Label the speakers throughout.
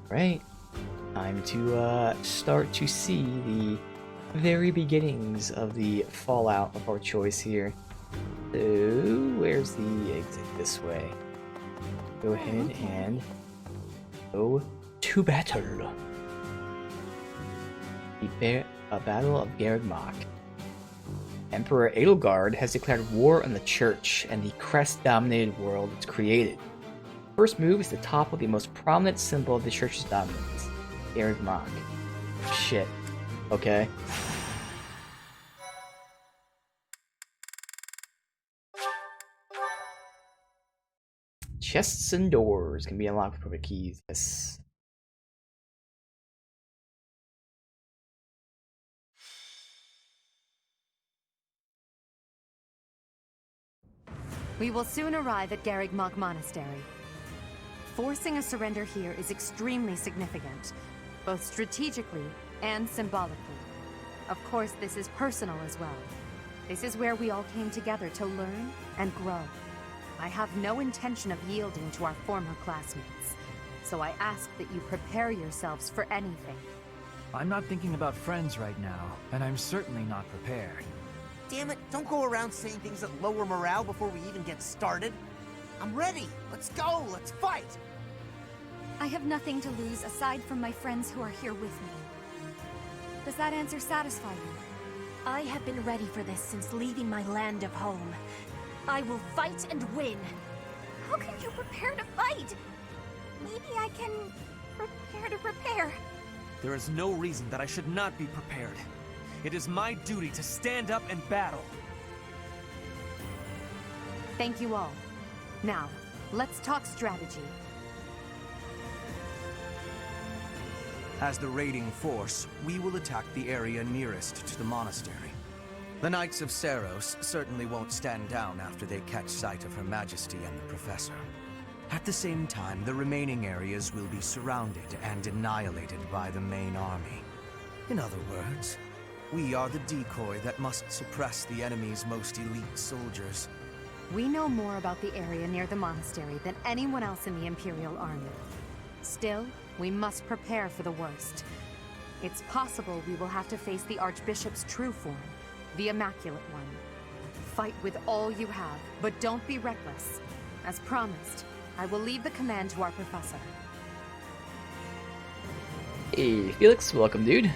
Speaker 1: Right. Time to start to see the very beginnings of the fallout of our choice here. So, where's the exit? This way. Go ahead and go to battle. A battle of Garreg-Mach. Emperor Edelgard has declared war on the Church and the crest-dominated world it's created. First move is to topple the most prominent symbol of the Church's dominance, Garreg-Mach. Shit. Okay. Chests and doors can be unlocked with private keys. Yes.
Speaker 2: We will soon arrive at Garreg-Mach Monastery. Forcing a surrender here is extremely significant, both strategically and symbolically. Of course, this is personal as well. This is where we all came together to learn and grow. I have no intention of yielding to our former classmates, so I ask that you prepare yourselves for anything.
Speaker 3: I'm not thinking about friends right now, and I'm certainly not prepared.
Speaker 4: Damn it, don't go around saying things that lower morale before we even get started. I'm ready. Let's go. Let's fight.
Speaker 5: I have nothing to lose aside from my friends who are here with me. Does that answer satisfy you? I have been ready for this since leaving my land of home. I will fight and win. How can you prepare to fight? Maybe I can prepare to prepare.
Speaker 6: There is no reason that I should not be prepared. It is my duty to stand up and battle.
Speaker 2: Thank you all. Now, let's talk strategy.
Speaker 7: As the raiding force, we will attack the area nearest to the monastery. The Knights of Seiros certainly won't stand down after they catch sight of Her Majesty and the Professor. At the same time, the remaining areas will be surrounded and annihilated by the main army. In other words, we are the decoy that must suppress the enemy's most elite soldiers.
Speaker 2: We know more about the area near the monastery than anyone else in the Imperial Army. Still, we must prepare for the worst. It's possible we will have to face the Archbishop's true form, the Immaculate One. Fight with all you have, but don't be reckless. As promised, I will leave the command to our professor.
Speaker 1: Hey, Felix, welcome, dude.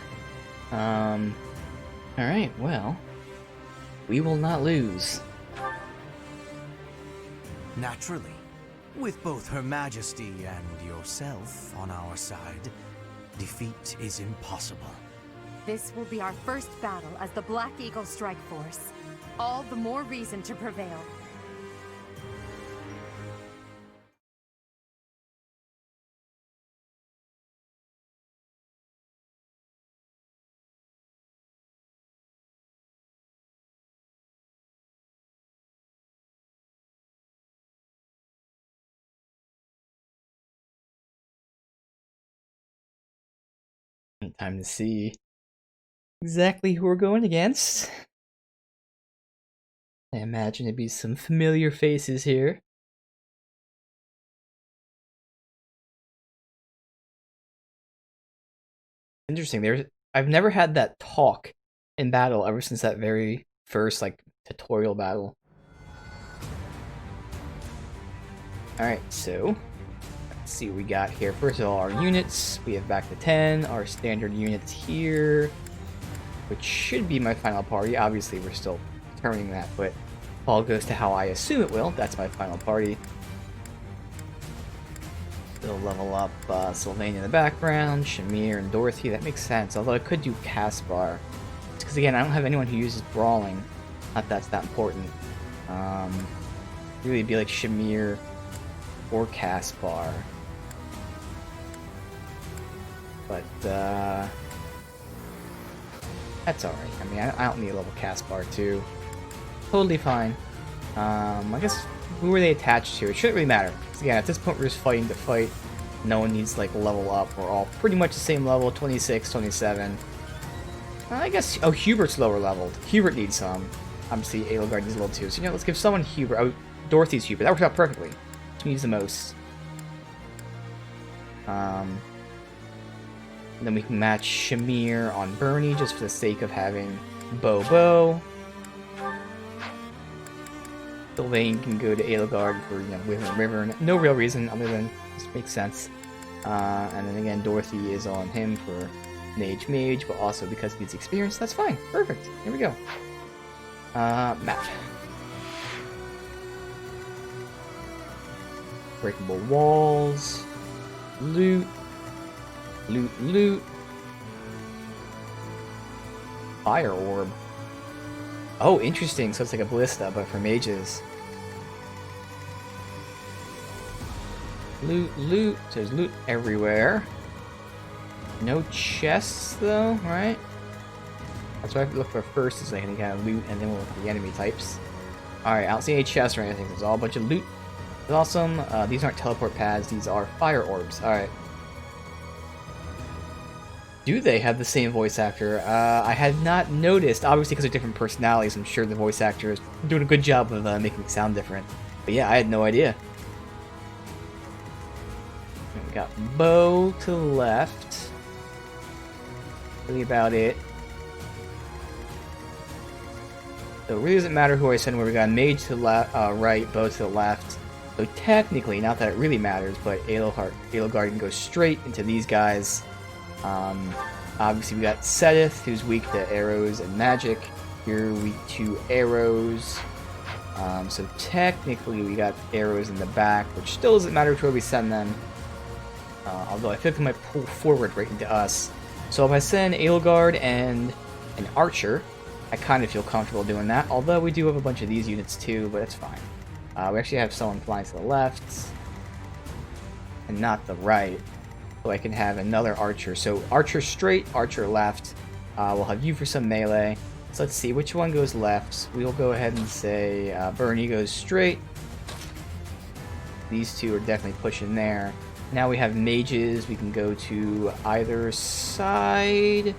Speaker 1: Alright, well, we will not lose.
Speaker 7: Naturally, with both Her Majesty and yourself on our side, defeat is impossible.
Speaker 2: This will be our first battle as the Black Eagle Strike Force. All the more reason to prevail.
Speaker 1: Time to see exactly who we're going against. I imagine it'd be some familiar faces here. Interesting. I've never had that talk in battle ever since that very first tutorial battle. Alright, so let's see what we got here. First of all, our units. We have back to 10. Our standard units here, which should be my final party. Obviously, we're still determining that, but all goes to how I assume it will. That's my final party. Still level up Sylvain in the background, Shamir and Dorothy. That makes sense. Although I could do Caspar, because again, I don't have anyone who uses brawling. Not that's that important. Really, it'd be like Shamir or Caspar. But that's alright. I mean, I don't need a level Caspar too. Totally fine. I guess who are they attached to? It shouldn't really matter. Because again, at this point we're just fighting to fight. No one needs like level up. We're all pretty much the same level, 26, 27. I guess, oh, Hubert's lower leveled. Hubert needs some. Obviously, Edelgard needs a level too. So, you know, let's give someone Hubert. Oh, Dorothy's Hubert. That works out perfectly. She needs the most. And then we can match Shamir on Bernie just for the sake of having Bo. Sylvain can go to Edelgard for, you know, Wyvern River. No real reason other than this makes sense. And then again, Dorothy is on him for Mage, but also because he needs experience. That's fine. Perfect. Here we go. Map. Breakable walls. Loot. Loot. Fire orb. Oh, interesting. So it's like a ballista, but for mages. Loot. So there's loot everywhere. No chests, though, right? That's what I have to look for first, is like any kind of loot, and then we'll look at the enemy types. Alright, I don't see any chests or anything. There's all a bunch of loot. It's awesome. These aren't teleport pads. These are fire orbs. Alright. Do they have the same voice actor? I had not noticed. Obviously, because they're different personalities, I'm sure the voice actor is doing a good job of making it sound different. But yeah, I had no idea. And we got Bo to the left. Really about it. So it really doesn't matter who I send where. We got Mage to the right, Bo to the left. So technically, not that it really matters, but Edelgard can go straight into these guys. Obviously we got Sedith, who's weak to arrows and magic. You're weak to arrows. So technically we got arrows in the back, which still doesn't matter to where we send them. Although I think they might pull forward right into us. So if I send Edelgard and an archer, I kind of feel comfortable doing that. Although we do have a bunch of these units too, but it's fine. We actually have someone flying to the left and not the right. So I can have another archer. So archer straight, archer left. We'll have you for some melee. So let's see which one goes left. We'll go ahead and say Bernie goes straight. These two are definitely pushing there. Now we have mages. We can go to either side.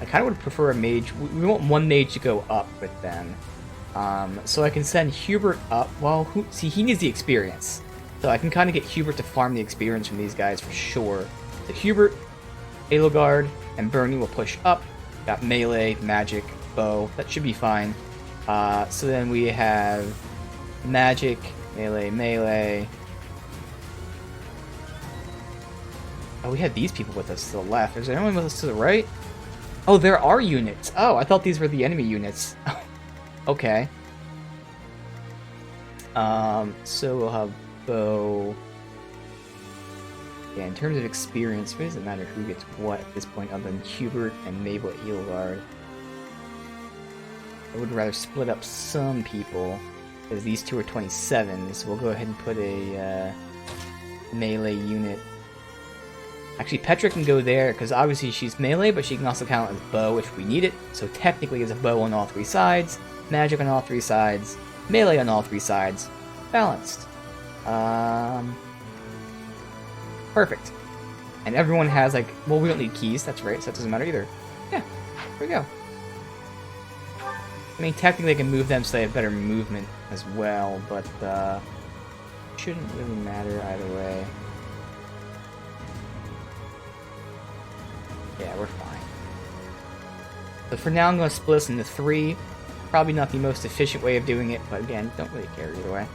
Speaker 1: I kind of would prefer a mage. We want one mage to go up with them. So I can send Hubert up. Well, see, he needs the experience. So I can kind of get Hubert to farm the experience from these guys for sure. So Hubert, Edelgard, and Bernie will push up. Got melee, magic, bow. That should be fine. So then we have magic, melee. Oh, we had these people with us to the left. Is there anyone with us to the right? Oh, there are units. Oh, I thought these were the enemy units. Okay. So we'll have Bow. Yeah, in terms of experience, it doesn't matter who gets what at this point other than Hubert and Mabel Edelgard. I would rather split up some people, because these two are 27, so we'll go ahead and put a melee unit. Actually, Petra can go there, because obviously she's melee, but she can also count as bow if we need it. So technically it's a bow on all three sides, magic on all three sides, melee on all three sides. Balanced. Perfect. And everyone has, like, well, we don't need keys, that's right, so that doesn't matter either. Yeah, here we go. I mean, technically I can move them so they have better movement as well, but, shouldn't really matter either way. Yeah, we're fine. But for now, I'm going to split us into 3. Probably not the most efficient way of doing it, but again, don't really care either way.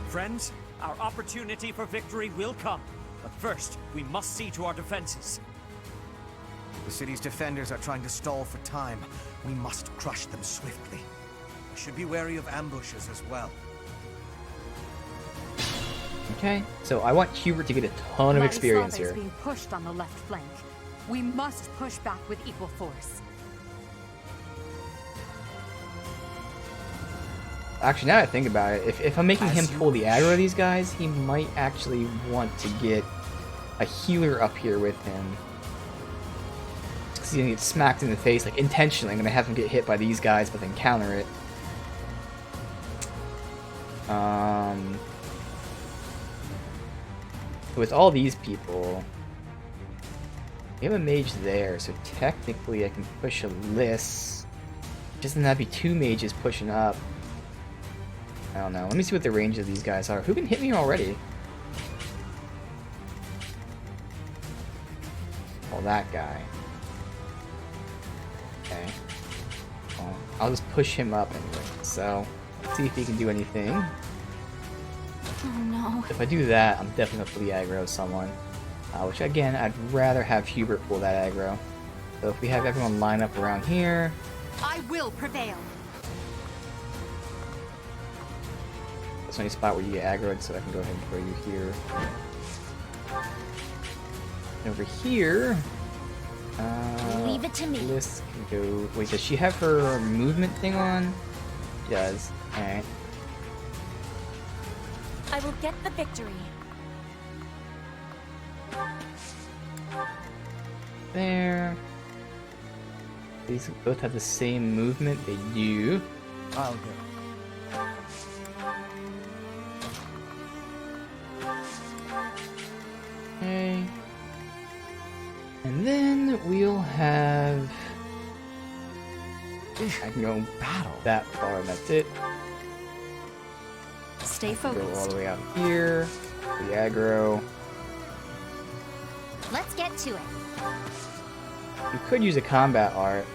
Speaker 6: Friends, our opportunity for victory will come. But first, we must see to our defenses.
Speaker 7: The city's defenders are trying to stall for time. We must crush them swiftly. We should be wary of ambushes as well.
Speaker 1: Okay, so I want Hubert to get a ton of experience
Speaker 2: Ladislav
Speaker 1: here.
Speaker 2: is being pushed on the left flank. We must push back with equal force.
Speaker 1: Actually, now that I think about it, if I'm making him pull the aggro of these guys, he might actually want to get a healer up here with him. Because he's going to get smacked in the face, like intentionally. I'm going to have him get hit by these guys, but then counter it. With all these people, we have a mage there, so technically I can push a list. Just then that'd be 2 mages pushing up. I don't know. Let me see what the range of these guys are. Who can hit me already? Oh, that guy. Okay. Well, I'll just push him up anyway. So, let's see if he can do anything.
Speaker 5: Oh no.
Speaker 1: If I do that, I'm definitely going to fully aggro someone. Which, again, I'd rather have Hubert pull that aggro. So if we have everyone line up around here...
Speaker 2: I will prevail.
Speaker 1: That's the only spot where you get aggroed, so I can go ahead and throw you here. And over here...
Speaker 5: Leave it to me.
Speaker 1: Bliss can go... Wait, does she have her movement thing on? She does. Alright.
Speaker 5: I will get the victory.
Speaker 1: There. These both have the same movement. They do.
Speaker 3: I'll go.
Speaker 1: Okay. And then we'll have... I can go battle that far, and that's it.
Speaker 2: Stay
Speaker 1: Go all
Speaker 2: focused.
Speaker 1: the way out here. The aggro.
Speaker 5: Let's get to it.
Speaker 1: You could use a combat art.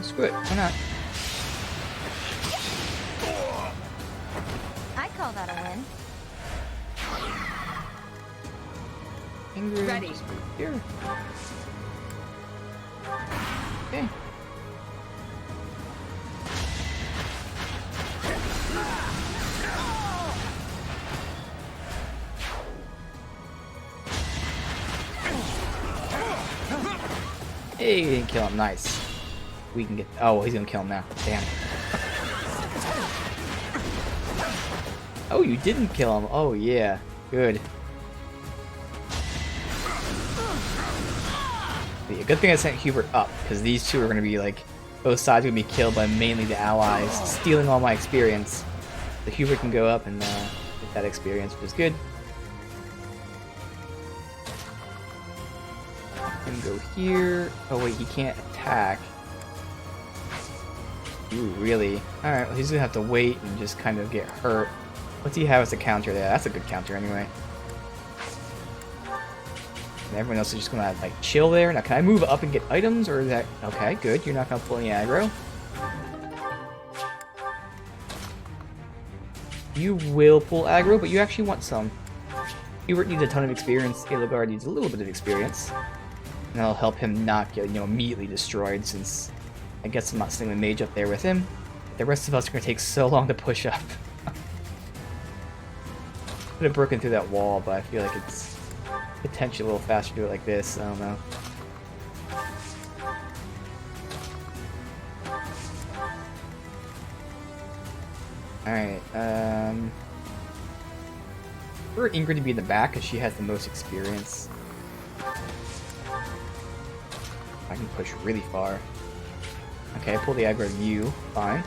Speaker 1: Screw it. Why not?
Speaker 5: I call that a win.
Speaker 1: Angry.
Speaker 2: Ready.
Speaker 1: Just right here. Okay. Hey, he didn't kill him. Nice. We can get... Oh, he's gonna kill him now. Damn. Oh, you didn't kill him. Oh, yeah. Good. Yeah, good thing I sent Hubert up, because these two are going to be, like... Both sides are going to be killed by mainly the allies, stealing all my experience. So Hubert can go up and get that experience, which is good. And go here. Oh wait, he can't attack. Ooh, really? Alright, well, he's gonna have to wait and just kind of get hurt. What's he have as a counter there? That's a good counter anyway. And everyone else is just gonna like chill there. Now can I move up and get items, or is that okay, good, you're not gonna pull any aggro. You will pull aggro, but you actually want some. Hubert needs a ton of experience, Eligard needs a little bit of experience. And that'll help him not get, immediately destroyed, since I guess I'm not sending the mage up there with him. The rest of us are going to take so long to push up. Could have broken through that wall, but I feel like it's potentially a little faster to do it like this. I don't know. Alright, for Ingrid to be in the back, because she has the most experience. I can push really far. Okay, I pull the aggro of you. Fine.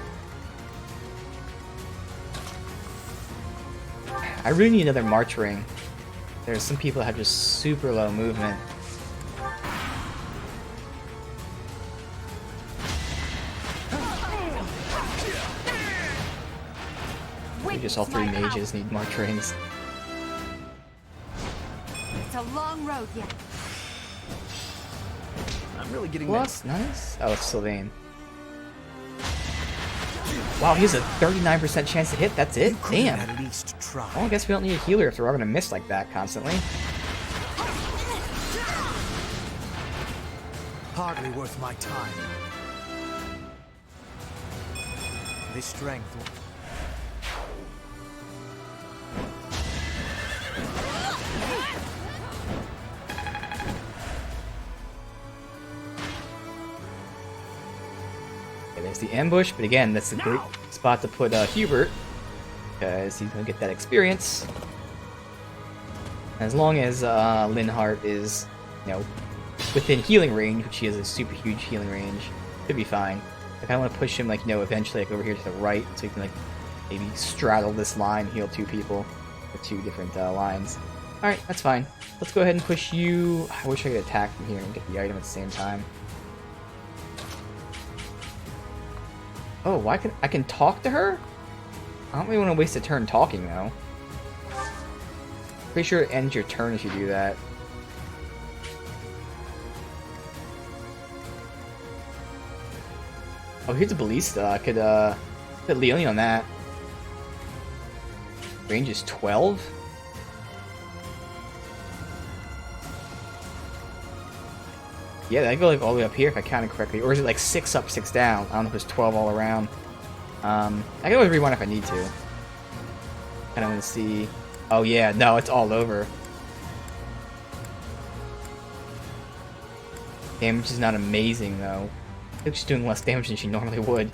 Speaker 1: I really need another March Ring. There's some people that have just super low movement. Maybe just all three mages need March Rings.
Speaker 2: It's a long road yet.
Speaker 7: I'm really getting
Speaker 1: Plus, nice. Oh, it's Sylvain. Wow, he has a 39% chance to hit. That's it? Damn.
Speaker 7: At least try.
Speaker 1: Well, I guess we don't need a healer if they're all gonna miss like that constantly.
Speaker 7: Hardly worth my time. This strength.
Speaker 1: Okay, there's the ambush, but again, that's a great spot to put Hubert, because he's gonna get that experience. As long as Linhart is, within healing range, which he has a super huge healing range, should be fine. Like, I want to push him, eventually, over here to the right, so he can, maybe straddle this line, heal two people, or two different lines. Alright, that's fine. Let's go ahead and push you. I wish I could attack from here and get the item at the same time. Oh, I can talk to her? I don't really want to waste a turn talking though. Pretty sure it ends your turn if you do that. Oh, here's a ballista. I could put Leone on that. Range is 12? Yeah, that'd go like all the way up here if I counted correctly. Or is it like 6 up, 6 down? I don't know if it's 12 all around. I can always rewind if I need to. I don't want to see... Oh yeah, no, it's all over. Damage is not amazing though. I think she's doing less damage than she normally would.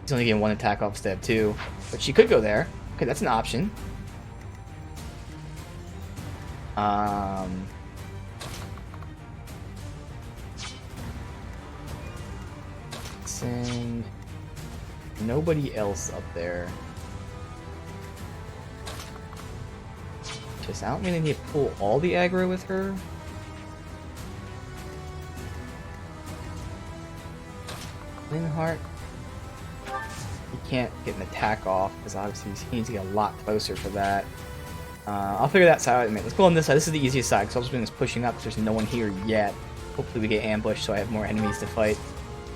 Speaker 1: She's only getting 1 attack off step 2. But she could go there. Okay, that's an option. Send nobody else up there. Just I don't really need to pull all the aggro with her. Linhardt. He can't get an attack off because obviously he needs to get a lot closer for that. I'll figure that side out in a minute. Let's go on this side. This is the easiest side because I was doing this pushing up because there's no one here yet. Hopefully we get ambushed so I have more enemies to fight.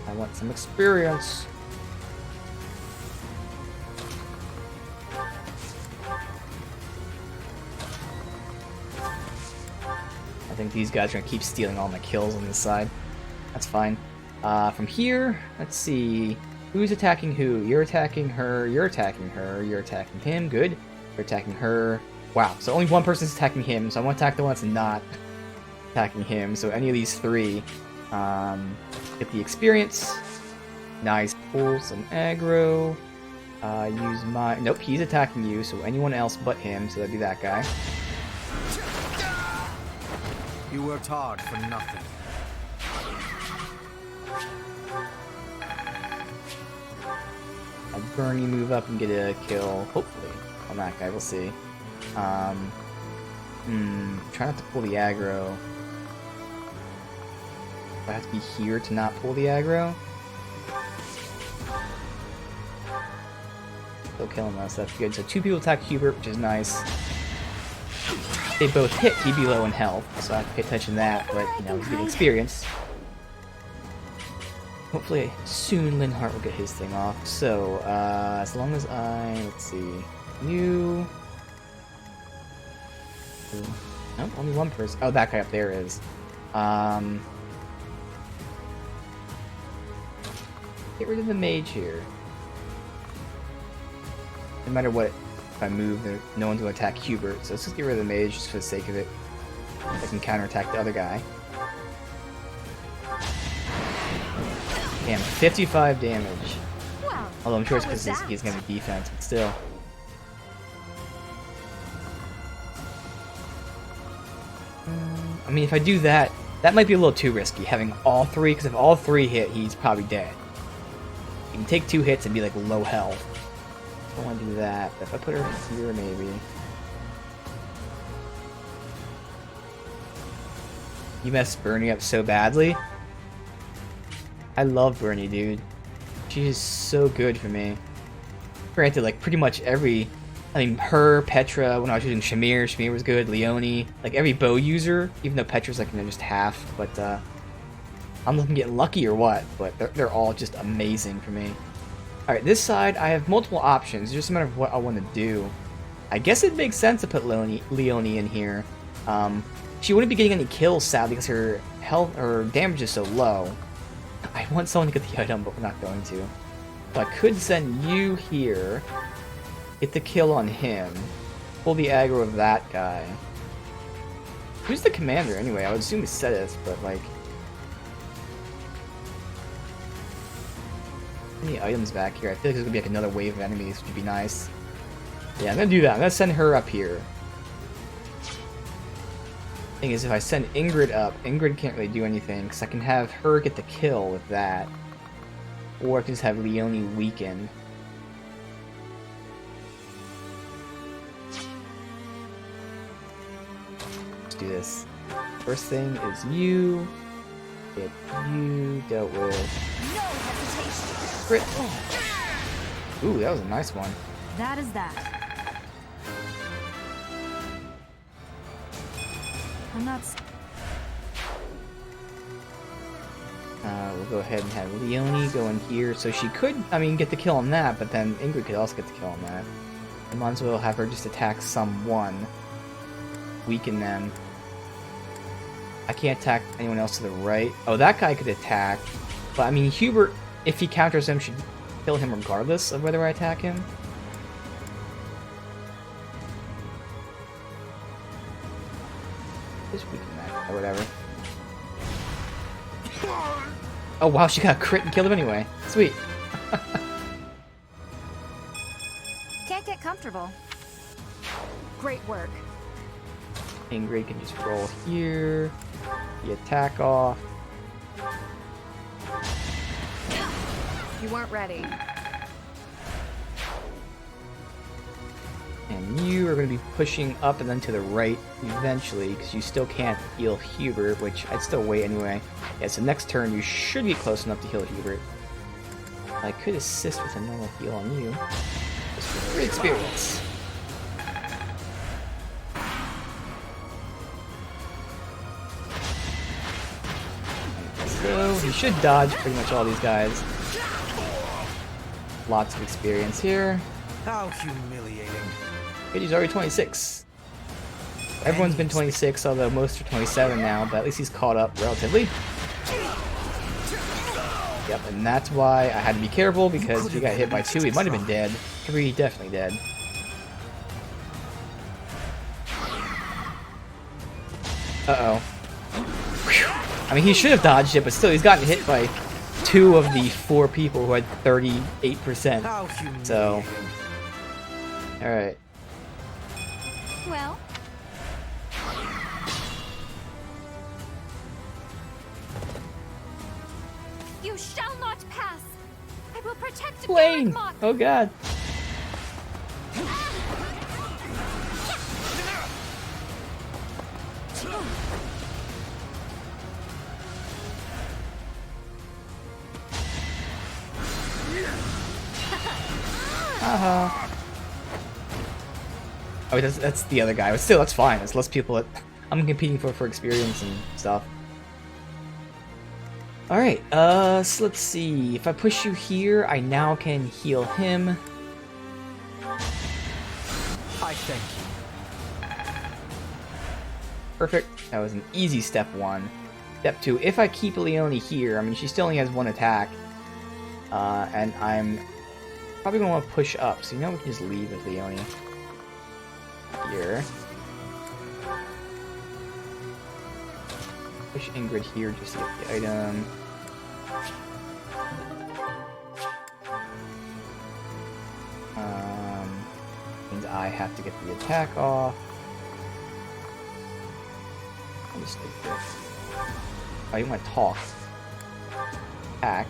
Speaker 1: I want some experience. I think these guys are going to keep stealing all my kills on this side. That's fine. From here, let's see. Who's attacking who? You're attacking her, you're attacking her, you're attacking him. Good. You're attacking her. Wow, so only one person's attacking him, so I want to attack the one that's not attacking him. So any of these three get the experience. Nice. Pull some aggro. Use my... Nope, he's attacking you, so anyone else but him, so that'd be that guy.
Speaker 7: You worked hard for nothing.
Speaker 1: I'll Bernie move up and get a kill, hopefully, on that guy, we'll see. Try not to pull the aggro. Do I have to be here to not pull the aggro? Still killing us, that's good. So 2 people attack Hubert, which is nice. They both hit, he'd be low in health, so I have to pay attention to that, but, you know, he's getting experience. Hopefully, soon Linhardt will get his thing off. So, as long as let's see, you... Nope, only one person. Oh, that guy up there is. Get rid of the mage here. No matter what, if I move, no one's going to attack Hubert, so let's just get rid of the mage just for the sake of it. I can counterattack the other guy. Damn, 55 damage.
Speaker 2: Wow.
Speaker 1: Although I'm sure it's because
Speaker 2: How was
Speaker 1: he's
Speaker 2: that?
Speaker 1: going to be defense, but still. I mean, if I do that, that might be a little too risky, having all 3, because if all 3 hit, he's probably dead. He can take 2 hits and be, like, low health. I don't want to do that, but if I put her here, maybe. You messed Bernie up so badly. I love Bernie, dude. She is so good for me. Granted, like, pretty much every... I mean, her, Petra, when I was using Shamir was good, Leone, like, every bow user, even though Petra's, like, you know, just half, but, I don't know if I'm getting lucky or what, but they're all just amazing for me. Alright, this side, I have multiple options, it's just a matter of what I want to do. I guess it makes sense to put Leone in here. She wouldn't be getting any kills, sadly, because her health, or damage is so low. I want someone to get the item, but we're not going to. So I could send you here, get the kill on him, pull the aggro of that guy. Who's the commander, anyway? I would assume it's Cetus, but, like... Any items back here? I feel like there's gonna be like another wave of enemies, which would be nice. Yeah, I'm gonna do that. I'm gonna send her up here. Thing is, if I send Ingrid up, Ingrid can't really do anything, because I can have her get the kill with that. Or I can just have Leone weaken. Let's do this. First thing is you. Get you dealt with.
Speaker 5: No hesitation.
Speaker 1: Crit. Ooh, that was a nice one.
Speaker 2: That is that. I'm not.
Speaker 1: We'll go ahead and have Leonie go in here. So she could, I mean, get the kill on that, but then Ingrid could also get the kill on that. I might as well have her just attack someone. Weaken them. I can't attack anyone else to the right. Oh, that guy could attack. But, I mean, Hubert, if he counters him, should kill him regardless of whether I attack him. Just weaken that, or whatever. Oh wow, she got a crit and killed him anyway. Sweet.
Speaker 2: Can't get comfortable. Great work.
Speaker 1: Ingrid can just roll here. The attack off.
Speaker 2: You weren't ready.
Speaker 1: And you are going to be pushing up and then to the right eventually, because you still can't heal Hubert, which I'd still wait anyway. Yeah, so next turn you should be close enough to heal Hubert. I could assist with a normal heal on you. Just for free experience. So he should dodge pretty much all these guys. Lots of experience here.
Speaker 7: How humiliating.
Speaker 1: He's already 26. Everyone's been 26, although most are 27 now, but at least he's caught up relatively. Yep, and that's why I had to be careful, because if he got hit by 2, he might have been dead. 3, definitely dead. Uh-oh. I mean, he should have dodged it, but still, he's gotten hit by 2 of the 4 people who had 38%.
Speaker 7: How humiliating.
Speaker 1: So, alright.
Speaker 5: Well, you shall not pass. I will protect
Speaker 1: Flame!
Speaker 5: Garreg Mach.
Speaker 1: Oh god. Oh, that's the other guy, but still, that's fine. There's less people that I'm competing for experience and stuff. Alright, so let's see. If I push you here, I now can heal him.
Speaker 7: I thank you.
Speaker 1: Perfect. That was an easy step 1. Step 2, if I keep Leonie here, I mean, she still only has 1 attack. And I'm probably going to want to push up, so you know we can just leave with Leonie. Here. Push Ingrid here just to get the item. Means I have to get the attack off. I'll just take this. Oh, you want to talk. Attack.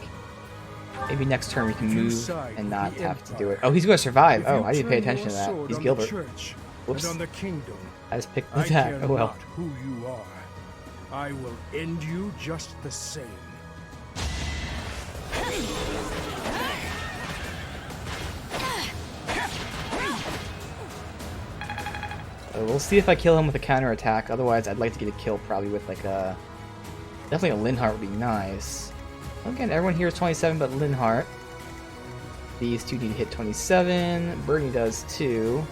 Speaker 1: Maybe next turn we can move and not have to do it. Oh, he's going to survive. Oh, I didn't pay attention to that. He's Gilbert. Whoops.
Speaker 8: And on the kingdom,
Speaker 1: I just picked the
Speaker 8: I
Speaker 1: attack.
Speaker 8: care
Speaker 1: Oh well.
Speaker 8: not who you are. I will end you just the same.
Speaker 1: We'll see if I kill him with a counter attack. Otherwise, I'd like to get a kill probably with like a... Definitely a Linhardt would be nice. Again, everyone here is 27 but Linhardt. These two need to hit 27. Bernie does too.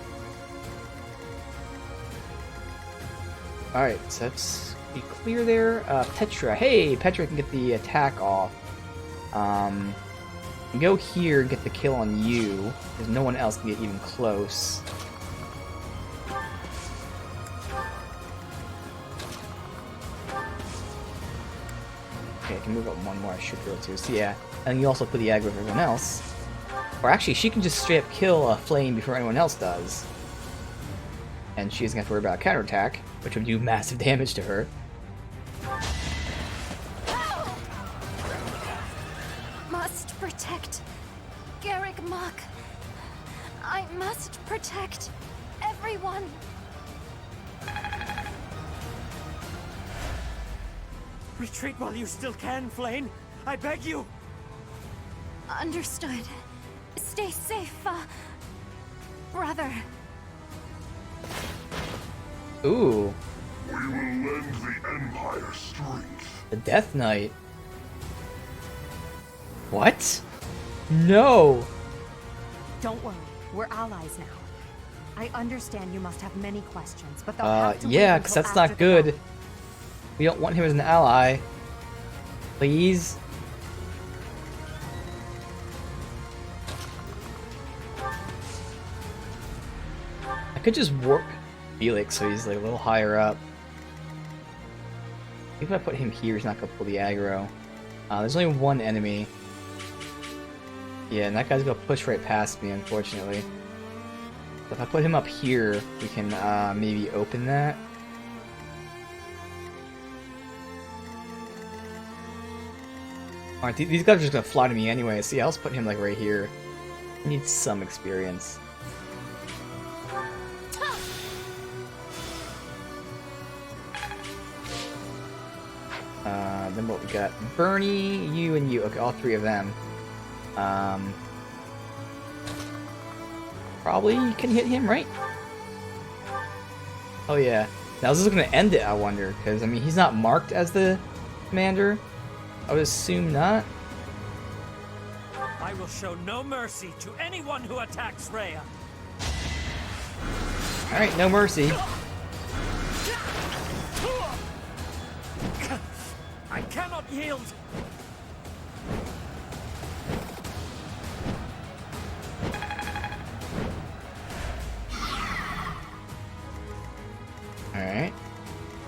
Speaker 1: Alright, so let's be clear there. Petra. Hey, Petra can get the attack off. Go here and get the kill on you, because no one else can get even close. Okay, I can move up 1 more, I should be able to. So yeah, and you also put the egg with everyone else. Or actually, she can just straight up kill a flame before anyone else does. And she doesn't have to worry about a counterattack, which would do massive damage to her.
Speaker 5: Must protect Garreg Mach. I must protect everyone.
Speaker 6: Retreat while you still can, Flame. I beg you.
Speaker 5: Understood. Stay safe, brother.
Speaker 1: Ooh,
Speaker 9: We will lend the Empire strength.
Speaker 1: the Death Knight. What? No!
Speaker 2: Don't worry, we're allies now. I understand you must have many questions, but they'll have to
Speaker 1: Yeah,
Speaker 2: wait
Speaker 1: because
Speaker 2: until
Speaker 1: that's
Speaker 2: after
Speaker 1: not
Speaker 2: the
Speaker 1: good.
Speaker 2: battle.
Speaker 1: We don't want him as an ally. Please? I could just warp Felix so he's like a little higher up. I think if I put him here, he's not gonna pull the aggro. There's only one enemy. Yeah, and that guy's gonna push right past me, unfortunately. If I put him up here, we can maybe open that. Alright, these guys are just gonna fly to me anyway. See, I'll just put him like right here. He needs some experience. Then what we got? Bernie, you, and you. Okay, all three of them. Probably can hit him, right? Oh yeah. Now this is gonna end it, I wonder, because I mean he's not marked as the commander. I would assume not.
Speaker 6: I will show no mercy to anyone who attacks Rhea.
Speaker 1: Alright, no mercy.
Speaker 6: I cannot yield.
Speaker 1: Alright.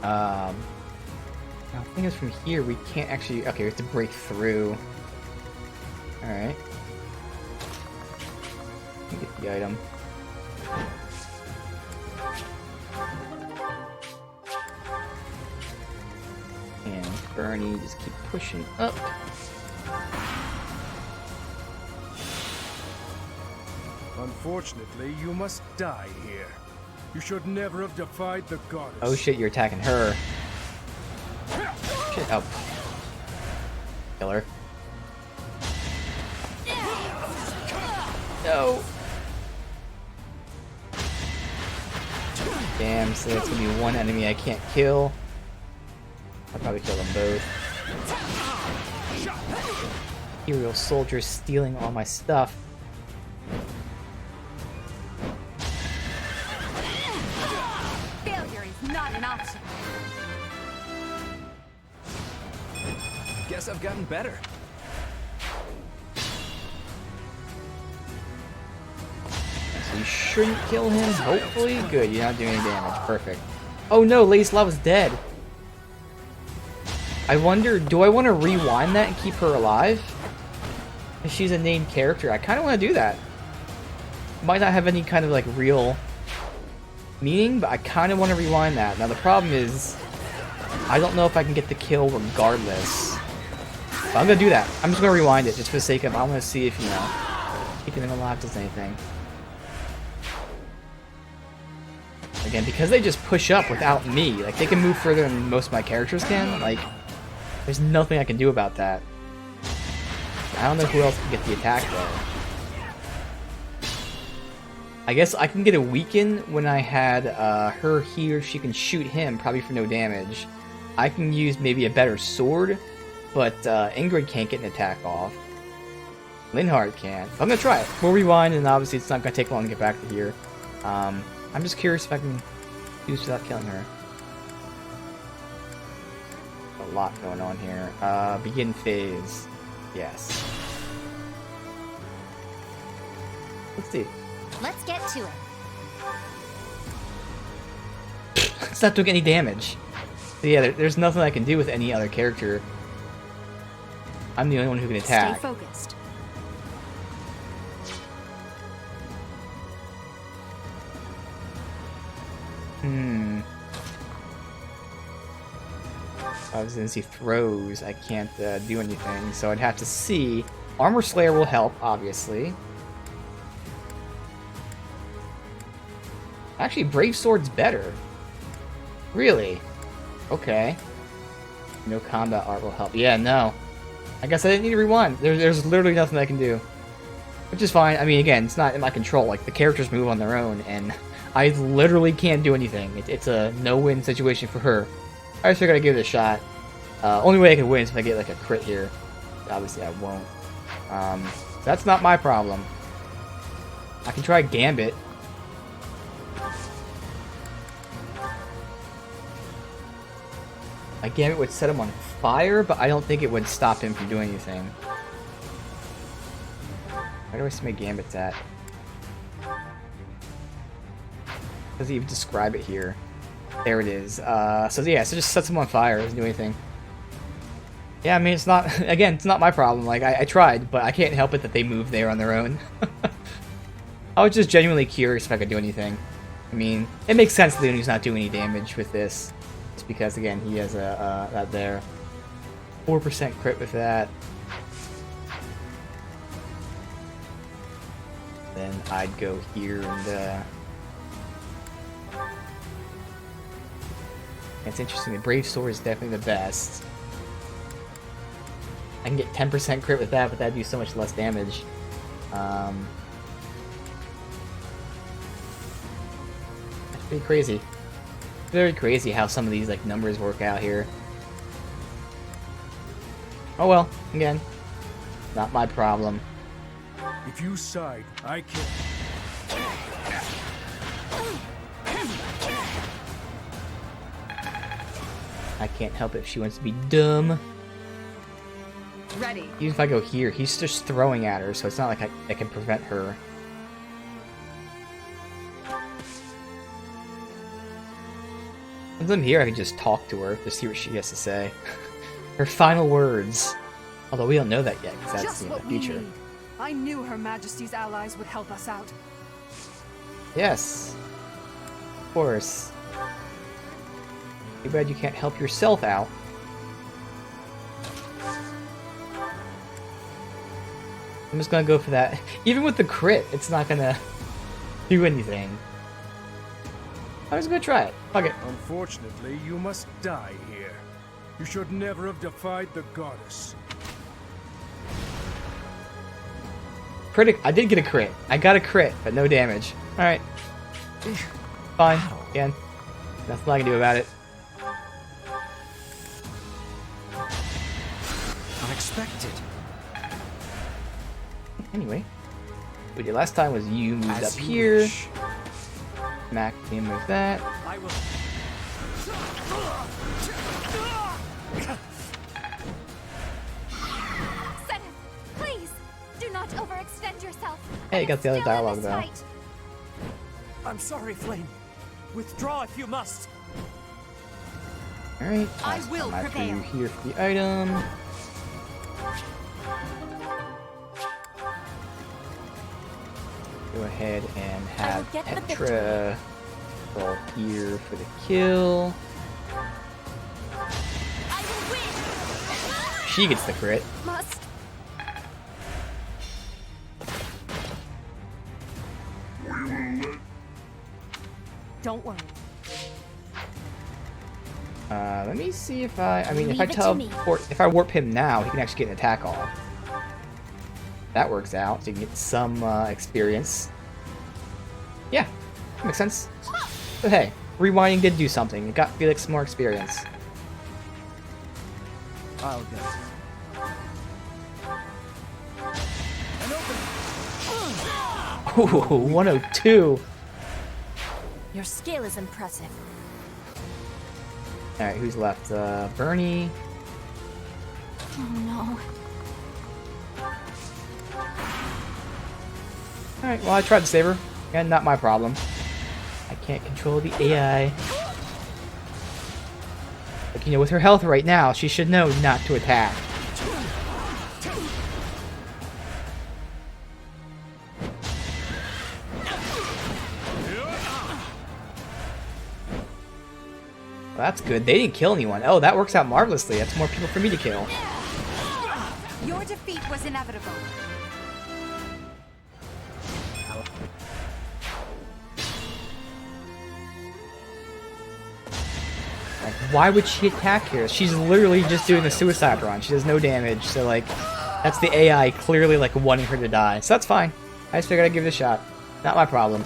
Speaker 1: Now the thing is from here we can't actually... Okay, we have to break through. Alright. Let me get the item. And Bernie, just keep pushing up.
Speaker 8: Unfortunately, you must die here. You should never have defied the goddess.
Speaker 1: Oh shit, you're attacking her. Shit, oh. Kill her. No! Damn, so that's gonna be one enemy I can't kill. I'll probably kill them both. Imperial soldiers stealing all my stuff.
Speaker 2: Failure is not an option.
Speaker 3: Guess I've gotten better.
Speaker 1: So you shouldn't kill him, hopefully. Good, you're not doing any damage. Perfect. Oh no, Ladislava's dead. I wonder, do I want to rewind that and keep her alive? If she's a named character, I kind of want to do that. Might not have any kind of like real meaning, but I kind of want to rewind that. Now the problem is, I don't know if I can get the kill regardless. But I'm gonna do that. I'm just gonna rewind it just for the sake of I want to see if, you know, keeping them alive does anything. Again, because they just push up without me, like they can move further than most of my characters can, like there's nothing I can do about that. I don't know who else can get the attack though. I guess I can get a weaken when I had her here, she can shoot him, probably for no damage. I can use maybe a better sword, but Ingrid can't get an attack off. Linhardt can. I'm gonna try it. We'll rewind, and obviously it's not gonna take long to get back to here. I'm just curious if I can do this without killing her. A lot going on here. Begin phase. Yes. Let's see.
Speaker 5: Let's get to it.
Speaker 1: It's not doing any damage. So yeah, there's nothing I can do with any other character. I'm the only one who can attack.
Speaker 5: Stay focused.
Speaker 1: Since he throws, I can't do anything, so I'd have to see. Armor Slayer will help, obviously. Actually, Brave Sword's better. Really? Okay. No combat art will help. Yeah, no. I guess I didn't need to rewind. There's literally nothing I can do. Which is fine. I mean, again, it's not in my control. Like, the characters move on their own, and I literally can't do anything. It's a no-win situation for her. I just figured I'd give it a shot. Only way I can win is if I get, like, a crit here. Obviously, I won't. So that's not my problem. I can try Gambit. A Gambit would set him on fire, but I don't think it would stop him from doing anything. Where do I see my Gambits at? Doesn't even describe it here. There it is. So yeah, so just sets him on fire. Doesn't do anything. Yeah, I mean, it's not... Again, it's not my problem. Like, I tried, but I can't help it that they move there on their own. I was just genuinely curious if I could do anything. I mean, it makes sense that he's not doing any damage with this. Just because, again, he has that there. 4% crit with that. Then I'd go here and... It's interesting, the Brave Sword is definitely the best. I can get 10% crit with that, but that'd do so much less damage. That's pretty crazy. Very crazy how some of these like numbers work out here. Oh well, again, not my problem.
Speaker 8: If you side, I can.
Speaker 1: I can't help it if she wants to be dumb.
Speaker 2: Ready.
Speaker 1: Even if I go here, he's just throwing at her, so it's not like I can prevent her. Once I'm here, I can just talk to her to see what she has to say. Her final words. Although we don't know that yet, because that's in the future.
Speaker 10: I knew Her Majesty's allies would help us out.
Speaker 1: Yes. Of course. Too bad you can't help yourself out. I'm just gonna go for that. Even with the crit, it's not gonna do anything. I'm just gonna try it. Fuck it.
Speaker 8: Unfortunately, you must die here. You should never have defied the goddess.
Speaker 1: Critic. I did get a crit. I got a crit, but no damage. Alright. Fine. Again. Nothing I can do about it.
Speaker 7: Unexpected.
Speaker 1: Anyway. What we did last time was you moved up here. Smacked him with that.
Speaker 6: I will.
Speaker 5: Zenith, please, do not overextend yourself.
Speaker 1: Hey, you got the other
Speaker 5: Still in
Speaker 1: dialogue
Speaker 5: this
Speaker 1: though.
Speaker 5: fight.
Speaker 6: I'm sorry, Flame. Withdraw if you must.
Speaker 1: Alright.
Speaker 2: I will
Speaker 1: for
Speaker 2: prepare.
Speaker 1: you here for the item. Go ahead and have
Speaker 5: get the
Speaker 1: Petra roll here for the kill.
Speaker 5: I will win.
Speaker 1: She gets the crit.
Speaker 5: Must.
Speaker 2: Don't worry.
Speaker 1: Let me see if I mean, if
Speaker 5: Leave
Speaker 1: I
Speaker 5: it to me.
Speaker 1: if I warp him now, he can actually get an attack off. That works out, so you can get some experience. Yeah, makes sense. But hey, rewinding did do something. It got Felix more experience.
Speaker 7: I'll get it.
Speaker 1: Ooh, 102.
Speaker 5: Your skill is impressive.
Speaker 1: Alright, who's left? Bernie.
Speaker 5: Oh no.
Speaker 1: Alright, well, I tried to save her. Again, not my problem. I can't control the AI. Like, you know, with her health right now, she should know not to attack. Well, that's good. They didn't kill anyone. Oh, that works out marvelously. That's more people for me to kill.
Speaker 2: Your defeat was inevitable.
Speaker 1: Like, why would she attack here? She's literally just doing a suicide run. She does no damage, so like, That's the AI clearly like wanting her to die, so that's fine. I just figured I'd give it a shot. Not my problem.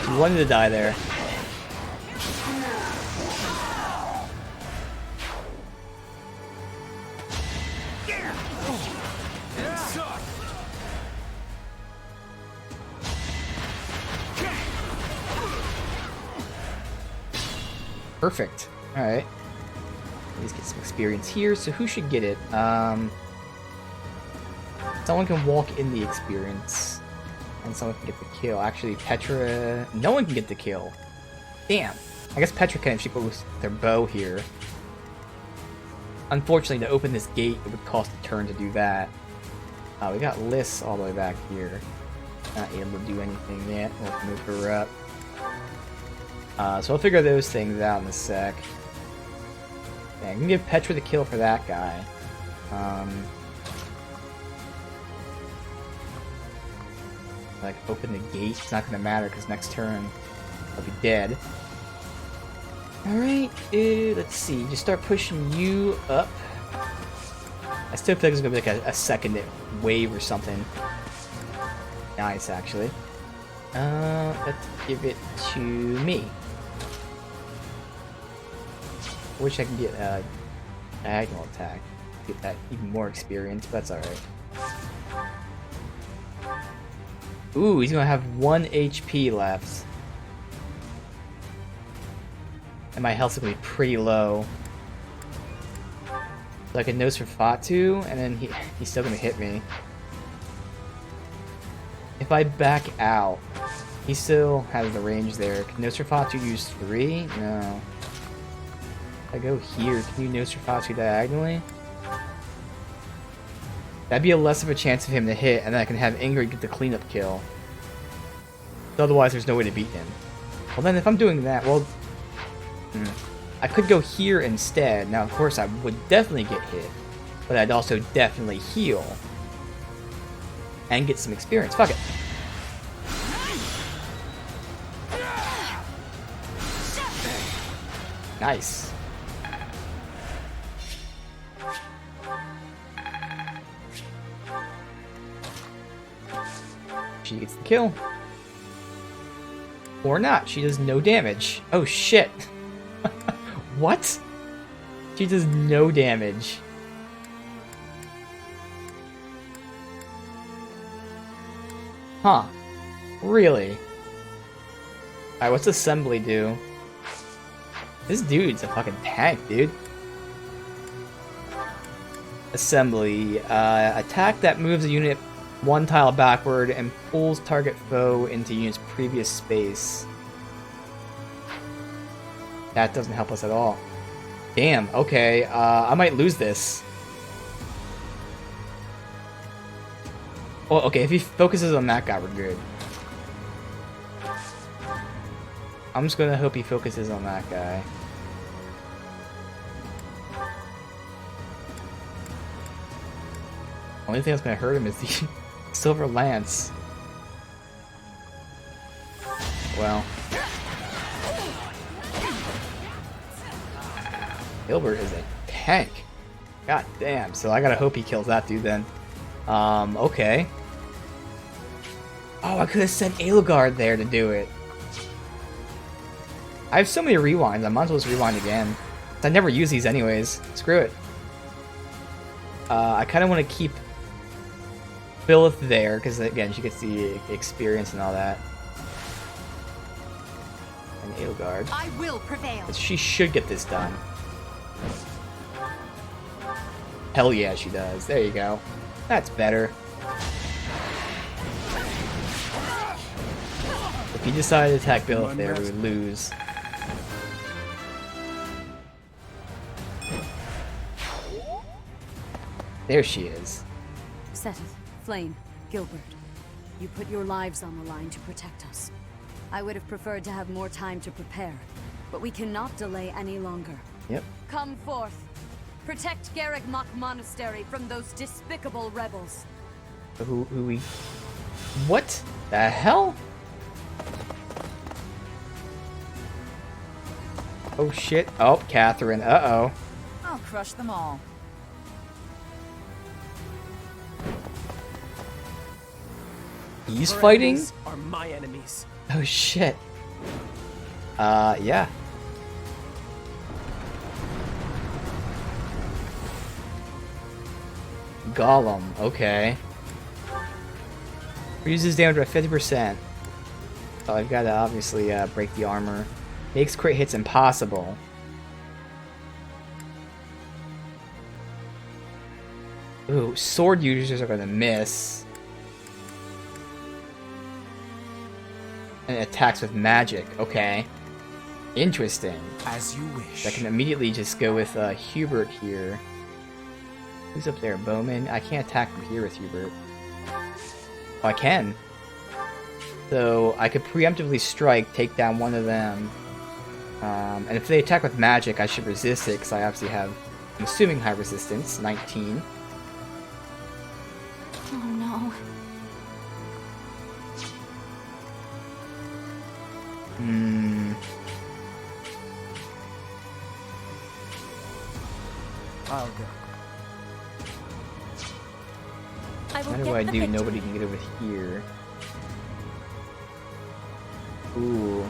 Speaker 1: She wanted to die there. Perfect. Alright. Let's get some experience here. So who should get it? Someone can walk in the experience. And someone can get the kill. Actually, Petra... No one can get the kill. Damn. I guess Petra can if she goes with their bow here. Unfortunately, to open this gate, it would cost a turn to do that. We got Liz all the way back here. Not able to do anything yet. We'll have to move her up. So I'll figure those things out in a sec. Yeah, I can give Petra the kill for that guy. Like, open the gate. It's not gonna matter because next turn I'll be dead. Alright, let's see. Just start pushing you up. I still feel like it's gonna be like a second wave or something. Nice, actually. Let's give it to me. I wish I could get a diagonal attack. Get that even more experience, but that's alright. Ooh, he's gonna have 1 HP left. And my health's gonna be pretty low. So I can nose for Fatu, and then he's still gonna hit me. If I back out, he still has the range there. Can Nose for Fatu use 3? No. If I go here, can you Nose for Fatu diagonally? That'd be a less of a chance of him to hit, and then I can have Ingrid get the cleanup kill. So otherwise, there's no way to beat him. Well then, if I'm doing that, well... I could go here instead. Now, of course, I would definitely get hit. But I'd also definitely heal. And get some experience. Fuck it. Nice. She gets the kill. Or not. She does no damage. Oh shit. What? She does no damage. Huh. Really? Alright, what's Assembly do? This dude's a fucking tank, dude. Assembly. Attack that moves a unit 1 tile backward and pulls target foe into unit's previous space. That doesn't help us at all. Damn, okay. I might lose this. Oh, okay, if he focuses on that guy, we're good. I'm just gonna hope he focuses on that guy. Only thing that's gonna hurt him is the Silver Lance. Well. Gilbert is a tank. God damn, so I gotta hope he kills that dude then. Okay. Oh, I could have sent Edelgard there to do it. I have so many rewinds, I might as well just rewind again. I never use these anyways. Screw it. I kind of want to keep Phyllis there, because again, she gets the experience and all that. And Edelgard.
Speaker 2: I will prevail.
Speaker 1: But she should get this done. Hell yeah, she does. There you go. That's better. If he decided to attack Billith there, we would lose. There she is.
Speaker 11: Seth, Flame, Gilbert, you put your lives on the line to protect us. I would have preferred to have more time to prepare, but we cannot delay any longer.
Speaker 1: Yep.
Speaker 11: Come forth. Protect Garreg Mach Monastery from those despicable rebels.
Speaker 1: Who we... What the hell? Oh shit. Oh, Catherine. Uh-oh.
Speaker 10: I'll crush them all.
Speaker 1: He's
Speaker 6: Her
Speaker 1: fighting?
Speaker 6: enemies are my enemies.
Speaker 1: Oh shit. Yeah. Golem, okay. Reduces damage by 50%. So I've got to obviously break the armor. Makes crit hits impossible. Ooh, sword users are going to miss. And it attacks with magic. Okay. Interesting.
Speaker 7: As you wish.
Speaker 1: I can immediately just go with Hubert here. Who's up there? Bowman? I can't attack from here with Hubert. Oh, I can. So I could preemptively strike, take down one of them. And if they attack with magic, I should resist it, because I obviously have, I'm assuming, high resistance, 19.
Speaker 5: Oh no.
Speaker 3: I'll go.
Speaker 5: I will
Speaker 1: What do
Speaker 5: get
Speaker 1: I
Speaker 5: the
Speaker 1: do?
Speaker 5: victory.
Speaker 1: Nobody can get over here. Ooh.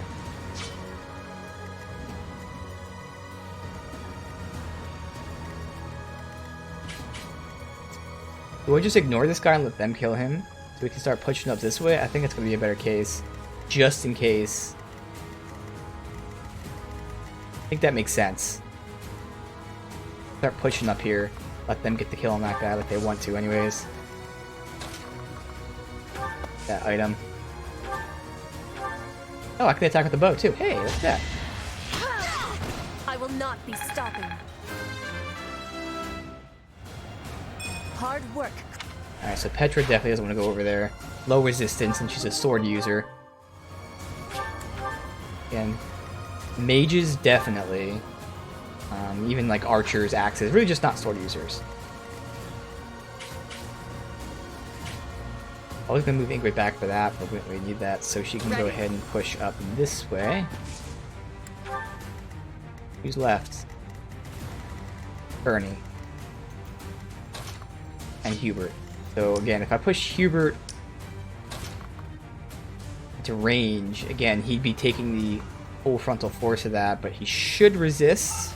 Speaker 1: Do I just ignore this guy and let them kill him? So we can start pushing up this way? I think it's going to be a better case. Just in case. I think that makes sense. Start pushing up here. Let them get the kill on that guy like they want to anyways. That item. Oh, I can attack with the bow too. Hey, look at that.
Speaker 5: I will not be stopping. Hard work.
Speaker 1: Alright, so Petra definitely doesn't want to go over there. Low resistance, and she's a sword user. And mages, definitely. Even like archers, axes, really just not sword users. I was going to move Ingrid back for that, but we need that, so she can go ahead and push up this way. Who's left? Bernie. And Hubert. So again, if I push Hubert to range, again, he'd be taking the full frontal force of that, but he should resist.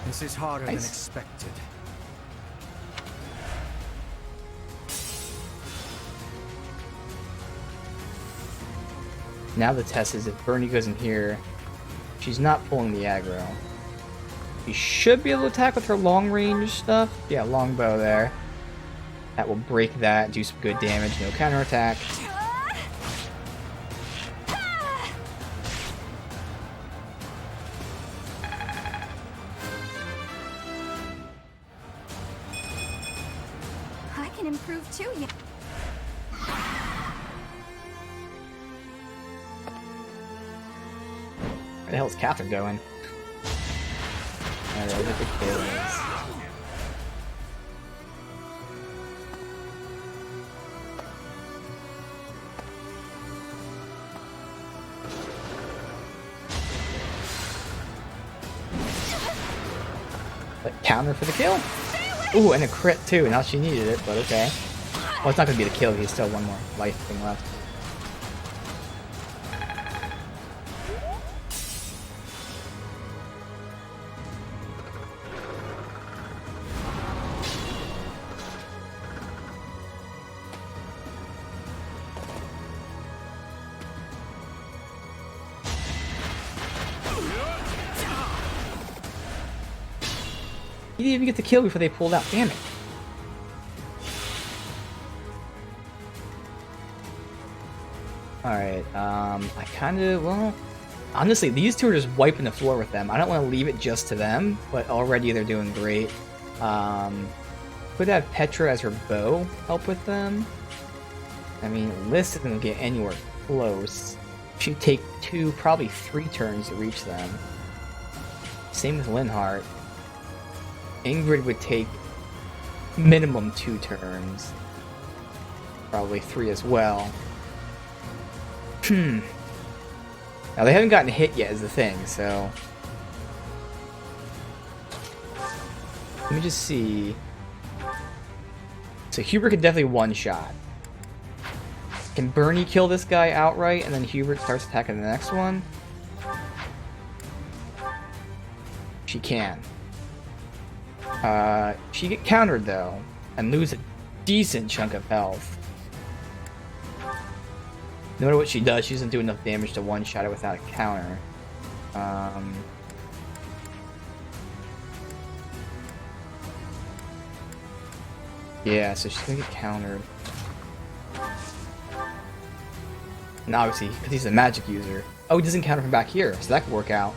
Speaker 7: This is harder than
Speaker 1: Nice.
Speaker 7: expected.
Speaker 1: Now the test is if Bernie goes in here, she's not pulling the aggro. She should be able to attack with her long range stuff. Yeah, longbow there. That will break that, do some good damage, no counterattack.
Speaker 5: I can improve too, yeah.
Speaker 1: Where the hell is Catherine going? Alright, look at the kills. But counter for the kill. Ooh, and a crit too. Now she needed it, but okay. Well, it's not gonna be the kill. He's still one more life thing left. He didn't even get the kill before they pulled out. Damn it. Alright, I kinda, well, honestly, these two are just wiping the floor with them. I don't want to leave it just to them, but already they're doing great. Could have Petra as her bow help with them. I mean, Liz isn't get anywhere close. She'd take 2, probably 3 turns to reach them. Same with Linhardt. Ingrid would take minimum 2 turns. Probably 3 as well. Now they haven't gotten hit yet is the thing, so... Let me just see... So Hubert could definitely one-shot. Can Bernie kill this guy outright, and then Hubert starts attacking the next one? She can. She get countered though, and lose a decent chunk of health. No matter what she does, she doesn't do enough damage to one-shot it without a counter. Yeah, so she's gonna get countered. And obviously, because he's a magic user. Oh, he doesn't counter from back here, so that could work out.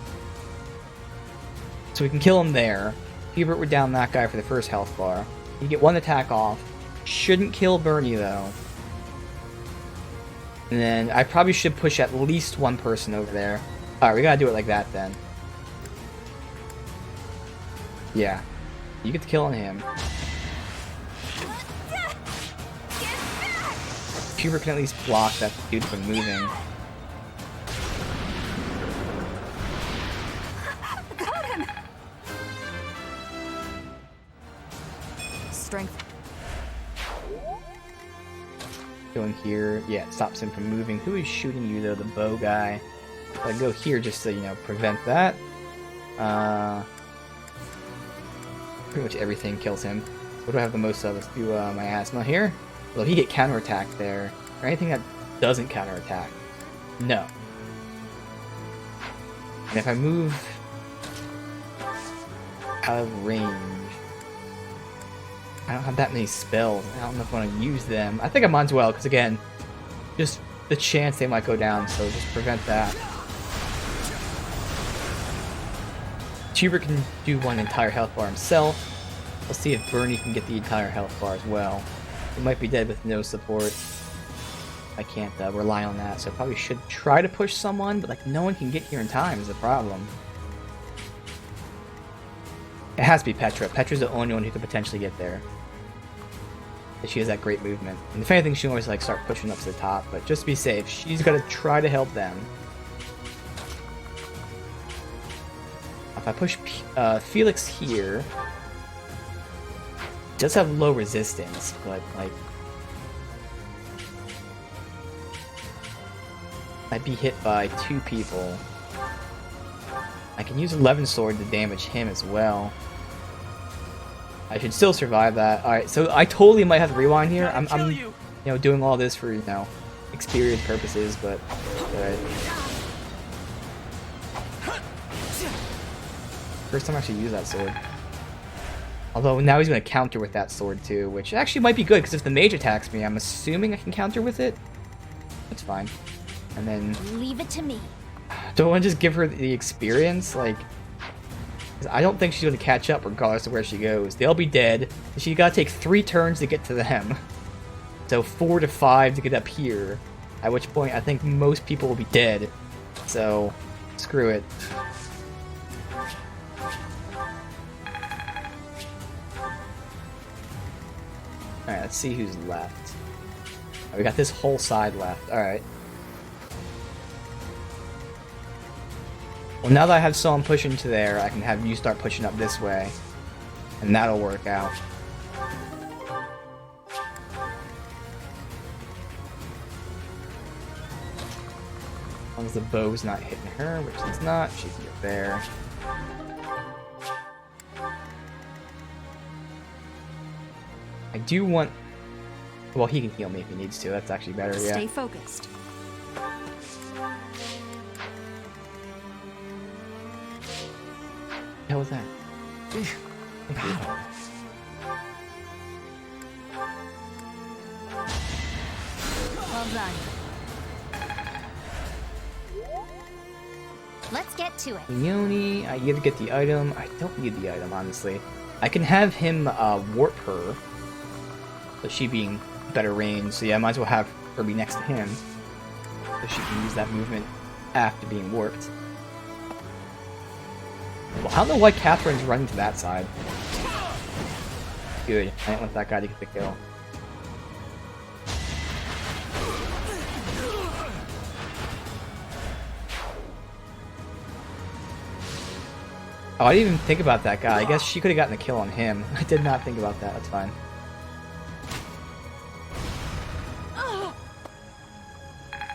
Speaker 1: So we can kill him there. Hubert would down that guy for the first health bar. You get 1 attack off. Shouldn't kill Bernie, though. And then I probably should push at least 1 person over there. Alright, we gotta do it like that, then. Yeah. You get the kill on him. Hubert can at least block that dude from moving.
Speaker 5: Got him.
Speaker 10: Strength.
Speaker 1: Going here, yeah, it stops him from moving. Who is shooting you though? The bow guy. I go here just to, you know, prevent that. Pretty much everything kills him. What do I have the most of? Let's do my asthma here. Will he get counterattack there? Or anything that doesn't counterattack? No. And if I move out of range, I don't have that many spells. I don't know if I want to use them. I think I might as well, because again, just the chance they might go down, so just prevent that. Hubert can do 1 entire health bar himself. Let's see if Bernie can get the entire health bar as well. He might be dead with no support. I can't rely on that, so I probably should try to push someone, but like no one can get here in time is the problem. It has to be Petra. Petra's the only one who could potentially get there. She has that great movement. And if anything, she always like start pushing up to the top, but just to be safe, she's got to try to help them. If I push Felix here, he does have low resistance, but like I'd be hit by 2 people. I can use 11 sword to damage him as well. I should still survive that. Alright, so I totally might have to rewind here. I'm you know, doing all this for, you know, experience purposes, but first time I actually use that sword. Although now he's going to counter with that sword too, which actually might be good, because if the mage attacks me, I'm assuming I can counter with it. That's fine. And then...
Speaker 5: Leave it to me.
Speaker 1: Don't I want to just give her the experience? Like, I don't think she's going to catch up regardless of where she goes. They'll be dead. She got to take 3 turns to get to them. So 4 to 5 to get up here. At which point, I think most people will be dead. So, screw it. Alright, let's see who's left. Oh, we got this whole side left. Alright. Well, now that I have someone pushing to there, I can have you start pushing up this way. And that'll work out. As long as the bow's not hitting her, which it's not, she can get there. I do want... Well, he can heal me if he needs to. That's actually better, yeah.
Speaker 5: Stay focused.
Speaker 1: What the hell was that?
Speaker 5: Well done. Let's get to it.
Speaker 1: Leone, I get to get the item. I don't need the item, honestly. I can have him warp her. But she being better range, so yeah, I might as well have her be next to him. So she can use that movement after being warped. Well, I don't know why Catherine's running to that side. Good. I didn't want that guy to get the kill. Oh, I didn't even think about that guy. I guess she could have gotten the kill on him. I did not think about that. That's fine.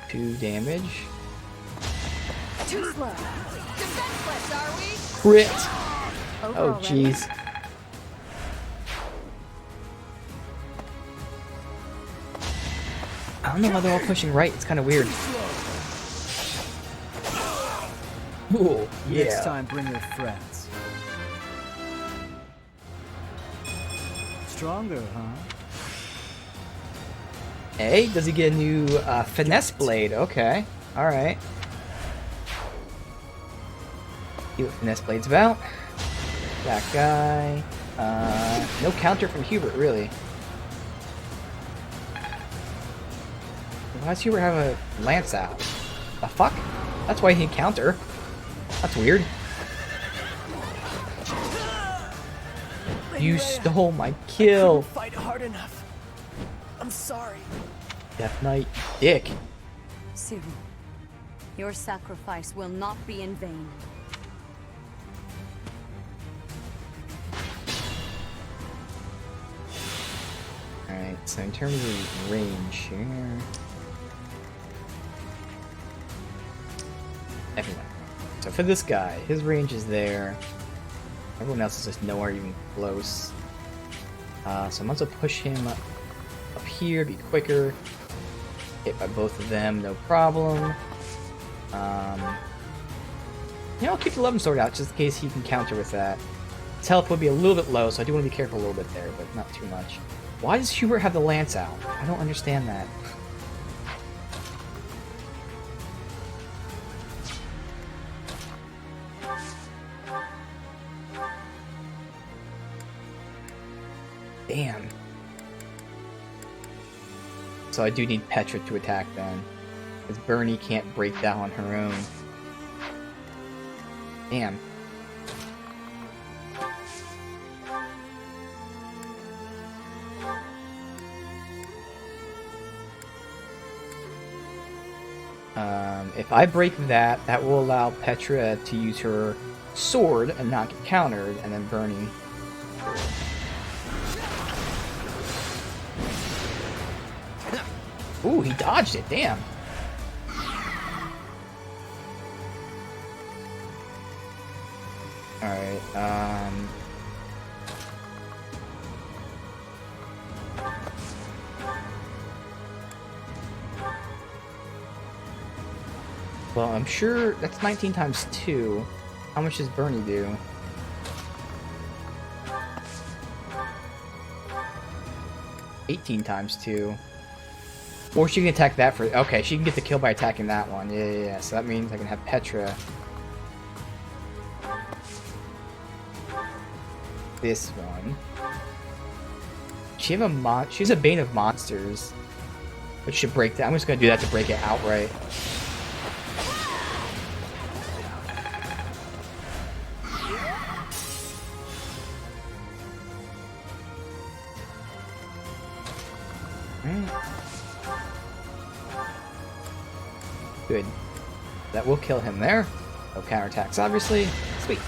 Speaker 1: Two damage.
Speaker 5: Too slow.
Speaker 10: Defenseless, are we?
Speaker 1: Crit!
Speaker 5: Over
Speaker 1: Oh,
Speaker 5: already?
Speaker 1: jeez. I don't know why they're all pushing right. It's kind of weird. Ooh, yeah.
Speaker 3: Next time, bring your friends. Stronger, huh?
Speaker 1: Hey, does he get a new finesse blade? Okay. Alright. See what finesse blade's about. That guy. No counter from Hubert, really. Why does Hubert have a lance out? The fuck? That's why he counter. That's weird. You stole my kill.
Speaker 6: Fight hard enough. I'm sorry.
Speaker 1: Death Knight, dick.
Speaker 11: Cyril, your sacrifice will not be in vain.
Speaker 1: Alright, so in terms of range here... Everyone. So for this guy, his range is there. Everyone else is just nowhere even close. So I might as well push him up here, be quicker. Hit by both of them, no problem. You know, I'll keep the Levin Sword out just in case he can counter with that. His health would be a little bit low, so I do want to be careful a little bit there, but not too much. Why does Hubert have the lance out? I don't understand that. Damn. So I do need Petra to attack then. Because Bernie can't break down on her own. Damn. If I break that, that will allow Petra to use her sword and not get countered, and then Bernie. Ooh, he dodged it, damn. Alright, well, I'm sure that's 19 times 2. How much does Bernie do? $18 times 2. Or she can attack that for... Okay, she can get the kill by attacking that one. Yeah. So that means I can have Petra. This one. She have she's a Bane of Monsters. Which should break that. I'm just gonna do that to break it outright. Good. That will kill him there. No counterattacks, obviously. Sweet.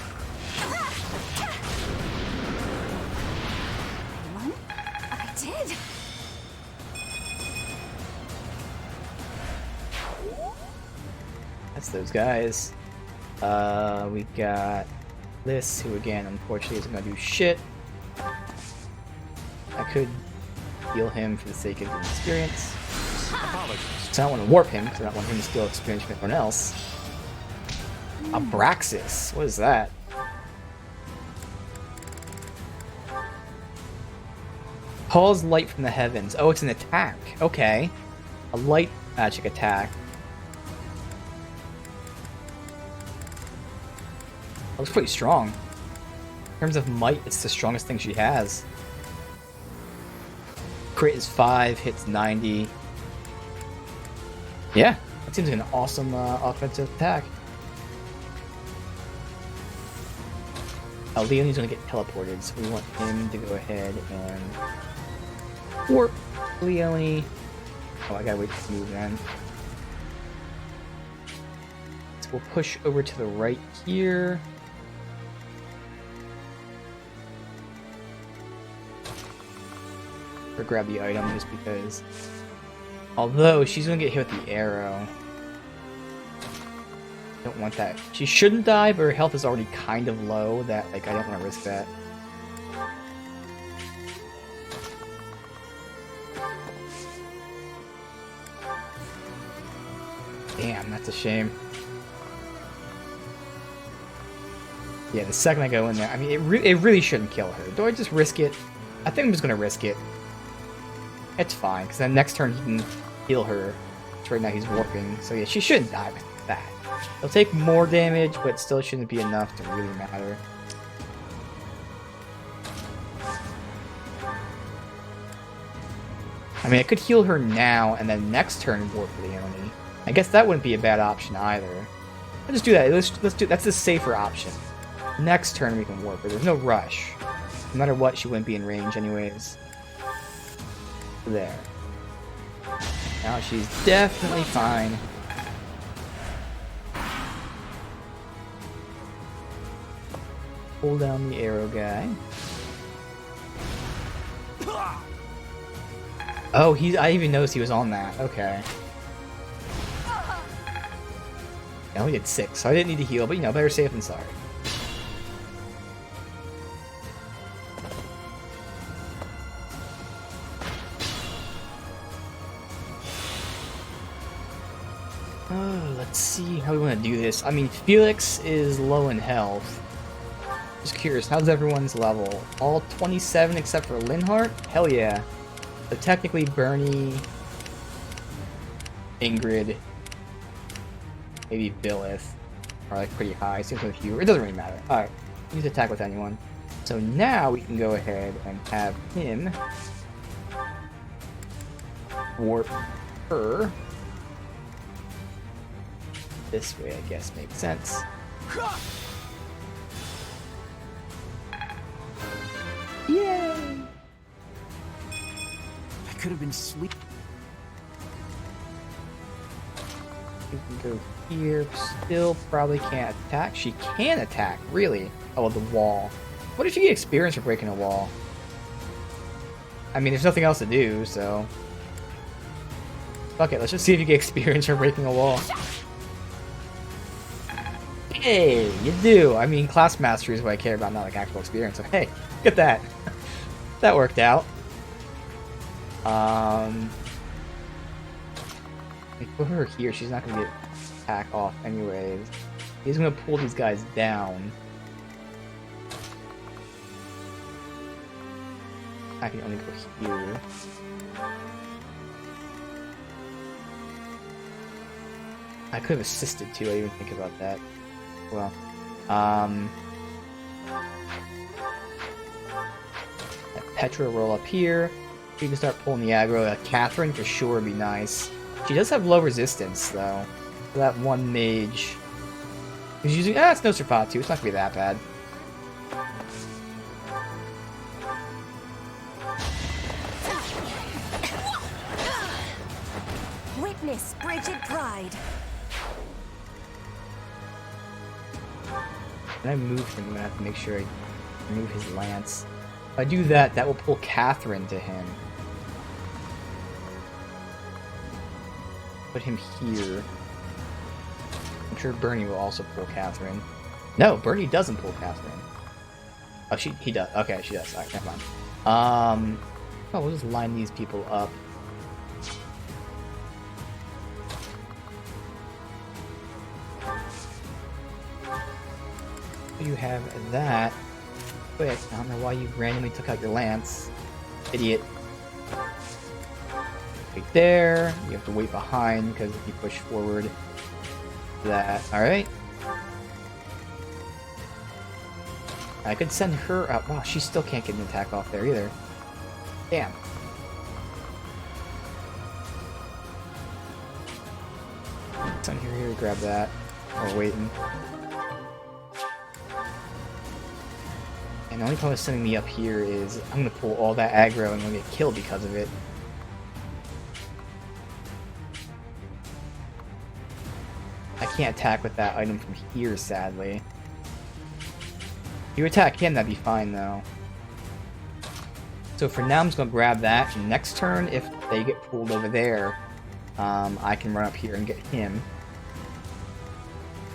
Speaker 5: I did.
Speaker 1: That's those guys. We got Liss, who again, unfortunately, isn't gonna do shit. I could heal him for the sake of the experience. So I don't want to warp him, because I don't want him to steal experience from everyone else. Abraxas, what is that? Calls light from the heavens. Oh, it's an attack. Okay. A light magic attack. That was pretty strong. In terms of might, it's the strongest thing she has. Crit is 5, hits 90. Yeah, that seems like an awesome offensive attack. Oh, Leonie's gonna get teleported, so we want him to go ahead and warp Leonie. Oh, I gotta wait to move then. So we'll push over to the right here. Or grab the item just because. Although she's gonna get hit with the arrow. Don't want that. She shouldn't die, but her health is already kind of low that like I don't want to risk that. Damn, that's a shame. Yeah, the second I go in there, I mean, it really shouldn't kill her. Do I just risk it? I think I'm just gonna risk it. It's fine, because then next turn he can heal her. Which right now he's warping, so yeah, she shouldn't die with that. It'll take more damage, but still shouldn't be enough to really matter. I mean, I could heal her now, and then next turn warp Leonie. I guess that wouldn't be a bad option either. I'll just do that. Let's do. That's the safer option. Next turn we can warp her. There's no rush. No matter what, she wouldn't be in range anyways. There. Now she's definitely fine. Pull down the arrow guy. Oh, I even noticed he was on that. Okay. I only did 6, so I didn't need to heal, but you know, better safe than sorry. Oh, let's see how we want to do this. I mean, Felix is low in health. Just curious, how's everyone's level? All 27 except for Linhardt? Hell yeah. So technically Bernie, Ingrid, maybe Billith are like pretty high. Seems like fewer. It doesn't really matter. Alright, use attack with anyone. So now we can go ahead and have him warp her. This way, I guess, makes sense. Yay!
Speaker 3: I could have been sleep.
Speaker 1: You can go here. Still probably can't attack. She can attack, really. Oh, the wall. What if you get experience for breaking a wall? I mean, there's nothing else to do, so. Fuck it, let's just see if you get experience for breaking a wall. Hey, you do. I mean, class mastery is what I care about, not like actual experience. So hey, look at that. That worked out. Put her here. She's not gonna get attack off anyways. He's gonna pull these guys down. I can only go here. I could have assisted too. I didn't even think about that. Well, Petra roll up here. You can start pulling the aggro. Catherine for sure would be nice. She does have low resistance though. For that one mage. He's using it's no Surfat too. It's not gonna be that bad.
Speaker 5: Witness Bridget Pride.
Speaker 1: When I move him, I'm gonna have to make sure I move his lance. If I do that, that will pull Catherine to him. Put him here. I'm sure Bernie will also pull Catherine. No, Bernie doesn't pull Catherine. Oh, he does. Okay, she does. Alright, never mind. Oh, we'll just line these people up. You have that. Quick, I don't know why you randomly took out your lance. Idiot. Right there. You have to wait behind because if you push forward, that. Alright. I could send her out. Wow, she still can't get an attack off there either. Damn. Send her here to grab that. While we're waiting. And the only problem with sending me up here is I'm gonna pull all that aggro and I'm gonna get killed because of it. I can't attack with that item from here, sadly. If you attack him, that'd be fine, though. So for now, I'm just gonna grab that. And next turn, if they get pulled over there, I can run up here and get him.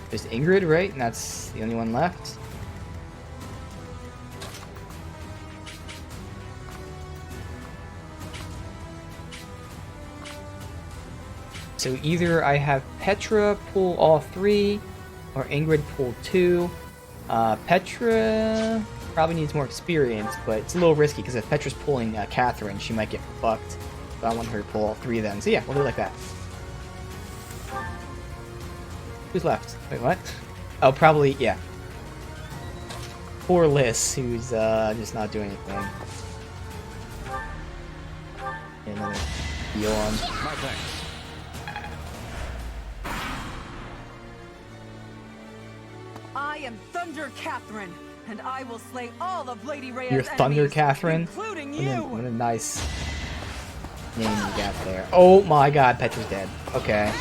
Speaker 1: There's Ingrid, right? And that's the only one left. So either I have Petra pull all 3, or Ingrid pull 2. Petra probably needs more experience, but it's a little risky because if Petra's pulling Catherine, she might get fucked. So I want her to pull all 3 then. So yeah, we'll do it like that. Who's left? Wait, what? Oh, probably, yeah. Poor Liz, who's just not doing anything. And another heal on.
Speaker 3: My thanks.
Speaker 10: I am Thunder Catherine, and I will slay all of Lady Rhea's
Speaker 1: You're Thunder
Speaker 10: enemies,
Speaker 1: Catherine?
Speaker 10: including
Speaker 1: What
Speaker 10: you.
Speaker 1: a nice name you got there. Oh my god, Petra's dead. Okay.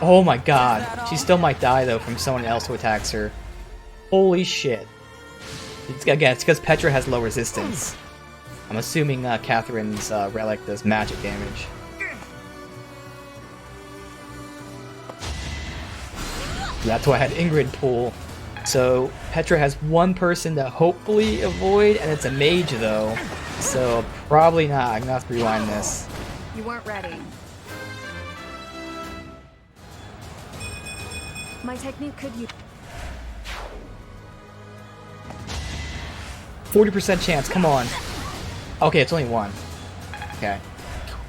Speaker 1: Oh my god. She still might die though from someone else who attacks her. Holy shit. Again, it's because Petra has low resistance. I'm assuming Catherine's relic does magic damage. That's why I had Ingrid pull. So Petra has one person to hopefully avoid, and it's a mage though. So probably not. I'm gonna have to rewind this.
Speaker 2: You weren't ready.
Speaker 5: My technique could use
Speaker 1: 40% chance, come on. Okay, it's only 1. Okay.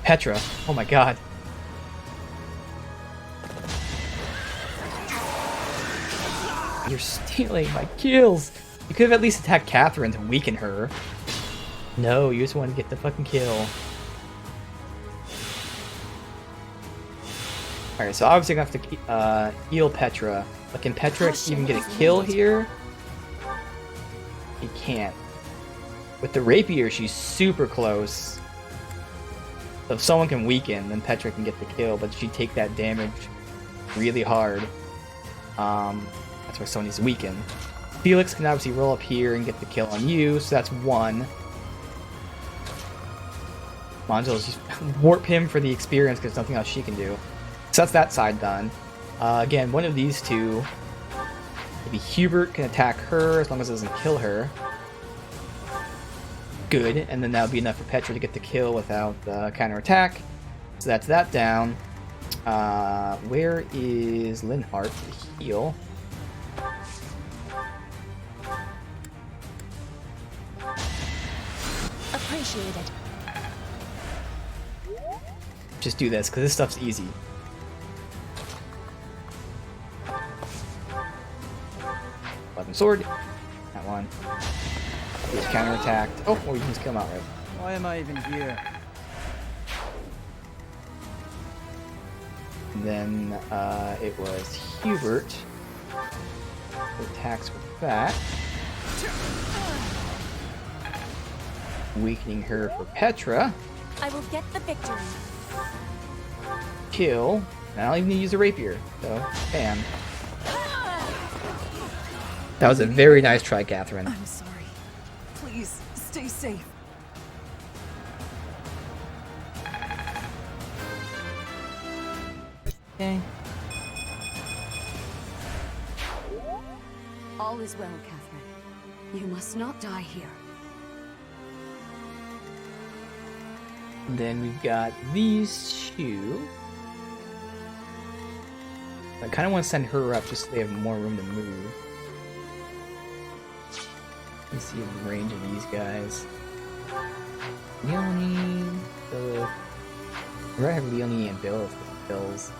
Speaker 1: Petra, oh my god. You're stealing my kills! You could have at least attacked Catherine to weaken her. No, you just want to get the fucking kill. Alright, so obviously I'm gonna have to heal Petra. But can Petra even get a kill here? He can't. With the rapier, she's super close. So if someone can weaken, then Petra can get the kill, but she'd take that damage really hard. That's where someone needs to weaken. Felix can obviously roll up here and get the kill on you, so that's 1. Monzo's just warp him for the experience because there's nothing else she can do. So that's that side done. Again, one of these two, maybe Hubert can attack her as long as it doesn't kill her. Good, and then that would be enough for Petra to get the kill without counterattack. So that's that down. Where is Linhart to heal?
Speaker 5: appreciated.
Speaker 1: Just do this, because this stuff's easy. Weapon sword. That one. He's counterattacked. Oh, or you can just kill him outright.
Speaker 3: Why am I even here?
Speaker 1: And then it was Hubert who attacks with that. Weakening her for Petra.
Speaker 5: I will get the victory.
Speaker 1: Kill. And I don't even need to use a rapier, so bam. That was a very nice try, Catherine.
Speaker 10: I'm sorry. Please, stay safe.
Speaker 1: Okay.
Speaker 11: All is well, Catherine. You must not die here.
Speaker 1: Then we've got these two. I kind of want to send her up just so they have more room to move. Let's see the range of these guys. Leonie, Philip. We're gonna have Leonie and Bill if it fills.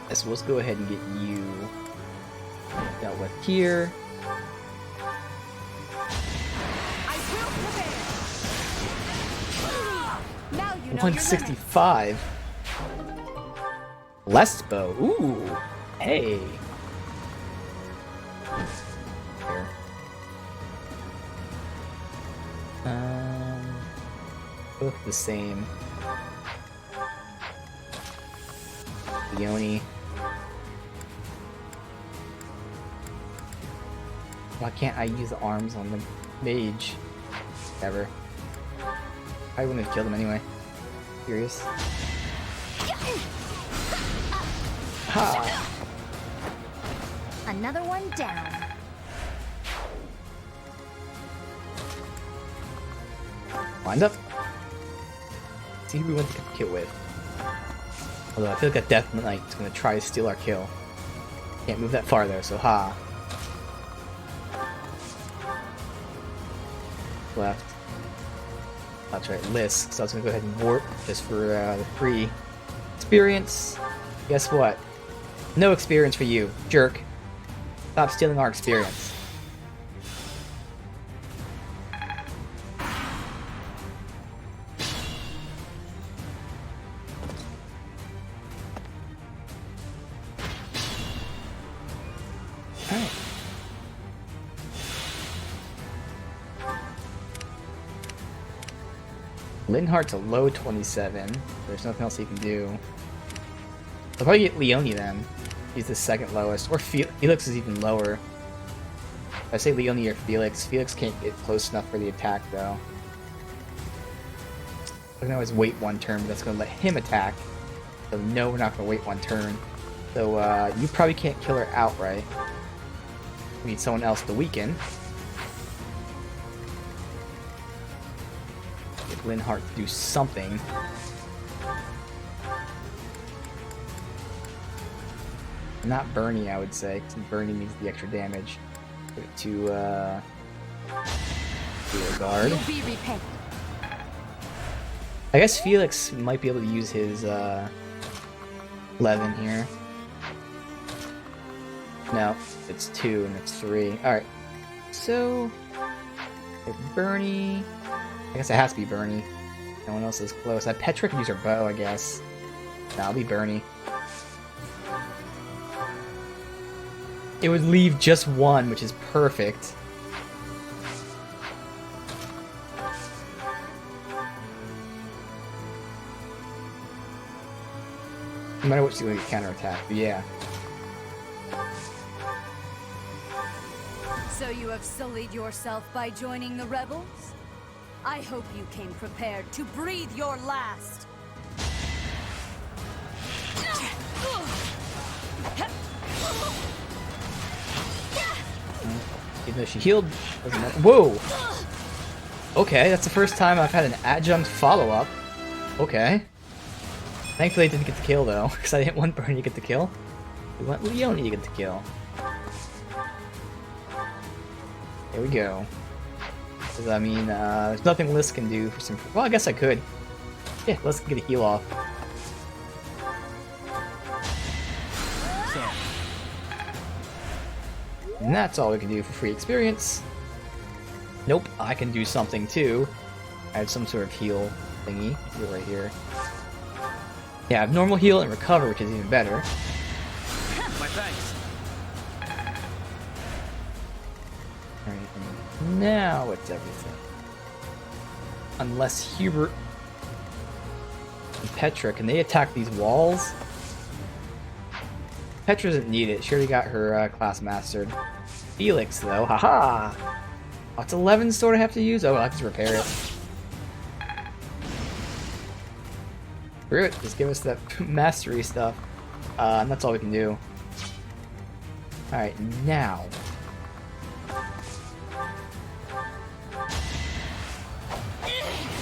Speaker 1: Yes, let's go ahead and get you dealt with here.
Speaker 5: Now you know
Speaker 1: 165. Lesbo. Ooh. Hey. Here. Both the same. Leone. Why can't I use the arms on the mage? Ever. I wouldn't have killed him anyway. Curious. Ha!
Speaker 5: Another one down.
Speaker 1: Wind up. See who we want to get the kill with. Although I feel like a Death Knight's gonna try to steal our kill. Can't move that far though, so ha. Left. That's right, Lisk. So I was gonna go ahead and warp just for the free experience. Guess what? No experience for you, jerk. Stop stealing our experience. Alright. Linhardt's a low 27. There's nothing else he can do. I'll probably get Leone then. He's the second lowest. Or Felix is even lower. If I say Leone or Felix, Felix can't get close enough for the attack though. I can always wait one turn, but that's going to let him attack. So no, we're not going to wait one turn. So you probably can't kill her outright. We need someone else to weaken. Get Linhardt to do something. Not Bernie, I would say, because Bernie needs the extra damage. Put it to a guard.
Speaker 5: You'll be repaid.
Speaker 1: I guess Felix might be able to use his Levin here. No, it's 2 and it's 3. Alright. So if Bernie, I guess it has to be Bernie. No one else is close. Petra could use her bow, I guess. No, I'll be Bernie. It would leave just one, which is perfect. No matter what, she's going to get counterattack, but yeah.
Speaker 11: So you have sullied yourself by joining the rebels? I hope you came prepared to breathe your last.
Speaker 1: Even though she healed, doesn't matter. Whoa! Okay, that's the first time I've had an adjunct follow-up. Okay. Thankfully I didn't get the kill though, because I didn't want Bernie to get the kill. We want Leone to get the kill. There we go. Because I mean, there's nothing Lisk can do for some. Well, I guess I could. Yeah, let's get a heal off. And that's all we can do for free experience. Nope, I can do something too. I have some sort of heal thingy. Heal right here. Yeah, I have normal heal and recover, which is even better.
Speaker 6: My thanks.
Speaker 1: Alright, and now it's everything. Unless Hubert and Petra, can they attack these walls? Petra doesn't need it. She already got her class mastered. Felix, though, haha! What's 11 sword I have to use? Oh, I'll have to repair it. Screw it, just give us that mastery stuff. And that's all we can do. Alright, now.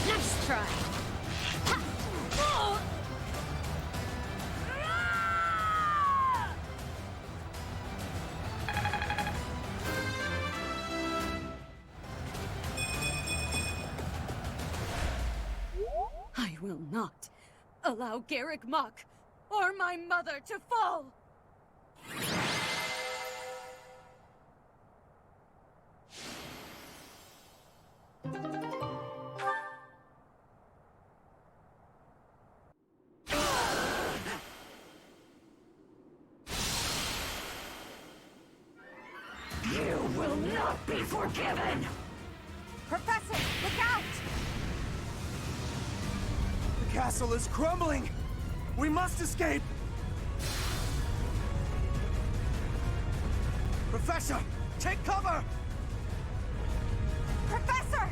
Speaker 5: Nice try.
Speaker 11: I will not allow Garrick Mach or my mother to fall!
Speaker 5: not be forgiven!
Speaker 10: Professor, look out!
Speaker 7: The castle is crumbling! We must escape! Professor, take cover!
Speaker 10: Professor!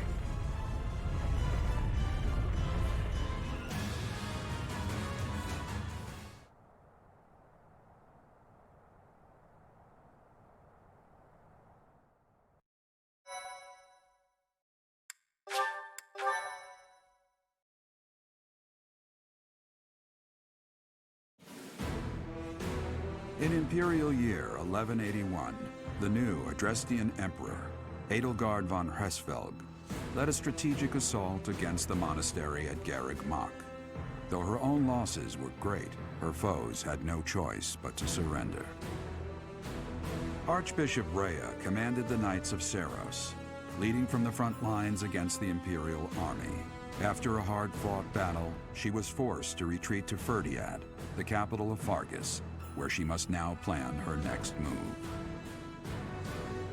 Speaker 12: In Imperial Year 1181, the new Adrestian Emperor, Edelgard von Hresvelg, led a strategic assault against the monastery at Garreg Mach. Though her own losses were great, her foes had no choice but to surrender. Archbishop Rhea commanded the Knights of Seiros, leading from the front lines against the Imperial army. After a hard-fought battle, she was forced to retreat to Ferdiad, the capital of Fargus, where she must now plan her next move.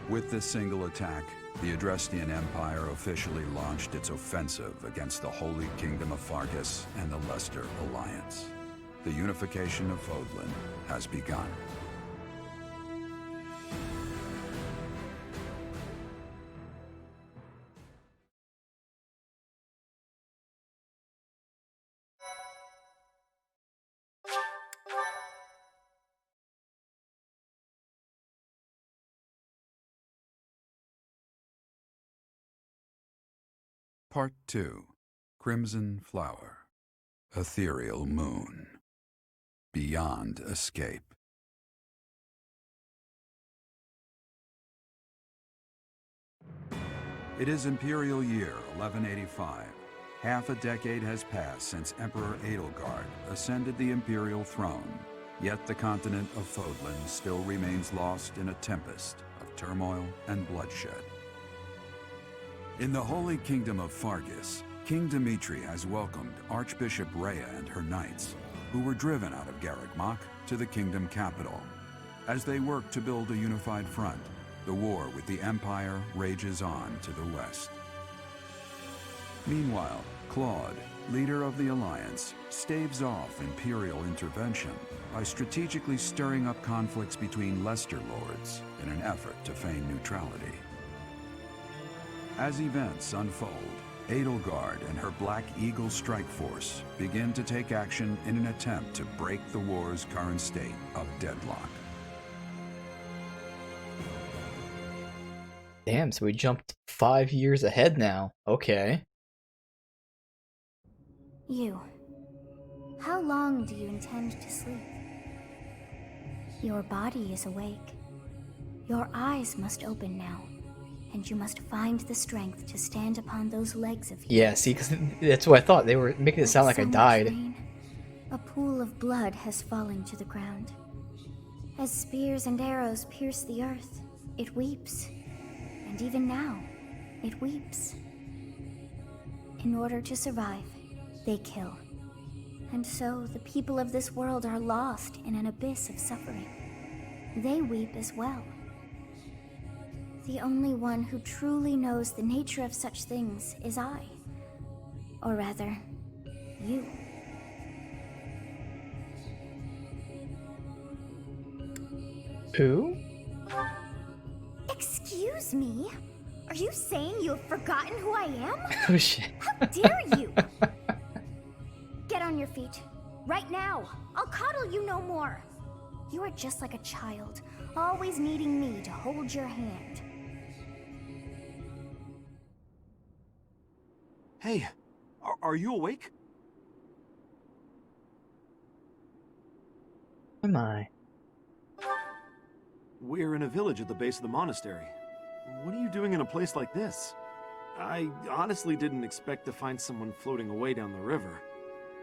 Speaker 12: With this single attack, the Adrestian Empire officially launched its offensive against the Holy Kingdom of Fargus and the Leicester Alliance. The unification of Fodlan has begun. Part 2. Crimson Flower. Ethereal Moon. Beyond Escape. It is Imperial Year 1185. Half a decade has passed since Emperor Edelgard ascended the Imperial throne, yet the continent of Fodlan still remains lost in a tempest of turmoil and bloodshed. In the Holy Kingdom of Fargus, King Dimitri has welcomed Archbishop Rhea and her knights, who were driven out of Garreg Mach to the kingdom capital. As they work to build a unified front, the war with the Empire rages on to the west. Meanwhile, Claude, leader of the Alliance, staves off Imperial intervention by strategically stirring up conflicts between Leicester lords in an effort to feign neutrality. As events unfold, Edelgard and her Black Eagle strike force begin to take action in an attempt to break the war's current state of deadlock.
Speaker 1: Damn, so we jumped 5 years ahead now. Okay.
Speaker 5: You. How long do you intend to sleep? Your body is awake. Your eyes must open now, and you must find the strength to stand upon those legs of yours.
Speaker 1: Yeah, see, because that's what I thought. They were making it sound like I died.
Speaker 5: Rain, a pool of blood has fallen to the ground. As spears and arrows pierce the earth, it weeps. And even now, it weeps. In order to survive, they kill. And so the people of this world are lost in an abyss of suffering. They weep as well. The only one who truly knows the nature of such things is I. Or rather, you.
Speaker 1: Who?
Speaker 5: Excuse me? Are you saying you have forgotten who I am?
Speaker 1: Oh shit.
Speaker 5: How dare you? Get on your feet. Right now. I'll coddle you no more. You are just like a child, always needing me to hold your hand.
Speaker 6: Hey, are you awake?
Speaker 1: Am I?
Speaker 13: We're in a village at the base of the monastery. What are you doing in a place like this? I honestly didn't expect to find someone floating away down the river.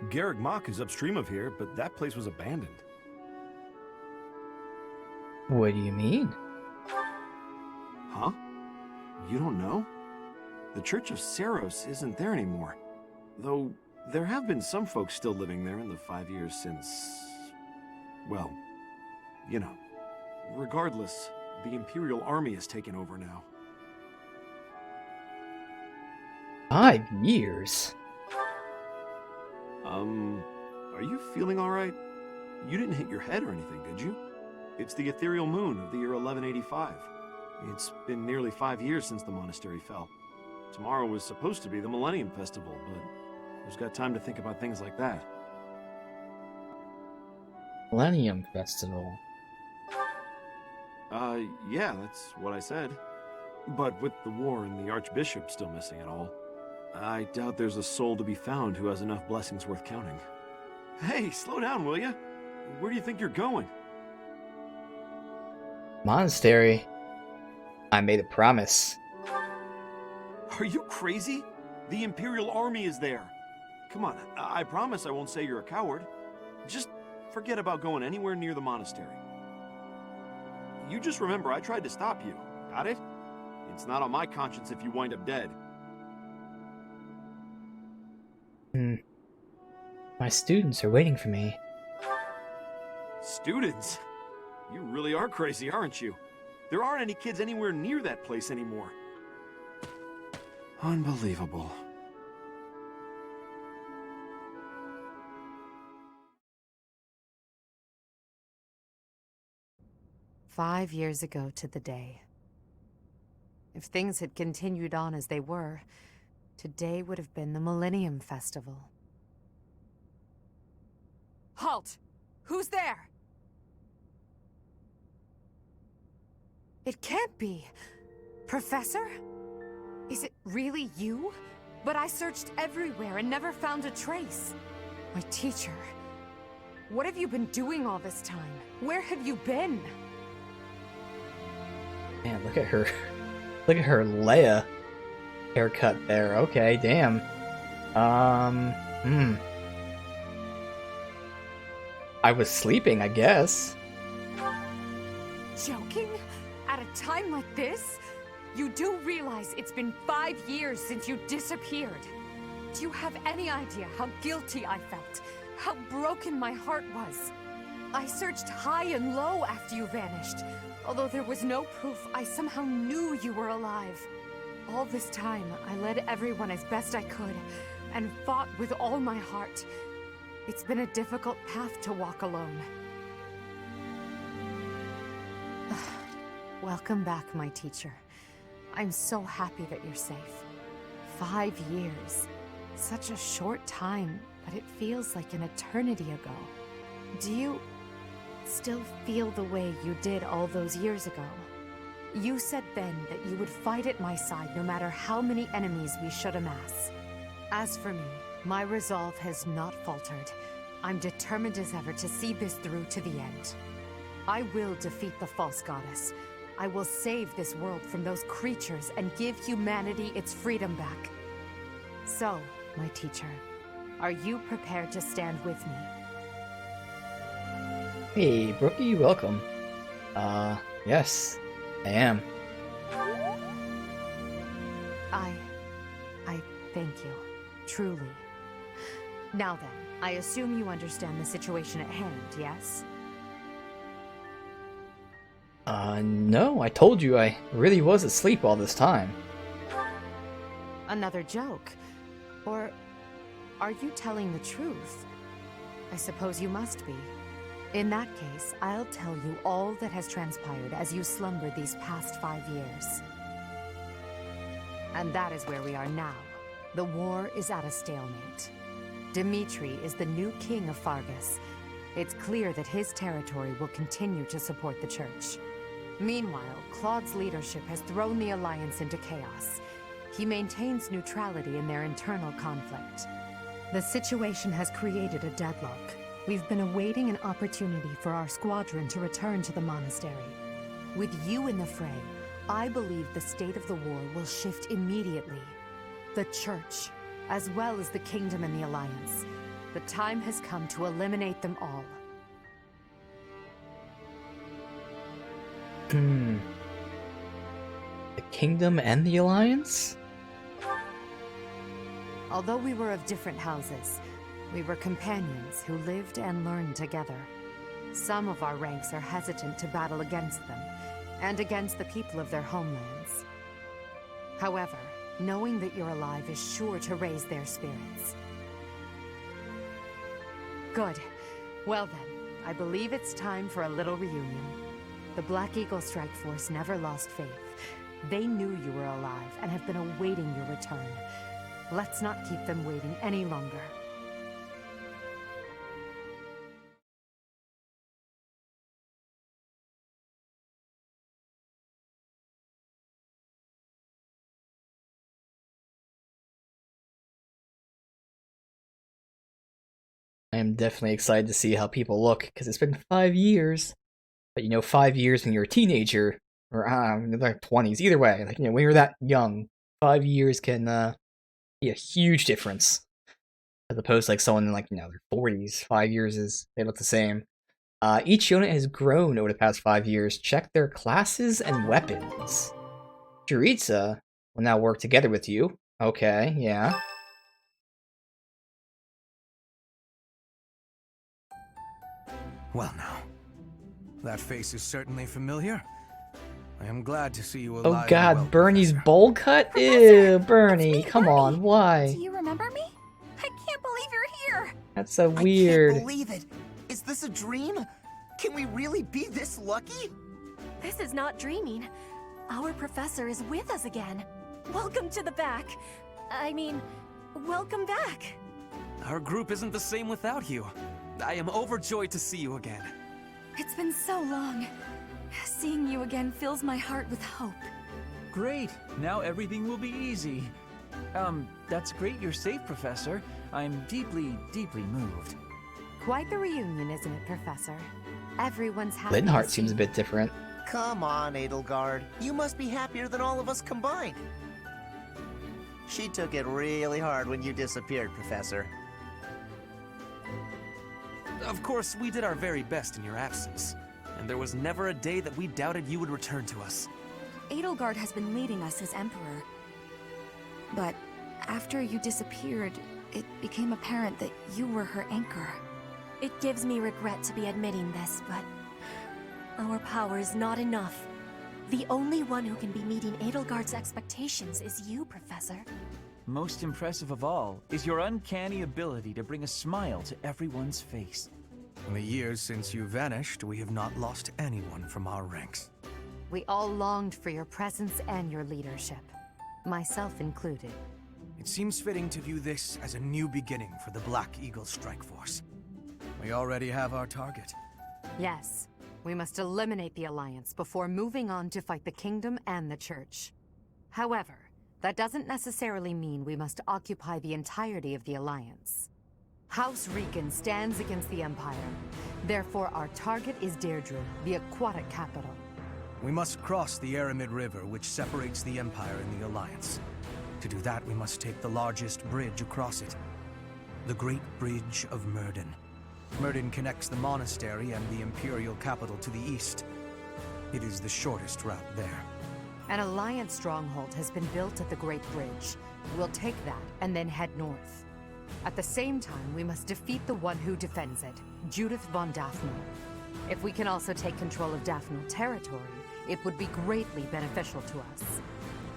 Speaker 13: Garreg Mach is upstream of here, but that place was abandoned.
Speaker 1: What do you mean?
Speaker 13: Huh? You don't know? The Church of Seiros isn't there anymore. Though, there have been some folks still living there in the 5 years since... well, you know. Regardless, the Imperial Army has taken over now.
Speaker 1: 5 years?
Speaker 13: Are you feeling alright? You didn't hit your head or anything, did you? It's the ethereal moon of the year 1185. It's been nearly 5 years since the monastery fell. Tomorrow was supposed to be the Millennium Festival, but who's got time to think about things like that?
Speaker 1: Millennium Festival.
Speaker 13: Yeah, that's what I said. But with the war and the Archbishop still missing it all, I doubt there's a soul to be found who has enough blessings worth counting. Hey, slow down, will ya? Where do you think you're going?
Speaker 1: Monastery. I made a promise.
Speaker 13: Are you crazy? The Imperial Army is there. Come on, I promise I won't say you're a coward. Just forget about going anywhere near the monastery. You just remember I tried to stop you. Got it? It's not on my conscience if you wind up dead.
Speaker 1: My students are waiting for me.
Speaker 13: Students? You really are crazy, aren't you? There aren't any kids anywhere near that place anymore. Unbelievable.
Speaker 2: "5 years ago to the day. If things had continued on as they were, today would have been the Millennium Festival."
Speaker 10: Halt! Who's there?
Speaker 2: It can't be. Professor? Is it really you? But I searched everywhere and never found a trace. My teacher. What have you been doing all this time? Where have you been?
Speaker 1: Man, look at her. Look at her Leia haircut there. Okay, damn. I was sleeping, I guess.
Speaker 2: Joking? At a time like this? You do realize it's been 5 years since you disappeared. Do you have any idea how guilty I felt? How broken my heart was? I searched high and low after you vanished. Although there was no proof, I somehow knew you were alive. All this time, I led everyone as best I could, and fought with all my heart. It's been a difficult path to walk alone. Welcome back, my teacher. I'm so happy that you're safe. 5 years. Such a short time, but it feels like an eternity ago. Do you still feel the way you did all those years ago? You said then that you would fight at my side no matter how many enemies we should amass. As for me, my resolve has not faltered. I'm determined as ever to see this through to the end. I will defeat the false goddess. I will save this world from those creatures and give humanity its freedom back. So, my teacher, are you prepared to stand with me?
Speaker 1: Hey, Brookie, welcome. Yes, I am.
Speaker 2: I thank you. Truly. Now then, I assume you understand the situation at hand, yes?
Speaker 1: No, I told you I really was asleep all this time.
Speaker 2: Another joke? Or are you telling the truth? I suppose you must be. In that case, I'll tell you all that has transpired as you slumbered these past 5 years. And that is where we are now. The war is at a stalemate. Dimitri is the new king of Fargus. It's clear that his territory will continue to support the church. Meanwhile, Claude's leadership has thrown the Alliance into chaos. He maintains neutrality in their internal conflict. The situation has created a deadlock. We've been awaiting an opportunity for our squadron to return to the monastery. With you in the fray, I believe the state of the war will shift immediately. The church, as well as the kingdom and the Alliance. The time has come to eliminate them all.
Speaker 1: The kingdom and the Alliance?
Speaker 2: Although we were of different houses, we were companions who lived and learned together. Some of our ranks are hesitant to battle against them, and against the people of their homelands. However, Knowing that you're alive is sure to raise their spirits. Good. Well then, I believe it's time for a little reunion. The Black Eagle Strike Force never lost faith. They knew you were alive and have been awaiting your return. Let's not keep them waiting any longer.
Speaker 1: I am definitely excited to see how people look, because it's been 5 years. But 5 years when you're a teenager, or in their 20s, either way, like, when you're that young, 5 years can be a huge difference. As opposed to like someone in like, their 40s, 5 years they look the same. Each unit has grown over the past 5 years. Check their classes and weapons. Juritsa will now work together with you. Okay, yeah.
Speaker 7: Well now, that face is certainly familiar. I am glad to see you alive.
Speaker 1: Oh god,
Speaker 7: well,
Speaker 1: Bernie's
Speaker 7: Professor.
Speaker 1: bowl cut? Ew, Bernie, come on, why?
Speaker 5: Do you remember me? I can't believe you're here!
Speaker 1: That's so weird.
Speaker 4: I can't believe it. Is this a dream? Can we really be this lucky?
Speaker 5: This is not dreaming. Our professor is with us again. Welcome to the back. I mean, welcome back.
Speaker 6: Our group isn't the same without you. I am overjoyed to see you again.
Speaker 5: It's been so long. Seeing you again fills my heart with hope.
Speaker 3: Great, now everything will be easy. That's great you're safe, Professor. I'm deeply, deeply moved.
Speaker 2: Quite the reunion, isn't it, Professor? Everyone's happy.
Speaker 1: Linhardt seems a bit different.
Speaker 4: Come on, Edelgard. You must be happier than all of us combined. She took it really hard when you disappeared, Professor.
Speaker 6: Of course, we did our very best in your absence, and there was never a day that we doubted you would return to us.
Speaker 5: Edelgard has been leading us as Emperor. But after you disappeared, it became apparent that you were her anchor. It gives me regret to be admitting this, but our power is not enough. The only one who can be meeting Edelgard's expectations is you, Professor.
Speaker 3: Most impressive of all is your uncanny ability to bring a smile to everyone's face.
Speaker 7: In the years since you vanished, we have not lost anyone from our ranks.
Speaker 2: We all longed for your presence and your leadership, myself included.
Speaker 7: It seems fitting to view this as a new beginning for the Black Eagle Strike Force. We already have our target.
Speaker 2: Yes, we must eliminate the Alliance before moving on to fight the Kingdom and the Church. However, that doesn't necessarily mean we must occupy the entirety of the Alliance. House Riken stands against the Empire. Therefore, our target is Deirdre, the aquatic capital.
Speaker 7: We must cross the Aramid River, which separates the Empire and the Alliance. To do that, we must take the largest bridge across it. The Great Bridge of Myrden. Myrden connects the monastery and the Imperial capital to the east. It is the shortest route there.
Speaker 2: An Alliance stronghold has been built at the Great Bridge. We'll take that and then head north. At the same time, we must defeat the one who defends it, Judith von Daphne. If we can also take control of Daphne territory, it would be greatly beneficial to us.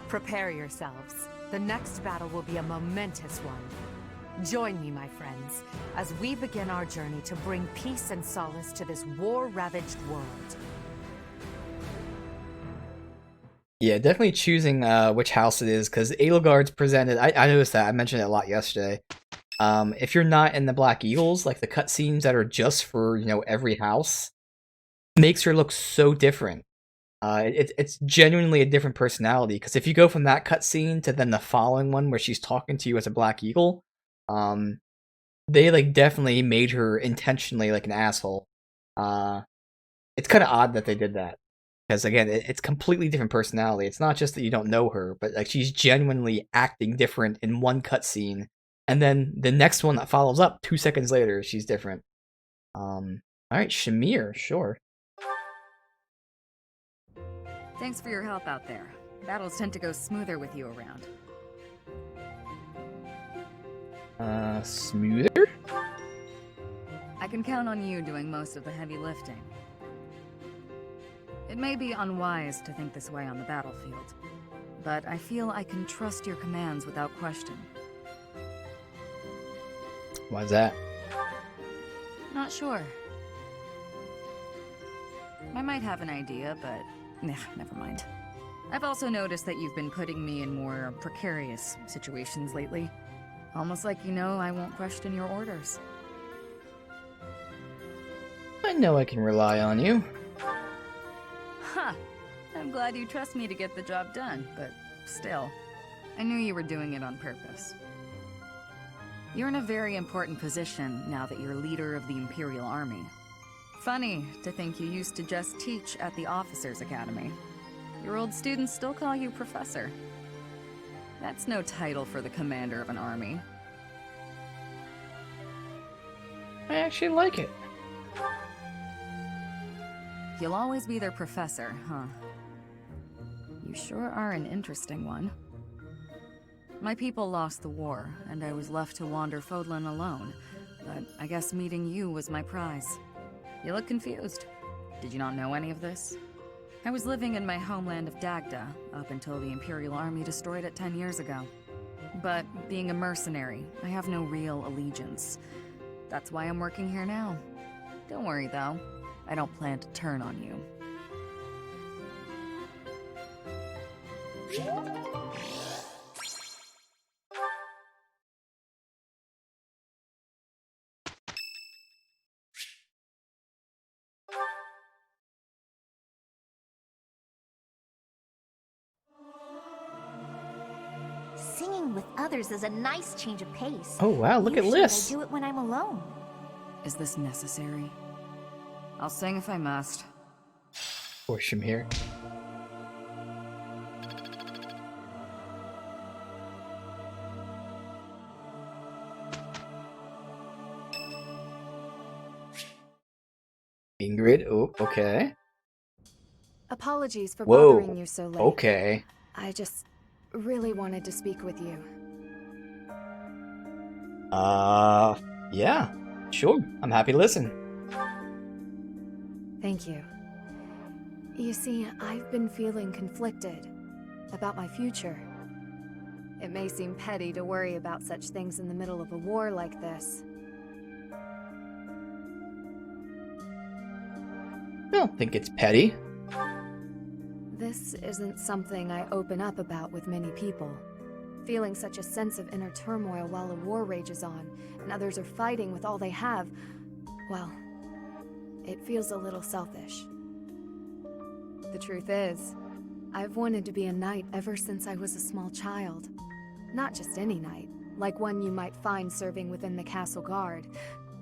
Speaker 2: Prepare yourselves. The next battle will be a momentous one. Join me, my friends, as we begin our journey to bring peace and solace to this war-ravaged world.
Speaker 1: Yeah, definitely choosing which house it is, because Edelgard's presented. I noticed that. I mentioned it a lot yesterday. If you're not in the Black Eagles, like the cutscenes that are just for every house, makes her look so different. It's genuinely a different personality. Because if you go from that cutscene to then the following one where she's talking to you as a Black Eagle, they like definitely made her intentionally like an asshole. It's kind of odd that they did that. Because again, it's completely different personality. It's not just that you don't know her, but like she's genuinely acting different in one cutscene, and then the next one that follows up 2 seconds later, she's different. All right, Shamir, sure.
Speaker 14: Thanks for your help out there. Battles tend to go smoother with you around.
Speaker 1: Smoother?
Speaker 14: I can count on you doing most of the heavy lifting. It may be unwise to think this way on the battlefield, but I feel I can trust your commands without question.
Speaker 1: Why's that?
Speaker 14: Not sure. I might have an idea, but never mind. I've also noticed that you've been putting me in more precarious situations lately. Almost like you know I won't question your orders.
Speaker 1: I know I can rely on you.
Speaker 14: Huh. I'm glad you trust me to get the job done, but still, I knew you were doing it on purpose. You're in a very important position now that you're leader of the Imperial Army. Funny to think you used to just teach at the Officers' Academy. Your old students still call you Professor. That's no title for the commander of an army.
Speaker 1: I actually like it.
Speaker 14: You'll always be their professor, huh? You sure are an interesting one. My people lost the war, and I was left to wander Fodlan alone, but I guess meeting you was my prize. You look confused. Did you not know any of this? I was living in my homeland of Dagda, up until the Imperial Army destroyed it 10 years ago. But being a mercenary, I have no real allegiance. That's why I'm working here now. Don't worry, though. I don't plan to turn on you.
Speaker 5: Singing with others is a nice change of pace.
Speaker 1: Oh wow, look at
Speaker 5: Usually
Speaker 1: Liz.
Speaker 5: I do it when I'm alone.
Speaker 14: Is this necessary? I'll sing if I must.
Speaker 1: Push him here. Ingrid, oh, okay.
Speaker 15: Apologies for
Speaker 1: Whoa.
Speaker 15: bothering you so late.
Speaker 1: Okay.
Speaker 15: I just really wanted to speak with you.
Speaker 1: Yeah, sure. I'm happy to listen.
Speaker 15: Thank you. You see, I've been feeling conflicted about my future. It may seem petty to worry about such things in the middle of a war like this.
Speaker 1: I don't think it's petty.
Speaker 15: This isn't something I open up about with many people. Feeling such a sense of inner turmoil while a war rages on, and others are fighting with all they have, well, it feels a little selfish. The truth is, I've wanted to be a knight ever since I was a small child. Not just any knight, like one you might find serving within the castle guard,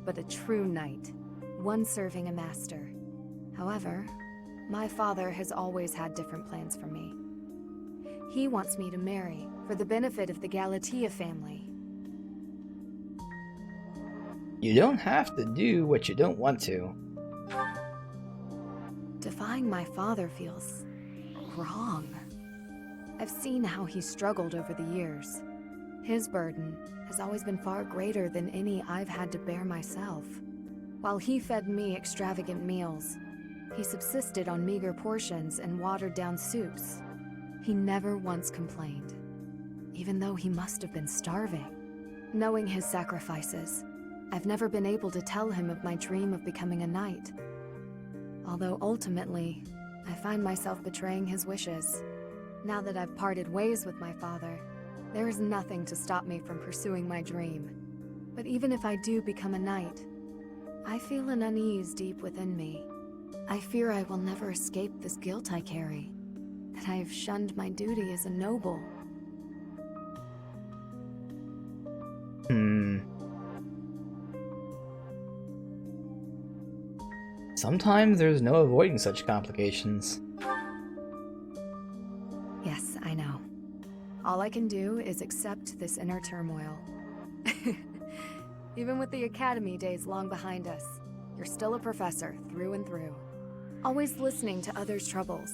Speaker 15: but a true knight, one serving a master. However, my father has always had different plans for me. He wants me to marry, for the benefit of the Galatea family.
Speaker 1: You don't have to do what you don't want to.
Speaker 15: Defying my father feels wrong. I've seen how he struggled over the years. His burden has always been far greater than any I've had to bear myself. While he fed me extravagant meals, he subsisted on meager portions and watered-down soups. He never once complained, even though he must have been starving. Knowing his sacrifices, I've never been able to tell him of my dream of becoming a knight. Although ultimately, I find myself betraying his wishes. Now that I've parted ways with my father, there is nothing to stop me from pursuing my dream. But even if I do become a knight, I feel an unease deep within me. I fear I will never escape this guilt I carry, that I have shunned my duty as a noble.
Speaker 1: Sometimes there's no avoiding such complications.
Speaker 15: Yes, I know. All I can do is accept this inner turmoil. Even with the academy days long behind us, you're still a professor through and through. Always listening to others' troubles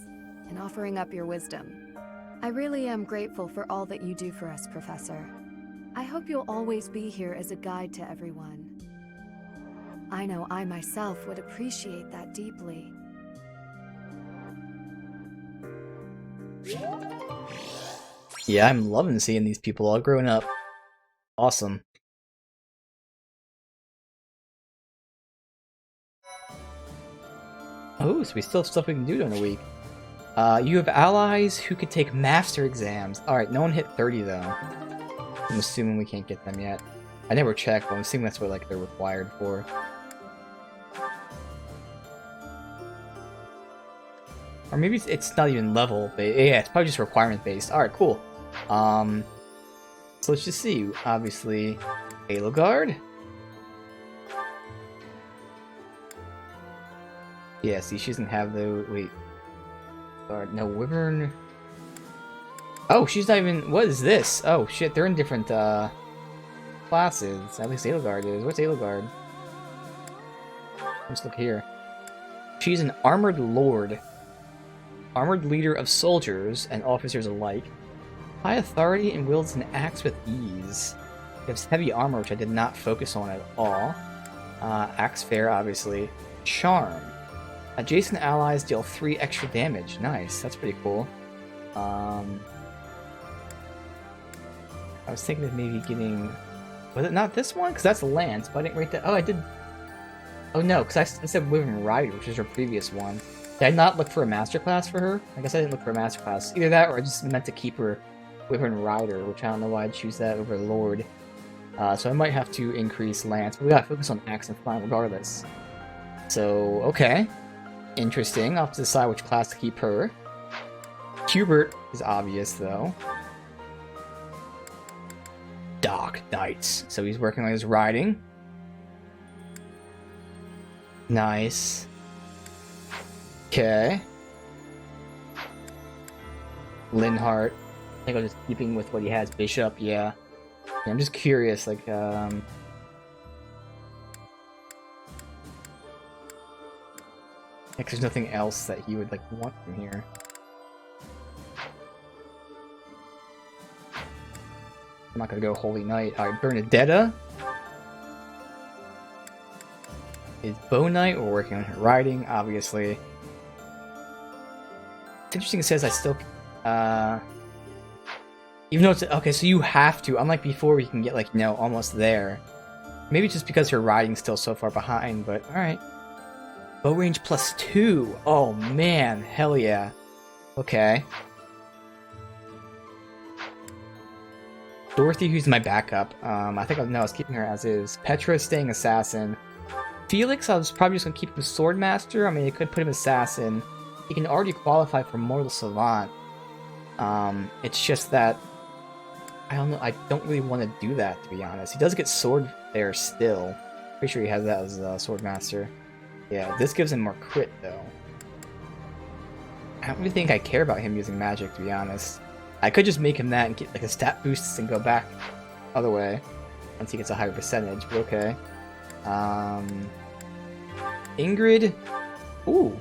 Speaker 15: and offering up your wisdom. I really am grateful for all that you do for us, Professor. I hope you'll always be here as a guide to everyone. I know I myself would appreciate that deeply.
Speaker 1: Yeah, I'm loving seeing these people all growing up. Awesome. Oh, so we still have stuff we can do during the week. You have allies who could take master exams. Alright, no one hit 30 though. I'm assuming we can't get them yet. I never checked, but I'm assuming that's what like they're required for. Or maybe it's not even level based. Yeah, it's probably just requirement based. Alright, cool. So let's just see. Obviously, Edelgard. Yeah, see, she doesn't have the... Wait. No, Wyvern... Oh, she's not even... What is this? Oh, shit, they're in different, classes. At least Edelgard is. What's Edelgard? Let's look here. She's an Armored Lord. Armored leader of soldiers and officers alike. High authority and wields an axe with ease. Gives heavy armor, which I did not focus on at all. Axe fair, obviously. Charm. Adjacent allies deal 3 extra damage. Nice, that's pretty cool. I was thinking of maybe getting... Was it not this one? Because that's Lance, but I didn't rate that... Oh, I did... Oh no, because I said Wyvern Rider, which is her previous one. Did I not look for a master class for her? I guess I didn't look for a master class. Either that, or I just meant to keep her Wyvern Rider, which I don't know why I'd choose that over Lord. So I might have to increase Lance, but we gotta focus on Axe and Flying regardless. So, okay. Interesting. I'll have to decide which class to keep her. Hubert is obvious, though. Dark Knights. So he's working on his riding. Nice. Okay. Linhart. I think I'm just keeping with what he has. Bishop, yeah. I'm just curious, like, there's nothing else that he would, like, want from here. I'm not gonna go Holy Knight. Alright, Bernadetta. Is Bow Knight. We're working on her riding, obviously. It's interesting it says I still... even though it's... Okay, so you have to. Unlike before, we can get, like, you know, almost there. Maybe just because her riding's still so far behind, but alright. Bow range +2. Oh, man. Hell yeah. Okay. Dorothy, who's my backup. I think I was keeping her as is. Petra is staying assassin. Felix, I was probably just going to keep him swordmaster. I mean, you could put him assassin. He can already qualify for mortal savant. It's just that... I don't know. I don't really want to do that, to be honest. He does get sword there still. Pretty sure he has that as swordmaster. Yeah, this gives him more crit, though. I don't really think I care about him using magic, to be honest. I could just make him that and get like a stat boost and go back the other way once he gets a higher percentage, but okay. Ingrid. Ooh.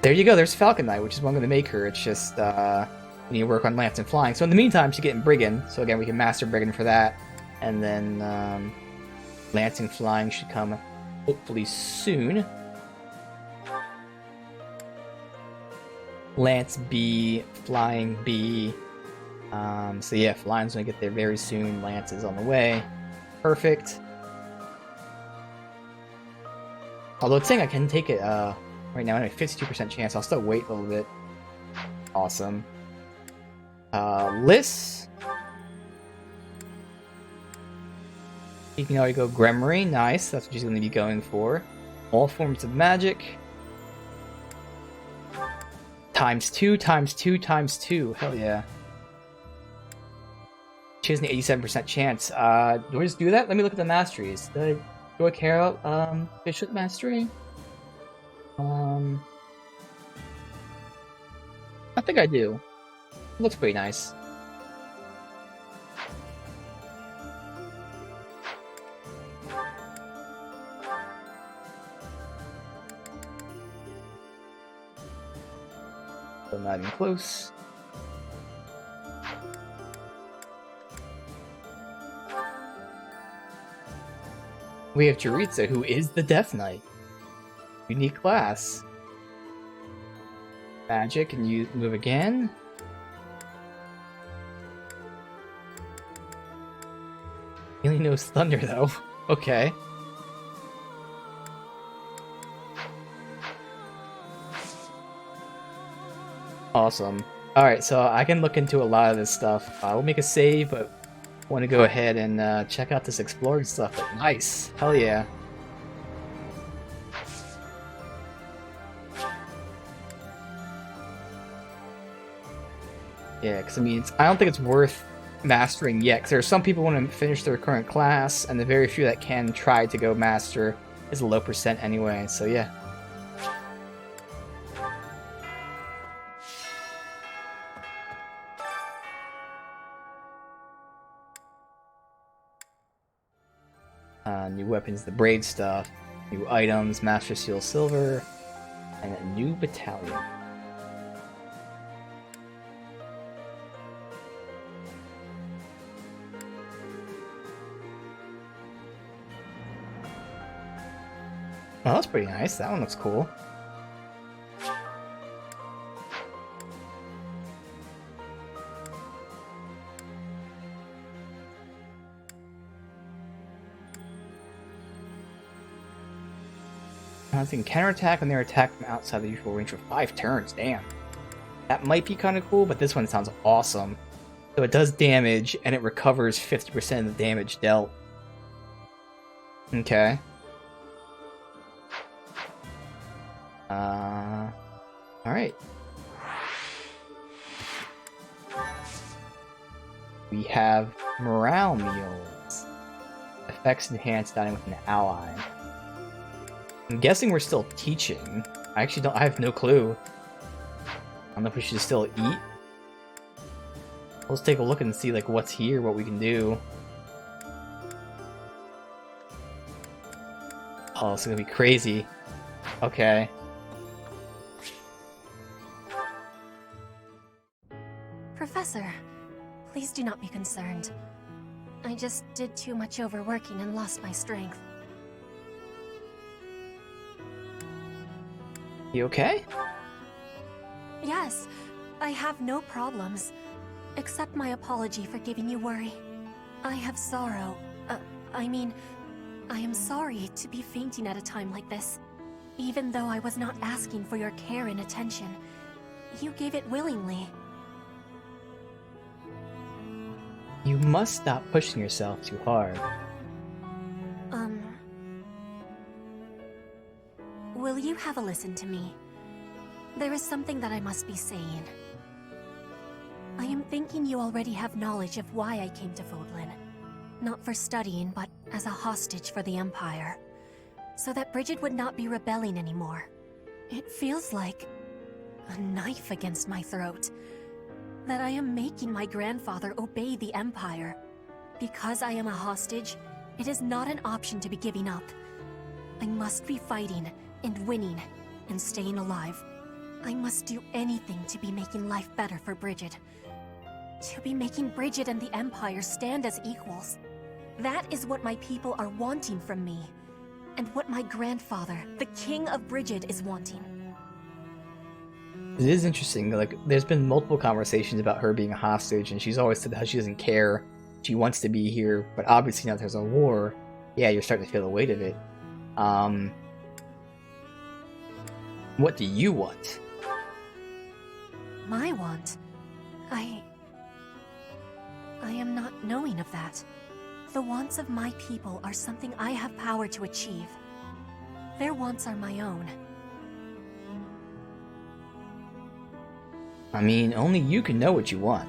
Speaker 1: There you go, there's Falcon Knight, which is what I'm going to make her. It's just, we need to work on Lance and Flying. So in the meantime, she's getting Brigand. So again, we can master Brigand for that. And then, Lance and Flying should come hopefully soon. Lance B, Flying B. So yeah, Flying's gonna get there very soon. Lance is on the way. Perfect. Although it's saying I can take it right now, I have a 52% chance. I'll still wait a little bit. Awesome. Liss. You can already go Gremory. Nice. That's what she's gonna be going for. All forms of magic. ×2, ×2, ×2. Hell yeah. She has an 87% chance. Do I just do that? Let me look at the masteries. Do I care about Bishop Mastery? I think I do. It looks pretty nice. I'm not even close. We have Jaritza, who is the Death Knight. Unique class. Magic, and you move again. Apparently knows thunder, though. Okay. Awesome. Alright, so I can look into a lot of this stuff. We'll make a save, but I want to go ahead and check out this exploring stuff. But nice. Hell yeah. Yeah, because I mean, I don't think it's worth mastering yet, because there are some people who want to finish their current class, and the very few that can try to go master is a low percent anyway, so yeah. New weapons, the braid stuff, new items, Master Seal Silver, and a new battalion. Oh, that's pretty nice. That one looks cool. I think counterattack when they're attacked from outside the usual range for 5 turns. Damn. That might be kind of cool, but this one sounds awesome. So it does damage, and it recovers 50% of the damage dealt. Okay. Alright. We have morale meals. Effects enhanced dining with an ally. I'm guessing we're still teaching. I have no clue. I don't know if we should still eat. Let's take a look and see like what's here, what we can do. Oh, it's gonna be crazy. Okay.
Speaker 5: Professor, please do not be concerned. I just did too much overworking and lost my strength.
Speaker 1: You okay?
Speaker 5: Yes, I have no problems. Accept my apology for giving you worry. I have sorrow. I am sorry to be fainting at a time like this. Even though I was not asking for your care and attention, you gave it willingly.
Speaker 1: You must stop pushing yourself too hard.
Speaker 5: Will you have a listen to me? There is something that I must be saying. I am thinking you already have knowledge of why I came to Fodlan. Not for studying, but as a hostage for the Empire. So that Bridget would not be rebelling anymore. It feels like a knife against my throat. That I am making my grandfather obey the Empire. Because I am a hostage, it is not an option to be giving up. I must be fighting, and winning, and staying alive. I must do anything to be making life better for Bridget. To be making Bridget and the Empire stand as equals. That is what my people are wanting from me. And what my grandfather, the King of Bridget, is wanting.
Speaker 1: It is interesting, like, there's been multiple conversations about her being a hostage, and she's always said how she doesn't care. She wants to be here, but obviously now there's a war. Yeah, you're starting to feel the weight of it. What do you want?
Speaker 5: My want? I am not knowing of that. The wants of my people are something I have power to achieve. Their wants are my own.
Speaker 1: I mean, only you can know what you want.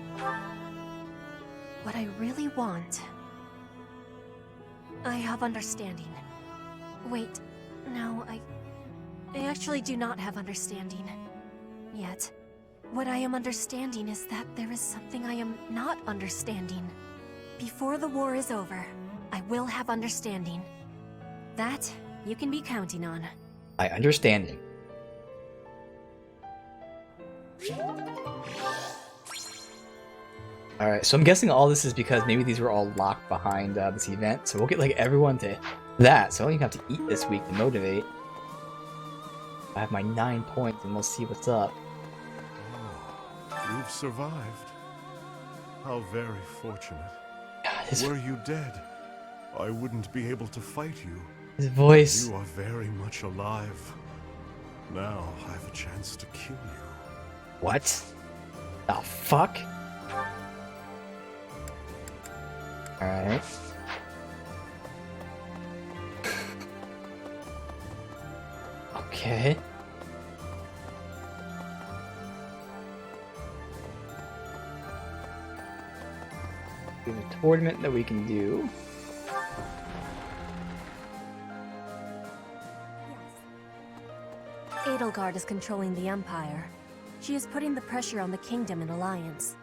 Speaker 5: What I really want... I have understanding. Wait, no, I actually do not have understanding. Yet. What I am understanding is that there is something I am not understanding. Before the war is over, I will have understanding. That you can be counting on.
Speaker 1: I understanding. Alright, so I'm guessing all this is because maybe these were all locked behind this event, so we'll get like everyone to that, so I don't even have to eat this week to motivate. I have my 9 points and we'll see what's up.
Speaker 9: You've survived. How very fortunate.
Speaker 1: God,
Speaker 9: Were you dead, I wouldn't be able to fight you.
Speaker 1: His voice.
Speaker 9: You are very much alive. Now I have a chance to kill you.
Speaker 1: What? The fuck? Alright. Okay. There's a tournament that we can do.
Speaker 5: Edelgard is controlling the Empire. She is putting the pressure on the Kingdom and Alliance.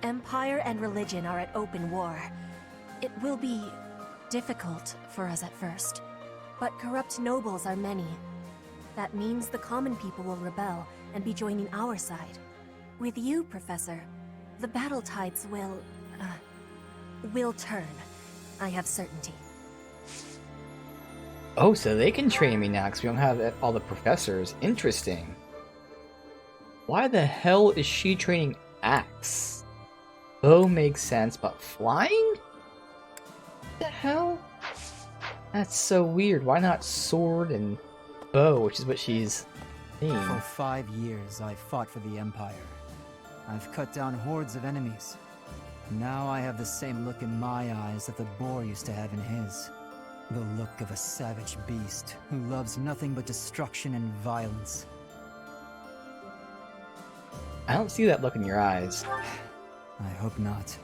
Speaker 5: Empire and religion are at open war. It will be difficult for us at first, but corrupt nobles are many. That means the common people will rebel and be joining our side. With you, Professor, the battle tides will turn. I have certainty.
Speaker 1: Oh, so they can train me now because we don't have all the professors. Interesting. Why the hell is she training Axe? Bow makes sense, but flying? What the hell? That's so weird. Why not sword and bow, which is what she's saying?
Speaker 16: For 5 years, I fought for the Empire. I've cut down hordes of enemies. Now I have the same look in my eyes that the boar used to have in his. The look of a savage beast who loves nothing but destruction and violence.
Speaker 1: I don't see that look in your eyes.
Speaker 16: I hope not.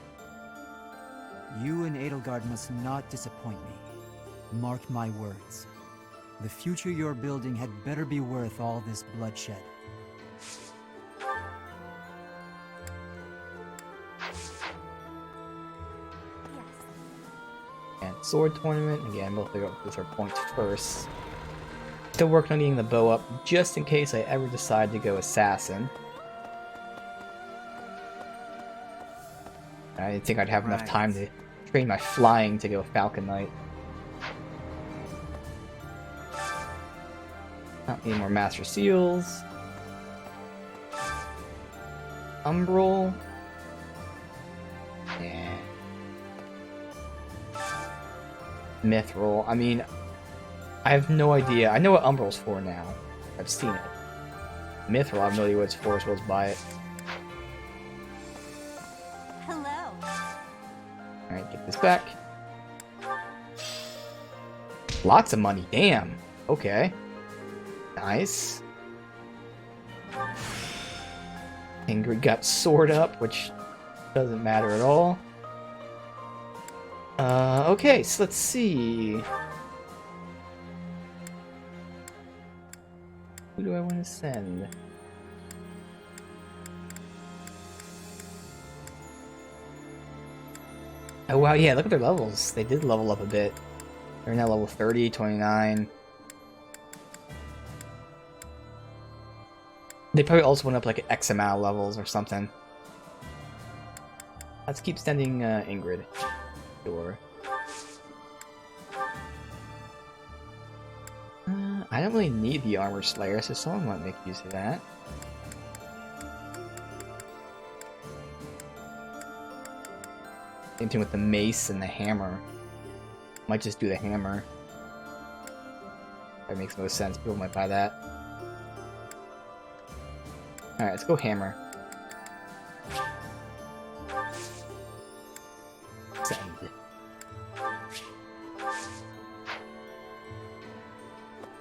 Speaker 16: You and Edelgard must not disappoint me. Mark my words. The future you're building had better be worth all this bloodshed.
Speaker 1: And sword tournament. Again, we'll figure out with our points first. Still working on getting the bow up, just in case I ever decide to go assassin. I didn't think I'd have enough time to train my flying to go Falcon Knight. Not need more Master Seals. Umbral. Yeah. Mithril. I mean, I have no idea. I know what Umbral's for now. I've seen it. Mithril, I have no idea what it's for, as well as buy it. Alright, get this back. Lots of money, damn. Okay. Nice. Ingrid got sword up, which doesn't matter at all. Okay, so let's see. Who do I want to send? Oh wow, yeah, look at their levels. They did level up a bit. They're now level 30, 29. They probably also went up like X amount of levels or something. Let's keep sending Ingrid. Sure. I don't really need the Armor Slayer, so someone might make use of that. Same thing with the mace and the hammer. Might just do the hammer. That makes most sense. People might buy that. Alright, let's go hammer. Send.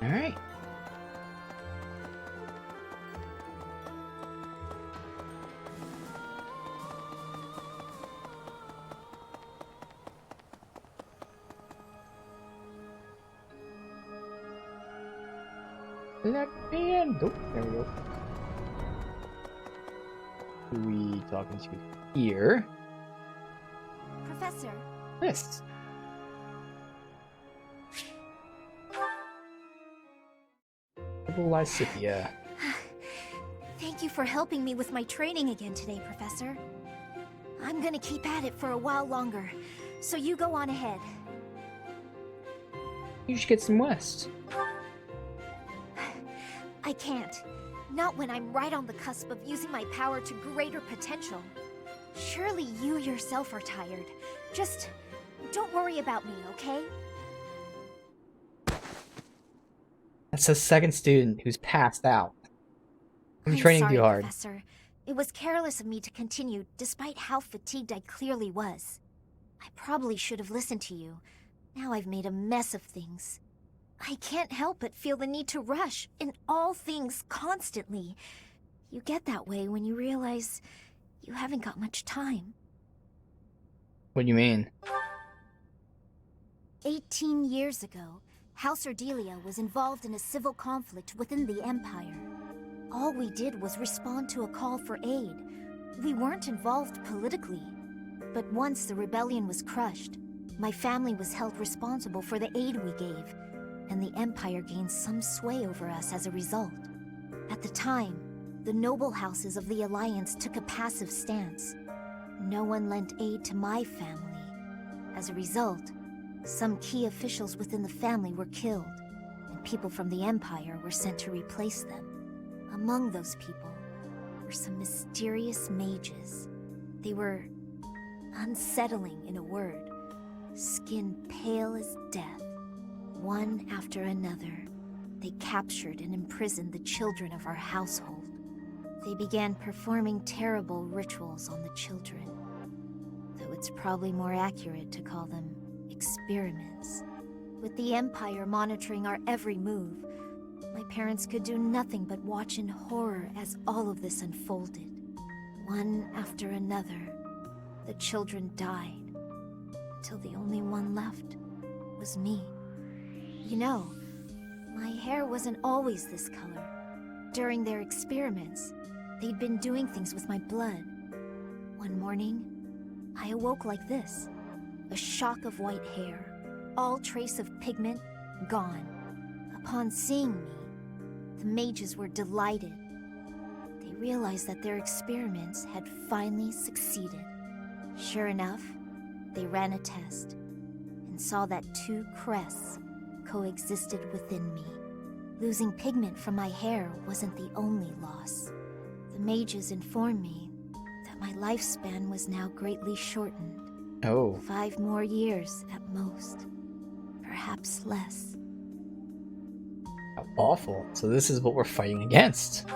Speaker 1: Alright. Left hand. Oh, there we go. Who are we talking to here?
Speaker 5: Professor.
Speaker 1: Yes. Lysithia.
Speaker 5: Thank you for helping me with my training again today, Professor. I'm gonna keep at it for a while longer, so you go on ahead.
Speaker 1: You should get some rest.
Speaker 5: I can't. Not when I'm right on the cusp of using my power to greater potential. Surely you yourself are tired. Just Don't worry about me, okay?
Speaker 1: That's a second student who's passed out. I'm training
Speaker 5: sorry,
Speaker 1: too hard.
Speaker 5: Professor. It was careless of me to continue, despite how fatigued I clearly was. I probably should have listened to you. Now I've made a mess of things. I can't help but feel the need to rush in all things constantly. You get that way when you realize you haven't got much time.
Speaker 1: What do you mean?
Speaker 5: 18 years ago, House Ardelia was involved in a civil conflict within the Empire. All we did was respond to a call for aid. We weren't involved politically. But once the rebellion was crushed, my family was held responsible for the aid we gave, and the Empire gained some sway over us as a result. At the time, the noble houses of the Alliance took a passive stance. No one lent aid to my family. As a result, some key officials within the family were killed, and people from the Empire were sent to replace them. Among those people were some mysterious mages. They were unsettling, in a word. Skin pale as death. One after another, they captured and imprisoned the children of our household. They began performing terrible rituals on the children, though it's probably more accurate to call them experiments. With the Empire monitoring our every move, my parents could do nothing but watch in horror as all of this unfolded. One after another, the children died, until the only one left was me. You know, my hair wasn't always this color. During their experiments, they'd been doing things with my blood. One morning, I awoke like this. A shock of white hair, all trace of pigment gone. Upon seeing me, the mages were delighted. They realized that their experiments had finally succeeded. Sure enough, they ran a test and saw that two crests coexisted within me. Losing pigment from my hair wasn't the only loss. The mages informed me that my lifespan was now greatly shortened.
Speaker 1: Oh.
Speaker 5: 5 more years at most. Perhaps less.
Speaker 1: How awful. So this is what we're fighting against.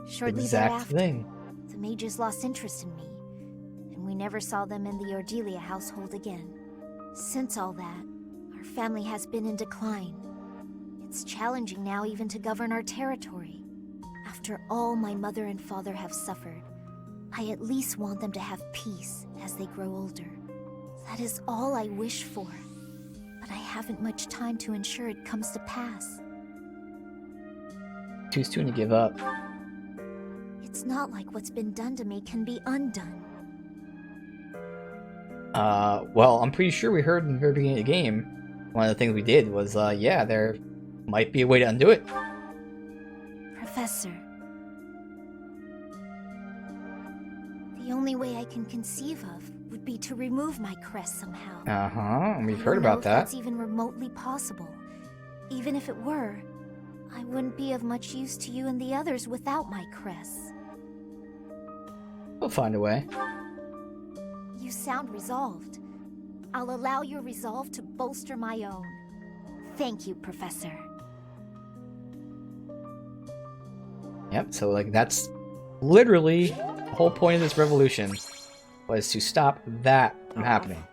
Speaker 5: Shortly
Speaker 1: Exact
Speaker 5: thereafter,
Speaker 1: thing.
Speaker 5: the mages lost interest in me, and we never saw them in the Ardelia household again. Since all that, our family has been in decline. It's challenging now even to govern our territory. After all my mother and father have suffered, I at least want them to have peace as they grow older. That is all I wish for, but I haven't much time to ensure it comes to pass.
Speaker 1: Too soon to give up.
Speaker 5: It's not like what's been done to me can be undone.
Speaker 1: Well, I'm pretty sure we heard in the very beginning of the game, one of the things we did was, yeah, there might be a way to undo it.
Speaker 5: Professor. The only way I can conceive of would be to remove my crest somehow.
Speaker 1: Uh-huh, we've
Speaker 5: I
Speaker 1: heard
Speaker 5: don't know
Speaker 1: about
Speaker 5: if
Speaker 1: that.
Speaker 5: that's even remotely possible. Even if it were, I wouldn't be of much use to you and the others without my crests.
Speaker 1: We'll find a way.
Speaker 5: You sound resolved. I'll allow your resolve to bolster my own. Thank you, Professor.
Speaker 1: Yep, so like that's literally the whole point of this revolution, was to stop that from happening.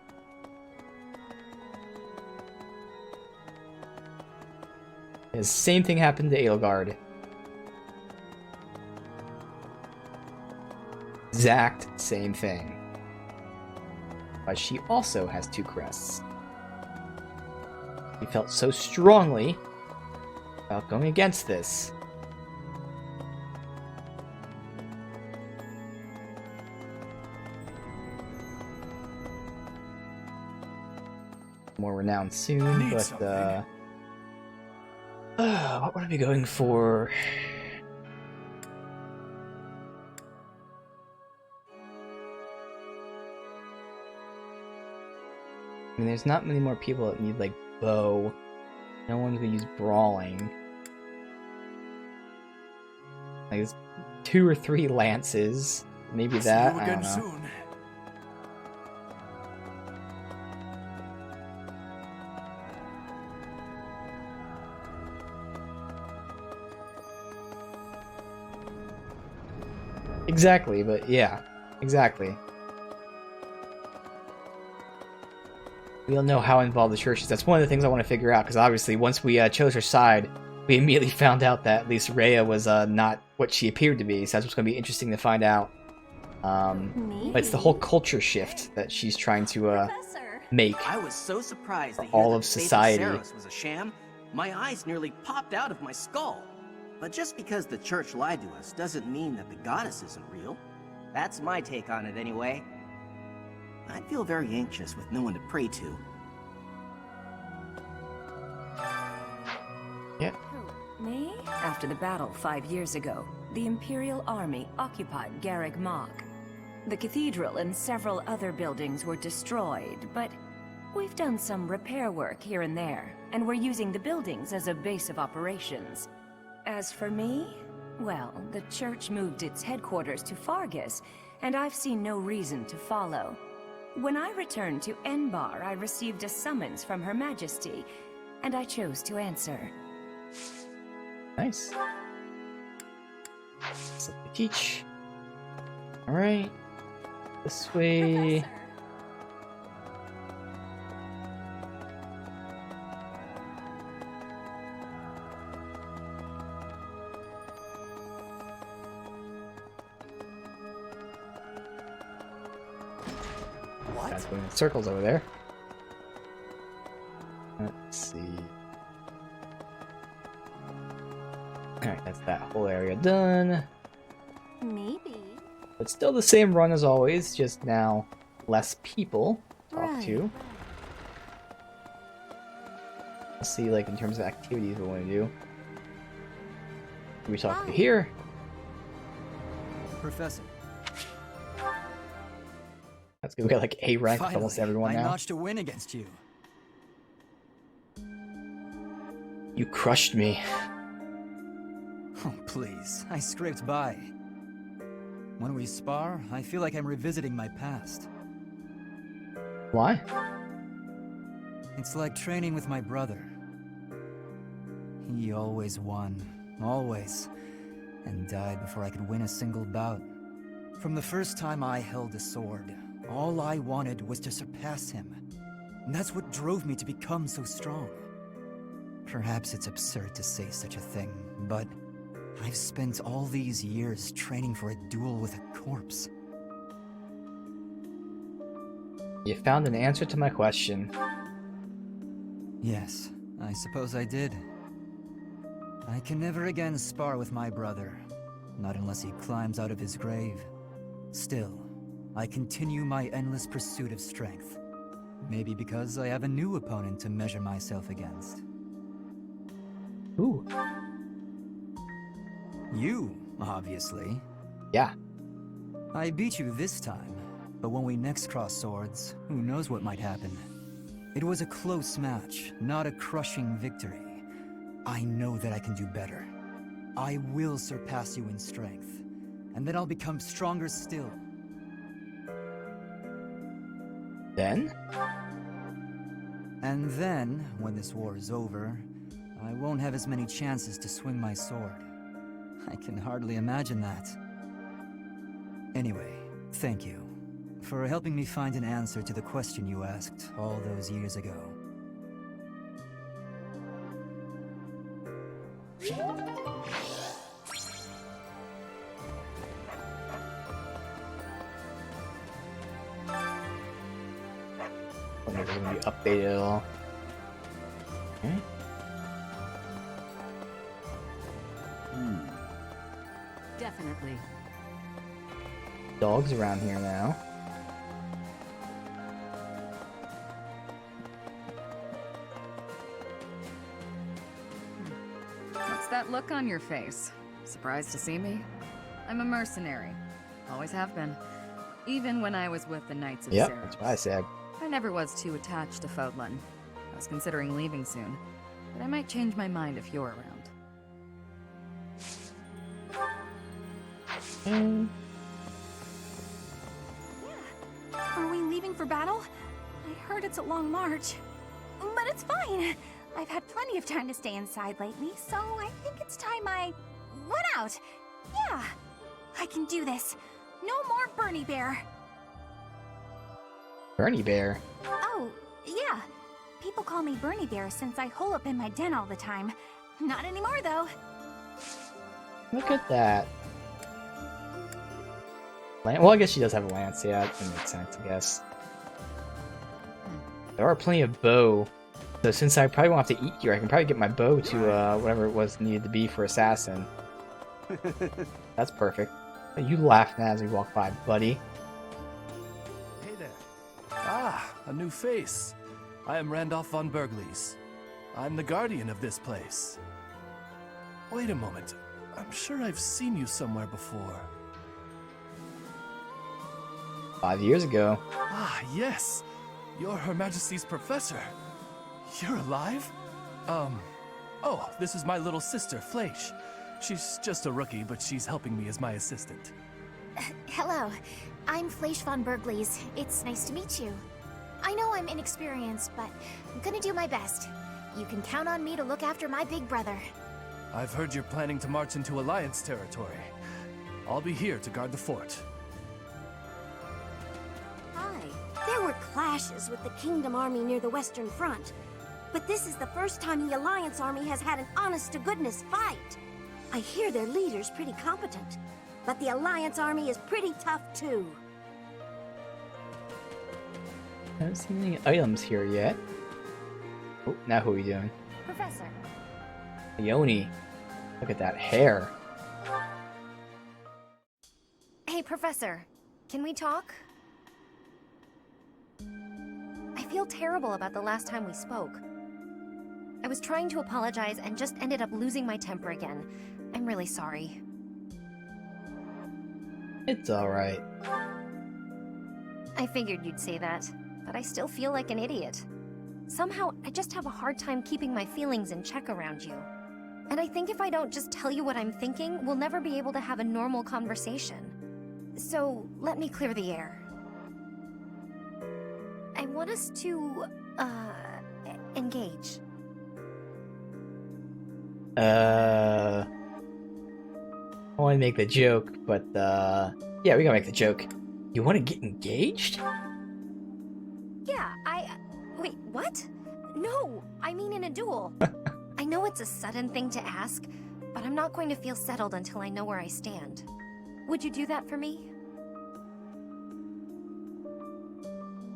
Speaker 1: The same thing happened to Edelgard. Exact same thing. But she also has 2 crests. He felt so strongly about going against this. More renowned soon, but what would I be going for? I mean, there's not many more people that need, like, bow. No one's gonna use brawling. Like, there's 2 or 3 lances. Maybe that, I don't know. Exactly, but yeah. Exactly. We don't know how involved the church is. That's one of the things I want to figure out, because obviously once we chose her side, we immediately found out that at least Rhea was not what she appeared to be, so that's what's going to be interesting to find out. But it's the whole culture shift that she's trying to make.
Speaker 17: I was so surprised to hear
Speaker 1: all
Speaker 17: that
Speaker 1: of
Speaker 17: the faith
Speaker 1: society.
Speaker 17: Saros was a sham, my eyes nearly popped out of my skull. But just because the church lied to us doesn't mean that the goddess isn't real. That's my take on it anyway. I'd feel very anxious with no one to pray to.
Speaker 1: Yeah.
Speaker 18: Me? After the battle 5 years ago, the Imperial Army occupied Garreg Mach. The cathedral and several other buildings were destroyed, but we've done some repair work here and there, and we're using the buildings as a base of operations. As for me, well, the church moved its headquarters to Fargus, and I've seen no reason to follow. When I returned to Enbar, I received a summons from Her Majesty, and I chose to answer.
Speaker 1: Nice. Set the teach. Alright. This way.
Speaker 5: Professor.
Speaker 1: That's going in circles over there. Let's see. Alright, that's that whole area done.
Speaker 5: Maybe.
Speaker 1: But still the same run as always, just now less people to talk to. Let's see, like, in terms of activities we want to do. Who we talk to here?
Speaker 16: Professor.
Speaker 1: That's good. We got like A rank with almost everyone
Speaker 16: I
Speaker 1: now.
Speaker 16: notched a win against you.
Speaker 1: You crushed me.
Speaker 16: Oh, please. I scraped by. When we spar, I feel like I'm revisiting my past.
Speaker 1: Why?
Speaker 16: It's like training with my brother. He always won. Always. And died before I could win a single bout. From the first time I held a sword, all I wanted was to surpass him. And that's what drove me to become so strong. Perhaps it's absurd to say such a thing, but I've spent all these years training for a duel with a corpse.
Speaker 1: You found an answer to my question.
Speaker 16: Yes, I suppose I did. I can never again spar with my brother, not unless he climbs out of his grave. Still, I continue my endless pursuit of strength. Maybe because I have a new opponent to measure myself against.
Speaker 1: Who?
Speaker 16: You, obviously.
Speaker 1: Yeah.
Speaker 16: I beat you this time, but when we next cross swords, who knows what might happen. It was a close match, not a crushing victory. I know that I can do better. I will surpass you in strength, and then I'll become stronger still.
Speaker 1: Then?
Speaker 16: And then, when this war is over, I won't have as many chances to swing my sword. I can hardly imagine that. Anyway, thank you for helping me find an answer to the question you asked all those years ago.
Speaker 1: I don't know if it's going to be updated at all. Okay.
Speaker 14: Definitely.
Speaker 1: Dogs around here now.
Speaker 14: What's that look on your face? Surprised to see me? I'm a mercenary. Always have been. Even when I was with the Knights of
Speaker 1: Yep,
Speaker 14: Saros.
Speaker 1: that's what I said.
Speaker 14: I never was too attached to Fodlan. I was considering leaving soon, but I might change my mind if you're around.
Speaker 5: Are we leaving for battle? I heard it's a long march. But it's fine. I've had plenty of time to stay inside lately, so I think it's time I went out. Yeah. I can do this. No more Bernie Bear.
Speaker 1: Bernie Bear?
Speaker 5: Oh, yeah. People call me Bernie Bear since I hole up in my den all the time. Not anymore, though.
Speaker 1: Look at that. Well, I guess she does have a lance, yeah, that makes sense, I guess. There are plenty of bow, so since I probably won't have to eat here, I can probably get my bow to whatever it was needed to be for assassin. That's perfect. You laughing as we walk by, buddy.
Speaker 6: Hey there. Ah, a new face. I am Randolph von Bergles. I'm the guardian of this place. Wait a moment. I'm sure I've seen you somewhere before.
Speaker 1: 5 years ago.
Speaker 6: Ah, yes. You're Her Majesty's professor. You're alive? Oh, this is my little sister, Fleisch. She's just a rookie, but she's helping me as my assistant.
Speaker 5: Hello, I'm Fleisch von Bergles. It's nice to meet you. I know I'm inexperienced, but I'm gonna do my best. You can count on me to look after my big brother.
Speaker 6: I've heard you're planning to march into Alliance territory. I'll be here to guard the fort.
Speaker 19: Hi. There were clashes with the Kingdom Army near the Western Front, but this is the first time the Alliance Army has had an honest-to-goodness fight. I hear their leader's pretty competent, but the Alliance Army is pretty tough too.
Speaker 1: I haven't seen any items here yet. Oh, now who are we doing?
Speaker 5: Professor.
Speaker 1: Leone. Look at that hair.
Speaker 2: Hey, Professor. Can we talk? I feel terrible about the last time we spoke. I was trying to apologize and just ended up losing my temper again. I'm really sorry.
Speaker 1: It's alright.
Speaker 2: I figured you'd say that, but I still feel like an idiot. Somehow, I just have a hard time keeping my feelings in check around you. And I think if I don't just tell you what I'm thinking, we'll never be able to have a normal conversation. So, let me clear the air. I want us to, engage.
Speaker 1: I want to make the joke, but, yeah, we gotta make the joke. You want to get engaged?
Speaker 2: Yeah, wait, what? No, I mean in a duel. I know it's a sudden thing to ask, but I'm not going to feel settled until I know where I stand. Would you do that for me?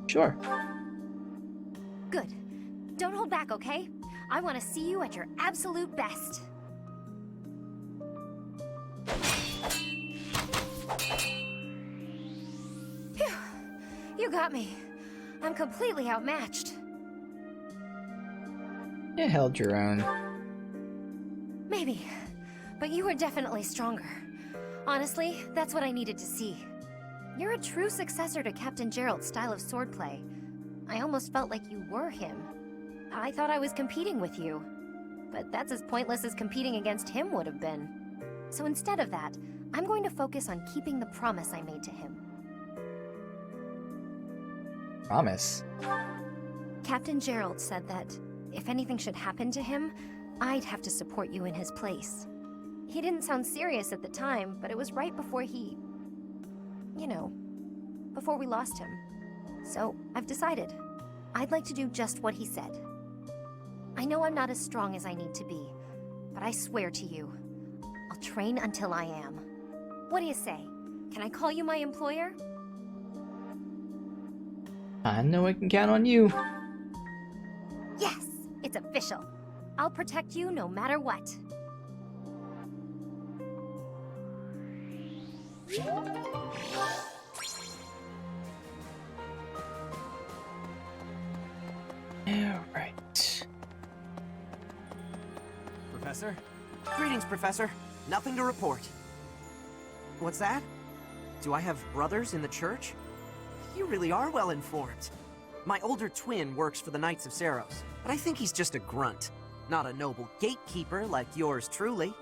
Speaker 1: Sure.
Speaker 2: Good. Don't hold back, okay? I want to see you at your absolute best. Phew. You got me. I'm completely outmatched.
Speaker 1: You held your own.
Speaker 2: Maybe. But you were definitely stronger. Honestly, that's what I needed to see. You're a true successor to Captain Gerald's style of swordplay. I almost felt like you were him. I thought I was competing with you. But that's as pointless as competing against him would have been. So instead of that, I'm going to focus on keeping the promise I made to him.
Speaker 1: Promise?
Speaker 2: Captain Gerald said that if anything should happen to him, I'd have to support you in his place. He didn't sound serious at the time, but it was right before he... you know, before we lost him. So, I've decided. I'd like to do just what he said. I know I'm not as strong as I need to be, but I swear to you, I'll train until I am. What do you say? Can I call you my employer?
Speaker 1: I know I can count on you.
Speaker 2: Yes! It's official. I'll protect you no matter what.
Speaker 1: Alright.
Speaker 4: Professor? Greetings, Professor. Nothing to report. What's that? Do I have brothers in the church? You really are well informed. My older twin works for the Knights of Saros, but I think he's just a grunt, not a noble gatekeeper like yours truly.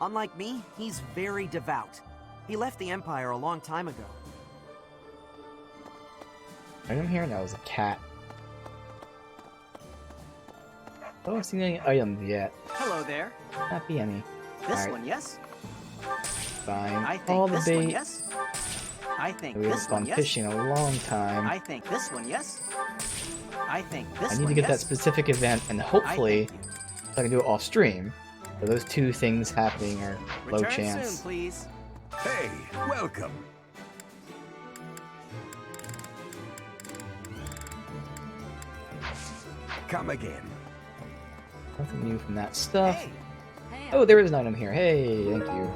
Speaker 4: Unlike me, he's very devout. He left the Empire a long time ago.
Speaker 1: I didn't hear that was a cat. I haven't seen any items yet.
Speaker 4: Hello there.
Speaker 1: Not be any.
Speaker 4: This
Speaker 1: Alright.
Speaker 4: one, yes?
Speaker 1: fine.
Speaker 17: I think
Speaker 1: All the
Speaker 17: this one,
Speaker 1: bait.
Speaker 17: yes. I think
Speaker 1: We haven't
Speaker 17: this one,
Speaker 1: gone
Speaker 17: yes.
Speaker 1: fishing in a long time.
Speaker 17: I think this one, yes. I think this
Speaker 1: I
Speaker 17: one,
Speaker 1: need to get that
Speaker 17: yes.
Speaker 1: specific event, and hopefully I can do it off stream. So those two things happening are low
Speaker 17: Return
Speaker 1: chance.
Speaker 17: soon, please.
Speaker 20: Hey, welcome. Come again.
Speaker 1: Nothing new from that stuff. Oh, there is an item here. Hey, thank you.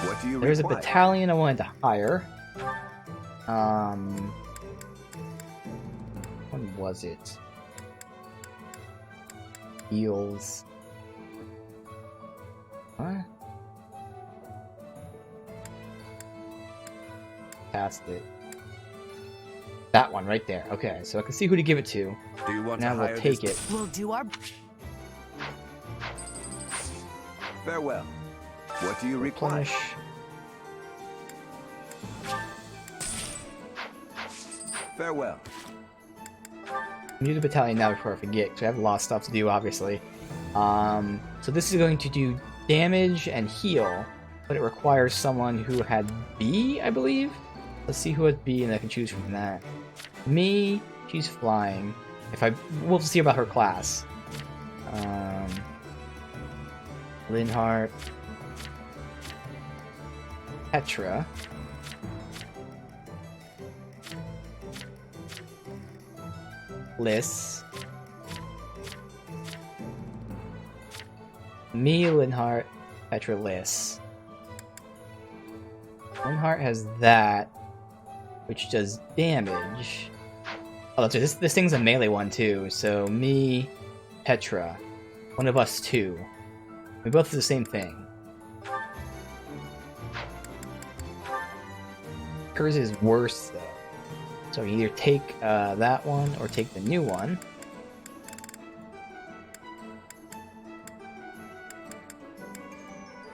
Speaker 20: What do you
Speaker 1: There's a
Speaker 20: require?
Speaker 1: battalion I wanted to hire. When was it? Eels. What? Past it. That one right there. Okay, so I can see who to give it to.
Speaker 20: Do you want
Speaker 1: now
Speaker 20: to
Speaker 1: we'll
Speaker 20: hire
Speaker 1: take
Speaker 20: this?
Speaker 1: it.
Speaker 10: We'll do our...
Speaker 20: Farewell. What do you require?
Speaker 1: Replenish.
Speaker 20: Farewell.
Speaker 1: I need a battalion now before I forget, because I have a lot of stuff to do, obviously. So this is going to do damage and heal, but it requires someone who had B, I believe? Let's see who has B, and I can choose from that. Me, she's flying. We'll see about her class. Linhart. Petra. Liss. Me, Linhart, Petra, Liss. Linhart has that, which does damage. Oh, that's right. This thing's a melee one too. So me, Petra, one of us two. We both do the same thing. Hers is worse though. So you either take that one or take the new one.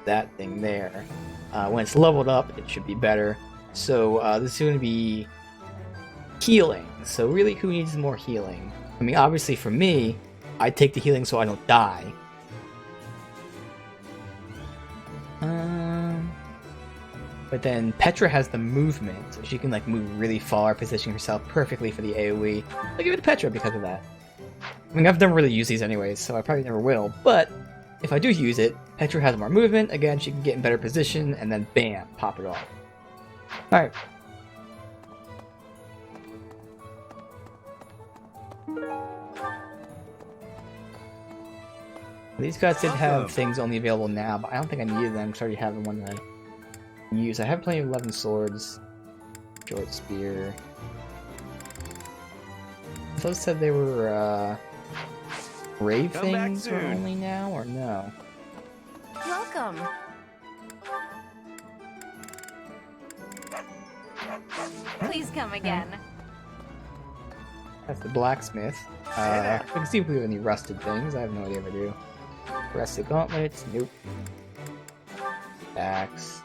Speaker 1: That thing there. When it's leveled up, it should be better. So this is going to be healing. So really, who needs more healing? I mean, obviously for me, I take the healing so I don't die. But then Petra has the movement, so she can like move really far, positioning herself perfectly for the AoE. I'll give it to Petra because of that. I mean, I've never really used these anyways, so I probably never will, but if I do use it, Petra has more movement, again, she can get in better position, and then bam, pop it off. Alright. These guys did have things only available now, but I don't think I needed them because I already have the one that I use. I have plenty of 11 swords, short spear. Those said they were brave things or only now, or no?
Speaker 5: Welcome. Please come again.
Speaker 1: That's the blacksmith. I can see if we have any rusted things. I have no idea if I do. Rusted gauntlets, nope. Axe.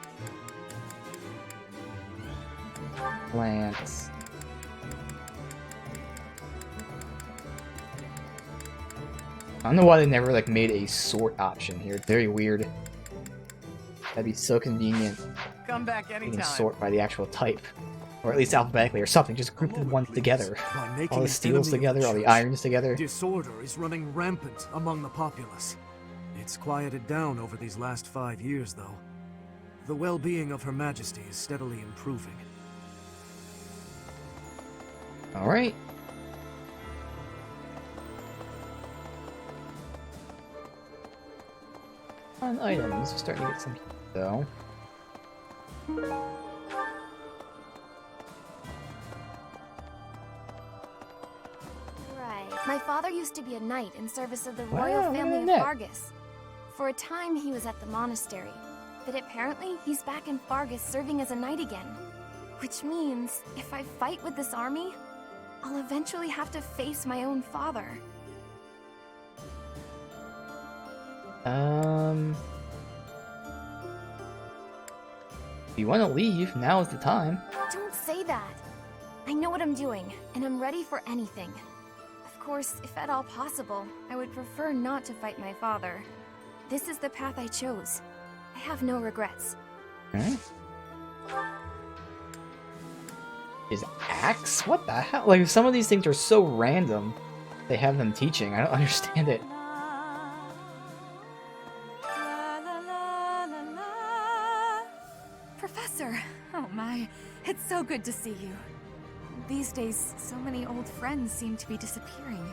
Speaker 1: Lance. I don't know why they never like made a sort option here. It's very weird. That'd be so convenient.
Speaker 10: Come back
Speaker 1: You
Speaker 10: anytime.
Speaker 1: can sort by the actual type. Or at least alphabetically or something. Just group the ones together. All the steels together, all the irons together.
Speaker 13: Disorder is running rampant among the populace. It's quieted down over these last 5 years, though. The well-being of Her Majesty is steadily improving.
Speaker 1: Alright. On items, we're starting to get some though.
Speaker 5: Right. My father used to be a knight in service of the
Speaker 1: Wow,
Speaker 5: royal
Speaker 1: look
Speaker 5: family
Speaker 1: at
Speaker 5: of
Speaker 1: that.
Speaker 5: Fargus. For a time, he was at the monastery, but apparently he's back in Fargus serving as a knight again. Which means, if I fight with this army, I'll eventually have to face my own father.
Speaker 1: If you want to leave, now is the time.
Speaker 5: Don't say that. I know what I'm doing, and I'm ready for anything. Of course, if at all possible, I would prefer not to fight my father. This is the path I chose. I have no regrets.
Speaker 1: Alright. His axe? What the hell? Like, some of these things are so random. They have them teaching. I don't understand it.
Speaker 2: Professor! Oh my, it's so good to see you. These days, so many old friends seem to be disappearing.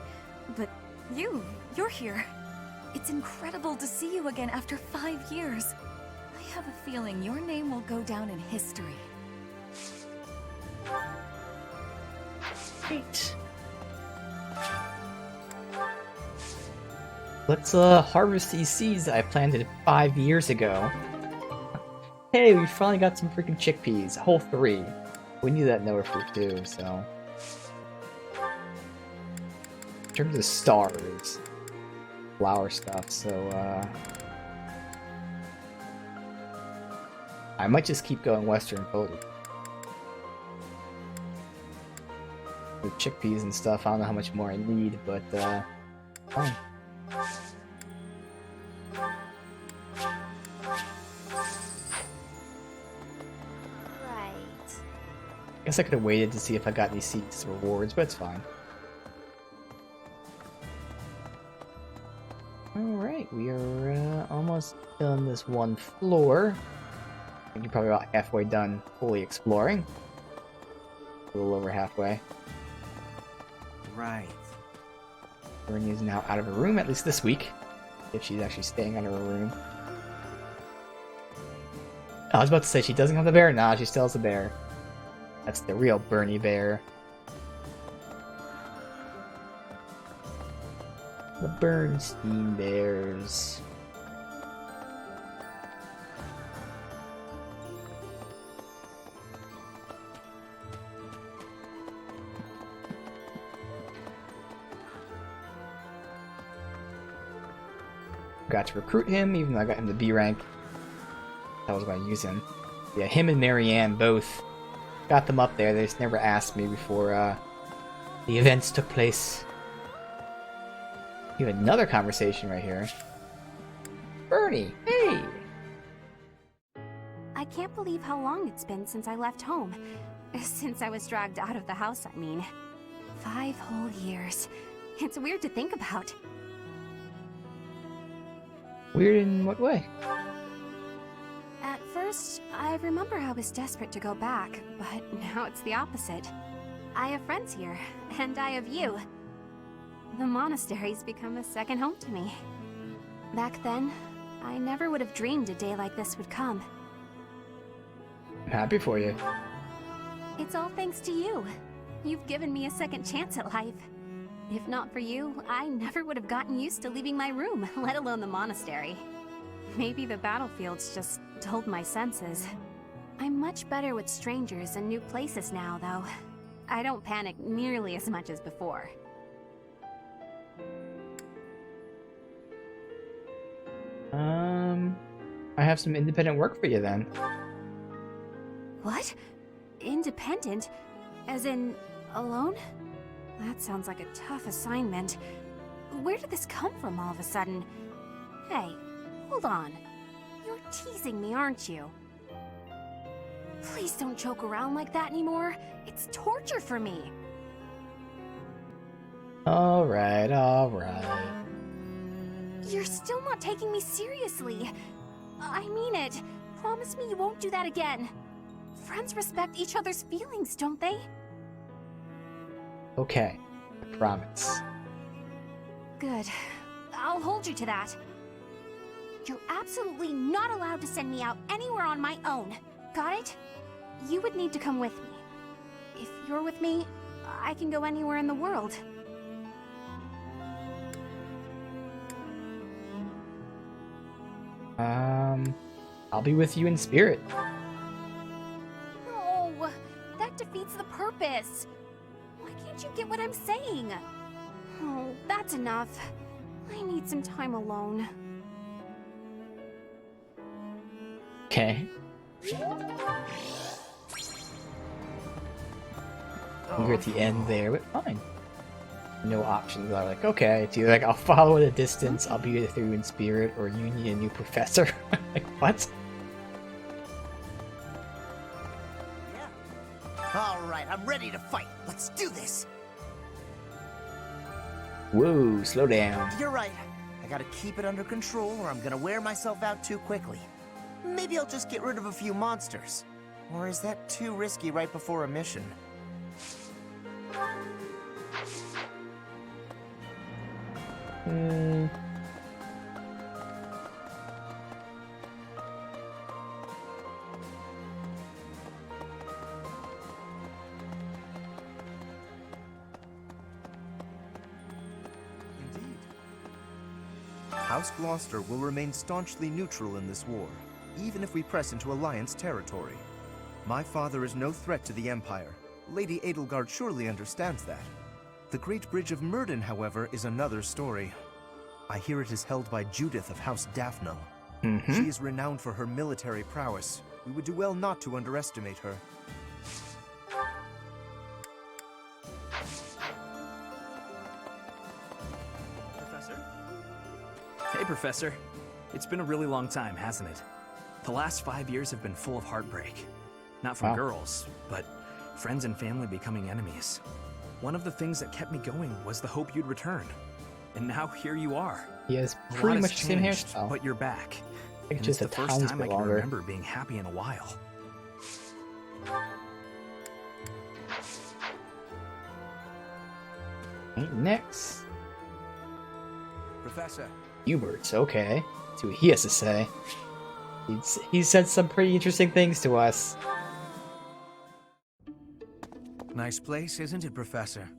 Speaker 2: But you're here. It's incredible to see you again after 5 years. I have a feeling your name will go down in history.
Speaker 1: Great. Let's harvest these seeds that I planted 5 years ago. Hey, we finally got some freaking chickpeas. A whole 3. We need that Noah fruit too, so. In terms of stars, flower stuff, so I might just keep going Western Pody. With chickpeas and stuff, I don't know how much more I need, but fine. Guess I could have waited to see if I got any seeds as rewards, but it's fine. Alright, we are almost done this one floor. I think you're probably about halfway done fully exploring. A little over halfway.
Speaker 4: Right.
Speaker 1: Bernie is now out of her room, at least this week. If she's actually staying out of her room. I was about to say she doesn't have the bear. Nah, she still has the bear. That's the real Bernie bear. The Bernstein Bears. Got to recruit him, even though I got him to B rank. I was going to use him. Yeah, him and Marianne both got them up there. They just never asked me before the events took place. You have another conversation right here. Bernie, hey!
Speaker 5: I can't believe how long it's been since I left home. Since I was dragged out of the house, I mean. 5 whole years. It's weird to think about.
Speaker 1: Weird in what way?
Speaker 5: At first, I remember I was desperate to go back, but now it's the opposite. I have friends here, and I have you. The monastery's become a second home to me. Back then, I never would have dreamed a day like this would come.
Speaker 1: I'm happy for you.
Speaker 5: It's all thanks to you. You've given me a second chance at life. If not for you, I never would have gotten used to leaving my room, let alone the monastery. Maybe the battlefields just dulled my senses. I'm much better with strangers and new places now, though. I don't panic nearly as much as before.
Speaker 1: I have some independent work for you then.
Speaker 5: What? Independent? As in, alone? That sounds like a tough assignment. Where did this come from all of a sudden? Hey, hold on. You're teasing me, aren't you? Please don't joke around like that anymore. It's torture for me.
Speaker 1: Alright, alright.
Speaker 5: You're still not taking me seriously. I mean it. Promise me you won't do that again. Friends respect each other's feelings, don't they?
Speaker 1: Okay, I promise.
Speaker 5: Good. I'll hold you to that. You're absolutely not allowed to send me out anywhere on my own. Got it? You would need to come with me. If you're with me, I can go anywhere in the world.
Speaker 1: I'll be with you in spirit.
Speaker 5: No, that defeats the purpose. Why can't you get what I'm saying? Oh, that's enough. I need some time alone.
Speaker 1: Okay. We're at the end there, but fine. no option. They're like, okay, it's either like I'll follow at a distance, I'll be with you in spirit, or you need a new professor. Like, what?
Speaker 4: All right, I'm ready to fight. Let's do this.
Speaker 1: Whoa, slow down.
Speaker 4: You're right. I gotta keep it under control or I'm gonna wear myself out too quickly. Maybe I'll just get rid of a few monsters. Or is that too risky right before a mission?
Speaker 21: House Gloucester will remain staunchly neutral in this war, even if we press into Alliance territory. My father is no threat to the Empire. Lady Edelgard surely understands that. The Great Bridge of Myrddin, however, is another story. I hear it is held by Judith of House Daphne. She is renowned for her military prowess. We would do well not to underestimate her.
Speaker 3: Professor? Hey, Professor. It's been a really long time, hasn't it? The last 5 years have been full of heartbreak. Not from girls, but friends and family becoming enemies. One of the things that kept me going was the hope you'd return. And now here you are.
Speaker 1: He has
Speaker 3: A
Speaker 1: pretty
Speaker 3: lot
Speaker 1: much
Speaker 3: has
Speaker 1: the same
Speaker 3: changed,
Speaker 1: hairstyle.
Speaker 3: but you're back.
Speaker 1: I think
Speaker 3: And
Speaker 1: just
Speaker 3: it's
Speaker 1: a
Speaker 3: the first
Speaker 1: tiny
Speaker 3: time I
Speaker 1: bit
Speaker 3: can
Speaker 1: longer.
Speaker 3: remember being happy in a while.
Speaker 1: Next.
Speaker 7: Professor.
Speaker 1: Hubert's okay. See what he has to say. He said some pretty interesting things to us.
Speaker 7: Nice place, isn't it, Professor?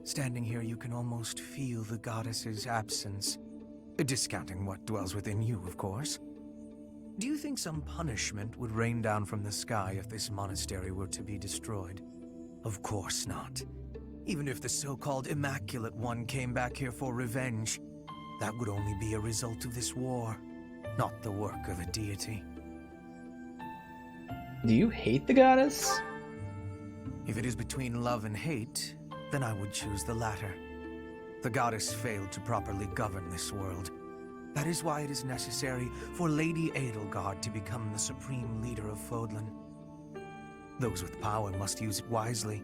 Speaker 7: Standing here, you can almost feel the goddess's absence. Discounting what dwells within you, of course. Do you think some punishment would rain down from the sky if this monastery were to be destroyed? Of course not. Even if the so-called Immaculate One came back here for revenge, that would only be a result of this war, not the work of a deity.
Speaker 1: Do you hate the goddess?
Speaker 7: If it is between love and hate, then I would choose the latter. The goddess failed to properly govern this world. That is why it is necessary for Lady Edelgard to become the supreme leader of Fodlan. Those with power must use it wisely.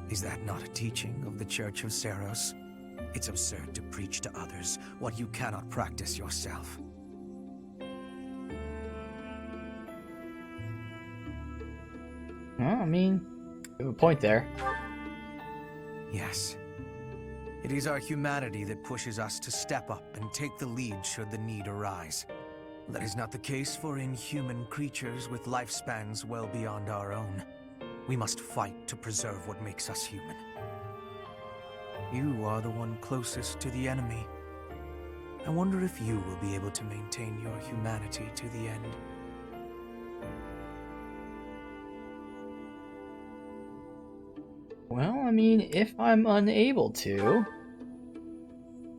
Speaker 7: Is that not a teaching of the Church of Seros? It's absurd to preach to others what you cannot practice yourself.
Speaker 1: Well, I mean, you have a point there.
Speaker 7: Yes. It is our humanity that pushes us to step up and take the lead should the need arise. That is not the case for inhuman creatures with lifespans well beyond our own. We must fight to preserve what makes us human. You are the one closest to the enemy. I wonder if you will be able to maintain your humanity to the end.
Speaker 1: Well, I mean, if I'm unable to...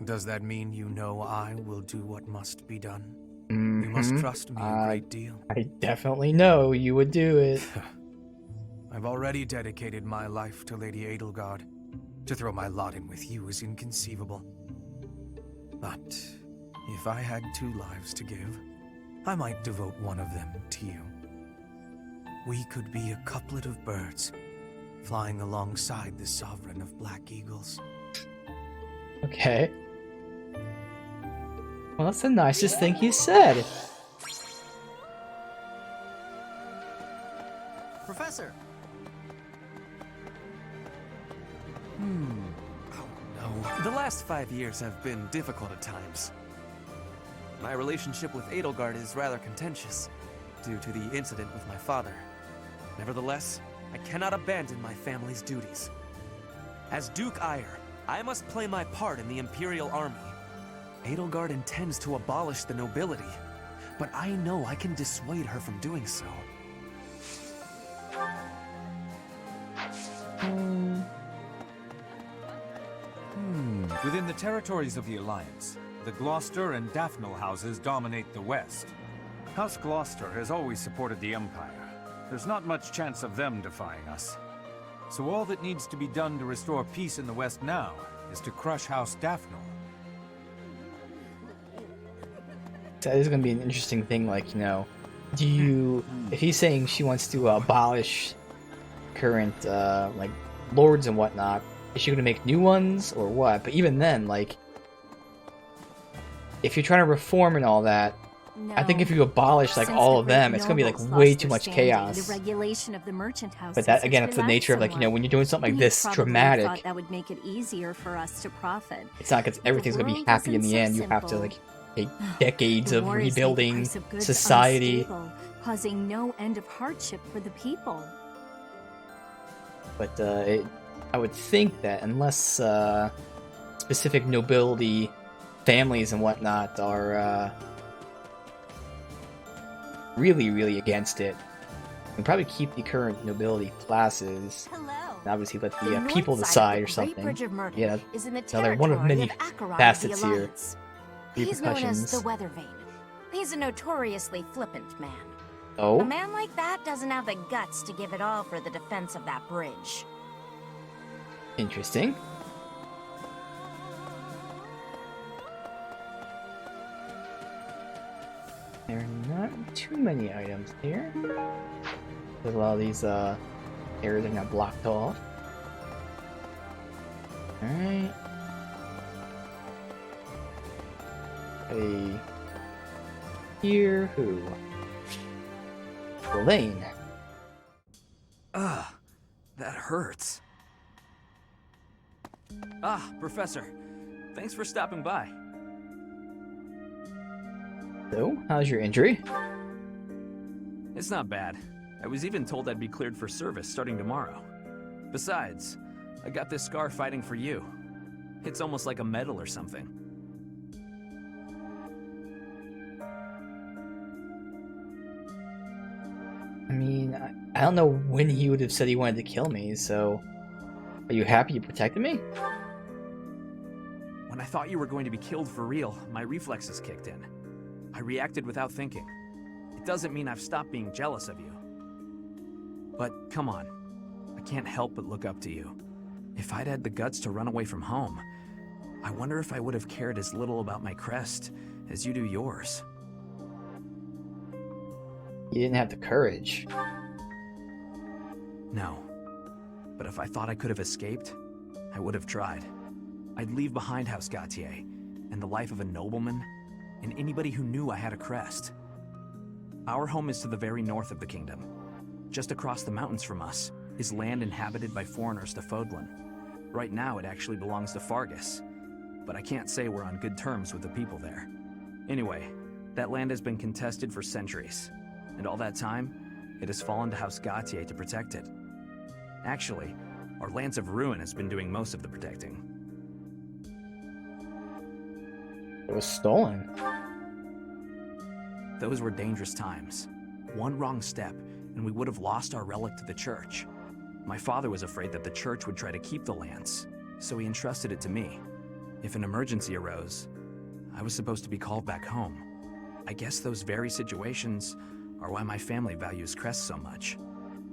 Speaker 7: Does that mean you know I will do what must be done? You
Speaker 1: Mm-hmm.
Speaker 7: must trust me a great deal.
Speaker 1: I definitely know you would do it.
Speaker 7: I've already dedicated my life to Lady Edelgard. To throw my lot in with you is inconceivable. But if I had 2 lives to give, I might devote one of them to you. We could be a couplet of birds, flying alongside the sovereign of Black Eagles.
Speaker 1: Okay. Well, that's the nicest thing he said.
Speaker 4: Professor!
Speaker 3: No. The last 5 years have been difficult at times. My relationship with Edelgard is rather contentious, due to the incident with my father. Nevertheless, I cannot abandon my family's duties. As Duke Eyre, I must play my part in the Imperial Army. Edelgard intends to abolish the nobility, but I know I can dissuade her from doing so.
Speaker 22: Within the territories of the Alliance, the Gloucester and Daphne houses dominate the west. House Gloucester has always supported the Empire. There's not much chance of them defying us. So all that needs to be done to restore peace in the west now is to crush House Daphne.
Speaker 1: That is going to be an interesting thing, like, you know, do you, if he's saying she wants to abolish current, like, lords and whatnot, is she going to make new ones, or what? But even then, like, if you're trying to reform and all that, I think if you abolish, like, all of them, it's going to be, like, way too much chaos.
Speaker 5: The regulation of the merchant houses
Speaker 1: But that, again, it's the nature of, like, you know, when you're doing something like this dramatic,
Speaker 5: thought that would make it easier for us to profit.
Speaker 1: it's not because everything's going to be happy in the end. You have to, like, take decades of rebuilding society.
Speaker 5: Unstable, causing no end of hardship for the people.
Speaker 1: But I would think that unless specific nobility families and whatnot are really, really against it, and probably keep the current nobility classes. And obviously let the people decide or something. Yeah, now they're one of many facets here.
Speaker 19: He's known as the Weather Vane. He's a notoriously flippant man.
Speaker 1: Oh?
Speaker 19: A man like that doesn't have the guts to give it all for the defense of that bridge.
Speaker 1: Interesting. There are not too many items here. There's a lot of these areas are now blocked off. Alright. Here, who? Elaine.
Speaker 3: Ugh, that hurts. Ah, Professor. Thanks for stopping by.
Speaker 1: So, how's your injury?
Speaker 3: It's not bad. I was even told I'd be cleared for service starting tomorrow. Besides, I got this scar fighting for you. It's almost like a medal or something.
Speaker 1: I mean, I don't know when he would have said he wanted to kill me, so... Are you happy you protected me?
Speaker 3: When I thought you were going to be killed for real, my reflexes kicked in. I reacted without thinking. It doesn't mean I've stopped being jealous of you. But come on, I can't help but look up to you. If I'd had the guts to run away from home, I wonder if I would have cared as little about my crest as you do yours.
Speaker 1: You didn't have the courage.
Speaker 3: No. But if I thought I could have escaped, I would have tried. I'd leave behind House Gautier, and the life of a nobleman, and anybody who knew I had a crest. Our home is to the very north of the kingdom. Just across the mountains from us is land inhabited by foreigners to Fodlan. Right now it actually belongs to Fargus, but I can't say we're on good terms with the people there. Anyway, that land has been contested for centuries, and all that time, it has fallen to House Gautier to protect it. Actually, our Lance of Ruin has been doing most of the protecting.
Speaker 1: It was stolen.
Speaker 3: Those were dangerous times. One wrong step, and we would have lost our relic to the church. My father was afraid that the church would try to keep the lance, so he entrusted it to me. If an emergency arose, I was supposed to be called back home. I guess those very situations are why my family values crests so much.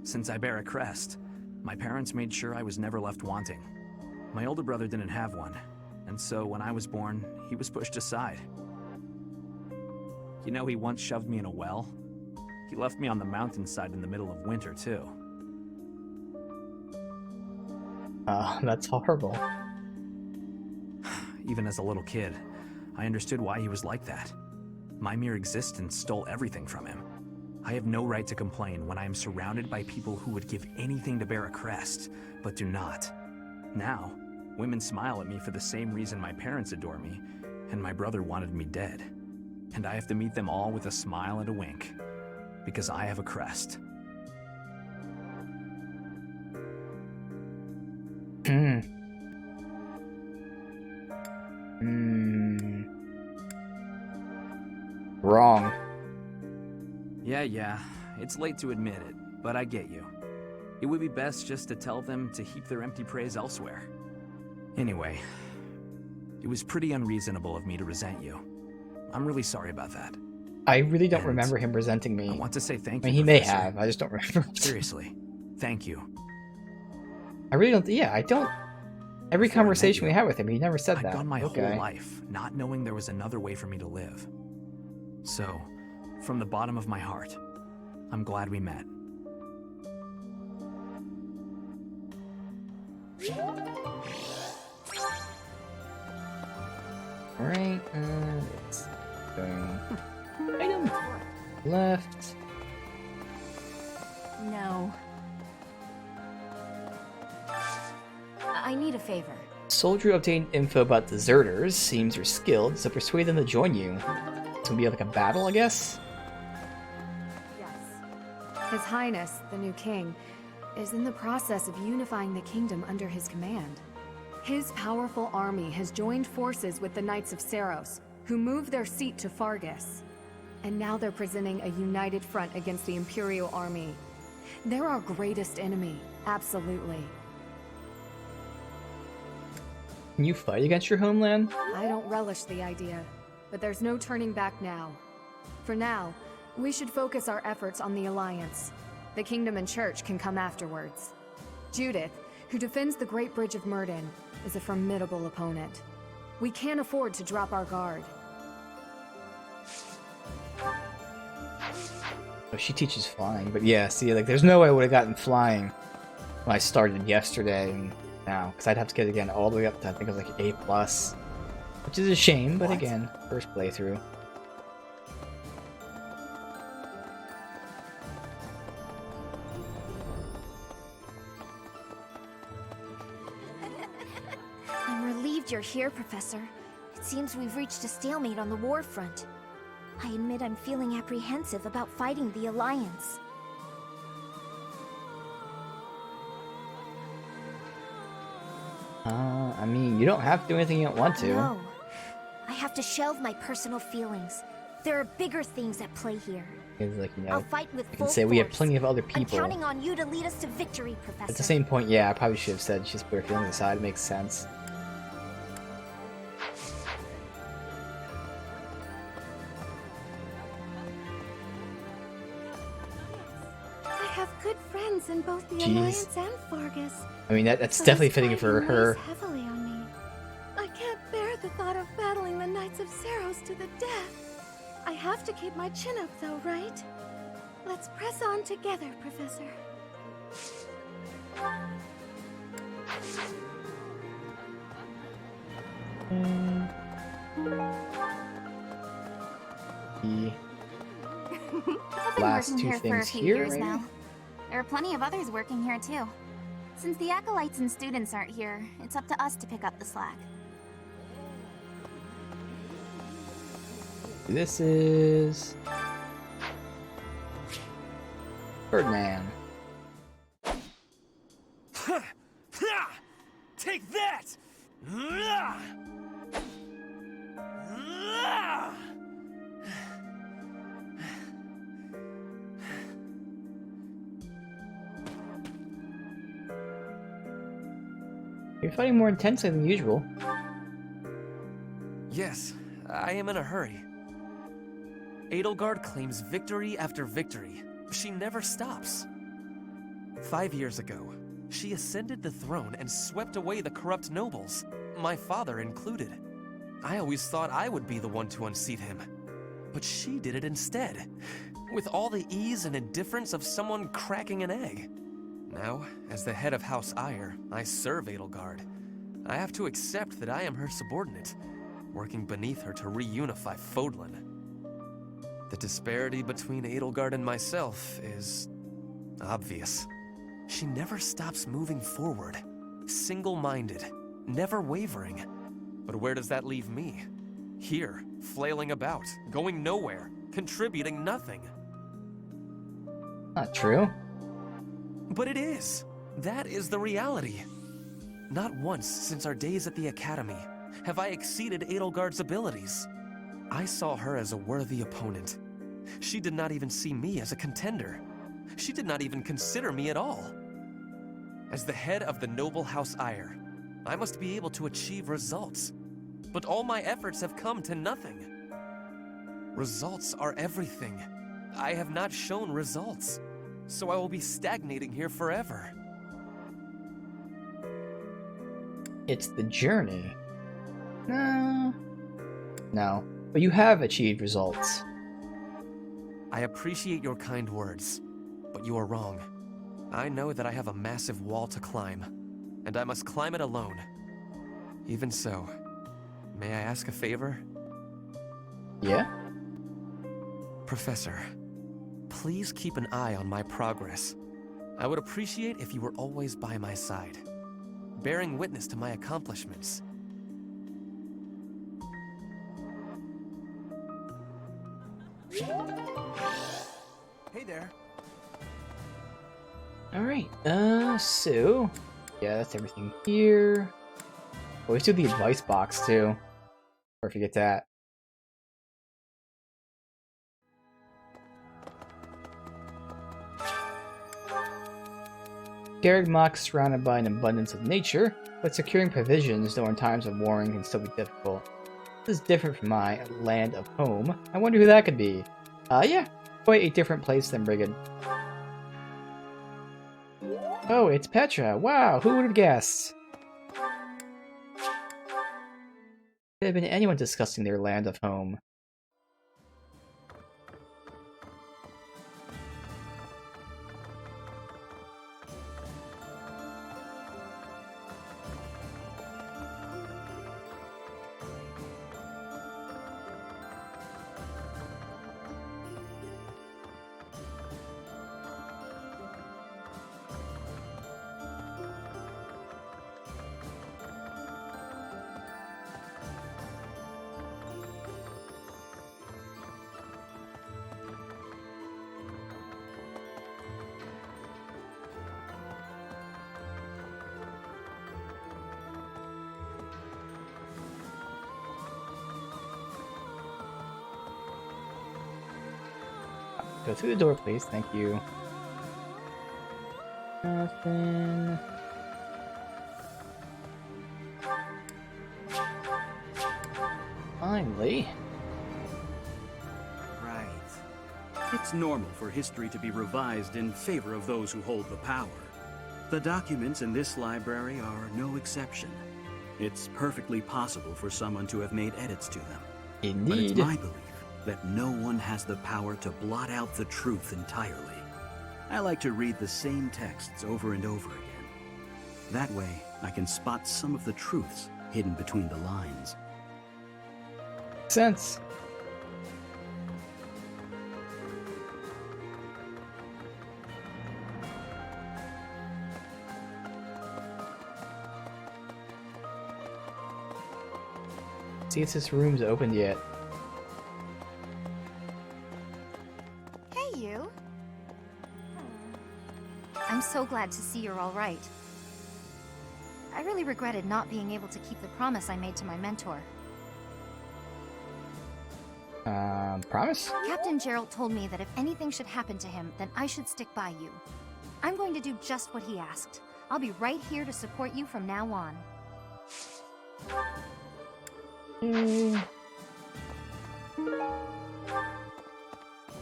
Speaker 3: Since I bear a crest, my parents made sure I was never left wanting. My older brother didn't have one, and so when I was born, he was pushed aside. You know, he once shoved me in a well. He left me on the mountainside in the middle of winter, too.
Speaker 1: That's horrible.
Speaker 3: Even as a little kid, I understood why he was like that. My mere existence stole everything from him. I have no right to complain when I am surrounded by people who would give anything to bear a crest, but do not. Now, women smile at me for the same reason my parents adore me, and my brother wanted me dead. And I have to meet them all with a smile and a wink, because I have a crest.
Speaker 1: Wrong.
Speaker 3: Yeah, it's late to admit it, but I get you. It would be best just to tell them to heap their empty praise elsewhere. Anyway, it was pretty unreasonable of me to resent you. I'm really sorry about that.
Speaker 1: I really don't remember him resenting me.
Speaker 3: I want to say thank you.
Speaker 1: I mean, he may
Speaker 3: Professor.
Speaker 1: have, I just don't remember.
Speaker 3: Seriously, thank you.
Speaker 1: I really don't, yeah, I don't Every
Speaker 8: before I met
Speaker 1: conversation
Speaker 8: you.
Speaker 1: we had with him, he never said
Speaker 8: I'd
Speaker 1: that.
Speaker 8: gone my
Speaker 1: Okay.
Speaker 8: whole life not knowing there was another way for me to live. So, from the bottom of my heart, I'm glad we met.
Speaker 1: Alright, let's go. Item. Left.
Speaker 5: No. I need a favor.
Speaker 1: Soldier obtained info about deserters. Seems you're skilled, so persuade them to join you. It's gonna be like a battle, I guess?
Speaker 15: Yes. His Highness, the new king, is in the process of unifying the kingdom under his command. His powerful army has joined forces with the Knights of Saros, who moved their seat to Fargus. And now they're presenting a united front against the Imperial army. They're our greatest enemy, absolutely.
Speaker 1: Can you fight against your homeland?
Speaker 15: I don't relish the idea, but there's no turning back now. For now, we should focus our efforts on the Alliance. The Kingdom and Church can come afterwards. Judith, who defends the Great Bridge of Myrden, is a formidable opponent. We can't afford to drop our guard.
Speaker 1: Oh, she teaches flying, but yeah, see, like, there's no way I would have gotten flying when I started yesterday and now, because I'd have to get it again all the way up to, I think it was like A+, which is a shame, but again, first playthrough.
Speaker 19: I'm relieved you're here, Professor. It seems we've reached a stalemate on the war front. I admit I'm feeling apprehensive about fighting the Alliance.
Speaker 1: I mean, you don't have to do anything you don't want to.
Speaker 19: No. I have to shelve my personal feelings. There are bigger things at play here.
Speaker 1: It's like, you know,
Speaker 19: I'll fight with
Speaker 1: I
Speaker 19: full
Speaker 1: can say we have
Speaker 19: force.
Speaker 1: plenty of other
Speaker 19: I'm
Speaker 1: people.
Speaker 19: counting on you to lead us to victory, Professor.
Speaker 1: At the same point, yeah, I probably should have said just put her feelings aside. It makes sense.
Speaker 19: I have good friends in both the
Speaker 1: Jeez.
Speaker 19: Alliance and Fargus.
Speaker 1: I mean, that's
Speaker 19: So
Speaker 1: definitely
Speaker 19: this
Speaker 1: fitting for
Speaker 19: fighting
Speaker 1: her.
Speaker 19: weighs heavily on me. I can't bear the thought of battling the Knights of Saros to the death. I have to keep my chin up, though, right? Let's press on together, Professor.
Speaker 1: The
Speaker 11: I've been
Speaker 1: last
Speaker 11: working
Speaker 1: two
Speaker 11: here for a
Speaker 1: things
Speaker 11: few
Speaker 1: here,
Speaker 11: years
Speaker 1: right?
Speaker 11: now. There are plenty of others working here too. Since the acolytes and students aren't here, it's up to us to pick up the slack.
Speaker 1: This is Ferdinand.
Speaker 3: Take that!
Speaker 1: You're fighting more intensely than usual.
Speaker 3: Yes, I am in a hurry. Edelgard claims victory after victory. She never stops. 5 years ago, she ascended the throne and swept away the corrupt nobles, my father included. I always thought I would be the one to unseat him. But she did it instead, with all the ease and indifference of someone cracking an egg. Now, as the head of House Eyre, I serve Edelgard. I have to accept that I am her subordinate, working beneath her to reunify Fodlan. The disparity between Edelgard and myself is obvious. She never stops moving forward, single-minded, never wavering. But where does that leave me? Here, flailing about, going nowhere, contributing nothing.
Speaker 1: Not true.
Speaker 3: But it is. That is the reality. Not once since our days at the Academy have I exceeded Edelgard's abilities. I saw her as a worthy opponent. She did not even see me as a contender. She did not even consider me at all. As the head of the noble House Eyre, I must be able to achieve results. But all my efforts have come to nothing. Results are everything. I have not shown results, so I will be stagnating here forever.
Speaker 1: It's the journey. No. No. But you have achieved results.
Speaker 3: I appreciate your kind words, but you are wrong. I know that I have a massive wall to climb, and I must climb it alone. Even so, may I ask a favor?
Speaker 1: Yeah?
Speaker 3: Professor, please keep an eye on my progress. I would appreciate if you were always by my side, bearing witness to my accomplishments.
Speaker 7: Hey there.
Speaker 1: Alright, so... Yeah, that's everything here. Oh, let's do the advice box, too. Or forget that. Garreg Mach is surrounded by an abundance of nature, but securing provisions during times of warring can still be difficult. This is different from my land of home. I wonder who that could be. Yeah, quite a different place than Brigid. Oh, it's Petra. Wow, who would have guessed? Could have been anyone discussing their land of home. Go through the door, please. Thank you. Nothing. Finally.
Speaker 9: Right. It's normal for history to be revised in favor of those who hold the power. The documents in this library are no exception. It's perfectly possible for someone to have made edits to them.
Speaker 1: Indeed.
Speaker 9: But it's my belief that no one has the power to blot out the truth entirely. I like to read the same texts over and over again. That way, I can spot some of the truths hidden between the lines.
Speaker 1: Sense. See if this room's opened yet.
Speaker 5: Hey, you. I'm so glad to see you're all right. I really regretted not being able to keep the promise I made to my mentor.
Speaker 1: Promise?
Speaker 5: Captain Gerald told me that if anything should happen to him, then I should stick by you. I'm going to do just what he asked. I'll be right here to support you from now on.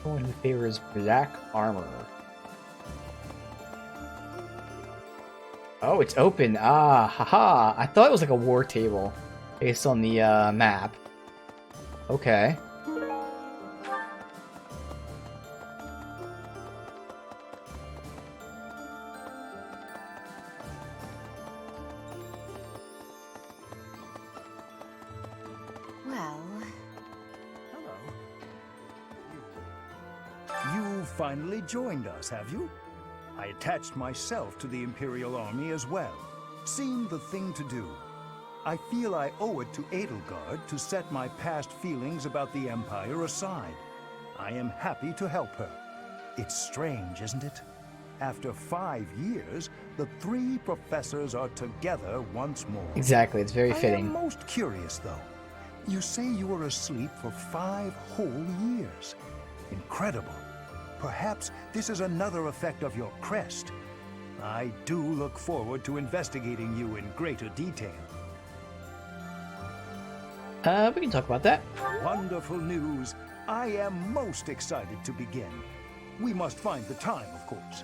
Speaker 1: Someone who favors black armor. Oh, it's open. Ah, haha. I thought it was like a war table based on the map. Okay.
Speaker 12: You finally joined us, have you? I attached myself to the Imperial Army as well. Seemed the thing to do. I feel I owe it to Edelgard to set my past feelings about the Empire aside. I am happy to help her. It's strange, isn't it? After 5 years, the 3 professors are together once more.
Speaker 1: Exactly, it's very fitting.
Speaker 12: I am most curious, though. You say you were asleep for 5 whole years. Incredible. Perhaps this is another effect of your crest. I do look forward to investigating you in greater detail.
Speaker 1: We can talk about that.
Speaker 12: Wonderful news. I am most excited to begin. We must find the time, of course.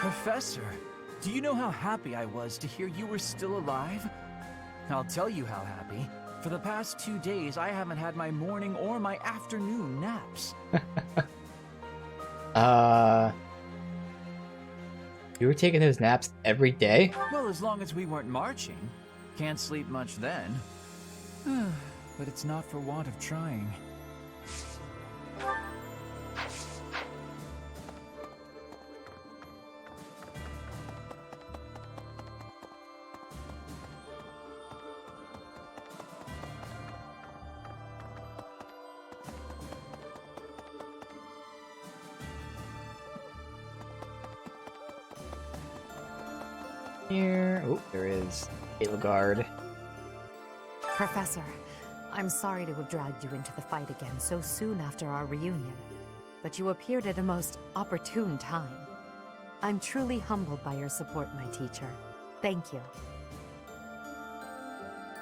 Speaker 8: Professor, do you know how happy I was to hear you were still alive? I'll tell you how happy. For the past 2 days, I haven't had my morning or my afternoon naps.
Speaker 1: You were taking those naps every day?
Speaker 8: Well, as long as we weren't marching. Can't sleep much then. But it's not for want of trying.
Speaker 1: Here. Oh, there is Edelgard.
Speaker 2: Professor, I'm sorry to have dragged you into the fight again so soon after our reunion, but you appeared at a most opportune time. I'm truly humbled by your support, my teacher. Thank you.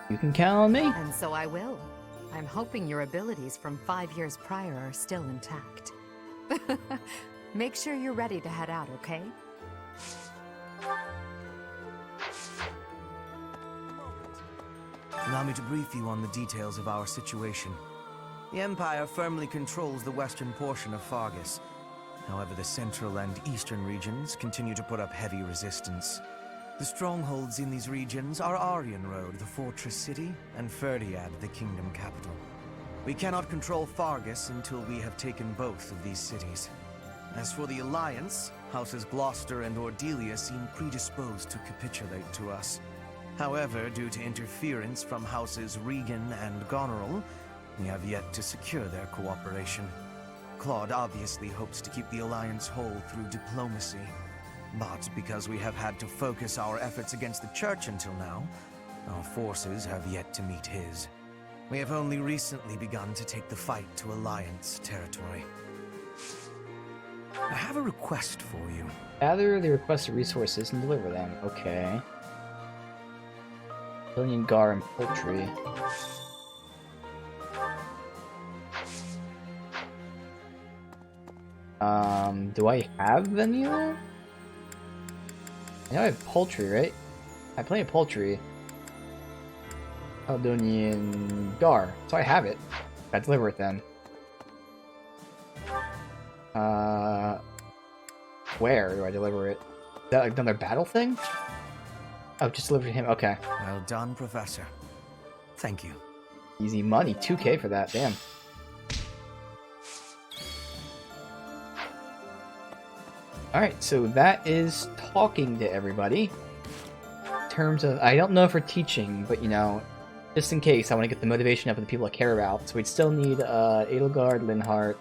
Speaker 1: You can count on me.
Speaker 2: And so I will. I'm hoping your abilities from 5 years prior are still intact. Make sure you're ready to head out, okay?
Speaker 7: Allow me to brief you on the details of our situation. The Empire firmly controls the western portion of Fargus. However, the central and eastern regions continue to put up heavy resistance. The strongholds in these regions are Aryan Road, the fortress city, and Ferdiad, the kingdom capital. We cannot control Fargus until we have taken both of these cities. As for the Alliance, Houses Gloucester and Ordelia seem predisposed to capitulate to us. However, due to interference from Houses Regan and Goneril, we have yet to secure their cooperation. Claude obviously hopes to keep the Alliance whole through diplomacy. But because we have had to focus our efforts against the Church until now, our forces have yet to meet his. We have only recently begun to take the fight to Alliance territory. I have a request for you.
Speaker 1: Gather the requested resources and deliver them. Okay. Billion Gar and poultry. Do I have any of that? I know I have poultry, right? I have plenty of poultry. Eldonian Gar. So I have it. I deliver it then. Where do I deliver it? Is that like another battle thing? Oh, just deliver to him. Okay.
Speaker 7: Well done, Professor. Thank you.
Speaker 1: Easy money. 2K for that. Damn. Alright, so that is talking to everybody. In terms of, I don't know for teaching, but you know, just in case, I want to get the motivation up of the people I care about. So we'd still need Edelgard, Linhardt.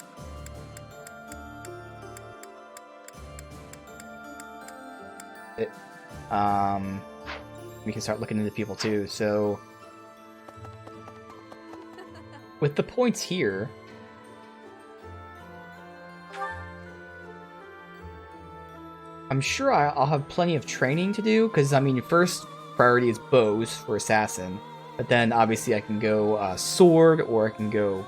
Speaker 1: We can start looking into people too, so with the points here, I'm sure I'll have plenty of training to do, because I mean, first priority is bows for assassin, but then obviously I can go sword, or I can go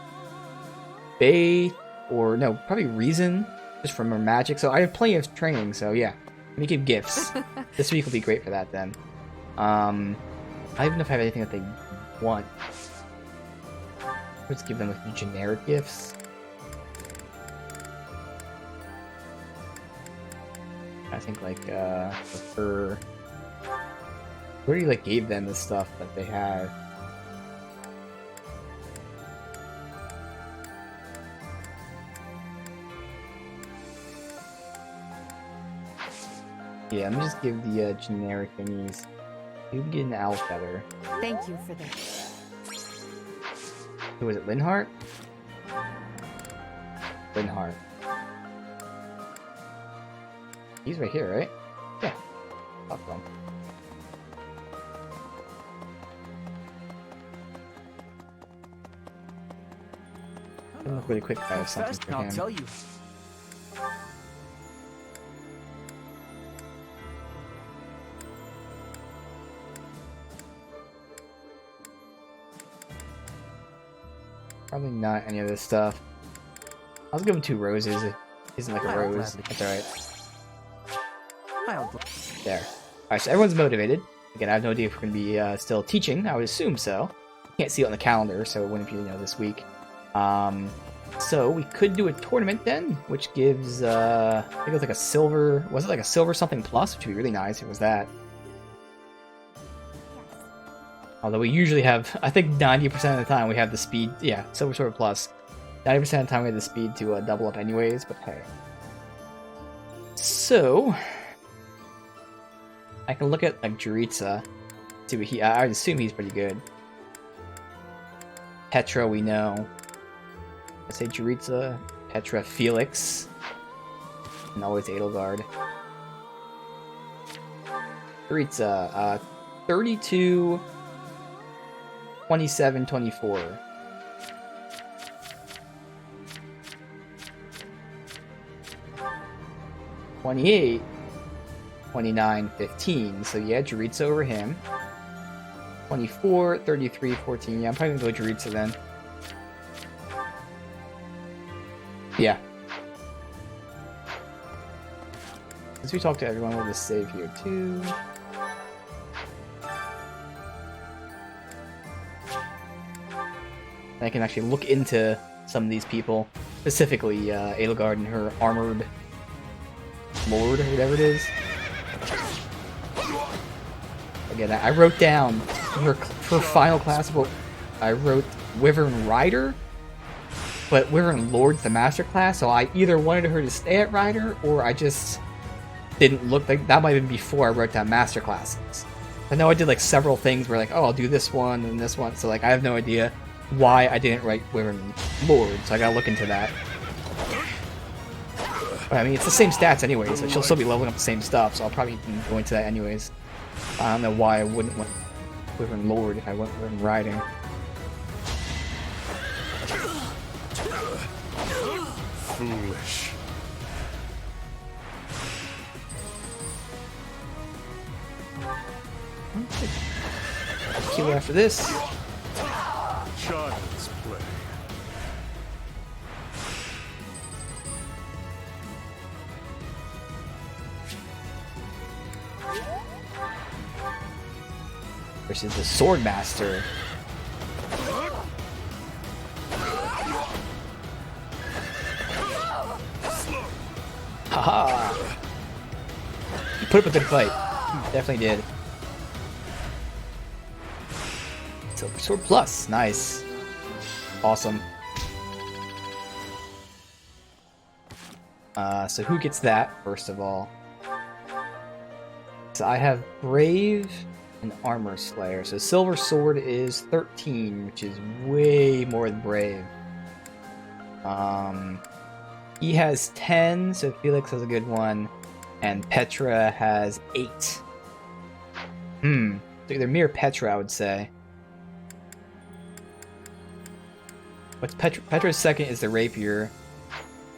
Speaker 1: bay, or no, probably reason, just for more magic, so I have plenty of training, so yeah. Let me give gifts. This week will be great for that then. I don't even know if I have anything that they want. Let's give them like generic gifts. I think like for we already like gave them the stuff that they had. Yeah, let me just give the generic thingies. You can get an owl feather.
Speaker 2: Thank you for this.
Speaker 1: Who was it? Linhardt? Linhardt. He's right here, right? Yeah. Talk to him. Let me look really quick if I have something for him.
Speaker 8: I'll tell you.
Speaker 1: Probably not any of this stuff. I'll give him 2 roses. It isn't like a rose. That's alright.
Speaker 8: Mildly.
Speaker 1: There. Alright, so everyone's motivated. Again, I have no idea if we're going to be still teaching. I would assume so. Can't see it on the calendar, so it wouldn't be, this week. So we could do a tournament then, which gives, I think it was like a silver, was it like a silver something plus, which would be really nice if it was that. Although we usually have, I think 90% of the time we have the speed, yeah, silver sword plus. 90% of the time we have the speed to double up anyways, but hey. So, I can look at like Juritsa, see what I would assume he's pretty good. Petra we know. I say Juritsa, Petra, Felix, and always Edelgard. Juritsa, 32, 27, 24. (28), 29, 15. So yeah, Juritsa over him. 24, 33, 14. Yeah, I'm probably gonna go Juritsa then. Yeah. Since we talked to everyone, we'll just save here too. I can actually look into some of these people, specifically Edelgard and her armored lord or whatever it is. Again, I wrote down her final class book. I wrote Wyvern Rider, but Wyvern Lord's the master class, so I either wanted her to stay at Rider, or I just didn't look like that. Might have been before I wrote down master classes. I know I did like several things where like, oh, I'll do this one and this one, so like I have no idea why I didn't write Wyvern Lord, so I gotta look into that. But, I mean, it's the same stats anyway, so she'll still be leveling up the same stuff, so I'll probably go into that anyways. I don't know why I wouldn't want Wyvern Lord if I went Wyvern Riding.
Speaker 13: Foolish.
Speaker 1: Kill after this.
Speaker 13: Child's play.
Speaker 1: Versus the Swordmaster. Haha! You put up a good fight. Definitely did. Silver Sword Plus. Nice. Awesome. So who gets that, first of all? So I have Brave and Armor Slayer. So Silver Sword is 13, which is way more than Brave. He has 10, so Felix has a good one. And Petra has 8. So either me or Petra, I would say. What's Petra's second is the Rapier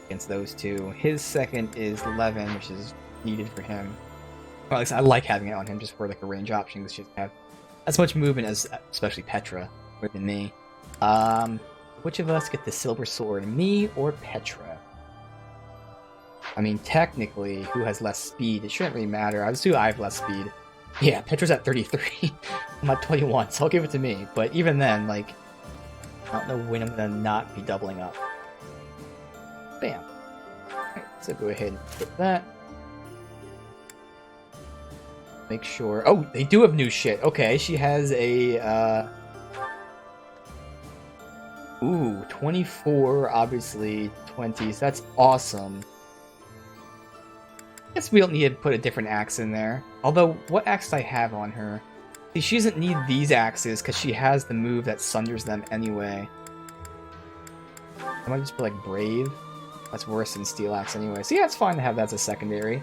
Speaker 1: against those two. His second is 11, which is needed for him. Well, at least I like having it on him just for like a range option, because she doesn't have as much movement as especially Petra more than me. Which of us get the Silver Sword, me or Petra? I mean, technically, who has less speed? It shouldn't really matter. I assume I have less speed. Yeah, Petra's at 33. I'm at 21, so I'll give it to me. But even then, like, I don't know when I'm gonna not be doubling up. Bam. Alright, so go ahead and put that. Make sure. Oh, they do have new shit. Okay, she has a, Ooh, 24, obviously 20s. So that's awesome. I guess we don't need to put a different axe in there. Although, what axe do I have on her? See, she doesn't need these axes because she has the move that sunders them anyway. I might just put like Brave. That's worse than Steel Axe anyway. So yeah, it's fine to have that as a secondary.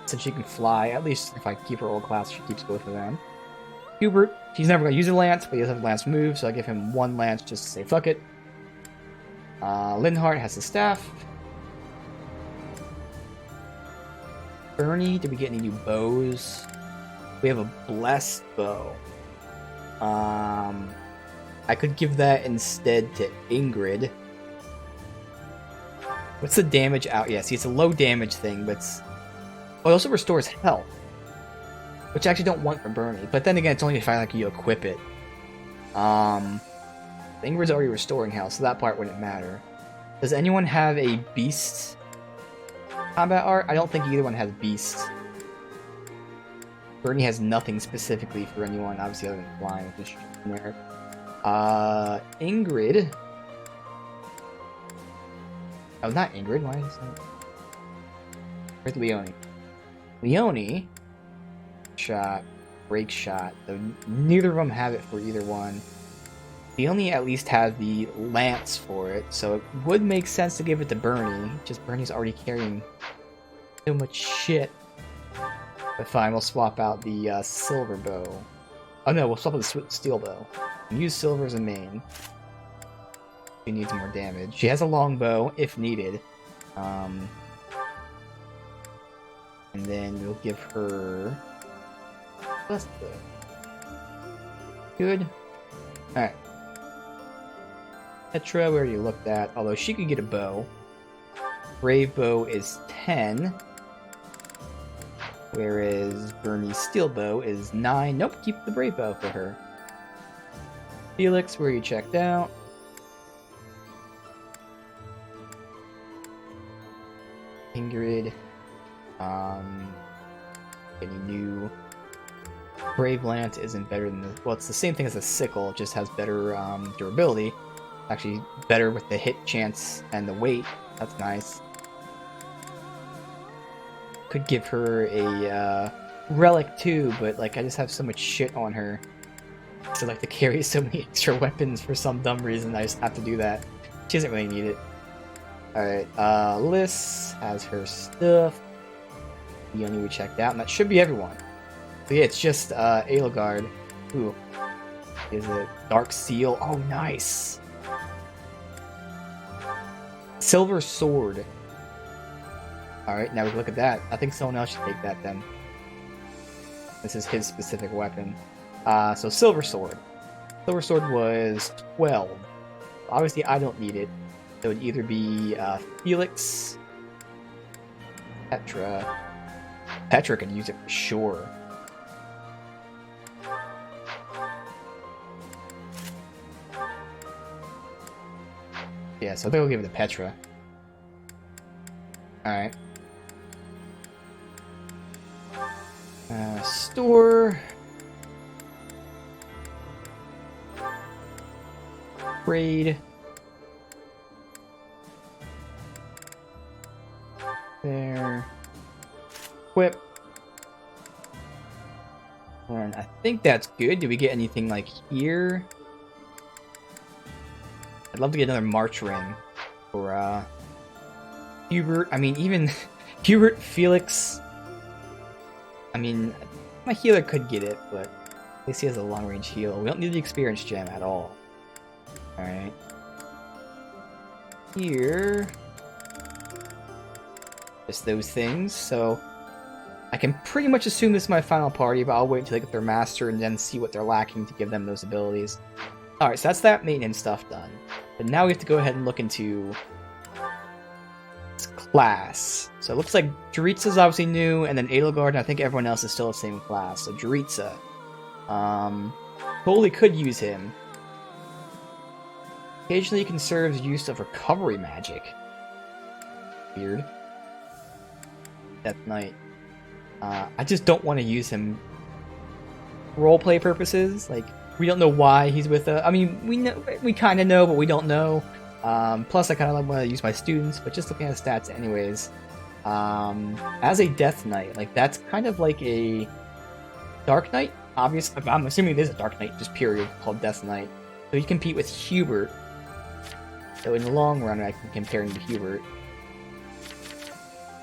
Speaker 1: Since she can fly, at least if I keep her old class, she keeps both of them. Hubert, he's never going to use a lance, but he does have a lance move, so I give him one lance just to say fuck it. Linhardt has the staff. Bernie, did we get any new bows? We have a blessed bow. I could give that instead to Ingrid. What's the damage out? Yeah, see, it's a low damage thing, but it's Oh, it also restores health, which I actually don't want for Bernie. But then again, it's only if I like you equip it. Ingrid's already restoring health, so that part wouldn't matter. Does anyone have a beast combat art? I don't think either one has beast. Bernie has nothing specifically for anyone, obviously other than flying, which is generic. Ingrid. Oh, not Ingrid. Why is that? Where's Leone? Leone. Shot. Break shot. Though neither of them have it for either one. Leone at least has the lance for it, so it would make sense to give it to Bernie. Just Bernie's already carrying so much shit. But fine, we'll swap out the silver bow. Oh no, we'll swap out the steel bow. And use silver as a main. She needs more damage. She has a long bow, if needed. And then we'll give her... That's good. Alright. Petra, where you looked at, although she could get a bow. Brave bow is 10. Whereas Bernie's steel bow is 9. Nope, keep the brave bow for her. Felix, where you checked out. Ingrid. Any new Brave Lance isn't better than the... Well, it's the same thing as a sickle, it just has better durability. Actually, better with the hit chance and the weight. That's nice. Could give her a relic too, but like I just have so much shit on her. So like to carry so many extra weapons for some dumb reason, I just have to do that. She doesn't really need it. Alright, Liz has her stuff. The only we checked out, and that should be everyone. So yeah, it's just Edelgard. Ooh. Is it Dark Seal? Oh, nice! Silver Sword. Alright, now we look at that. I think someone else should take that then. This is his specific weapon. So Silver Sword. Silver Sword was 12. Obviously I don't need it. It would either be Felix, Petra. Petra could use it for sure. Yeah, so I think we'll give it to Petra. Alright. Store. Raid. There. Equip. And I think that's good. Do we get anything like here? I'd love to get another March ring for Hubert. I mean, even Hubert, Felix. I mean, my healer could get it, but at least he has a long range heal. We don't need the experience gem at all. Alright. Here. Just those things, so I can pretty much assume this is my final party, but I'll wait until they get their master and then see what they're lacking to give them those abilities. Alright, so that's that maintenance stuff done. But now we have to go ahead and look into class. So it looks like Jaritza's obviously new, and then Edelgard, and I think everyone else is still the same class. So Jaritza. Totally could use him. Occasionally conserves use of recovery magic. Weird. Death Knight. I just don't want to use him roleplay purposes. Like, we don't know why he's with us. I mean, we kind of know, but we don't know. Plus, I kind of want to use my students, but just looking at the stats anyways. As a Death Knight, like, that's kind of like a Dark Knight. Obviously, I'm assuming it is a Dark Knight, just period, called Death Knight. So you compete with Hubert. So in the long run, I can compare him to Hubert.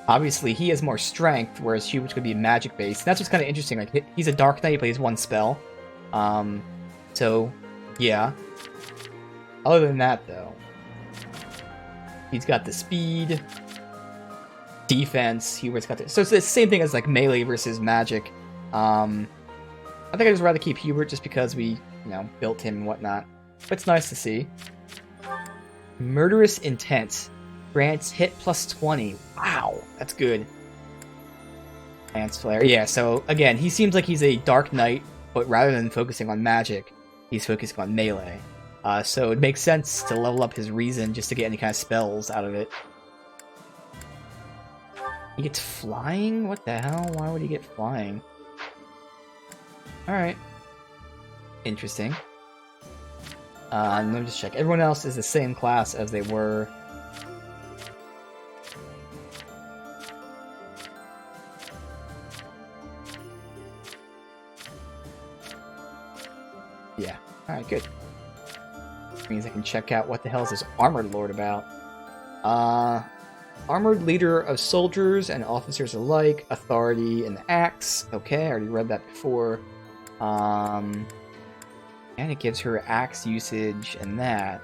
Speaker 1: Obviously, he has more strength, whereas Hubert's going to be magic-based. That's what's kind of interesting. Like, he's a Dark Knight, but he's one spell. So, yeah. Other than that, though, he's got the speed, defense. Hubert's got the... So it's the same thing as, like, melee versus magic. I think I'd just rather keep Hubert just because we, you know, built him and whatnot. But it's nice to see. Murderous Intent. Grants hit plus 20. Wow, that's good. Lance Flare. Yeah, so again, he seems like he's a Dark Knight, but rather than focusing on magic, he's focusing on melee. So it makes sense to level up his reason just to get any kind of spells out of it. He gets flying? What the hell? Why would he get flying? Alright. Interesting. Let me just check. Everyone else is the same class as they were. Yeah. Alright, good. Means I can check out what the hell is this Armored Lord about. Armored leader of soldiers and officers alike, authority in the axe. Okay, I already read that before. And it gives her axe usage and that.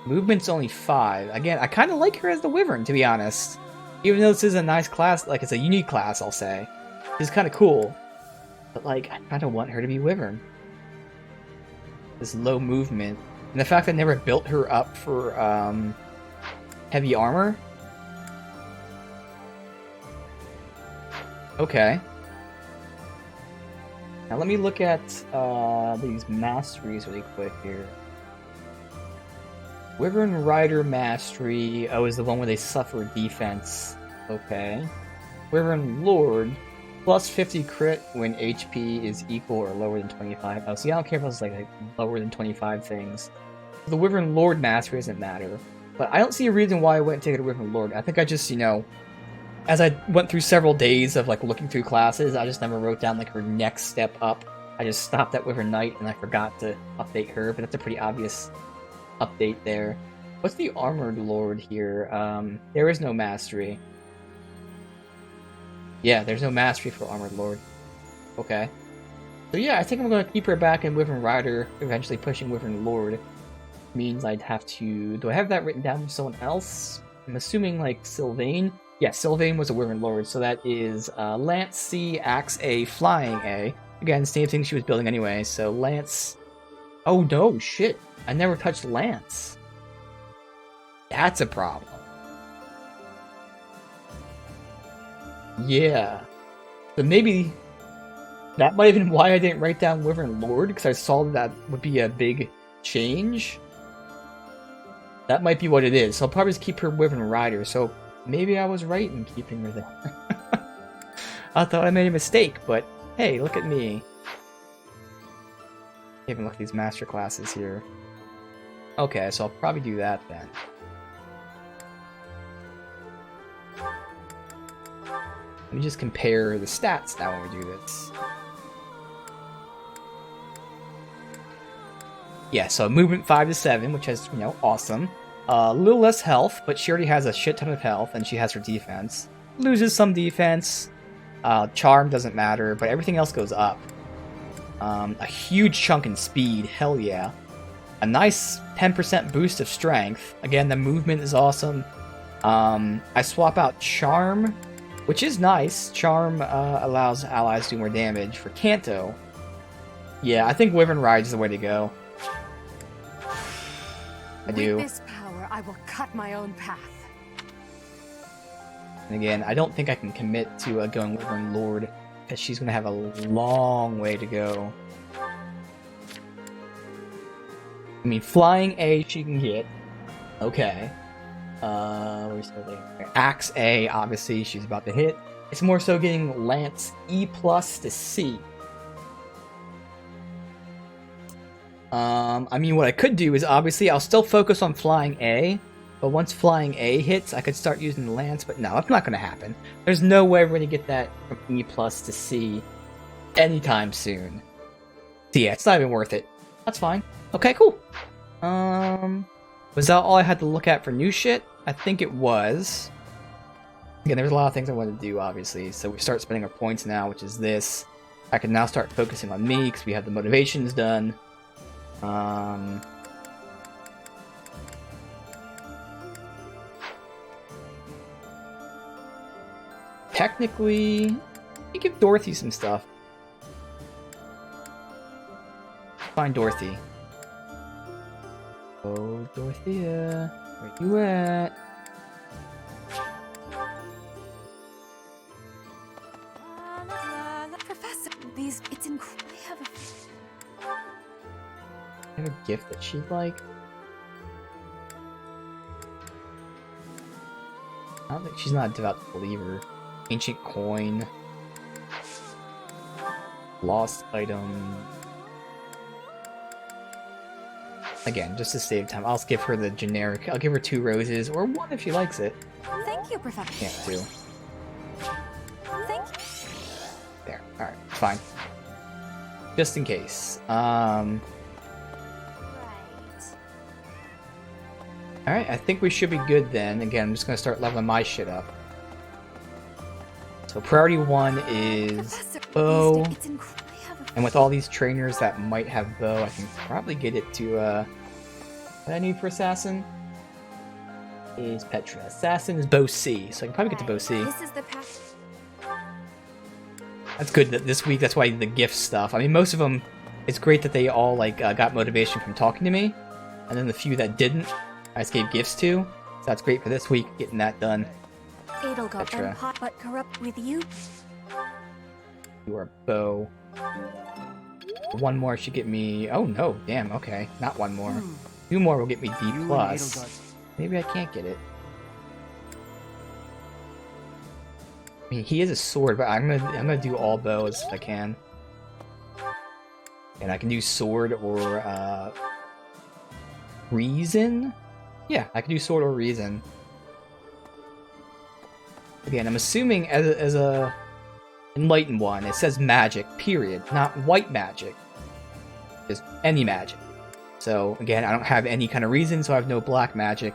Speaker 1: Movement's only 5. Again, I kind of like her as the Wyvern, to be honest. Even though this is a nice class, like it's a unique class, I'll say. It's kind of cool. But like, I kind of want her to be Wyvern. This low movement. And the fact that I never built her up for heavy armor. Okay. Now let me look at these masteries really quick here. Wyvern Rider Mastery. Oh, is the one where they suffer defense. Okay. Wyvern Lord. Plus 50 crit when HP is equal or lower than 25. Oh, see, I don't care if it's like lower than 25 things. The Wyvern Lord Mastery doesn't matter. But I don't see a reason why I wouldn't take it to Wyvern Lord. I think I just, you know, as I went through several days of like looking through classes, I just never wrote down like her next step up. I just stopped at Wyvern Knight and I forgot to update her, but that's a pretty obvious update there. What's the Armored Lord here? There is no mastery. Yeah, there's no mastery for Armored Lord. Okay. So yeah, I think I'm going to keep her back in Wyvern Rider, eventually pushing Wyvern Lord. Means I'd have to... Do I have that written down with someone else? I'm assuming like Sylvain. Yeah, Sylvain was a Wyvern Lord, so that is Lance C, Axe A, Flying A. Again, same thing she was building anyway, so Lance... Oh no, shit. I never touched Lance. That's a problem. Yeah. So maybe that might have been why I didn't write down Wyvern Lord, because I saw that would be a big change. That might be what it is. So I'll probably just keep her Wyvern Rider, so maybe I was right in keeping her there. I thought I made a mistake, but hey, look at me. Even look at these master classes here. Okay, so I'll probably do that then. Let me just compare the stats now when we do this. Yeah, so movement 5 to 7, which is, you know, awesome. A little less health, but she already has a shit ton of health, and she has her defense. Loses some defense. Charm doesn't matter, but everything else goes up. A huge chunk in speed, hell yeah. A nice 10% boost of strength. Again, the movement is awesome. I swap out Charm, which is nice. Charm allows allies to do more damage. For Kanto, yeah, I think Wyvern Ride is the way to go. I do.
Speaker 2: With this power, I will cut my own path.
Speaker 1: And again, I don't think I can commit to going Wyvern Lord, because she's going to have a long way to go. I mean, Flying A she can get. Okay. Where's the Axe A, obviously, she's about to hit. It's more so getting Lance E+ to C. I mean, what I could do is, obviously, I'll still focus on Flying A, but once Flying A hits, I could start using the Lance, but no, that's not going to happen. There's no way we're going to get that from E+ to C anytime soon. So yeah, it's not even worth it. That's fine. Okay, cool. Was that all I had to look at for new shit? I think it was. Again, there's a lot of things I wanted to do, obviously, so we start spending our points now, which is this. I can now start focusing on me, because we have the motivations done. Technically, you give Dorothy some stuff. Find Dorothy. Oh, Dorothea, where you at?
Speaker 5: Professor, it's incredible.
Speaker 1: I have a gift that she'd like. I don't think she's not a devout believer. Ancient coin. Lost item. Again, just to save time, I'll give her the generic. I'll give her 2 roses, or 1 if she likes it.
Speaker 5: Thank you, Professor.
Speaker 1: Can't 2.
Speaker 5: Thank you.
Speaker 1: There. Alright, fine. Just in case. Alright, I think we should be good then. Again, I'm just gonna start leveling my shit up. So priority 1 is bow. And with all these trainers that might have bow, I can probably get it to, what I need for assassin is Petra. Assassin is bow C, so I can probably get to bow C.
Speaker 5: This is the path.
Speaker 1: That's good that this week, that's why the gift stuff. I mean, most of them, it's great that they all, like, got motivation from talking to me. And then the few that didn't, I just gave gifts to. So that's great for this week, getting that done.
Speaker 5: Edelgard and hot but corrupt with you.
Speaker 1: You are bow. 1 more should get me... Oh no, damn, okay. Not 1 more. 2 more will get me D+. Maybe I can't get it. I mean, he is a sword, but I'm gonna do all bows if I can. And I can do sword or, reason? Yeah, I can do sword or reason. Again, I'm assuming as a enlightened one, it says magic, period, not white magic. Just any magic. So, again, I don't have any kind of reason, so I have no black magic.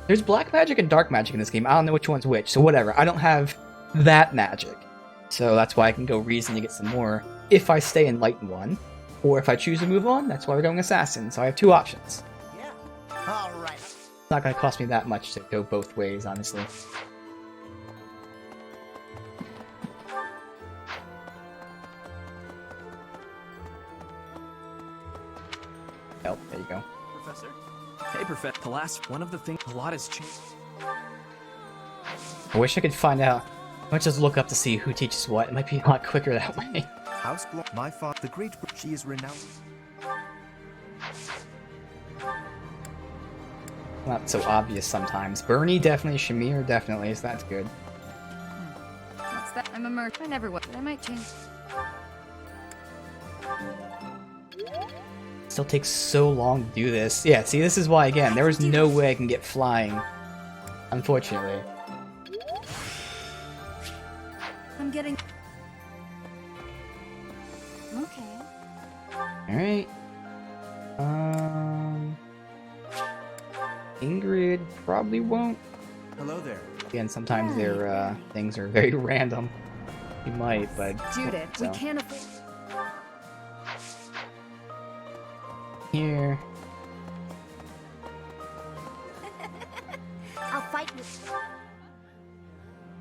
Speaker 1: There's black magic and dark magic in this game. I don't know which one's which, so whatever. I don't have that magic. So that's why I can go reason to get some more if I stay enlightened one. Or if I choose to move on, that's why we're going assassin. So I have 2 options.
Speaker 4: Yeah. All right.
Speaker 1: It's not going to cost me that much to go both ways, honestly. Oh, there you go.
Speaker 3: Professor? Hey, Professor. The last one of the things, a lot has changed.
Speaker 1: I wish I could find out. I might just look up to see who teaches what. It might be a lot quicker that way.
Speaker 21: House my father, the great, she is renowned.
Speaker 1: Not so obvious sometimes. Bernie definitely, Shamir definitely, so that's good.
Speaker 14: What's that? I'm a merc. I never would. I might change.
Speaker 1: Still takes so long to do this. Yeah, see, this is why, again, there was no way I can get flying. Unfortunately.
Speaker 5: I'm getting... Okay.
Speaker 1: Alright. Ingrid probably won't.
Speaker 21: Hello there.
Speaker 1: Again, sometimes their things are very random. You might, but...
Speaker 5: Judith,
Speaker 1: so.
Speaker 5: we can't afford...
Speaker 1: Here.
Speaker 19: I'll fight with...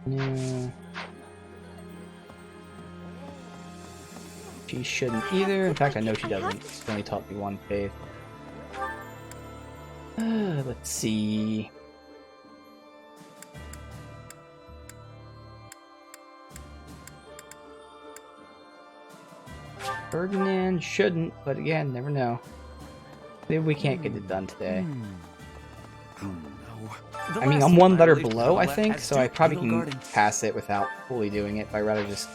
Speaker 1: No. She shouldn't either. In fact, I know she doesn't. She's only taught me 1 faith. Let's see. Ferdinand shouldn't, but again, never know. Maybe we can't get it done today. I mean, I'm 1 letter below, I think, so I probably can pass it without fully doing it, but I'd rather just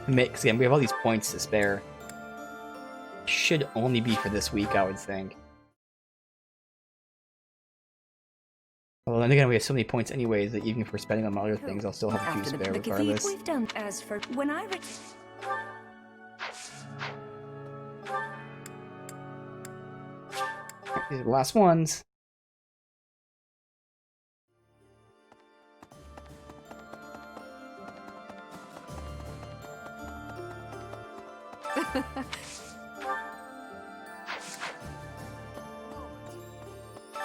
Speaker 1: mix. Again, we have all these points to spare. Should only be for this week, I would think. Well, then again, we have so many points anyways that even if we're spending on other things, I'll still have a few spare regardless.
Speaker 5: We've done as for when I
Speaker 1: These are the last ones.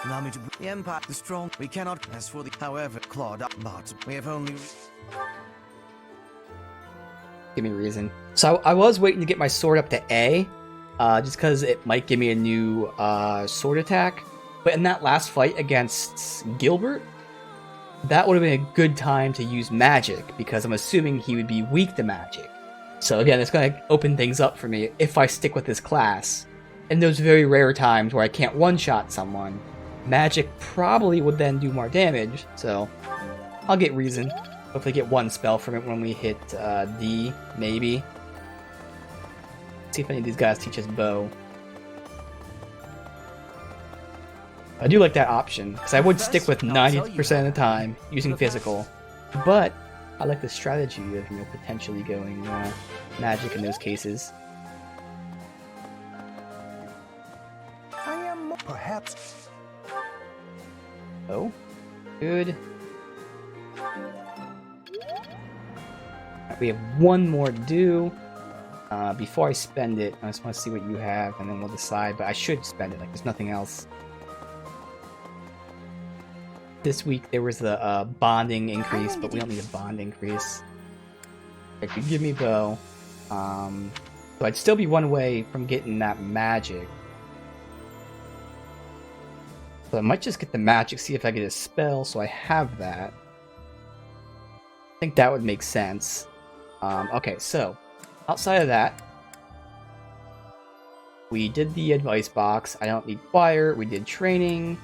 Speaker 7: Allow me to... The Empire, the strong, we cannot... As for the... However, clawed up, but we have only...
Speaker 1: Give me a reason. So I was waiting to get my sword up to A, just because it might give me a new sword attack. But in that last fight against Gilbert, that would have been a good time to use magic, because I'm assuming he would be weak to magic. So again, it's going to open things up for me if I stick with this class. In those very rare times where I can't one-shot someone, magic probably would then do more damage, so I'll get reason. Hopefully get one spell from it when we hit D, maybe. See if any of these guys teach us bow. I do like that option, because I would stick with 90% of the time using physical, but I like the strategy of, you know, potentially going magic in those cases.
Speaker 12: I am perhaps.
Speaker 1: Oh, good. We have one more to do. Before I spend it, I just want to see what you have, and then we'll decide, but I should spend it, like there's nothing else. This week there was the bonding increase, but we don't need a bond increase. It could give me bow. So I'd still be one way from getting that magic. So I might just get the magic, see if I get a spell, so I have that. I think that would make sense. Okay, so outside of that, we did the advice box. I don't need choir. We did training.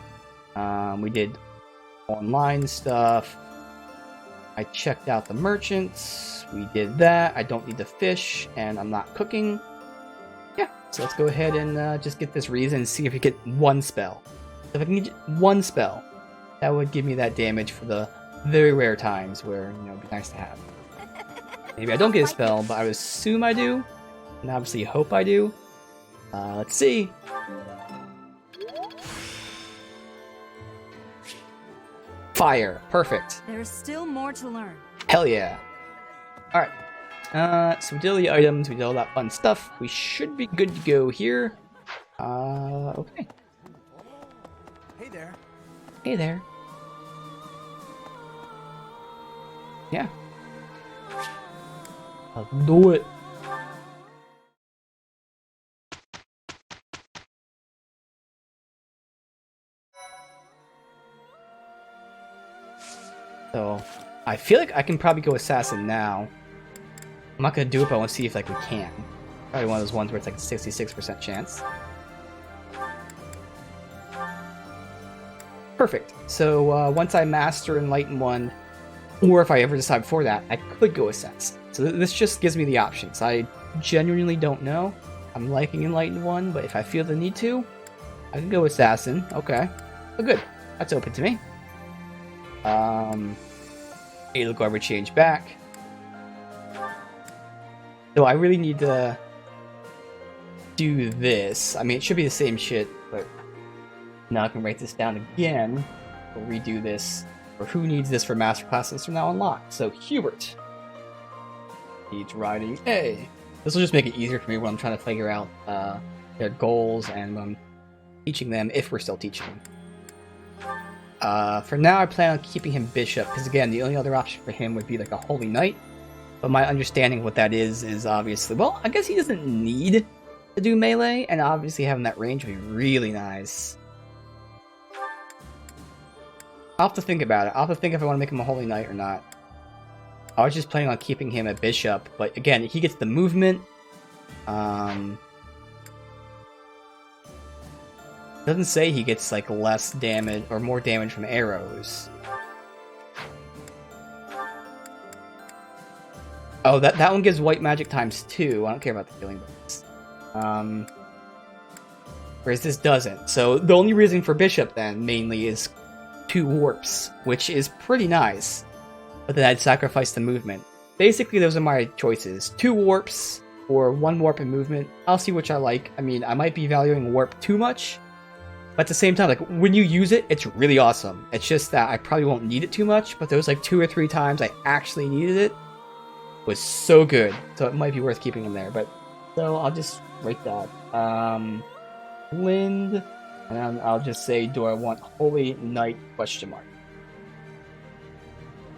Speaker 1: We did online stuff. I checked out the merchants. We did that. I don't need to fish, and I'm not cooking. Yeah, so let's go ahead and just get this reason and see if we get one spell. If I can get one spell, that would give me that damage for the very rare times where, you know, it'd be nice to have. Maybe I don't get a spell, but I would assume I do, and obviously hope I do. Let's see. Fire. Perfect.
Speaker 2: There's still more to learn.
Speaker 1: Hell yeah. Alright. So we did all the items, we did all that fun stuff. We should be good to go here. Okay.
Speaker 4: Hey there.
Speaker 1: Hey there. Yeah. I'll do it. So, I feel like I can probably go assassin now. I'm not gonna do it, but I want to see if like we can. Probably one of those ones where it's like a 66% chance. Perfect. So once I master Enlighten 1, or if I ever decide before that, I could go assassin. So this just gives me the options. I genuinely don't know. I'm liking Enlighten 1, but if I feel the need to, I can go assassin. Okay. Oh, good. That's open to me. Edelgard would change back. So I really need to do this. I mean, it should be the same shit, but now I can write this down again. We'll redo this. Or who needs this for master classes from now unlocked? So Hubert needs riding A. This will just make it easier for me when I'm trying to figure out their goals and when I'm teaching them, if we're still teaching them. For now, I plan on keeping him bishop, because again, the only other option for him would be like a holy knight. But my understanding of what that is obviously, well, I guess he doesn't need to do melee, and obviously having that range would be really nice. I'll have to think about it. I'll have to think if I want to make him a holy knight or not. I was just planning on keeping him a bishop, but again, he gets the movement. Doesn't say he gets like less damage or more damage from arrows. Oh, that one gives white magic ×2. I don't care about the healing bonus. Whereas this doesn't. So the only reason for bishop then mainly is 2 warps, which is pretty nice. But then I'd sacrifice the movement. Basically, those are my choices: 2 warps or 1 warp in movement. I'll see which I like. I mean, I might be valuing warp too much. But at the same time, like, when you use it, it's really awesome. It's just that I probably won't need it too much, but those, like, 2 or 3 times I actually needed it was so good. So it might be worth keeping him there, but... So I'll just write that. Lind, and I'll just say, do I want Holy Knight, ?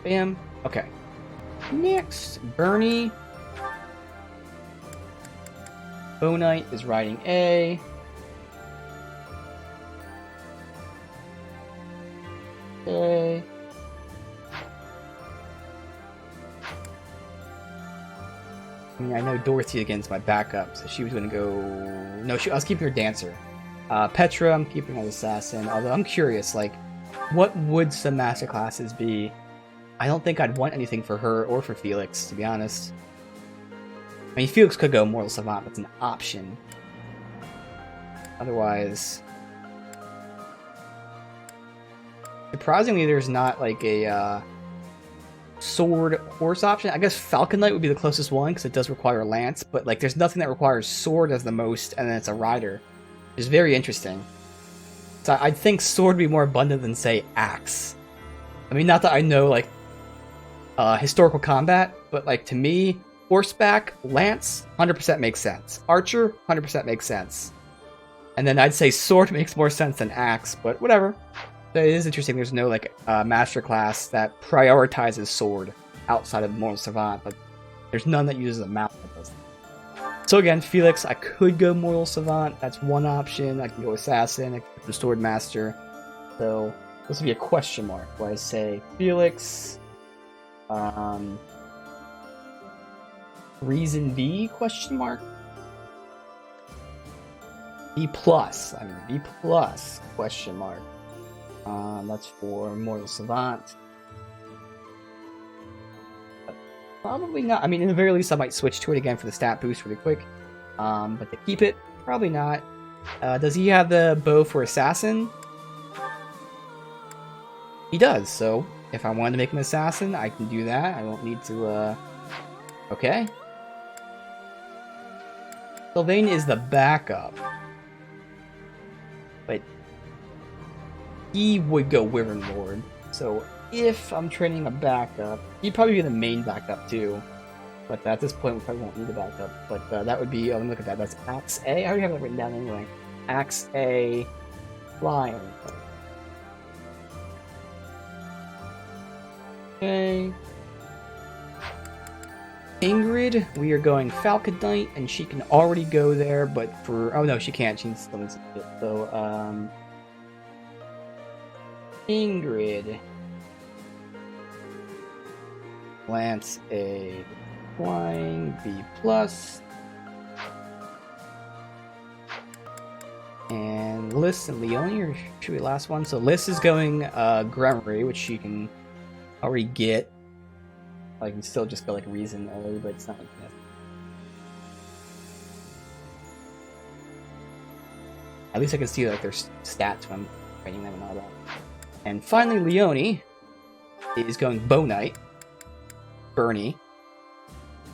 Speaker 1: Bam. Okay. Next, Bernie. Bow Knight is riding A. Okay. I mean, I know Dorothy against my backup, so she was gonna go. No, I was keeping her dancer. Petra, I'm keeping as assassin. Although I'm curious, like, what would some master classes be? I don't think I'd want anything for her or for Felix, to be honest. I mean, Felix could go Mortal Savant, that's an option. Otherwise, surprisingly, there's not like a sword horse option. I guess Falcon Knight would be the closest one because it does require a lance, but like there's nothing that requires sword as the most, and then it's a rider. It's very interesting. So I think sword would be more abundant than say axe. I mean, not that I know like historical combat, but like to me, horseback, lance, 100% makes sense. Archer, 100% makes sense. And then I'd say sword makes more sense than axe, but whatever. It is interesting. There's no like master class that prioritizes sword outside of Mortal Savant, but there's none that uses a mount that does that. So again, Felix, I could go Mortal Savant. That's one option. I can go Assassin. I can go the Sword Master. So this would be a question mark where I say Felix. Reason B question mark. B plus. I mean B plus question mark. That's for Mortal Savant. But probably not. I mean, in the very least, I might switch to it again for the stat boost really quick. But to keep it, probably not. Does he have the bow for Assassin? He does, so if I wanted to make him Assassin, I can do that. I won't need to, Okay. Sylvain is the backup. But he would go Wyvern Lord. So if I'm training a backup, he'd probably be the main backup too. But at this point, we probably won't need a backup. But that would be, oh, let me look at that. That's Axe A. I already have that written down anyway. Axe A, Flying. Okay. Ingrid, we are going Falcon Knight, and she can already go there, but for... Oh, no, she can't. She still needs to do it. So, Ingrid. Lance A. Flying, B+. And Liz and Leonie, or should be the last one? So Liz is going Gremory, which she can already get. I can still just go like Reason early, but it's not like that. At least I can see like their stats when I'm training them and all that. And finally, Leonie is going Bow Knight. Bernie.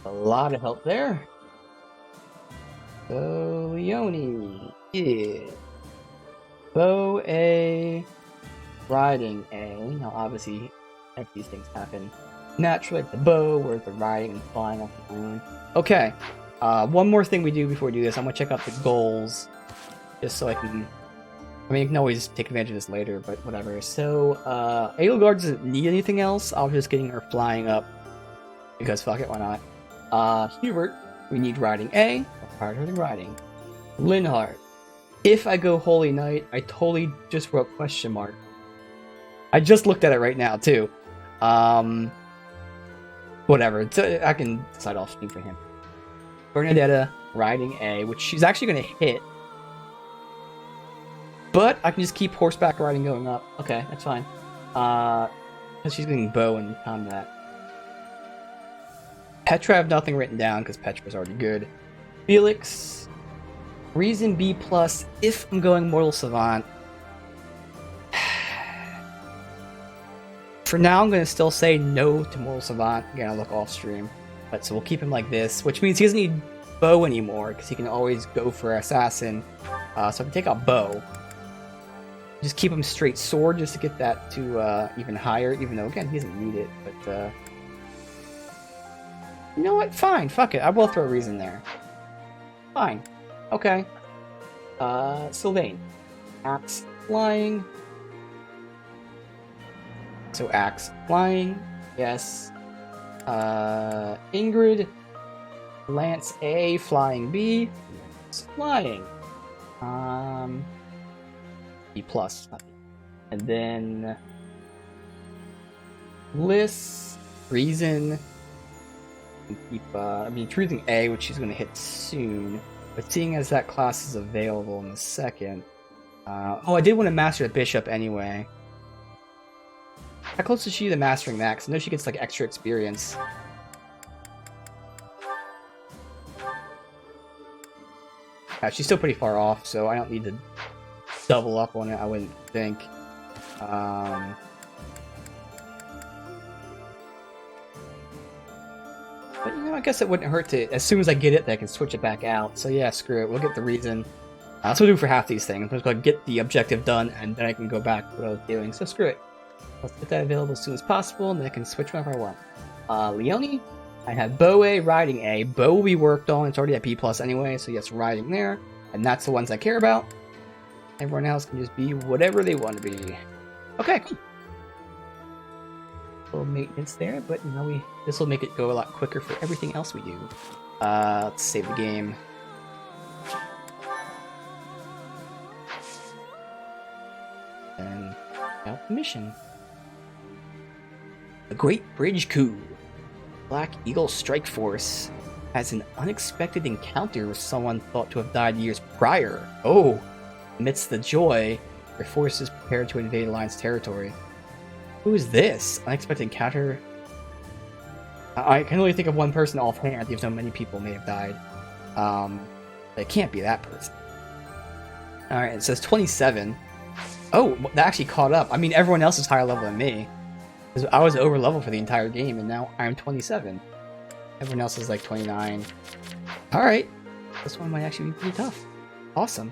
Speaker 1: A lot of help there. So Leonie is Bow A, Riding A. Now obviously, if these things happen naturally, like the bow, whereas the riding and flying off the moon. Okay, one more thing we do before we do this, I'm gonna check out the goals, just so I can, I mean, you can always take advantage of this later, but whatever. So, Edelgard doesn't need anything else, I was just getting her flying up, because fuck it, why not? Hubert, we need riding A, prioritizing riding. Linhardt, if I go Holy Knight, I totally just wrote question mark. I just looked at it right now, too. Whatever, I can decide off screen for him. Bernadetta, riding A, which she's actually going to hit. But I can just keep horseback riding going up. Okay, that's fine. Because she's getting bow in combat. Petra, I have nothing written down because Petra's already good. Felix, Reason B+, if I'm going Mortal Savant. For now, I'm going to still say no to Mortal Savant. Again, I'll look off stream. But so we'll keep him like this, which means he doesn't need bow anymore, because he can always go for Assassin. So I can take out bow. Just keep him straight sword, just to get that to even higher, even though, again, he doesn't need it. But, you know what? Fine, fuck it. I will throw a Reason there. Fine. Okay. Sylvain. Axe flying. So Axe flying, yes. Ingrid, Lance A, flying B, flying. B+. And then Bliss, Reason, and keep, I mean, choosing A, which she's going to hit soon, but seeing as that class is available in a second. Oh, I did want to master the Bishop anyway. How close is she to mastering that? Because I know she gets like extra experience. Yeah, she's still pretty far off, so I don't need to double up on it, I wouldn't think. But you know, I guess it wouldn't hurt to, as soon as I get it, I can switch it back out. So yeah, screw it, we'll get the Reason. That's what we'll do for half these things. I'm just going to get the objective done, and then I can go back to what I was doing. So screw it. Let's get that available as soon as possible, and then I can switch whenever I want. Leone, I have Bow A, Riding A. Bow will be worked on. It's already at B+ anyway, so yes, Riding there. And that's the ones I care about. Everyone else can just be whatever they want to be. Okay, cool. A little maintenance there, but you know, this will make it go a lot quicker for everything else we do. Let's save the game. And out the mission. The Great Bridge Coup. Black Eagle Strike Force has an unexpected encounter with someone thought to have died years prior. Oh! Amidst the joy, their forces prepare to invade Alliance territory. Who is this? Unexpected encounter? I can only think of one person offhand, even though many people may have died. It can't be that person. Alright, it says 27. Oh, that actually caught up. I mean, everyone else is higher level than me. I was over level for the entire game, and now I'm 27. Everyone else is like 29. Alright. This one might actually be pretty tough. Awesome.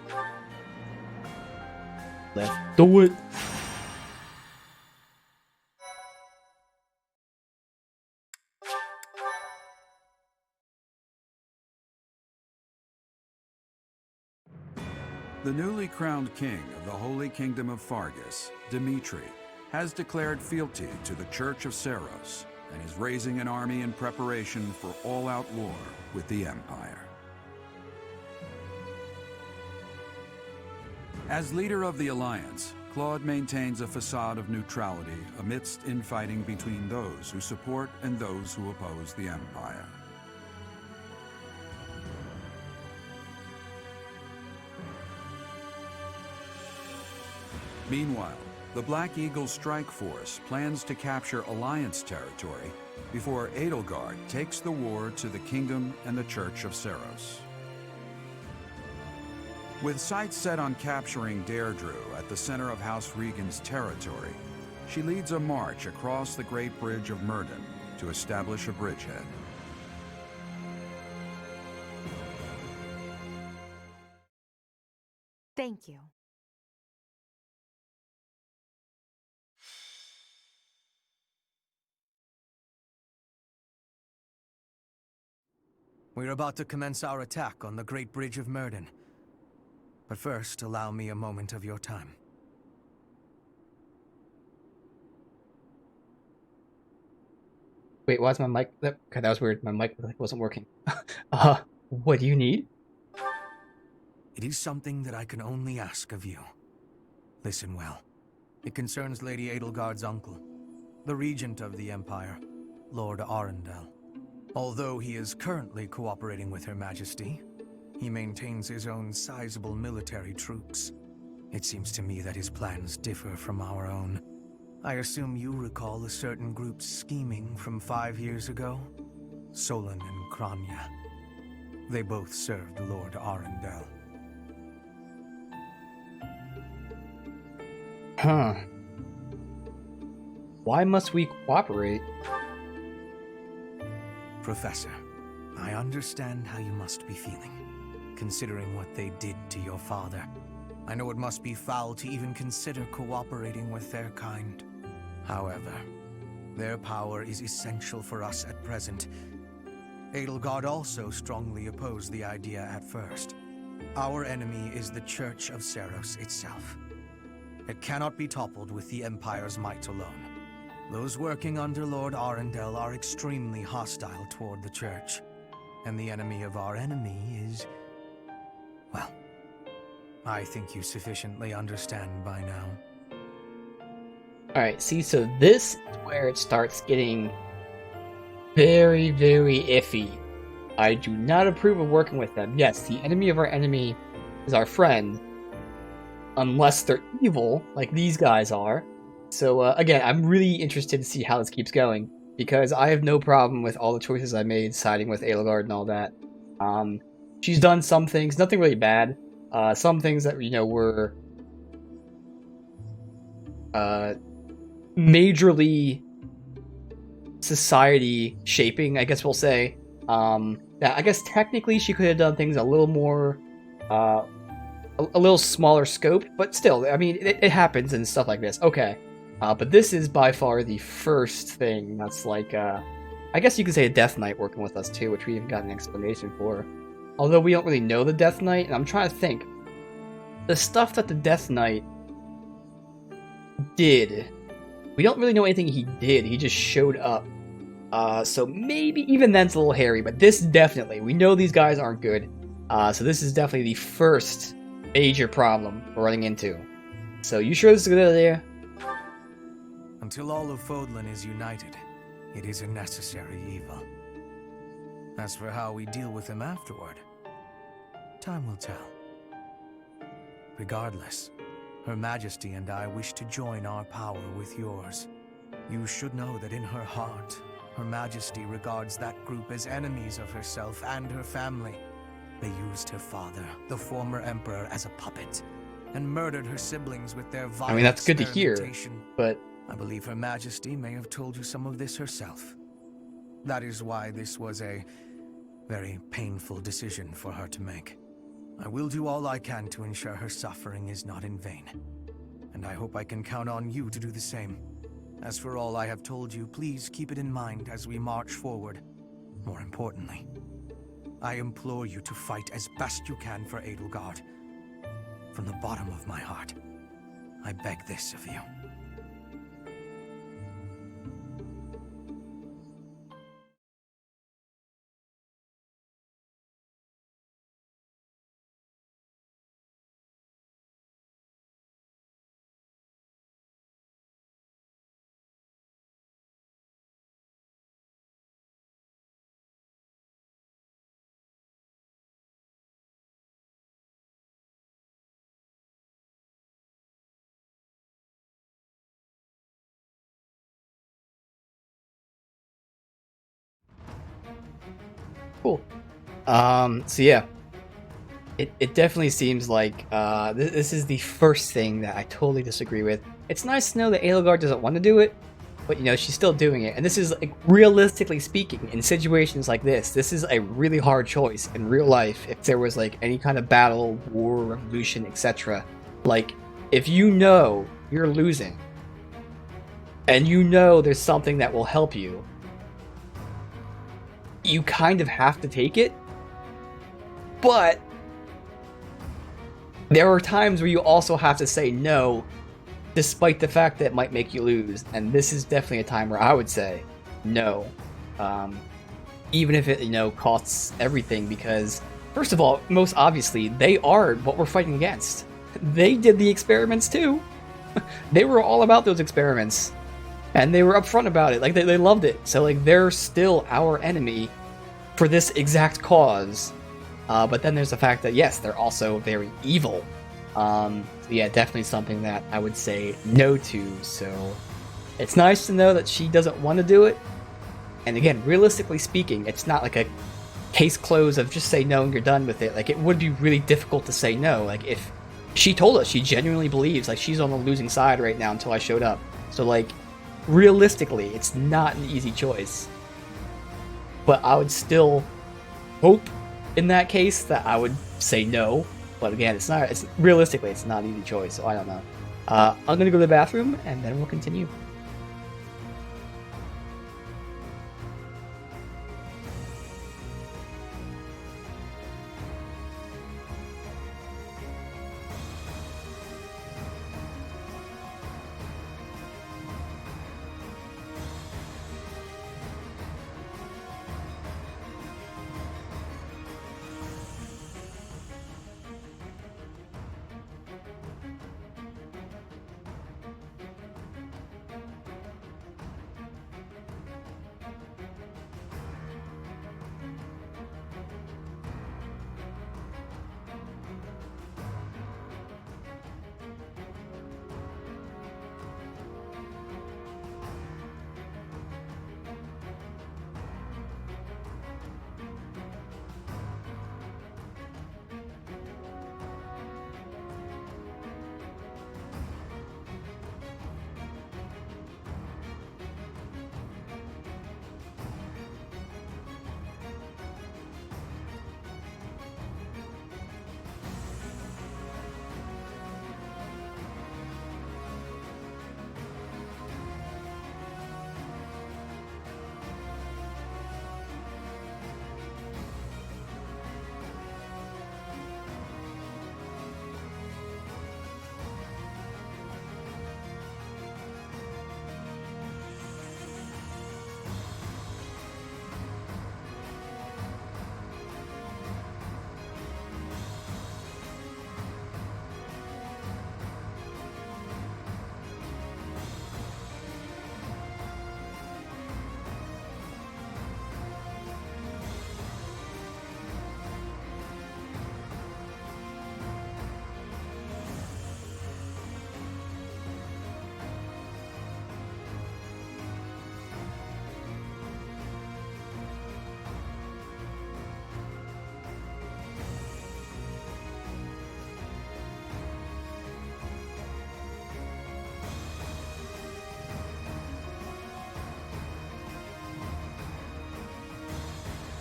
Speaker 1: Let's do it.
Speaker 16: The newly crowned king of the Holy Kingdom of Fargus, Dimitri, has declared fealty to the Church of Seiros and is raising an army in preparation for all-out war with the Empire. As leader of the Alliance, Claude maintains a facade of neutrality amidst infighting between those who support and those who oppose the Empire. Meanwhile, the Black Eagle Strike Force plans to capture Alliance territory before Edelgard takes the war to the Kingdom and the Church of Seiros. With sights set on capturing Deirdre at the center of House Regan's territory, she leads a march across the Great Bridge of Myrddin to establish a bridgehead.
Speaker 2: Thank you.
Speaker 7: We're about to commence our attack on the Great Bridge of Myrddin. But first, allow me a moment of your time.
Speaker 1: Wait, why is my mic... Okay, that was weird. My mic wasn't working. What do you need?
Speaker 7: It is something that I can only ask of you. Listen well. It concerns Lady Edelgard's uncle, the regent of the Empire, Lord Arundel. Although he is currently cooperating with Her Majesty, he maintains his own sizable military troops. It seems to me that his plans differ from our own. I assume you recall a certain group's scheming from 5 years ago? Solon and Kranya. They both served Lord Arundel.
Speaker 1: Huh. Why must we cooperate?
Speaker 7: Professor, I understand how you must be feeling, considering what they did to your father. I know it must be foul to even consider cooperating with their kind. However, their power is essential for us at present. Edelgard also strongly opposed the idea at first. Our enemy is the Church of Seiros itself. It cannot be toppled with the Empire's might alone. Those working under Lord Arundel are extremely hostile toward the Church. And the enemy of our enemy is... well, I think you sufficiently understand by now.
Speaker 1: Alright, see, so this is where it starts getting very, very iffy. I do not approve of working with them. Yes, the enemy of our enemy is our friend, unless they're evil, like these guys are. So, again, I'm really interested to see how this keeps going, because I have no problem with all the choices I made, siding with Edelgard and all that. She's done some things, nothing really bad. Some things that, were majorly society shaping, I guess we'll say. That I guess technically she could have done things a little more, a little smaller scope, but still, I mean, it happens and stuff like this. Okay. But this is by far the first thing that's like, I guess you could say a Death Knight working with us too, which we haven't got an explanation for. Although we don't really know the Death Knight, and I'm trying to think. The stuff that the Death Knight did, we don't really know anything he did, he just showed up. So maybe even then it's a little hairy, but this definitely, we know these guys aren't good. So this is definitely the first major problem we're running into. So you sure this is a good idea?
Speaker 7: Until all of Fodlan is united, it is a necessary evil. As for how we deal with him afterward, time will tell. Regardless, Her Majesty and I wish to join our power with yours. You should know that in her heart, Her Majesty regards that group as enemies of herself and her family. They used her father, the former emperor, as a puppet, and murdered her siblings with their violent
Speaker 1: I mean, that's good to hear, but
Speaker 7: I believe Her Majesty may have told you some of this herself. That is why this was a very painful decision for her to make. I will do all I can to ensure her suffering is not in vain. And I hope I can count on you to do the same. As for all I have told you, please keep it in mind as we march forward. More importantly, I implore you to fight as best you can for Edelgard. From the bottom of my heart, I beg this of you.
Speaker 1: cool. So yeah, it definitely seems like this is the first thing that I totally disagree with. It's nice to know that Edelgard doesn't want to do it, but she's still doing it. And this is, like, realistically speaking, in situations like this is a really hard choice in real life. If there was like any kind of battle, war, revolution, etc. Like, if you know you're losing, and you know there's something that will help you, you kind of have to take it. But there are times where you also have to say no, despite the fact that it might make you lose. And this is definitely a time where I would say no. Even if it, costs everything, because, first of all, most obviously, they are what we're fighting against. They did the experiments too. They were all about those experiments. And they were upfront about it. Like, they loved it. So, like, they're still our enemy for this exact cause. But then there's the fact that, yes, they're also very evil. So yeah, definitely something that I would say no to. So it's nice to know that she doesn't want to do it. And again, realistically speaking, it's not like a case closed of just say no and you're done with it. Like, it would be really difficult to say no. Like, if she told us she genuinely believes, like, she's on the losing side right now until I showed up. So, like, realistically, it's not an easy choice. But I would still hope in that case that I would say no. But again, realistically, it's not an easy choice, so I don't know. I'm gonna go to the bathroom, and then we'll continue.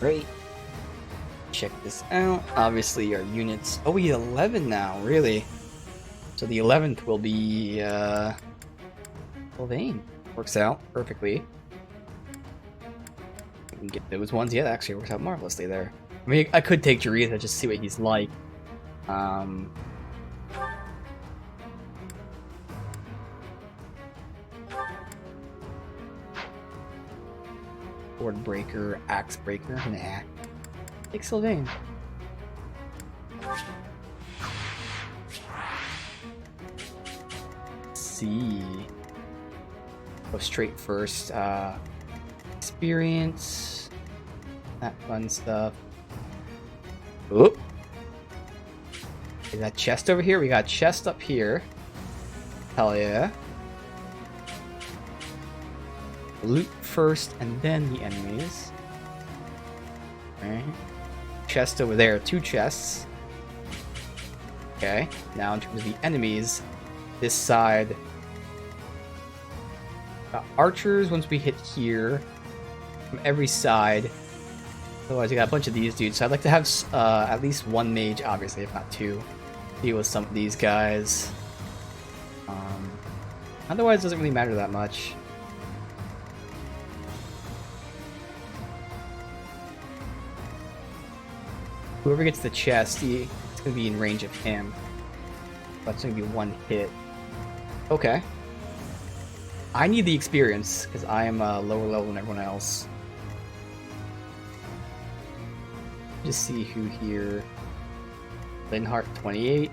Speaker 1: Great. Check this out. Obviously, our units. Oh, we get 11 now, really. So the 11th will be Sylvain. Works out perfectly. We can get those ones. Yeah, that actually works out marvelously there. I mean, I could take Jaretha just see what he's like. Sword Breaker, Axe Breaker, nah. Take Sylvain. Let's see. Go straight first. Experience. That fun stuff. Oop. Is that chest over here? We got chest up here. Hell yeah. Loot first and then the enemies. Alright. Chest over there. 2 chests. Okay. Now in terms of the enemies, this side. Got archers once we hit here. From every side. Otherwise, we got a bunch of these dudes. So I'd like to have at least 1 mage, obviously, if not 2. Deal with some of these guys. Otherwise, it doesn't really matter that much. Whoever gets the chest, it's going to be in range of him. That's going to be 1 hit. Okay. I need the experience, because I am lower level than everyone else. Just see who here. Linhart 28.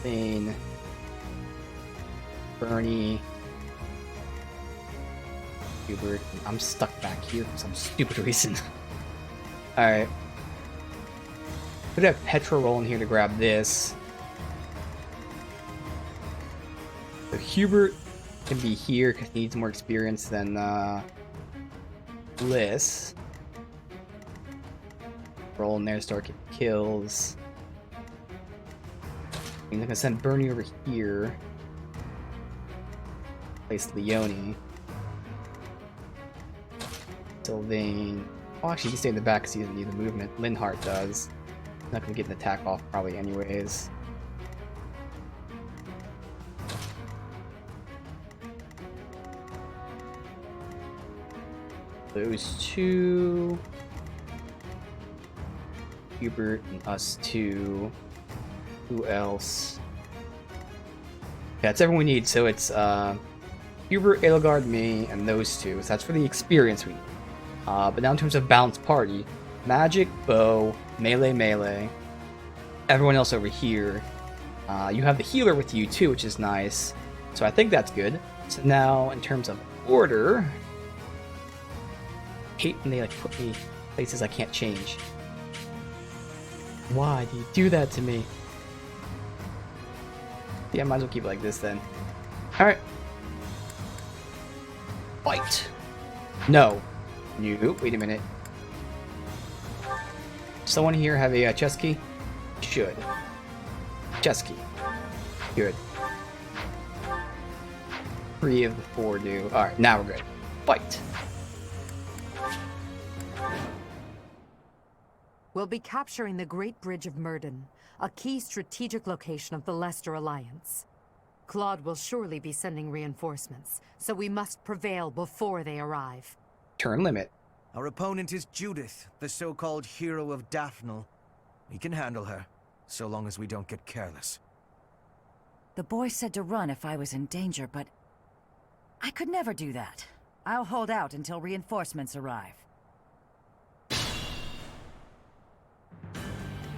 Speaker 1: Thane. Bernie. Hubert. I'm stuck back here for some stupid reason. Alright. Could have Petra roll in here to grab this. So Hubert can be here because he needs more experience than Bliss. Roll in there, start getting kills. I'm gonna send Bernie over here. Place Leone. Sylvain. Oh, actually, he can stay in the back because he doesn't need the movement. Linhart does. Not gonna get an attack off probably anyways. Those 2. Hubert and us 2. Who else? Yeah, that's everyone we need. So it's Hubert, Edelgard, me, and those 2. So that's for the experience we need. But now in terms of balanced party, magic, bow, melee. Everyone else over here. You have the healer with you too, which is nice. So I think that's good. So now in terms of order, I hate when they like put me places I can't change. Why do you do that to me? Yeah, might as well keep it like this then. Alright. Fight! No. Nope, wait a minute. Someone here have a chest key? Should. Chest key. Good. 3 of the 4 do. Alright, now we're good. Fight!
Speaker 2: We'll be capturing the Great Bridge of Myrden, a key strategic location of the Leicester Alliance. Claude will surely be sending reinforcements, so we must prevail before they arrive.
Speaker 1: Turn limit.
Speaker 7: Our opponent is Judith, the so-called hero of Daphnel. We can handle her, so long as we don't get careless.
Speaker 6: The boy said to run if I was in danger, but I could never do that. I'll hold out until reinforcements arrive.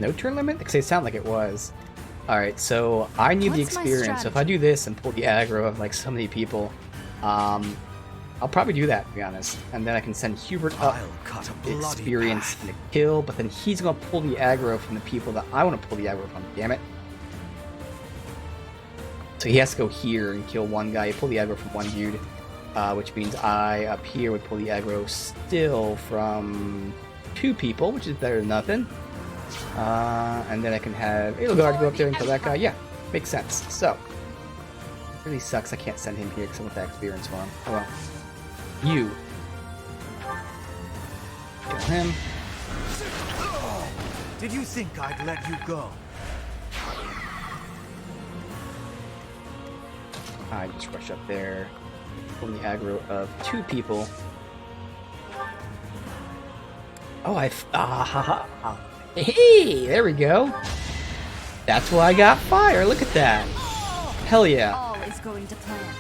Speaker 1: No turn limit? Because they sound like it was. Alright, so I need the experience. So if I do this and pull the aggro of like so many people, I'll probably do that, to be honest. And then I can send Hubert up the experience and a kill, but then he's going to pull the aggro from the people that I want to pull the aggro from, damn it. So he has to go here and kill one guy, pull the aggro from one dude, which means I, up here, would pull the aggro still from 2 people, which is better than nothing. And then I can have Edelgard go up there and kill that guy. Yeah, makes sense. So, it really sucks I can't send him here because I want that experience for him. Oh well. You. Kill him.
Speaker 7: Did you think I'd let you go?
Speaker 1: I just rush up there. From the aggro of 2 people. Oh, hey, there we go. That's why I got fire. Look at that. Hell yeah.
Speaker 5: All is going to plan.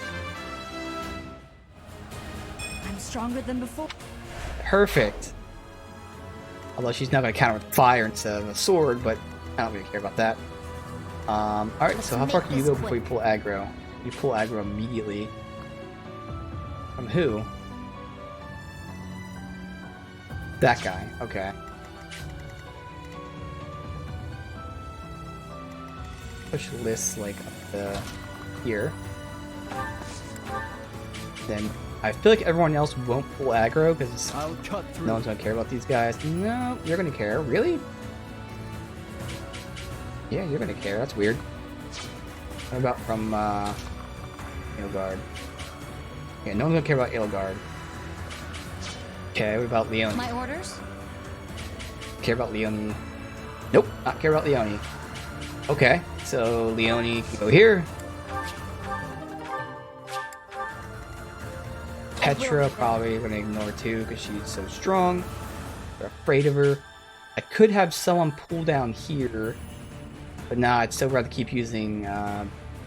Speaker 5: I'm stronger than before.
Speaker 1: Perfect. Although she's not going to counter with fire instead of a sword, but I don't really care about that. Alright, so how far can you go before you pull aggro? You pull aggro immediately. From who? That guy. Okay. Push lists like up to here. Then I feel like everyone else won't pull aggro because no one's gonna care about these guys. No, you're gonna care. Really? Yeah, you're gonna care. That's weird. What about from Edelgard? Yeah, no one's gonna care about Edelgard. Okay, what about Leone?
Speaker 5: My orders?
Speaker 1: Care about Leone? Nope, not care about Leone. Okay, so Leone can go here. Petra probably gonna ignore too because she's so strong. They're afraid of her. I could have someone pull down here, but nah, I'd still rather keep using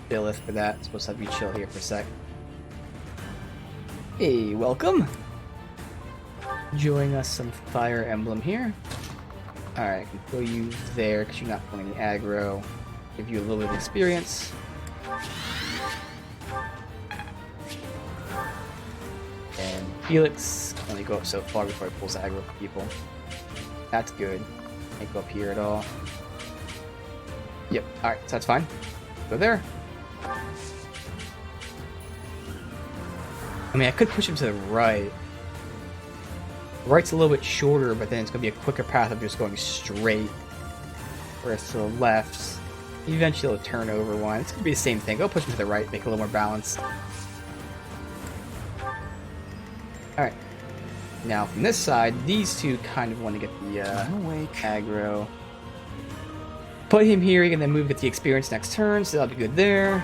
Speaker 1: Byleth for that. It's supposed to have me chill here for a sec. Hey, welcome. Enjoying us some Fire Emblem here. Alright, I can throw you there because you're not pulling any aggro. Give you a little bit of experience. And Felix can only go up so far before he pulls aggro for people. That's good. Can't go up here at all. Yep, alright, so that's fine. Go there. I mean, I could push him to the right. Right's a little bit shorter, but then it's going to be a quicker path of just going straight. Whereas to the left, eventually it'll turn over one. It's going to be the same thing. Go push him to the right, make it a little more balanced. Alright. Now, from this side, these two kind of want to get the aggro. Put him here, he can then move, get the experience next turn, so that'll be good there.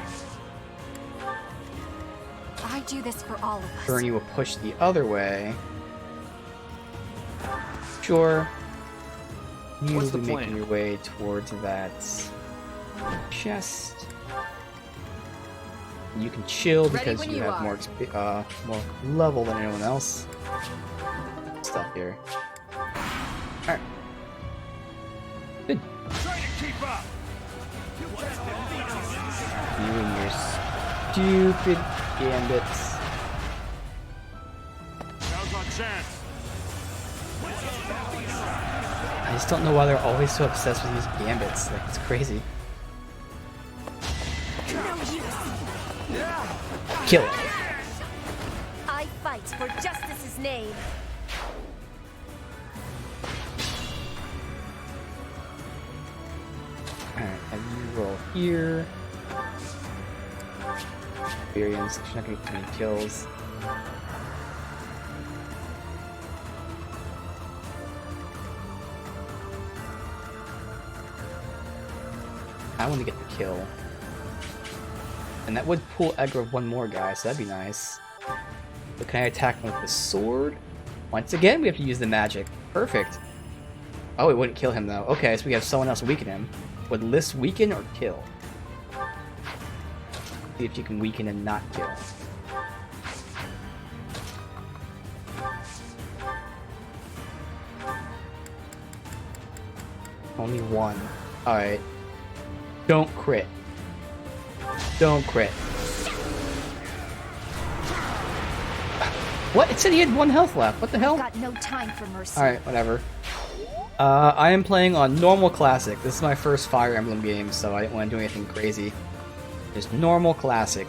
Speaker 5: I do this for all of us.
Speaker 1: Bernie will push the other way. Sure. You'll be making your way towards that chest. You can chill because you have more level than anyone else. Stuff here. Alright. Good. You and your stupid gambits.
Speaker 17: Now's our chance.
Speaker 1: I just don't know why they're always so obsessed with these gambits. Like, it's crazy. Kill it.
Speaker 5: I fight for justice's name.
Speaker 1: Alright, and you roll here. Experience, she's not gonna get any kills. I want to get the kill. And that would pull aggro of one more guy, so that'd be nice. But can I attack him with the sword? Once again, we have to use the magic. Perfect. Oh, it wouldn't kill him though. Okay, so we have someone else weaken him. Would List weaken or kill? See if you can weaken and not kill. Only one. Alright. Don't crit. Don't crit. What? It said he had 1 health left. What the hell?
Speaker 5: Got no time for mercy.
Speaker 1: Alright, whatever. I am playing on normal classic. This is my first Fire Emblem game, so I didn't want to do anything crazy. Just normal classic.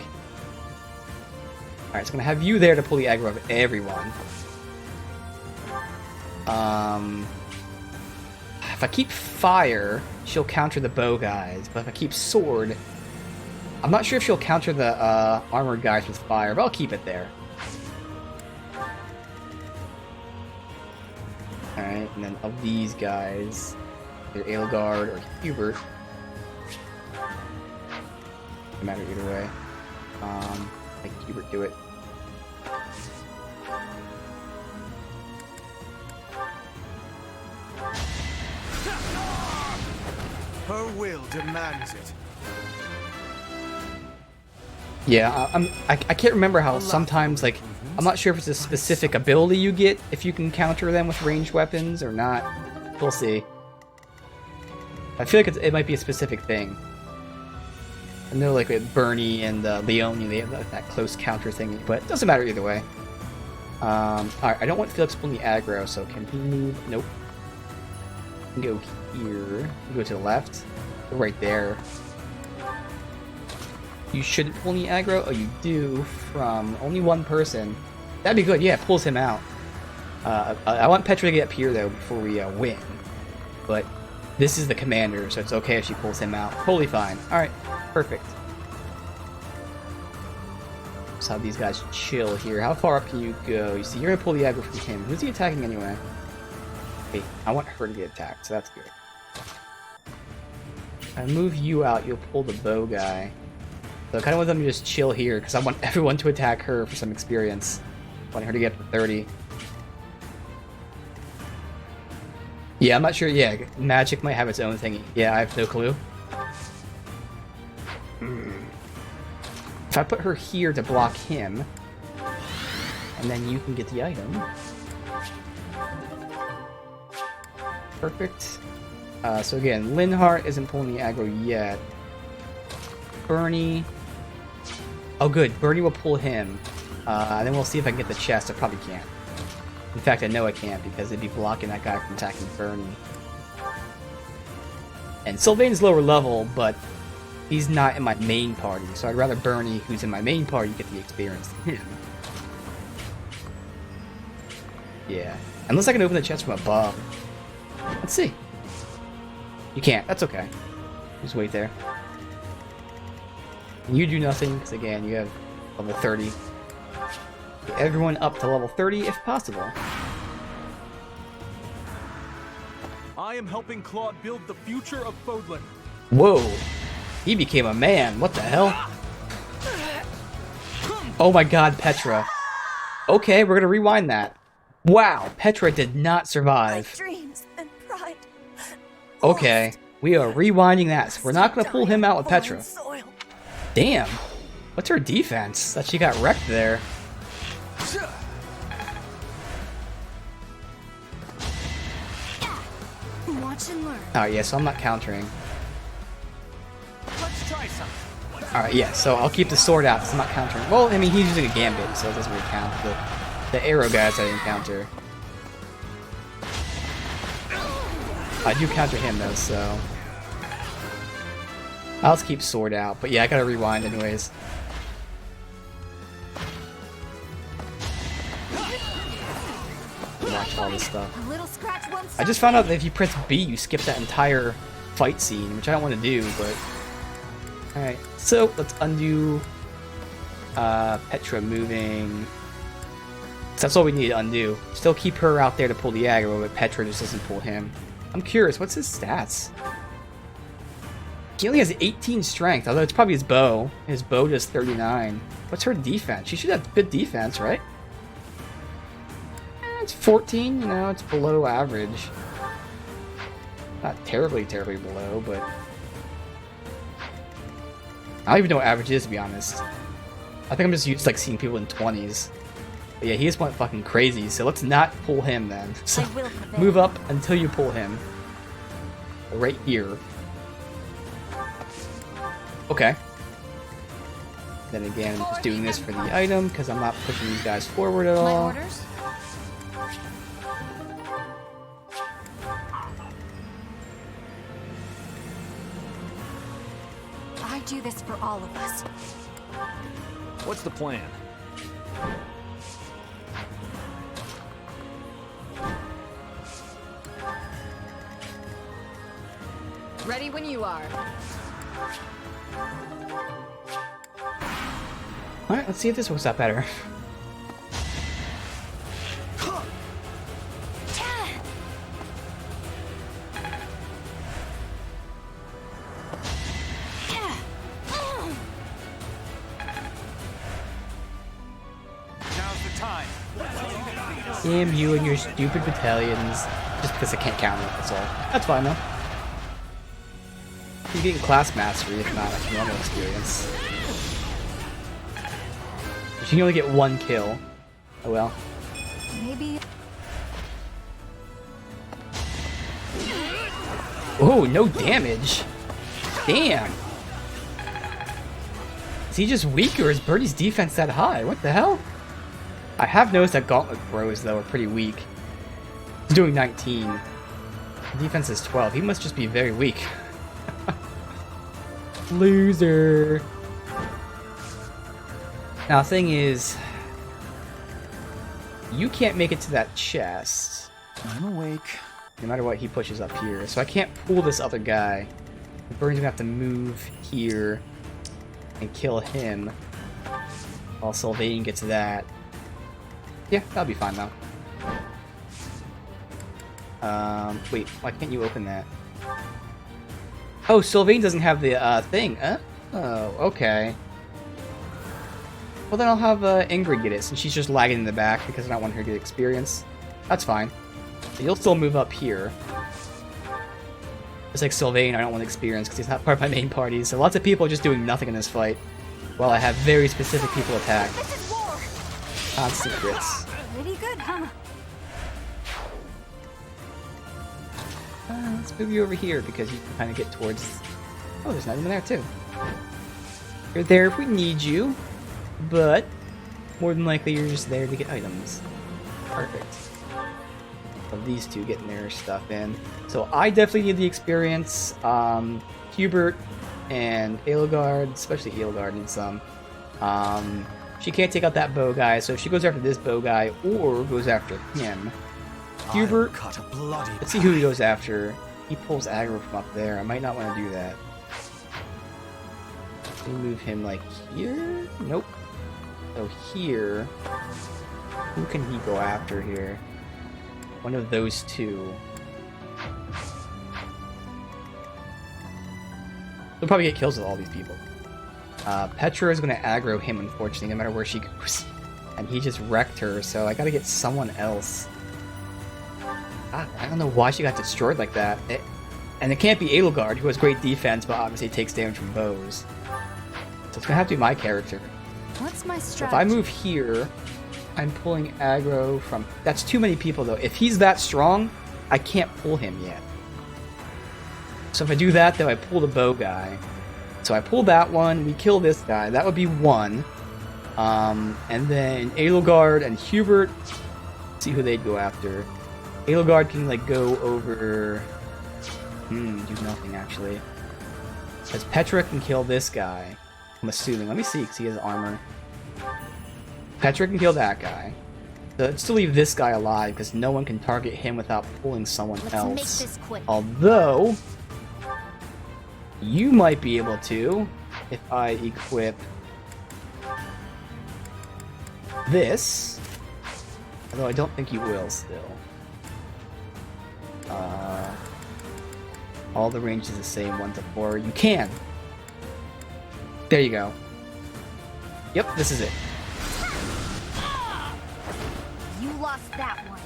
Speaker 1: Alright, so I'm gonna have you there to pull the aggro of everyone. If I keep fire, she'll counter the bow guys, but if I keep sword, I'm not sure if she'll counter the armored guys with fire, but I'll keep it there. Alright, and then of these guys, Either Edelgard or Hubert. No matter either way. Make Hubert do it.
Speaker 7: Her will demands it.
Speaker 1: Yeah, I can't remember how sometimes, like, I'm not sure if it's a specific ability you get if you can counter them with ranged weapons or not. We'll see. I feel like it might be a specific thing. I know, like, with Bernie and Leonie, they have that close counter thing, but it doesn't matter either way. Alright, I don't want Felix pulling the aggro, so can he move? Nope. He can go here. Go to the left. Go right there. You shouldn't pull any aggro. Oh, you do from only one person. That'd be good. Yeah, it pulls him out. I want Petra to get up here, though, before we win. But this is the commander, so it's okay if she pulls him out. Totally fine. Alright, perfect. Let's have these guys chill here. How far up can you go? You see, you're going to pull the aggro from him. Who's he attacking anyway? Okay, I want her to get attacked, so that's good. If I move you out, you'll pull the bow guy. So I kind of want them to just chill here, because I want everyone to attack her for some experience. I want her to get up to 30. Yeah, I'm not sure. Yeah, magic might have its own thing. Yeah, I have no clue. If I put her here to block him, and then you can get the item. Perfect. So again, Linhardt isn't pulling the aggro yet. Bernie. Oh good, Bernie will pull him. Then we'll see if I can get the chest. I probably can't. In fact, I know I can't because it'd be blocking that guy from attacking Bernie. And Sylvain's lower level, but he's not in my main party, so I'd rather Bernie, who's in my main party, get the experience than him. Yeah. Unless I can open the chest from above. Let's see. You can't. That's okay. Just wait there. And you do nothing, because again, you have level 30. Get everyone up to level 30 if possible.
Speaker 8: I am helping Claude build the future of Fodlan.
Speaker 1: Whoa. He became a man. What the hell? Oh my god, Petra. Okay, we're gonna rewind that. Wow, Petra did not survive.
Speaker 5: Dreams and pride.
Speaker 1: Okay, we are rewinding that. So we're not gonna pull him out with Petra. Damn. What's her defense? That she got wrecked there.
Speaker 5: Watch and learn.
Speaker 1: Alright, yeah, so I'm not countering.
Speaker 8: Let's try something.
Speaker 1: Alright, yeah, so I'll keep the sword out because I'm not countering. Well, I mean, he's using a gambit, so it doesn't really count. The arrow guys I didn't counter. I do counter him, though, so... I'll just keep sword out, but yeah, I gotta rewind anyways. Watch all this stuff. I just found out that if you press B, you skip that entire fight scene, which I don't want to do, but... Alright, so let's undo Petra moving. So that's all we need to undo. Still keep her out there to pull the aggro, but Petra just doesn't pull him. I'm curious, what's his stats? He only has 18 strength, although it's probably his bow. His bow does 39. What's her defense? She should have good defense, right? It's 14, you know, it's below average. Not terribly, terribly below, but... I don't even know what average is, to be honest. I think I'm just used to, like, seeing people in 20s. But yeah, he just went fucking crazy, so let's not pull him then. So move up until you pull him. Right here. Okay. Then again, I'm just doing this for the item, because I'm not pushing these guys forward at all.
Speaker 5: I do this for all of us.
Speaker 22: What's the plan?
Speaker 10: Ready when you are.
Speaker 1: Alright, let's see if this works out better. Damn you and your stupid battalions. Just because I can't counter it, that's all. That's fine though. You're getting class mastery, if not like normal experience. You can only get 1 kill. Oh well.
Speaker 5: Maybe.
Speaker 1: Oh, no damage. Damn. Is he just weak or is Birdie's defense that high? What the hell? I have noticed that Gauntlet Bros, though, are pretty weak. He's doing 19. Defense is 12. He must just be very weak. Loser. Now, the thing is, you can't make it to that chest.
Speaker 8: I'm awake.
Speaker 1: No matter what, he pushes up here. So I can't pull this other guy. Birdie's gonna have to move here and kill him. While Sylvain gets that. Yeah, that'll be fine though. Wait, why can't you open that? Oh, Sylvain doesn't have the thing. Oh, okay. Well, then I'll have Ingrid get it, since she's just lagging in the back because I don't want her to get experience. That's fine. So you'll still move up here. Just like Sylvain, I don't want experience because he's not part of my main party. So lots of people are just doing nothing in this fight, while I have very specific people attack. Constant crits.
Speaker 5: Pretty good, huh?
Speaker 1: Let's move you over here because you can kind of get towards... Oh, there's not even there too. You're there if we need you, but more than likely you're just there to get items. Perfect. Of these two getting their stuff in. So I definitely need the experience. Hubert and Edelgard, especially Edelgard, needs some. She can't take out that bow guy, so if she goes after this bow guy or goes after him. Hubert, let's see who he goes after. He pulls aggro from up there. I might not want to do that. Can we move him like here? Nope. So here, who can he go after here? One of those two. He'll probably get kills with all these people. Petra is going to aggro him, unfortunately, no matter where she goes. And he just wrecked her, so I gotta get someone else. I don't know why she got destroyed like that. And it can't be Edelgard, who has great defense, but obviously takes damage from bows. So it's gonna have to be my character.
Speaker 5: What's my strategy?
Speaker 1: So if I move here, I'm pulling aggro from... That's too many people, though. If he's that strong, I can't pull him yet. So if I do that, though, I pull the bow guy. So I pull that one, we kill this guy. That would be one. And then Edelgard and Hubert, see who they'd go after. Edelgard can, like, go over... do nothing, actually. Because Petra can kill this guy. I'm assuming. Let me see, because he has armor. Petra can kill that guy. So let's still leave this guy alive, because no one can target him without pulling someone else.
Speaker 5: Make this quick.
Speaker 1: Although, you might be able to, if I equip this. Although I don't think you will still. All the range is the same, 1 to 4. You can! There you go. Yep, this is it.
Speaker 5: You lost that one.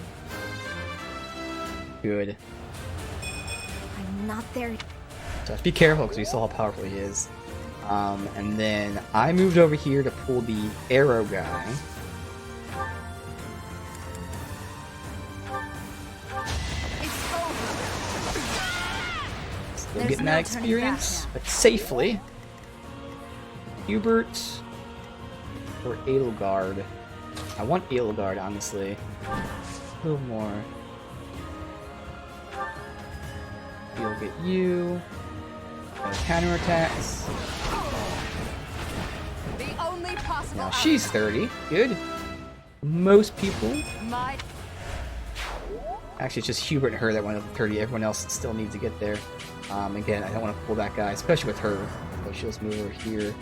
Speaker 1: Good.
Speaker 5: I'm not there.
Speaker 1: So be careful, because we saw how powerful he is. And then I moved over here to pull the arrow guy. Still getting that experience, but safely. Hubert or Edelgard. I want Edelgard, honestly. A little more. He'll get you. Counterattacks.
Speaker 10: The only possible
Speaker 1: Now she's 30. Good. Most people. Actually, it's just Hubert and her that went up to 30. Everyone else still needs to get there. Again, I don't want to pull that guy, especially with her. So she'll just move over here.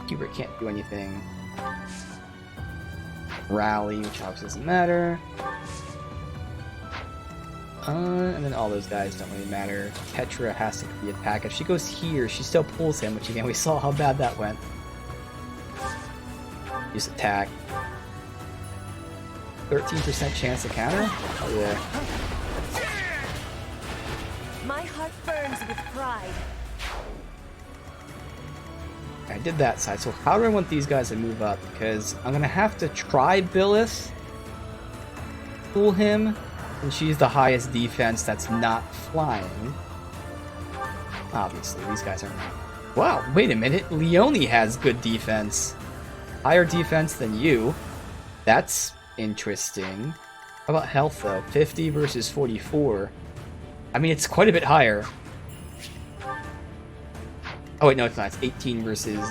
Speaker 1: Hubert can't do anything. Rally, which obviously doesn't matter. And then all those guys don't really matter. Petra has to be attack. If she goes here, she still pulls him, which again, we saw how bad that went. Just attack. 13% chance to counter? Oh yeah.
Speaker 5: My heart burns with pride.
Speaker 1: I did that side, so how do I want these guys to move up? Because I'm gonna have to try Billis, fool him, and she's the highest defense that's not flying. Obviously, these guys aren't. Wow, wait a minute, Leone has good defense. Higher defense than you. That's interesting. How about health though? 50 versus 44. I mean, it's quite a bit higher. Oh wait, no, it's not. It's 18 versus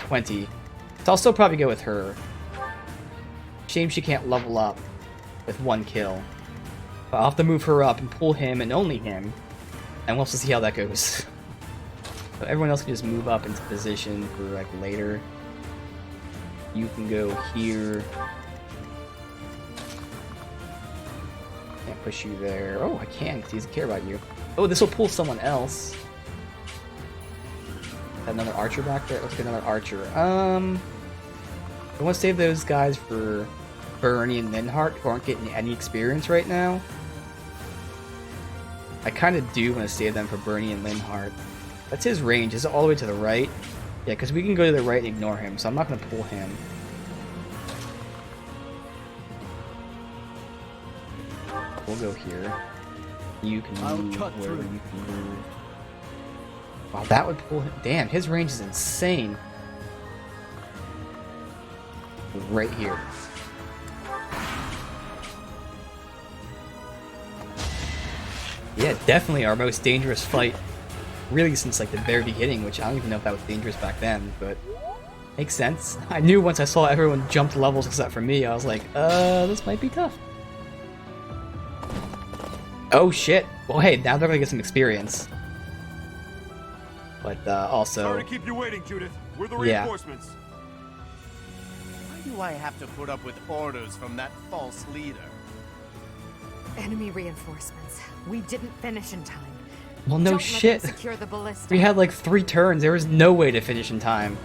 Speaker 1: 20. So I'll still probably go with her. Shame she can't level up with 1 kill. But I'll have to move her up and pull him and only him. And we'll have to see how that goes. But everyone else can just move up into position for like later. You can go here. Can't push you there. Oh, I can because he doesn't care about you. Oh, this will pull someone else. Another archer back there? Let's get another archer. I want to save those guys for Bernie and Linhart, who aren't getting any experience right now. I kind of do want to save them for Bernie and Linhart. That's his range. Is it all the way to the right? Yeah, because we can go to the right and ignore him, so I'm not going to pull him. We'll go here. You can move wherever you can move. Wow, that would pull him. Damn, his range is insane. Right here. Yeah, definitely our most dangerous fight. Really since like the very beginning, which I don't even know if that was dangerous back then, but makes sense. I knew once I saw everyone jumped levels except for me, I was like, this might be tough. Oh shit. Well, hey, now they're gonna get some experience. But also,
Speaker 13: sorry to keep you waiting, Judith. We're the
Speaker 1: yeah.
Speaker 13: reinforcements.
Speaker 17: Why do I have to put up with orders from that false leader?
Speaker 2: Enemy reinforcements. We didn't finish in time.
Speaker 1: Well, no
Speaker 2: Don't
Speaker 1: shit.
Speaker 2: Let them secure the ballista.
Speaker 1: We had like 3 turns. There was no way to finish in time.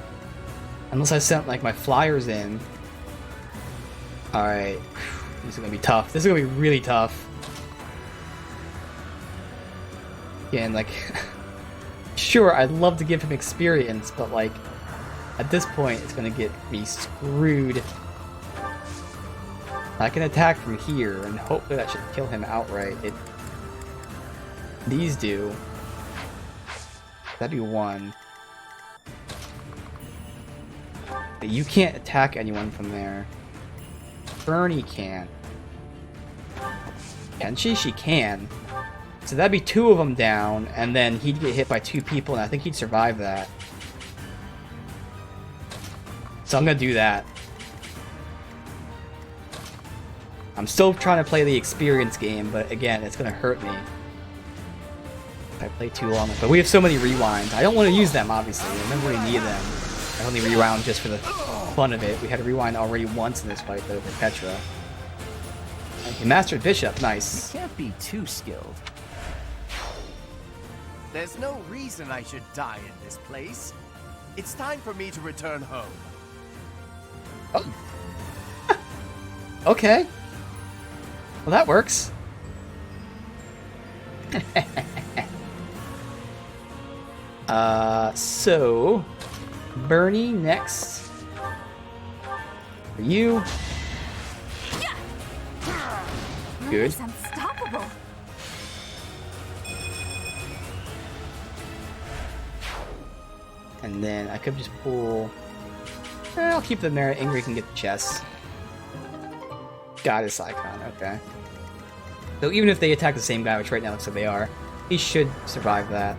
Speaker 1: Unless I sent like my flyers in. Alright. This is gonna be tough. This is gonna be really tough. Again, like... Sure, I'd love to give him experience, but like... At this point, it's gonna get me screwed. I can attack from here, and hopefully that should kill him outright. These do. That'd be 1. But you can't attack anyone from there. Bernie can. Can she? She can. So that'd be 2 of them down, and then he'd get hit by 2 people, and I think he'd survive that. So I'm gonna do that. I'm still trying to play the experience game, but again, it's gonna hurt me if I play too long. But we have so many rewinds. I don't want to use them, obviously. I remember we need them. I only rewound just for the fun of it. We had to rewind already once in this fight, though, for Petra. Okay, Mastered Bishop, nice.
Speaker 17: You can't be too skilled. There's no reason I should die in this place. It's time for me to return home.
Speaker 1: Oh. Okay. Well, that works. So... Bernie next. For you. Good.
Speaker 5: It's unstoppable.
Speaker 1: And then I could just pull... I'll keep them there. Ingrid can get the chest. Goddess icon, okay. So even if they attack the same guy, which right now looks like they are, he should survive that.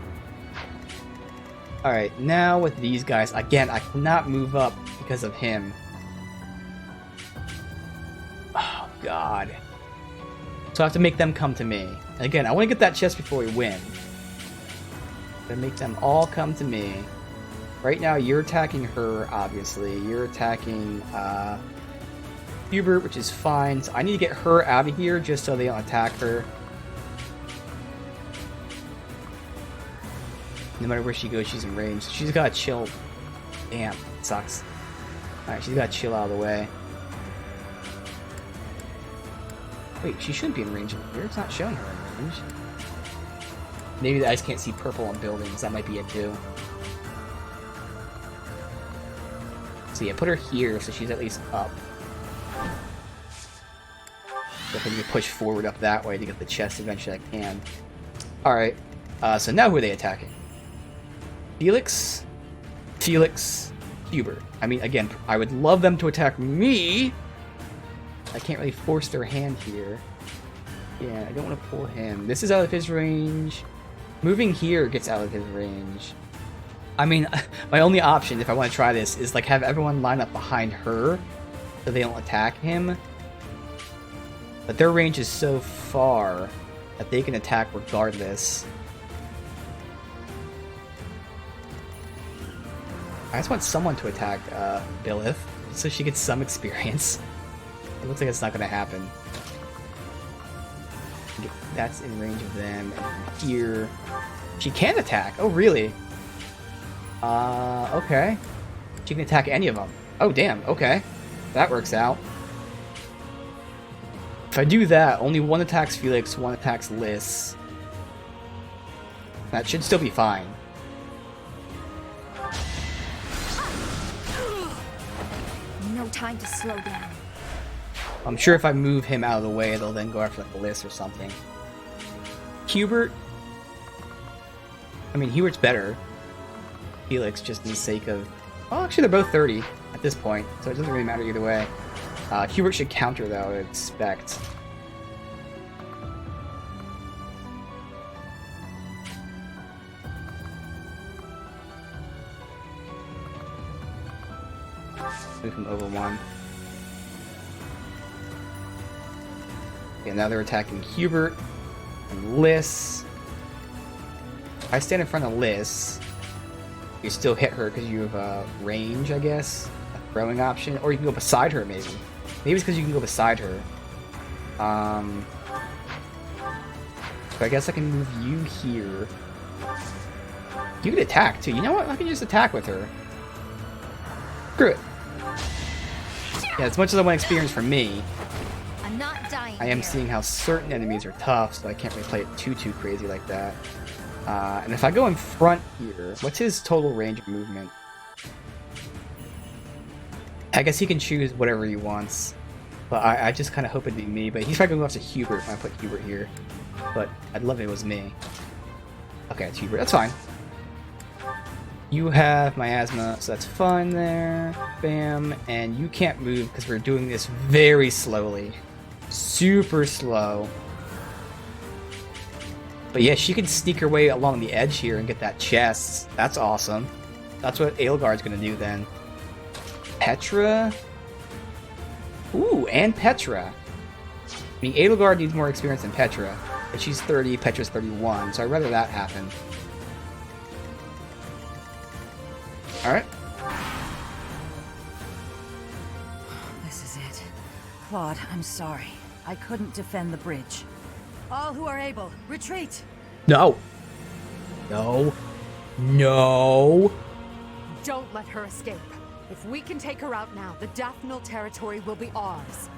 Speaker 1: Alright, now with these guys, again, I cannot move up because of him. Oh, God. So I have to make them come to me. And again, I want to get that chest before we win. Gonna make them all come to me. Right now, you're attacking her, obviously. You're attacking, Hubert, which is fine. So I need to get her out of here just so they don't attack her. No matter where she goes, she's in range. She's gotta chill. Damn, it sucks. Alright, she's gotta chill out of the way. Wait, she shouldn't be in range of here. It's not showing her in range. Maybe the ice can't see purple on buildings. That might be it too. So yeah, put her here so she's at least up. So if I can push forward up that way to get the chest eventually I can. Alright, so now who are they attacking? Felix, Hubert. I mean, again, I would love them to attack me. I can't really force their hand here. Yeah, I don't want to pull him. This is out of his range. Moving here gets out of his range. I mean, my only option, if I want to try this, is like have everyone line up behind her so they don't attack him. But their range is so far that they can attack regardless. I just want someone to attack Byleth so she gets some experience. It looks like it's not going to happen. That's in range of them. And here, she can attack. Oh, really? Okay. She can attack any of them. Oh, damn. Okay. That works out. If I do that, only one attacks Felix, one attacks Liz. That should still be fine.
Speaker 5: No time to slow down.
Speaker 1: I'm sure if I move him out of the way, they'll then go after like Liz or something. Hubert. I mean, Hubert's better. Felix, just in the sake of... Oh, actually, they're both 30 at this point, so it doesn't really matter either way. Hubert should counter, though, I would expect. Move him over one. Yeah, now they're attacking Hubert and Liz. If I stand in front of Liz, you still hit her because you have range, I guess. A throwing option. Or you can go beside her, maybe. Maybe it's because you can go beside her. So I guess I can move you here. You can attack, too. You know what? I can just attack with her. Screw it. Yeah, as much as I want experience from me,
Speaker 5: I'm not dying
Speaker 1: I am
Speaker 5: here.
Speaker 1: seeing how certain enemies are tough, so I can't really play it too crazy like that. And if I go in front here, what's his total range of movement? I guess he can choose whatever he wants. But I just kind of hope it'd be me. But he's probably going to go after Hubert if I put Hubert here. But I'd love if it was me. Okay, it's Hubert. That's fine. You have miasma, so that's fine there. Bam. And you can't move because we're doing this very slowly. Super slow. But yeah, she can sneak her way along the edge here and get that chest. That's awesome. That's what Edelgard's going to do then. Petra? Ooh, and Petra. I mean, Edelgard needs more experience than Petra. But she's 30, Petra's 31, so I'd rather that happen. Alright.
Speaker 6: This is it. Claude, I'm sorry. I couldn't defend the bridge. All who are able, retreat!
Speaker 1: No. No. No.
Speaker 10: Don't let her escape. If we can take her out now, the Daphnal territory will be ours.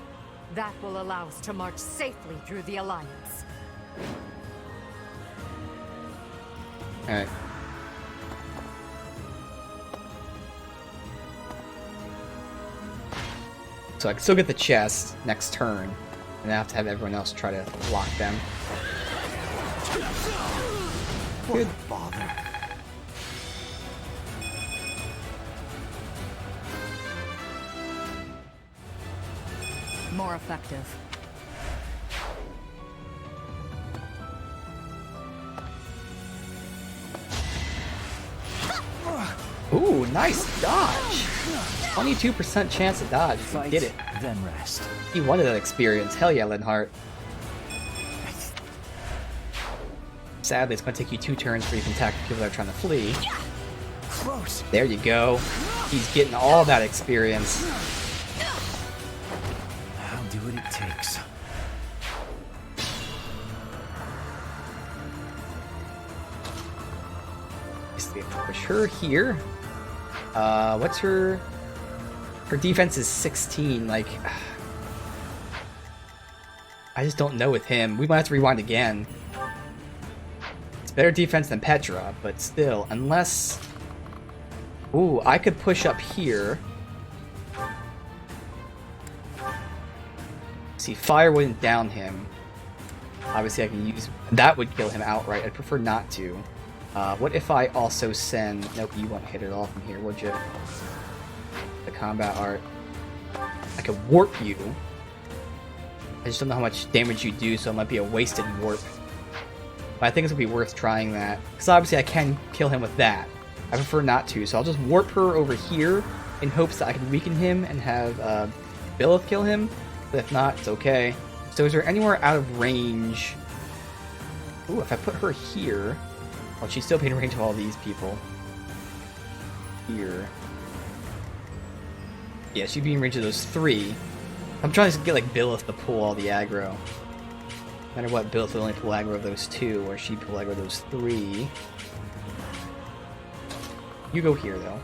Speaker 10: That will allow us to march safely through the Alliance.
Speaker 1: Alright. So I can still get the chest next turn, and I have to have everyone else try to block them. Good bother.
Speaker 14: More effective.
Speaker 1: Ooh, nice dodge! 22% chance to dodge if you did it.
Speaker 8: Then rest.
Speaker 1: He wanted that experience. Hell yeah, Linhart. Sadly, it's going to take you 2 turns before you can attack people that are trying to flee.
Speaker 8: Close.
Speaker 1: There you go. He's getting all that experience.
Speaker 8: I'll do what it takes.
Speaker 1: Push her here. What's her... Her defense is 16, like... I just don't know with him. We might have to rewind again. It's better defense than Petra, but still, unless... Ooh, I could push up here. See, fire wouldn't down him. Obviously, I can use... That would kill him outright. I'd prefer not to. What if I also send... Nope, you won't hit it all from here, would you? The combat art. I could warp you. I just don't know how much damage you do, so it might be a wasted warp. But I think it's going to be worth trying that. Because obviously I can kill him with that. I prefer not to, so I'll just warp her over here in hopes that I can weaken him and have Billith kill him. But if not, it's okay. So is there anywhere out of range? Ooh, if I put her here... Well, she's still in range of all these people. Here. Yeah, she'd be in range of those 3. I'm trying to get like Billith to pull all the aggro. No matter what, Billith will only pull aggro of those 2, or she'd pull aggro of those 3. You go here though.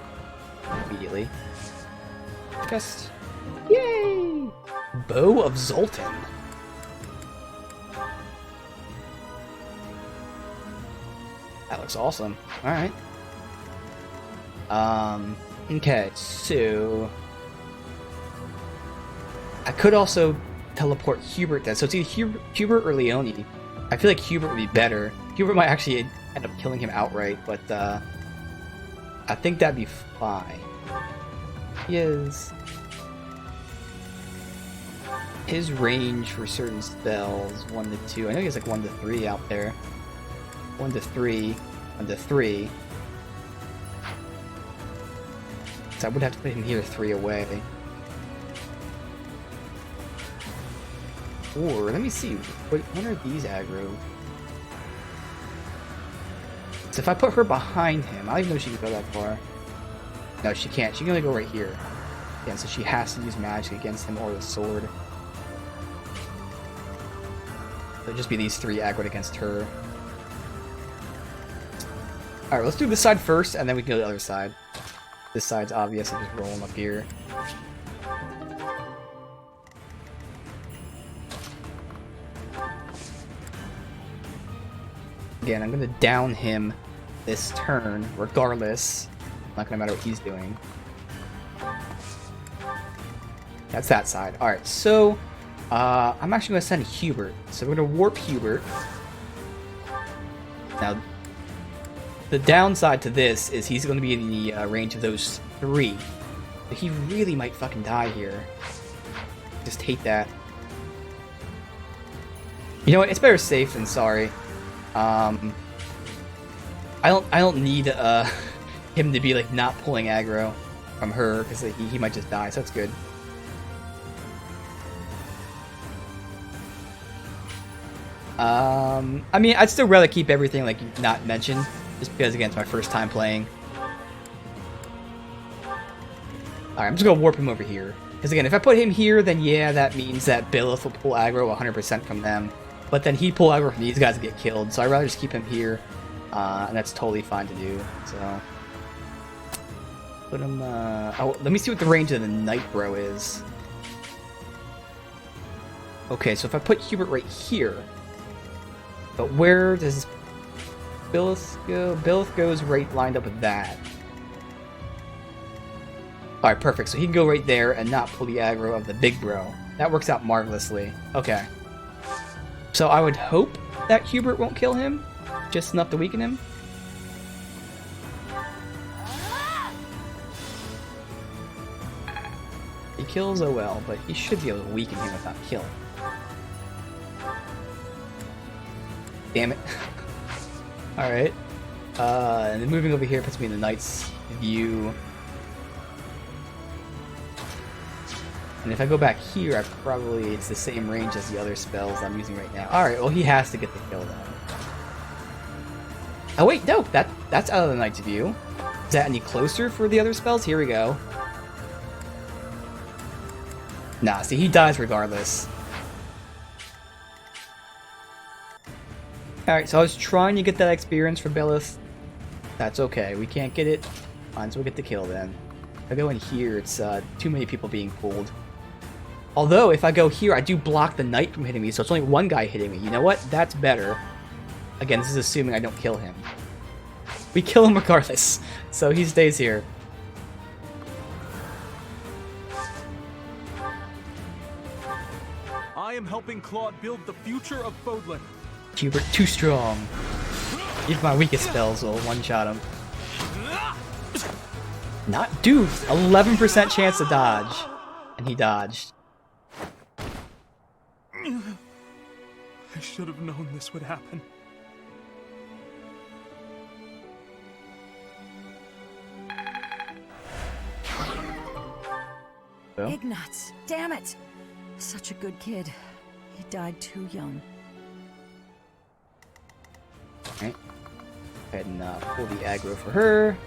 Speaker 1: Immediately. Just... Yay! Bow of Zoltan. That looks awesome. Alright. Okay, so... I could also teleport Hubert then. So it's either Hubert or Leone. I feel like Hubert would be better. Hubert might actually end up killing him outright, but I think that'd be fine. His range for certain spells, 1 to 2. I know he has like 1 to 3 out there. 1 to 3, 1 to 3. So I would have to put him here 3 away. Or, let me see, when are these aggro? So if I put her behind him, I don't even know if she can go that far. No, she can't. She can only go right here. Yeah, so she has to use magic against him or the sword. It'll just be these 3 aggroed against her. Alright, let's do this side first, and then we can go to the other side. This side's obvious, I'm just rolling up here. Again, I'm gonna down him this turn, regardless. Not gonna matter what he's doing. That's that side. Alright, so I'm actually gonna send Hubert. So we're gonna warp Hubert. Now, the downside to this is he's gonna be in the range of those 3. But he really might fucking die here. Just hate that. You know what? It's better safe than sorry. I don't need him to be like not pulling aggro from her because he might just die, so that's good. I mean, I'd still rather keep everything like not mentioned, just because again it's my first time playing. Alright, I'm just gonna warp him over here. Because again, if I put him here, then yeah, that means that Billith will pull aggro 100% from them. But then he'd pull aggro from these guys and get killed, so I'd rather just keep him here. And that's totally fine to do, so... Put him, oh, let me see what the range of the Night Bro is. Okay, so if I put Hubert right here... But where does Billith go? Billith goes right lined up with that. Alright, perfect. So he can go right there and not pull the aggro of the big bro. That works out marvelously. Okay. So I would hope that Hubert won't kill him. Just enough to weaken him. He kills OL, but he should be able to weaken him without killing. Damn it. Alright. And then moving over here puts me in the Knight's view. And if I go back here, it's the same range as the other spells I'm using right now. Alright, well he has to get the kill then. Oh wait, no! That's out of the Knight's view. Is that any closer for the other spells? Here we go. Nah, see, he dies regardless. Alright, so I was trying to get that experience for Billith. That's okay, we can't get it. Fine, so we'll get the kill then. I go in here, it's too many people being pulled. Although, if I go here, I do block the knight from hitting me, so it's only one guy hitting me. You know what? That's better. Again, this is assuming I don't kill him. We kill him regardless, so he stays here.
Speaker 8: I am helping Claude build the future of Fodlan.
Speaker 1: Hubert, too strong. Even my weakest spells will one-shot him. Not dude, 11% chance to dodge. And he dodged.
Speaker 8: I should have known this would happen.
Speaker 6: Ignatz, damn it! Such a good kid. He died too young.
Speaker 1: Alright. Go ahead and pull the aggro for her.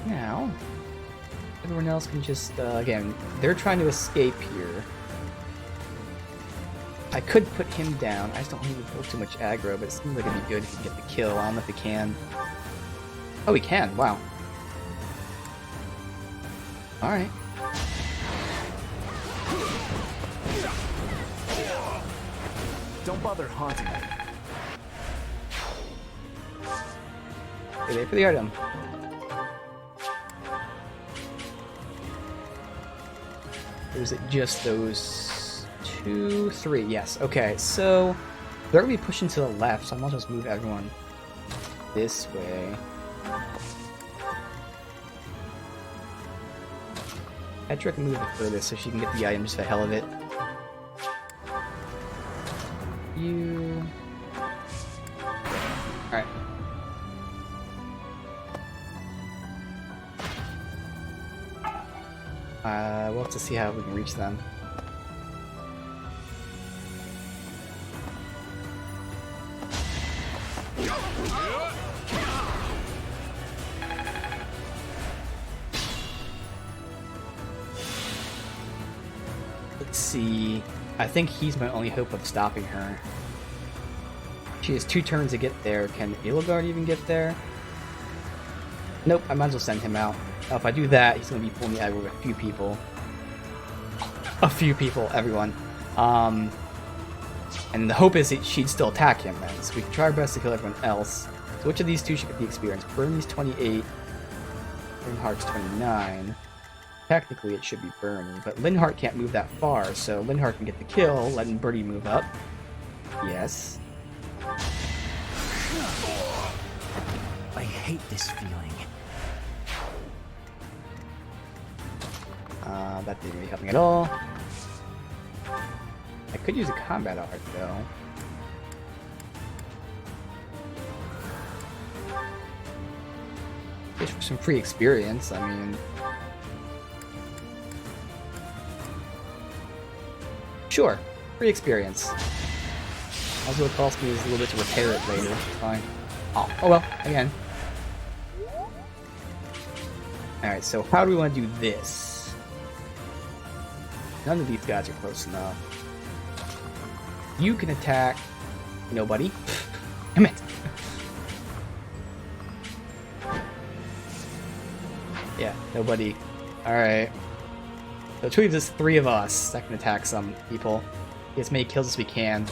Speaker 1: Now, everyone else can just, again, they're trying to escape here. I could put him down. I just don't need to pull too much aggro, but it seems like it'd be good if he get the kill. I don't know if he can. Oh, he can. Wow. Alright.
Speaker 8: Don't bother haunting me.
Speaker 1: Wait for the item. Or is it just those 2, 3? Yes. Okay, so they're gonna be pushing to the left, so I might as well just move everyone this way. Petra can move the furthest so she can get the item just for the hell of it. You... Alright. We'll have to see how we can reach them. Let's see. I think he's my only hope of stopping her. She has 2 turns to get there. Can Edelgard even get there? Nope, I might as well send him out. Now, if I do that, he's going to be pulling me aggro with a few people. A few people, everyone. And the hope is that she'd still attack him then. So we can try our best to kill everyone else. So which of these two should get the experience? Bernie's 28. Linhardt's 29. Technically, it should be Bernie, but Linhardt can't move that far, so Linhardt can get the kill, letting Bernie move up. Yes.
Speaker 8: I hate this feeling.
Speaker 1: That didn't really help me at all. I could use a combat art, though. Just for some free experience, I mean... Sure, free experience. Also, it costs me a little bit to repair it later. It's fine. Oh well, again. Alright, so how do we want to do this? None of these guys are close enough. You can attack... Nobody. Damn it. Yeah, nobody. Alright. So it leaves us 3 of us that can attack some people. Get as many kills as we can.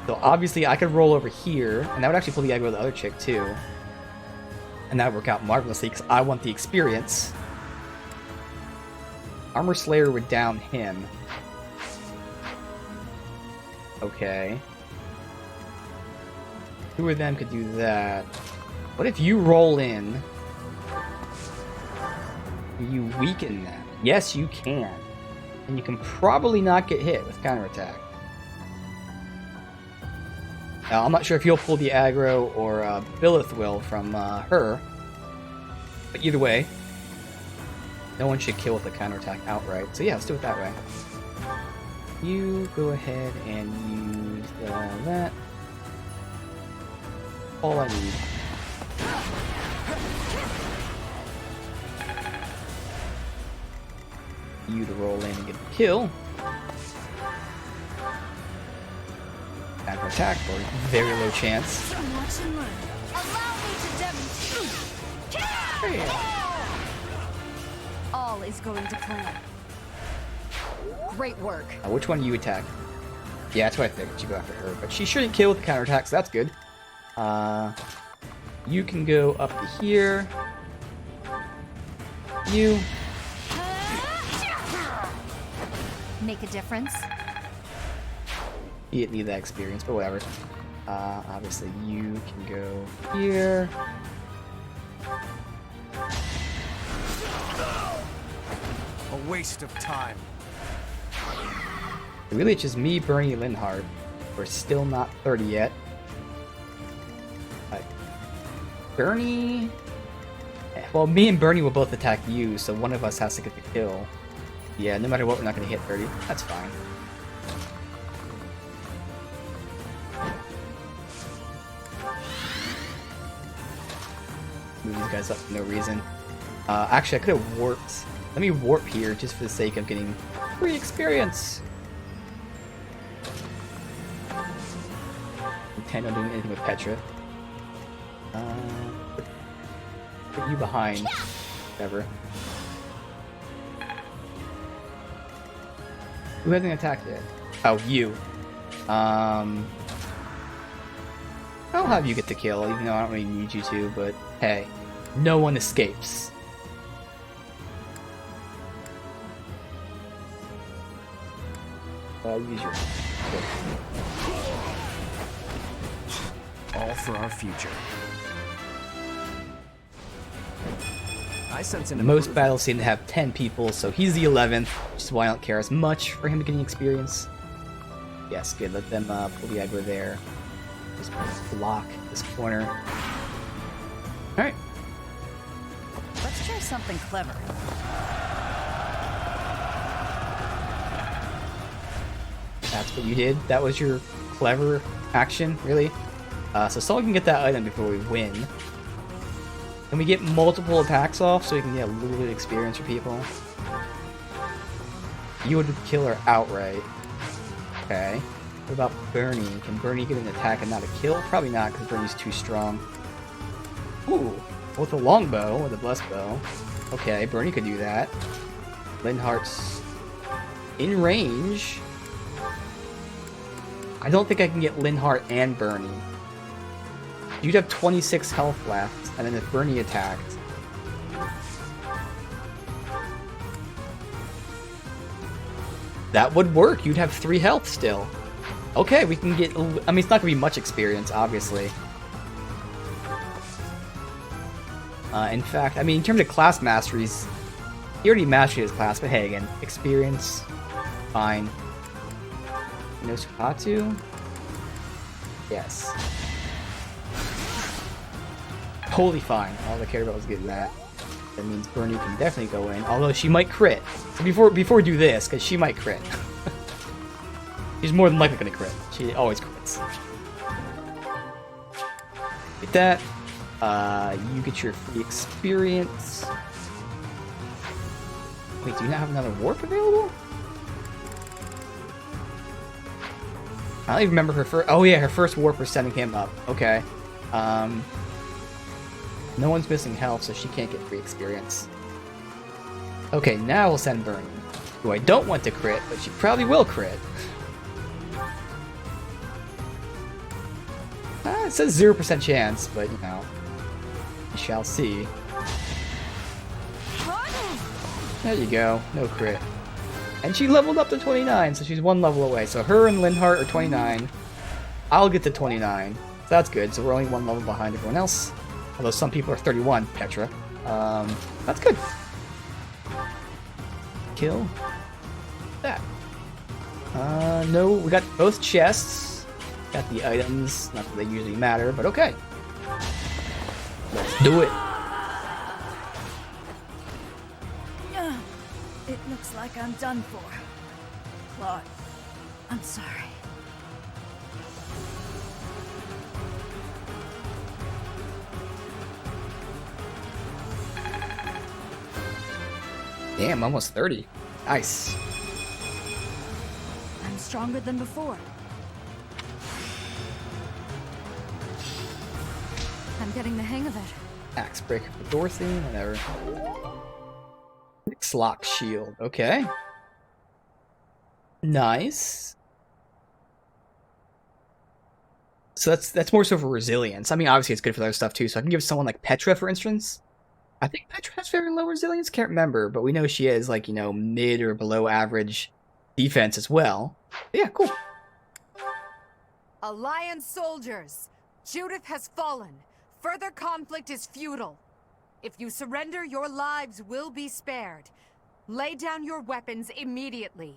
Speaker 1: So obviously I could roll over here, and that would actually pull the aggro of the other chick too. And that would work out marvelously, because I want the experience. Armor Slayer would down him. Okay. 2 of them could do that. What if you roll in? You weaken them. Yes, you can. And you can probably not get hit with counterattack. Now, I'm not sure if you'll pull the aggro or Billith will from her. But either way, no one should kill with a counterattack outright. So yeah, let's do it that way. You go ahead and use that. All I need. You to roll in and get the kill. Aggro attack for very low chance.
Speaker 5: Allow me to demonstrate. is going to plan.
Speaker 14: Great work.
Speaker 1: Which one do you attack? Yeah, that's what I figured. You go after her, but she shouldn't kill with the counterattack, so that's good. You can go up to here. You.
Speaker 2: Make a difference?
Speaker 1: You didn't need that experience, but whatever. Obviously, you can go here.
Speaker 7: A waste of time.
Speaker 1: Really, it's just me, Bernie, and Linhardt. We're still not 30 yet. Bernie... Well, me and Bernie will both attack you, so one of us has to get the kill. Yeah, no matter what, we're not going to hit 30. That's fine. Move these guys up for no reason. Actually, I could have warped. Let me warp here just for the sake of getting free experience. Intend on doing anything with Petra. Put you behind. Whatever. Who hasn't attacked yet? Oh, you. I'll have you get the kill, even though I don't really need you to, but hey, no one escapes. Use your...
Speaker 7: All for our future. I sense an
Speaker 1: Most battles seem to have 10 people, so he's the 11th, which is why I don't care as much for him getting experience. Yes, good. Let them pull the aggro there. Just block this corner. Alright.
Speaker 6: Let's try something clever.
Speaker 1: That's what you did? That was your clever action? Really? So someone can get that item before we win. Can we get multiple attacks off so we can get a little bit of experience for people? You would kill her outright. Okay. What about Bernie? Can Bernie get an attack and not a kill? Probably not, because Bernie's too strong. Ooh, with a longbow, with a blessed bow. Okay, Bernie could do that. Linhardt's in range. I don't think I can get Linhardt and Bernie. You'd have 26 health left, and then if Bernie attacked... That would work, you'd have 3 health still. Okay, we can get... I mean, it's not going to be much experience, obviously. In fact, I mean, in terms of class masteries, he already mastered his class, but hey, again, experience, fine. No Supatu? Yes. Totally fine. All I cared about was getting that. That means Bernie can definitely go in, although she might crit. So before we do this, because she might crit. She's more than likely going to crit. She always crits. Get that. You get your free experience. Wait, do you not have another warp available? I don't even remember her first... Oh yeah, her first warp was sending him up. Okay. No one's missing health, so she can't get free experience. Okay, now we'll send Bernie, who I don't want to crit, but she probably will crit. It says 0% chance, but you know, we shall see. There you go, no crit. And she leveled up to 29, so she's 1 level away. So her and Linhardt are 29. I'll get to 29. So that's good, so we're only 1 level behind everyone else. Although some people are 31, Petra. That's good. Kill that. No, we got both chests. Got the items. Not that they usually matter, but okay. Let's do it.
Speaker 6: It looks like I'm done for. Claude, I'm sorry.
Speaker 1: Damn, almost 30. Nice.
Speaker 5: I'm stronger than before. I'm getting the hang of it.
Speaker 1: Axe breaker for Dorothy, whatever. Lock shield. Okay. Nice. So that's more so for resilience. I mean, obviously it's good for other stuff too. So I can give someone like Petra, for instance. I think Petra has very low resilience. Can't remember, but we know she is like, you know, mid or below average defense as well. But yeah, cool.
Speaker 10: Alliance soldiers, Judith has fallen. Further conflict is futile. If you surrender, your lives will be spared. Lay down your weapons immediately.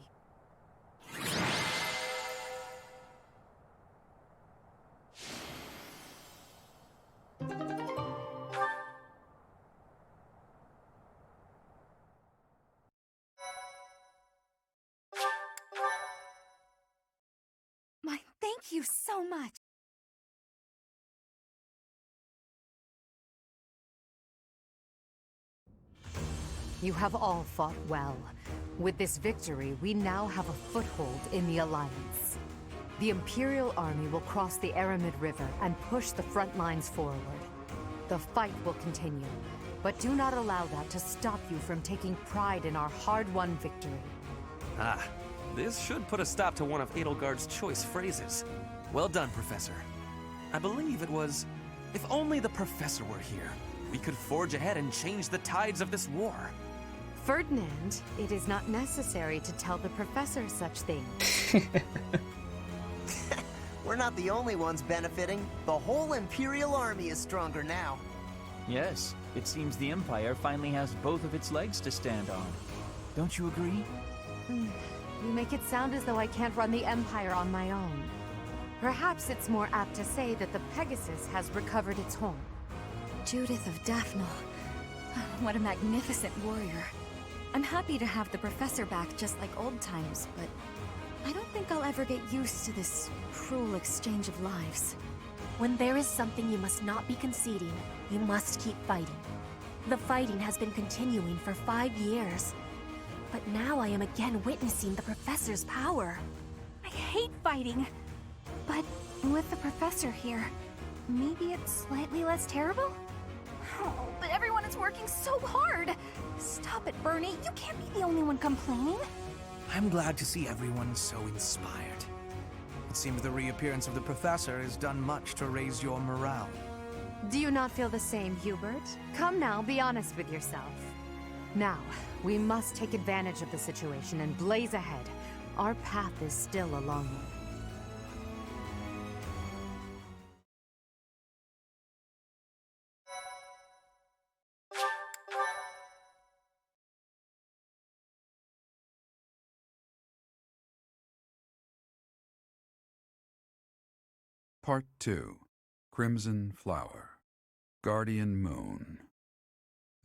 Speaker 5: Thank you so much.
Speaker 10: You have all fought well. With this victory, we now have a foothold in the Alliance. The Imperial Army will cross the Aramid River and push the front lines forward. The fight will continue, but do not allow that to stop you from taking pride in our hard-won victory.
Speaker 3: Ah, this should put a stop to one of Edelgard's choice phrases. Well done, Professor. I believe it was, if only the Professor were here, we could forge ahead and change the tides of this war.
Speaker 2: Ferdinand, it is not necessary to tell the Professor such things.
Speaker 4: We're not the only ones benefiting. The whole Imperial Army is stronger now.
Speaker 8: Yes, it seems the Empire finally has both of its legs to stand on. Don't you agree?
Speaker 2: You make it sound as though I can't run the Empire on my own. Perhaps it's more apt to say that the Pegasus has recovered its horn.
Speaker 5: Judith of Daphne. What a magnificent warrior. I'm happy to have the Professor back just like old times, but I don't think I'll ever get used to this cruel exchange of lives.
Speaker 18: When there is something you must not be conceding, you must keep fighting. The fighting has been continuing for 5 years. But now I am again witnessing the Professor's power.
Speaker 5: I hate fighting. But with the Professor here, maybe it's slightly less terrible? Oh, but everyone is working so hard! Stop it, Bernie. You can't be the only one complaining.
Speaker 7: I'm glad to see everyone so inspired. It seems the reappearance of the Professor has done much to raise your morale.
Speaker 2: Do you not feel the same, Hubert? Come now, be honest with yourself. Now, we must take advantage of the situation and blaze ahead. Our path is still a long one.
Speaker 16: Part 2. Crimson Flower. Guardian Moon.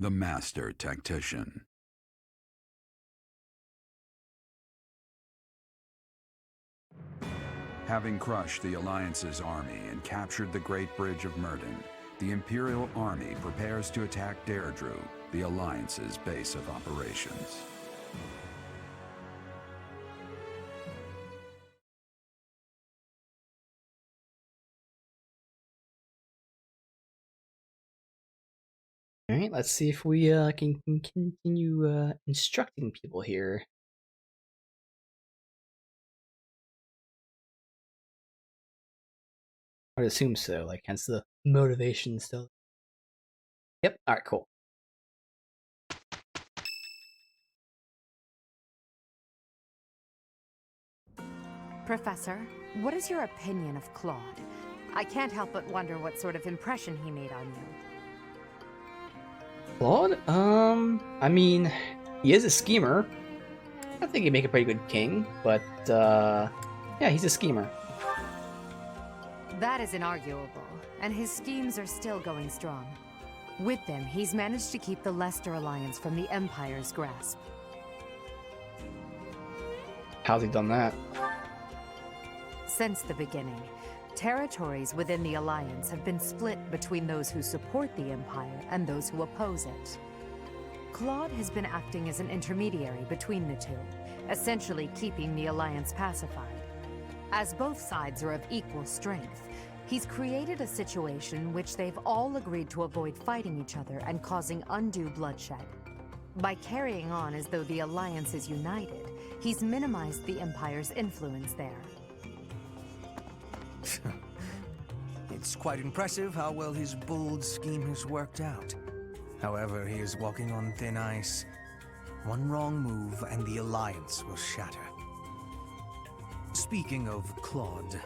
Speaker 16: The Master Tactician. Having crushed the Alliance's army and captured the Great Bridge of Myrden, the Imperial Army prepares to attack Deirdre, the Alliance's base of operations.
Speaker 1: Alright, let's see if we can continue instructing people here. I would assume so, like, hence the motivation still. Yep, alright, cool.
Speaker 2: Professor, what is your opinion of Claude? I can't help but wonder what sort of impression he made on you.
Speaker 1: Claude? I mean, he is a schemer. I think he'd make a pretty good king, but, yeah, he's a schemer.
Speaker 2: That is inarguable, and his schemes are still going strong. With them, he's managed to keep the Leicester Alliance from the Empire's grasp.
Speaker 1: How's he done that?
Speaker 2: Since the beginning, territories within the Alliance have been split between those who support the Empire and those who oppose it. Claude has been acting as an intermediary between the two, essentially keeping the Alliance pacified. As both sides are of equal strength, he's created a situation which they've all agreed to avoid fighting each other and causing undue bloodshed.
Speaker 10: By carrying on as though the Alliance is united, he's minimized the Empire's influence there.
Speaker 7: It's quite impressive how well his bold scheme has worked out. However, he is walking on thin ice. One wrong move and the Alliance will shatter. Speaking of Claude,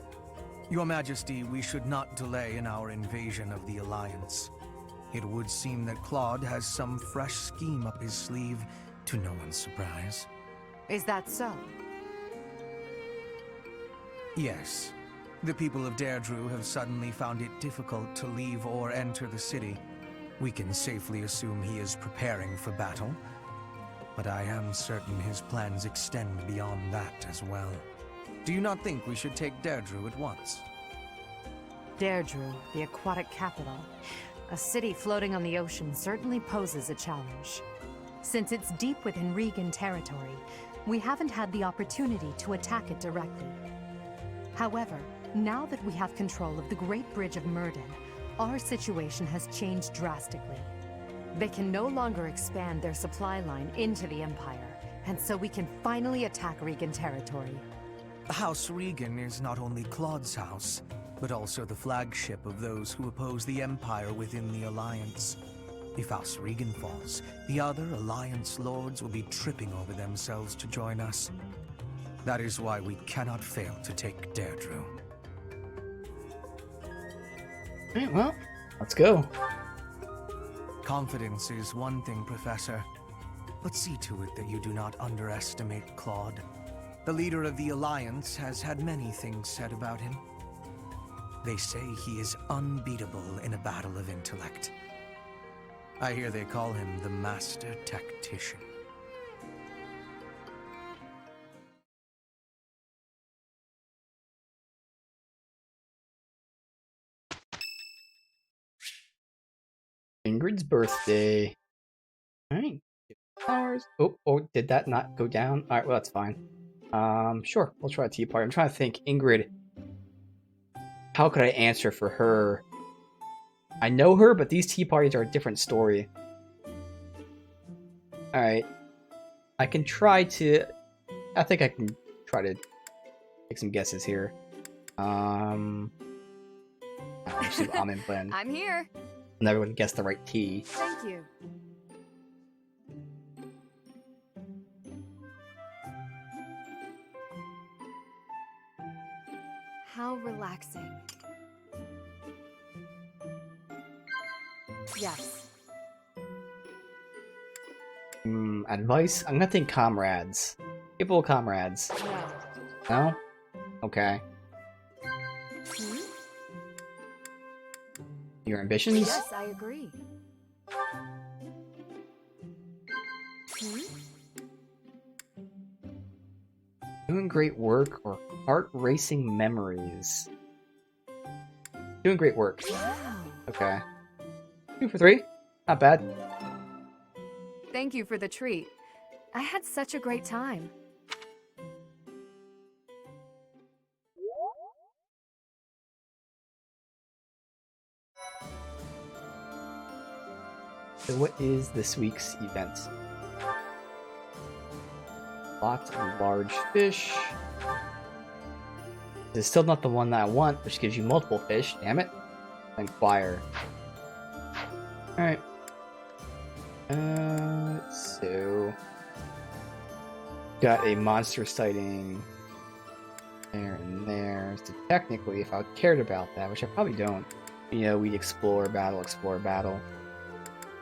Speaker 7: Your Majesty, we should not delay in our invasion of the Alliance. It would seem that Claude has some fresh scheme up his sleeve, to no one's surprise.
Speaker 10: Is that so?
Speaker 7: Yes. The people of Deirdre have suddenly found it difficult to leave or enter the city. We can safely assume he is preparing for battle. But I am certain his plans extend beyond that as well. Do you not think we should take Deirdre at once?
Speaker 10: Deirdre, the aquatic capital. A city floating on the ocean certainly poses a challenge. Since it's deep within Regan territory, we haven't had the opportunity to attack it directly. However, now that we have control of the Great Bridge of Myrden, our situation has changed drastically. They can no longer expand their supply line into the Empire, and so we can finally attack Regan territory.
Speaker 7: House Regan is not only Claude's house, but also the flagship of those who oppose the Empire within the Alliance. If House Regan falls, the other Alliance lords will be tripping over themselves to join us. That is why we cannot fail to take Deirdre.
Speaker 1: Alright, well, let's go.
Speaker 7: Confidence is one thing, Professor. But see to it that you do not underestimate Claude. The leader of the Alliance has had many things said about him. They say he is unbeatable in a battle of intellect. I hear they call him the Master Tactician.
Speaker 1: Ingrid's birthday. Alright. Flowers. Oh, did that not go down? Alright, well, that's fine. Sure, we'll try a tea party. I'm trying to think. Ingrid. How could I answer for her? I know her, but these tea parties are a different story. Alright. I can try to... I think I can try to take some guesses here. I'm in.
Speaker 14: I'm here.
Speaker 1: And everyone guessed the right tea.
Speaker 14: Thank you. How relaxing. Yes.
Speaker 1: Advice? I'm gonna think comrades. People comrades.
Speaker 14: No.
Speaker 1: No? Okay. Your ambitions?
Speaker 14: Yes, I agree.
Speaker 1: Doing great work or heart-racing memories? Doing great work. Okay. 2 for 3. Not bad.
Speaker 14: Thank you for the treat. I had such a great time.
Speaker 1: So what is this week's event? Lots of large fish. This is still not the one that I want, which gives you multiple fish, damn it. Inquire. Alright. So... Got a monster sighting there and there. So technically, if I cared about that, which I probably don't, you know, we explore battle, explore battle.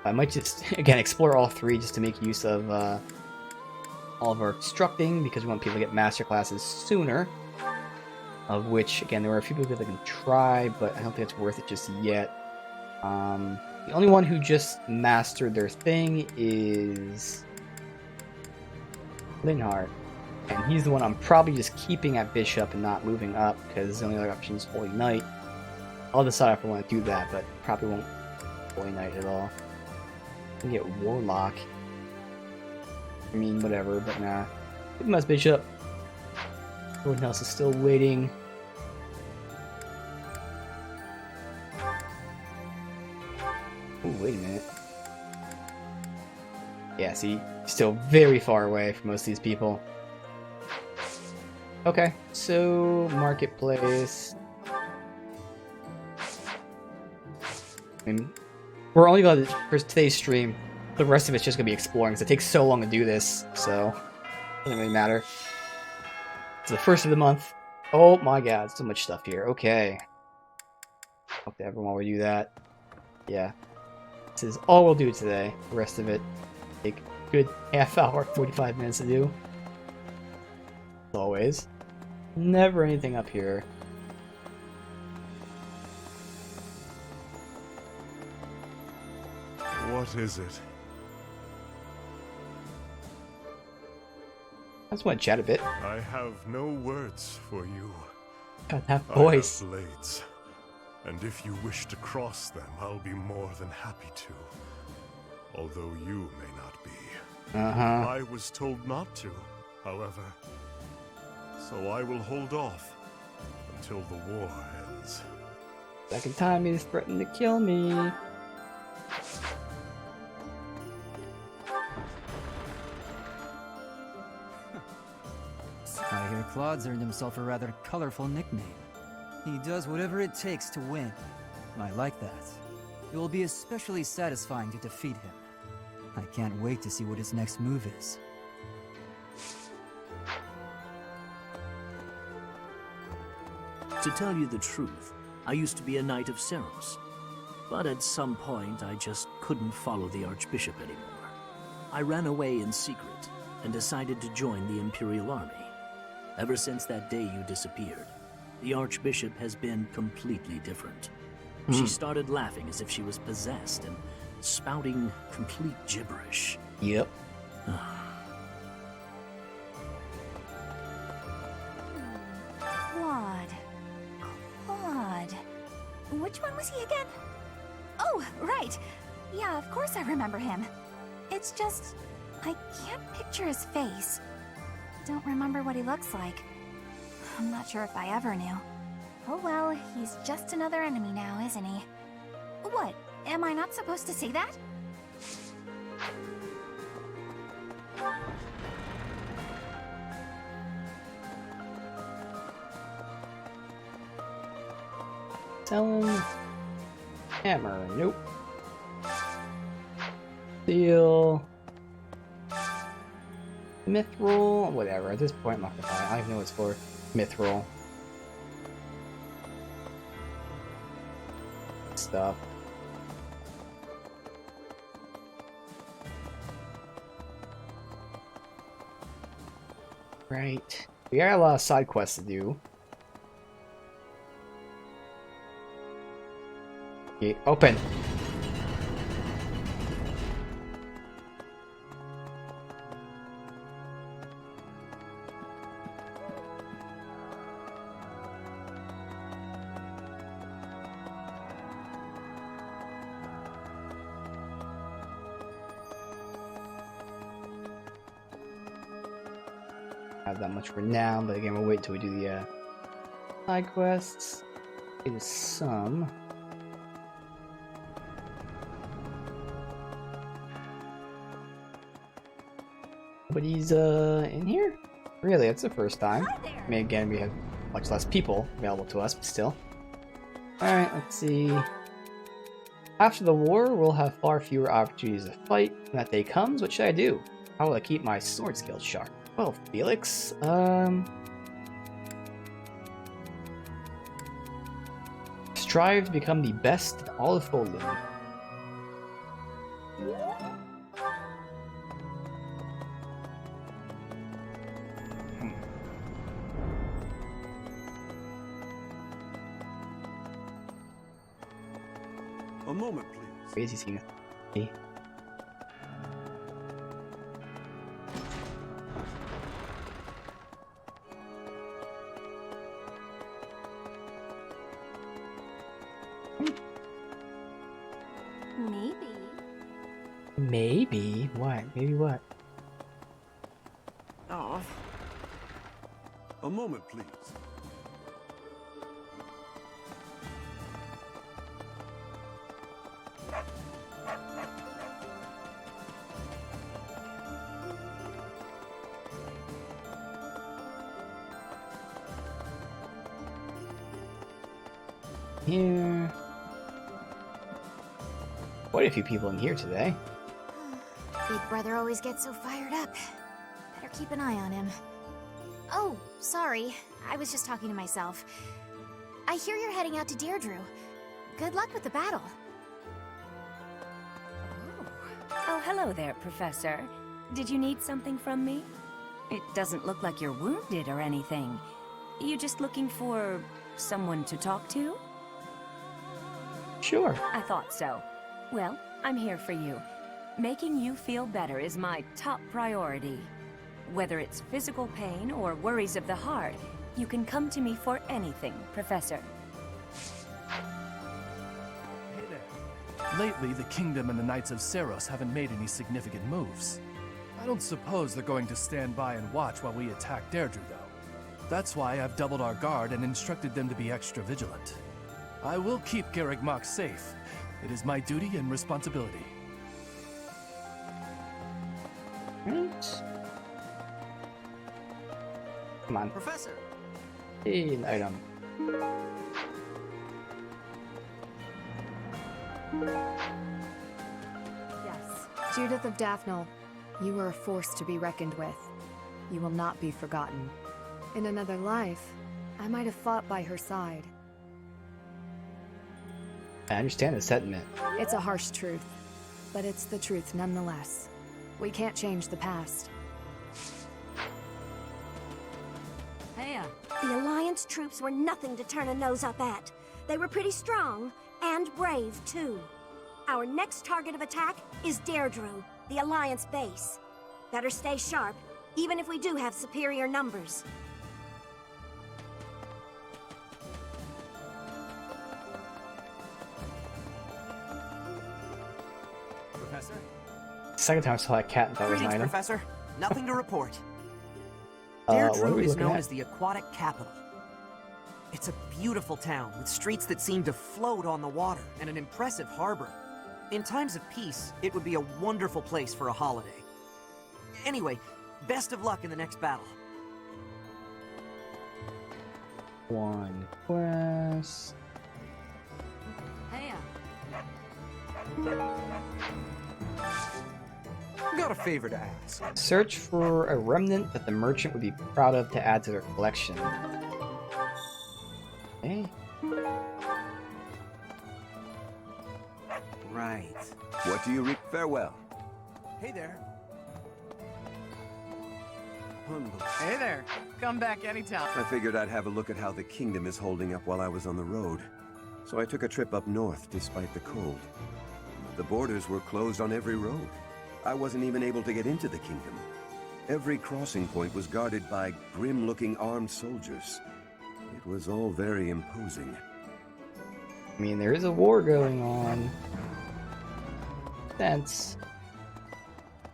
Speaker 1: I might just, again, explore all 3 just to make use of all of our instructing, because we want people to get master classes sooner. Of which, again, there are a few people that can try, but I don't think it's worth it just yet. The only one who just mastered their thing is Linhardt. And he's the one I'm probably just keeping at Bishop and not moving up, because the only other option is Holy Knight. I'll decide if I want to do that, but probably won't Holy Knight at all. I can get Warlock. I mean, whatever, but nah. Keep him as Bishop. Everyone else is still waiting. Ooh, wait a minute. Yeah, see, still very far away from most of these people. Okay, so marketplace. I mean, we're only going to, for today's stream, the rest of it's just going to be exploring, because it takes so long to do this, so it doesn't really matter. It's the first of the month. Oh my god, so much stuff here. Okay. Hope to everyone will do that. Yeah. This is all we'll do today. The rest of it take a good half hour, 45 minutes to do. As always. Never anything up here.
Speaker 15: What is it?
Speaker 1: I just want to chat a bit.
Speaker 15: I have no words for you.
Speaker 1: God, that voice.
Speaker 15: I have blades, and if you wish to cross them, I'll be more than happy to. Although you may not be. I was told not to, however. So I will hold off until the war ends.
Speaker 1: Second time he's threatened to kill me.
Speaker 20: I hear Claude's earned himself a rather colorful nickname. He does whatever it takes to win. I like that. It will be especially satisfying to defeat him. I can't wait to see what his next move is.
Speaker 23: To tell you the truth, I used to be a Knight of Seros. But at some point, I just couldn't follow the Archbishop anymore. I ran away in secret and decided to join the Imperial Army. Ever since that day you disappeared, the Archbishop has been completely different. She started laughing as if she was possessed and spouting complete gibberish.
Speaker 1: Yep.
Speaker 5: Claude. Claude. Which one was he again? Oh, right. Yeah, of course I remember him. It's just, I can't picture his face. Don't remember what he looks like. I'm not sure if I ever knew. Oh well, he's just another enemy now, isn't he? What? Am I not supposed to say that?
Speaker 1: Selling hammer. Nope. Steel. Mithril. Whatever. At this point, I'm not gonna buy it. I don't even know what it's for. Mithril. Stuff. Right. We got a lot of side quests to do. Gate open. Have that much for now, but again, we'll wait till we do the side quests. It is some. Nobody's in here? Really, that's the first time. I mean, again, we have much less people available to us, but still. Alright, let's see. After the war, we'll have far fewer opportunities to fight. When that day comes, what should I do? How will I keep my sword skills sharp? Well, Felix, strive to become the best in all of Fodlan.
Speaker 15: A moment, please.
Speaker 1: Crazy scene. Okay.
Speaker 5: Maybe.
Speaker 1: Maybe? What? Maybe what?
Speaker 5: Oh.
Speaker 15: A moment, please.
Speaker 1: here. Quite a few people in here today.
Speaker 18: Big brother always gets so fired up. Better keep an eye on him. Oh, sorry. I was just talking to myself. I hear you're heading out to Deirdre. Good luck with the battle.
Speaker 6: Oh, hello there, Professor. Did you need something from me? It doesn't look like you're wounded or anything. You just looking for someone to talk to?
Speaker 1: Sure.
Speaker 6: I thought so. Well, I'm here for you. Making you feel better is my top priority. Whether it's physical pain or worries of the heart, you can come to me for anything, Professor.
Speaker 9: Hey there. Lately, the Kingdom and the Knights of Seiros haven't made any significant moves. I don't suppose they're going to stand by and watch while we attack Deirdre, though. That's why I've doubled our guard and instructed them to be extra vigilant. I will keep Garreg Mach safe. It is my duty and responsibility.
Speaker 1: Right. Come on.
Speaker 4: Professor!
Speaker 1: Hey, an item.
Speaker 10: Yes. Judith of Daphnel, you were a force to be reckoned with. You will not be forgotten. In another life, I might have fought by her side.
Speaker 1: I understand the sentiment.
Speaker 10: It's a harsh truth, but it's the truth nonetheless. We can't change the past.
Speaker 18: Heya. The Alliance troops were nothing to turn a nose up at. They were pretty strong, and brave, too. Our next target of attack is Deirdre, the Alliance base. Better stay sharp, even if we do have superior numbers.
Speaker 3: Professor?
Speaker 1: Second time I saw that cat and that was an
Speaker 4: Greetings,
Speaker 1: item.
Speaker 4: Professor. Nothing to report.
Speaker 1: What are
Speaker 4: Deirdre
Speaker 1: we
Speaker 4: is
Speaker 1: looking
Speaker 4: known
Speaker 1: at?
Speaker 4: as the aquatic capital. It's a beautiful town with streets that seem to float on the water and an impressive harbor. In times of peace, it would be a wonderful place for a holiday. Anyway, best of luck in the next battle.
Speaker 1: One quest.
Speaker 7: Got a favor to ask.
Speaker 1: Search for a remnant that the merchant would be proud of to add to their collection. Okay.
Speaker 4: Right.
Speaker 11: What do you farewell?
Speaker 4: Hey there.
Speaker 17: Hey there. Come back anytime.
Speaker 11: I figured I'd have a look at how the kingdom is holding up while I was on the road. So I took a trip up north despite the cold. The borders were closed on every road. I wasn't even able to get into the kingdom. Every crossing point was guarded by grim-looking armed soldiers. It was all very imposing.
Speaker 1: I mean, there is a war going on. Sense.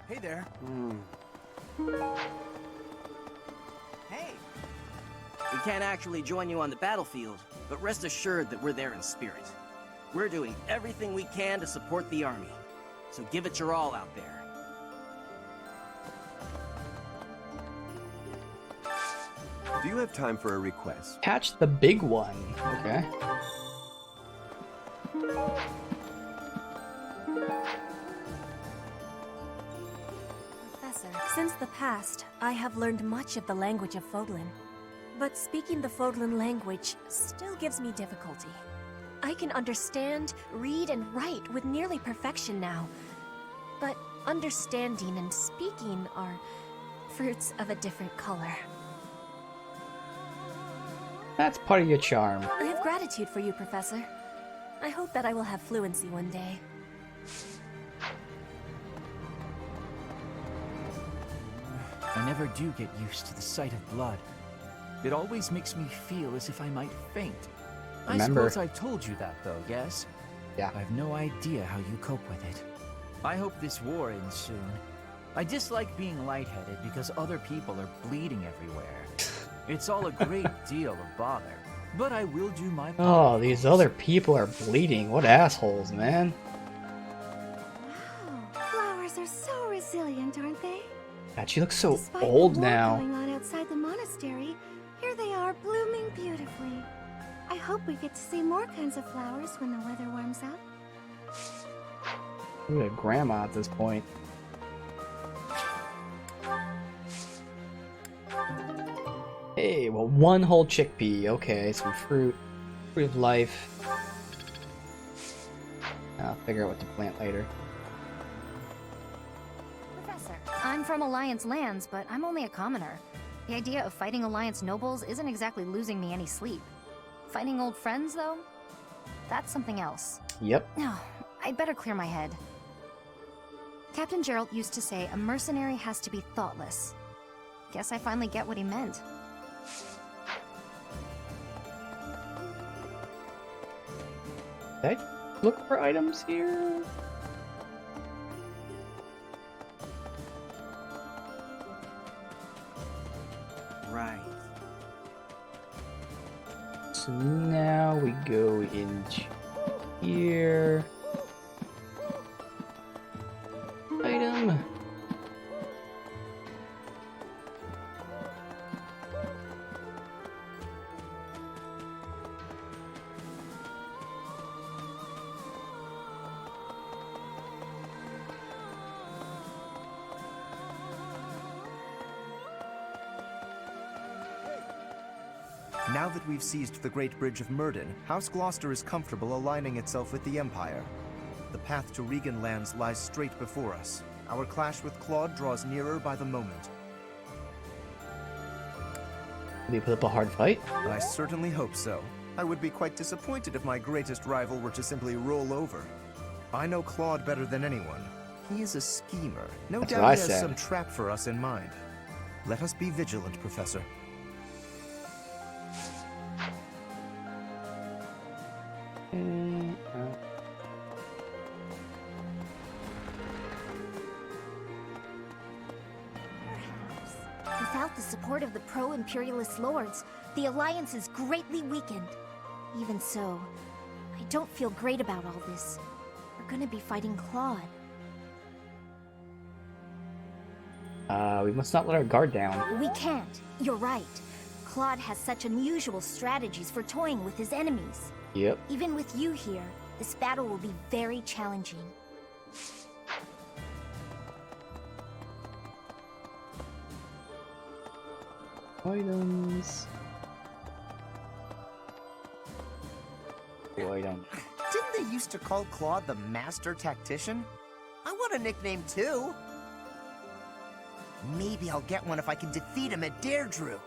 Speaker 4: Hey there.
Speaker 21: Hey! We can't actually join you on the battlefield, but rest assured that we're there in spirit. We're doing everything we can to support the army, so give it your all out there.
Speaker 11: Do you have time for a request?
Speaker 1: Catch the big one. Okay.
Speaker 18: Professor, since the past, I have learned much of the language of Fodlan. But speaking the Fodlan language still gives me difficulty. I can understand, read, and write with nearly perfection now. But understanding and speaking are fruits of a different color.
Speaker 1: That's part of your charm.
Speaker 18: I have gratitude for you, Professor. I hope that I will have fluency one day.
Speaker 8: I never do get used to the sight of blood. It always makes me feel as if I might faint.
Speaker 1: Remember.
Speaker 8: I suppose I've told you that, though, yes?
Speaker 1: Yeah.
Speaker 8: I have no idea how you cope with it. I hope this war ends soon. I dislike being lightheaded because other people are bleeding everywhere. It's all a great deal of bother, but I will do my part.
Speaker 1: Oh, these other people are bleeding. What assholes, man.
Speaker 24: Flowers are so resilient, aren't they?
Speaker 1: God, she looks so
Speaker 24: Despite
Speaker 1: old
Speaker 24: the war
Speaker 1: now.
Speaker 24: going on outside the monastery, here they are blooming beautifully. I hope we get to see more kinds of flowers when the weather warms up.
Speaker 1: Look at grandma at this point. Hey, well, one whole chickpea. Okay, some fruit. Fruit of life. I'll figure out what to plant later.
Speaker 5: Professor, I'm from Alliance lands, but I'm only a commoner. The idea of fighting Alliance nobles isn't exactly losing me any sleep. Fighting old friends, though? That's something else.
Speaker 1: Yep.
Speaker 5: No, I'd better clear my head. Captain Gerald used to say a mercenary has to be thoughtless. Guess I finally get what he meant.
Speaker 1: Did I look for items here?
Speaker 4: Right.
Speaker 1: So now we go into here. Item.
Speaker 17: Now that we've seized the Great Bridge of Myrden, House Gloucester is comfortable aligning itself with the Empire. The path to Regan lands lies straight before us. Our clash with Claude draws nearer by the moment.
Speaker 1: Will you put up a hard fight?
Speaker 17: I certainly hope so. I would be quite disappointed if my greatest rival were to simply roll over. I know Claude better than anyone. He is a schemer. No
Speaker 1: That's
Speaker 17: doubt
Speaker 1: what I
Speaker 17: he has
Speaker 1: said.
Speaker 17: some trap for us in mind. Let us be vigilant, Professor.
Speaker 18: Without the support of the pro-imperialist lords, the Alliance is greatly weakened. Even so, I don't feel great about all this. We're gonna be fighting Claude.
Speaker 1: We must not let our guard down.
Speaker 18: We can't. You're right. Claude has such unusual strategies for toying with his enemies.
Speaker 1: Yep.
Speaker 18: Even with you here, this battle will be very challenging.
Speaker 1: Items. Item.
Speaker 17: Didn't they used to call Claude the Master Tactician? I want a nickname too. Maybe I'll get one if I can defeat him at Deirdre.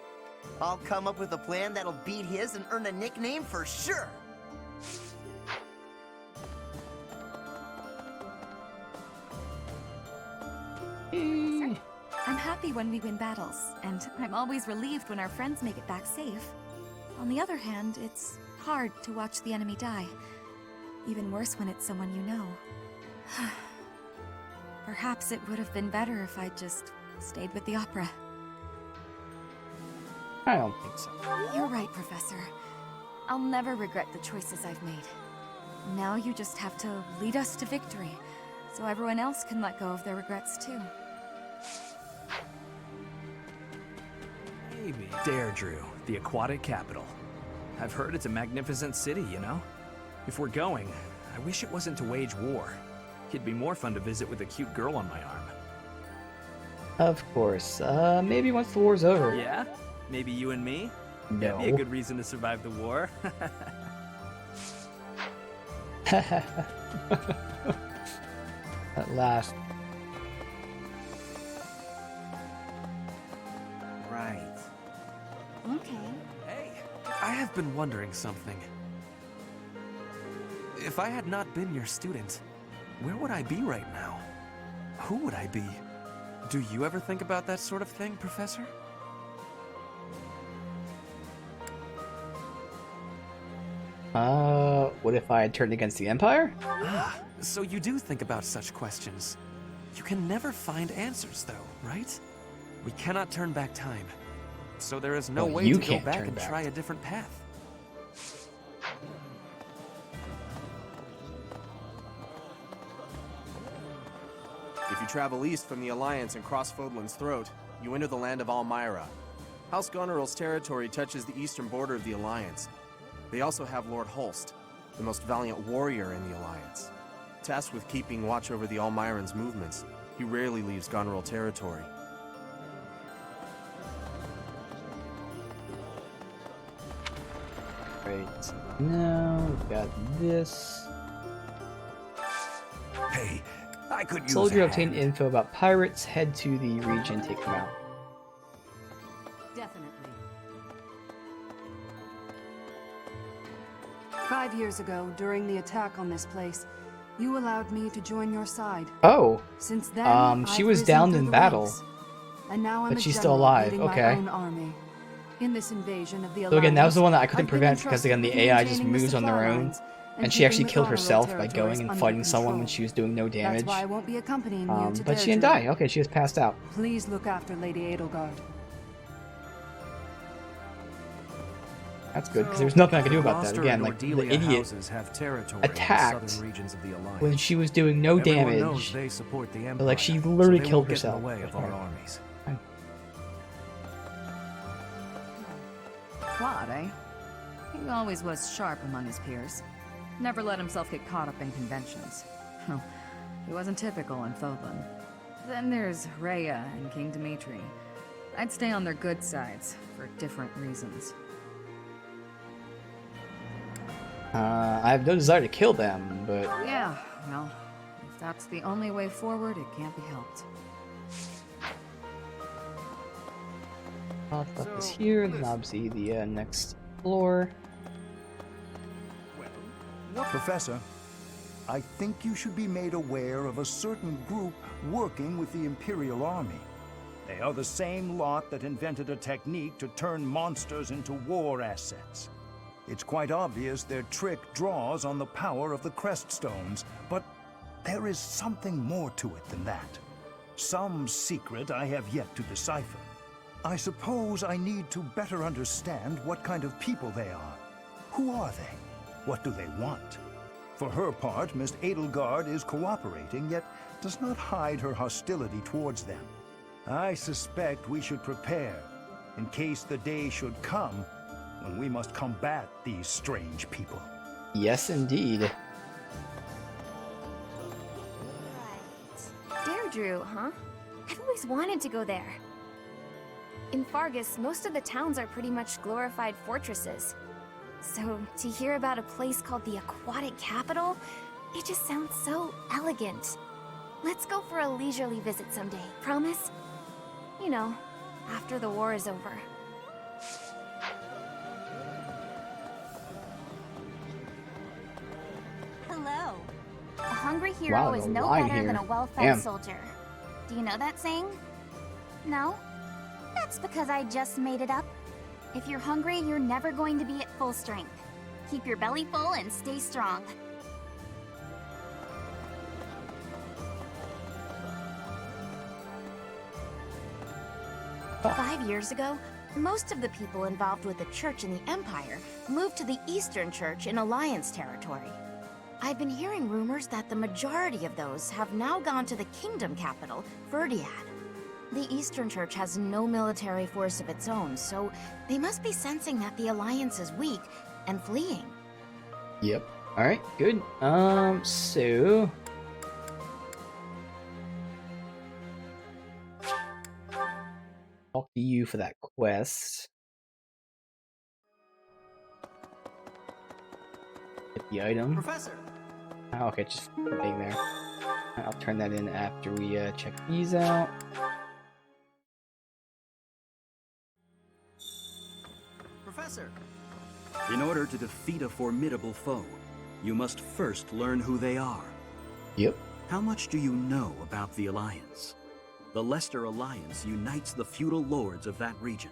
Speaker 17: I'll come up with a plan that'll beat his and earn a nickname for sure.
Speaker 14: I'm happy when we win battles, and I'm always relieved when our friends make it back safe. On the other hand, it's hard to watch the enemy die. Even worse when it's someone you know. Perhaps it would have been better if I'd just stayed with the opera.
Speaker 1: I don't think so.
Speaker 14: You're right, Professor. I'll never regret the choices I've made. Now you just have to lead us to victory, so everyone else can let go of their regrets too.
Speaker 3: Maybe. Deirdre, the aquatic capital. I've heard it's a magnificent city, you know? If we're going, I wish it wasn't to wage war. It'd be more fun to visit with a cute girl on my arm.
Speaker 1: Of course. Maybe once the war's over.
Speaker 3: Yeah? Maybe you and me?
Speaker 1: No.
Speaker 3: That'd be a good reason to survive the war.
Speaker 1: At last.
Speaker 4: Right.
Speaker 18: Okay.
Speaker 3: Hey, I have been wondering something. If I had not been your student, where would I be right now? Who would I be? Do you ever think about that sort of thing, Professor?
Speaker 1: What if I had turned against the Empire?
Speaker 3: Ah, so you do think about such questions. You can never find answers, though, right? We cannot turn back time. So there is no
Speaker 1: Well,
Speaker 3: way
Speaker 1: you
Speaker 3: to go
Speaker 1: can't
Speaker 3: back
Speaker 1: turn
Speaker 3: and
Speaker 1: back.
Speaker 3: try a different path.
Speaker 12: If you travel east from the Alliance and cross Fodlan's Throat, you enter the land of Almyra. House Goneril's territory touches the eastern border of the Alliance. They also have Lord Holst, the most valiant warrior in the Alliance. Tasked with keeping watch over the Almiran's movements, he rarely leaves Goneril territory.
Speaker 1: Right, so now we've got this.
Speaker 7: Hey, I could use
Speaker 1: Soldier
Speaker 7: a
Speaker 1: obtained
Speaker 7: hand.
Speaker 1: info about pirates. Head to the region, take them out.
Speaker 10: Definitely. 5 years ago, during the attack on this place, you allowed me to join your side.
Speaker 1: Oh,
Speaker 10: Since then,
Speaker 1: she
Speaker 10: I've
Speaker 1: was
Speaker 10: risen
Speaker 1: down
Speaker 10: through
Speaker 1: in
Speaker 10: the
Speaker 1: battle,
Speaker 10: ranks, and now I'm
Speaker 1: but
Speaker 10: a
Speaker 1: she's still
Speaker 10: general
Speaker 1: alive.
Speaker 10: leading
Speaker 1: Okay.
Speaker 10: my own army. In this invasion of the
Speaker 1: So again, that was the one that I
Speaker 10: Alliance,
Speaker 1: couldn't
Speaker 10: I've been
Speaker 1: prevent because again
Speaker 10: entrusted
Speaker 1: the
Speaker 10: with
Speaker 1: AI just
Speaker 10: maintaining the
Speaker 1: moves on their
Speaker 10: supply
Speaker 1: own,
Speaker 10: lines
Speaker 1: and she
Speaker 10: keeping
Speaker 1: actually
Speaker 10: the
Speaker 1: killed
Speaker 10: Goneril
Speaker 1: herself by
Speaker 10: territories
Speaker 1: going and
Speaker 10: under
Speaker 1: fighting someone when
Speaker 10: control.
Speaker 1: she was doing no damage.
Speaker 10: That's why I won't be accompanying you to
Speaker 1: But she didn't
Speaker 10: Deirdre.
Speaker 1: die. Okay, she just passed out.
Speaker 10: Please look after Lady Edelgard.
Speaker 1: That's good because there was nothing I could do about that.
Speaker 7: Gloucester
Speaker 1: Again,
Speaker 7: and
Speaker 1: like the
Speaker 7: Cordelia
Speaker 1: idiot
Speaker 7: houses have territory
Speaker 1: attacked
Speaker 7: in the southern regions of the Alliance.
Speaker 1: when she was doing no
Speaker 7: Everyone
Speaker 1: damage.
Speaker 7: knows they support the
Speaker 1: But,
Speaker 7: Empire,
Speaker 1: like she
Speaker 7: so
Speaker 1: literally
Speaker 7: they
Speaker 1: killed
Speaker 7: won't get in
Speaker 1: herself.
Speaker 7: the way of our armies.
Speaker 14: Claude, eh? He always was sharp among his peers. Never let himself get caught up in conventions. He wasn't typical in Fodlan. Then there's Rhea and King Dimitri. I'd stay on their good sides, for different reasons.
Speaker 1: I have no desire to kill them, but
Speaker 14: Yeah, well, if that's the only way forward, it can't be helped.
Speaker 1: I'll put this here, then obviously the next floor.
Speaker 13: Professor, I think you should be made aware of a certain group working with the Imperial Army. They are the same lot that invented a technique to turn monsters into war assets. It's quite obvious their trick draws on the power of the Creststones, but there is something more to it than that. Some secret I have yet to decipher. I suppose I need to better understand what kind of people they are. Who are they? What do they want? For her part, Miss Edelgard is cooperating, yet does not hide her hostility towards them. I suspect we should prepare, in case the day should come when we must combat these strange people.
Speaker 1: Yes, indeed.
Speaker 18: Deirdre, huh? I've always wanted to go there. In Fargus, most of the towns are pretty much glorified fortresses. So, to hear about a place called the Aquatic Capital, it just sounds so elegant. Let's go for a leisurely visit someday, promise? You know, after the war is over. Hello. A hungry hero
Speaker 1: Wow,
Speaker 18: is
Speaker 1: the
Speaker 18: no
Speaker 1: line
Speaker 18: better than
Speaker 1: here.
Speaker 18: a well-fed
Speaker 1: Damn.
Speaker 18: soldier. Do you know that saying? No? That's because I just made it up. If you're hungry, you're never going to be at full strength. Keep your belly full and stay strong.
Speaker 1: Oh.
Speaker 18: 5 years ago, most of the people involved with the church in the Empire moved to the Eastern Church in Alliance territory. I've been hearing rumors that the majority of those have now gone to the kingdom capital, Verdiad. The Eastern Church has no military force of its own, so they must be sensing that the Alliance is weak and fleeing.
Speaker 1: Yep. Alright, good. So talk to you for that quest. Get the item.
Speaker 4: Professor!
Speaker 1: Oh, okay, just being there. I'll turn that in after we check these out.
Speaker 4: Professor!
Speaker 16: In order to defeat a formidable foe, you must first learn who they are.
Speaker 1: Yep.
Speaker 16: How much do you know about the Alliance? The Leicester Alliance unites the feudal lords of that region.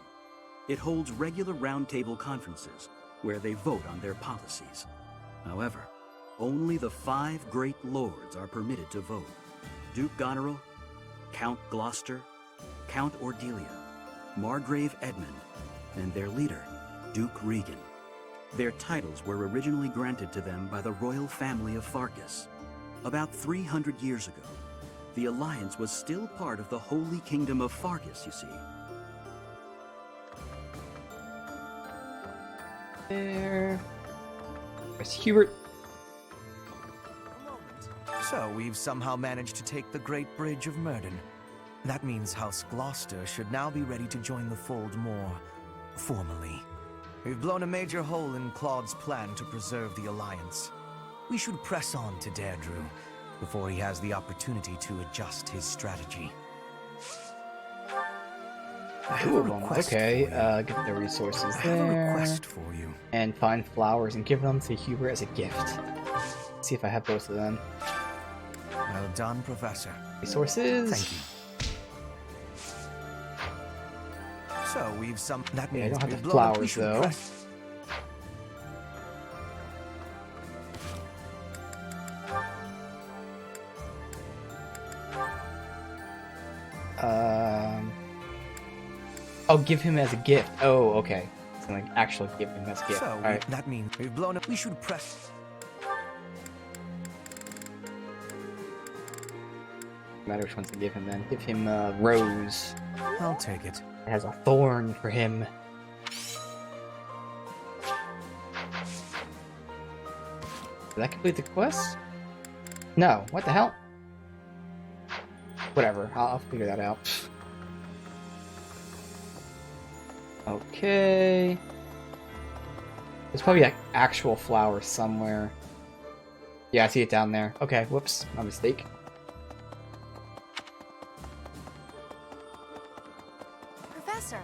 Speaker 16: It holds regular roundtable conferences where they vote on their policies. However, only the 5 great lords are permitted to vote. Duke Goneril, Count Gloucester, Count Ordelia, Margrave Edmund, and their leader, Duke Regan. Their titles were originally granted to them by the royal family of Fargus. About 300 years ago, the Alliance was still part of the Holy Kingdom of Fargus, you see.
Speaker 1: There. Where's Hubert?
Speaker 7: So we've somehow managed to take the Great Bridge of Murden. That means House Gloucester should now be ready to join the fold more formally. We've blown a major hole in Claude's plan to preserve the Alliance. We should press on to Deirdre before he has the opportunity to adjust his strategy.
Speaker 1: Two of them. Okay, get the resources there.
Speaker 7: Request for you.
Speaker 1: And find flowers and give them to Hubert as a gift. See if I have both of them.
Speaker 7: Well done, Professor.
Speaker 1: Resources.
Speaker 7: Thank you. So we've some. That means
Speaker 1: I don't have
Speaker 7: we've
Speaker 1: the
Speaker 7: blown up.
Speaker 1: flowers though. Oh, give him as a gift. Oh, okay. So like actually give him as a gift.
Speaker 7: So
Speaker 1: All right.
Speaker 7: that means we've blown up. We should press.
Speaker 1: No matter which ones to give him then. Give him Rose.
Speaker 7: I'll take it.
Speaker 1: It has a thorn for him. Did that complete the quest? No. What the hell? Whatever. I'll figure that out. Okay. There's probably like actual flowers somewhere. Yeah, I see it down there. Okay, whoops. My mistake.
Speaker 18: Professor.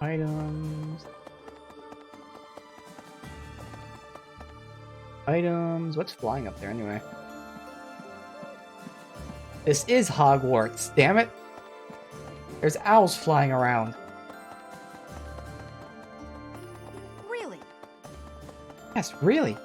Speaker 1: Items. Items. What's flying up there anyway? This is Hogwarts, damn it! There's owls flying around.
Speaker 18: Really?
Speaker 1: Yes, really.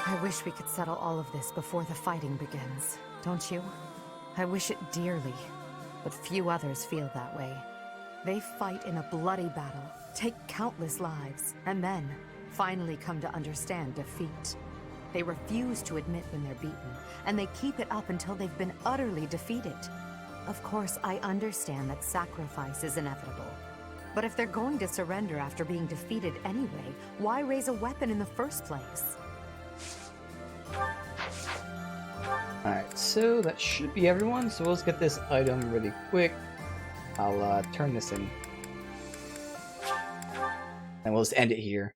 Speaker 10: I wish we could settle all of this before the fighting begins, don't you? I wish it dearly, but few others feel that way. They fight in a bloody battle, take countless lives, and then finally come to understand defeat. They refuse to admit when they're beaten, and they keep it up until they've been utterly defeated. Of course, I understand that sacrifice is inevitable. But if they're going to surrender after being defeated anyway, why raise a weapon in the first place?
Speaker 1: Alright, so that should be everyone. So let's get this item really quick. I'll turn this in. And we'll just end it here.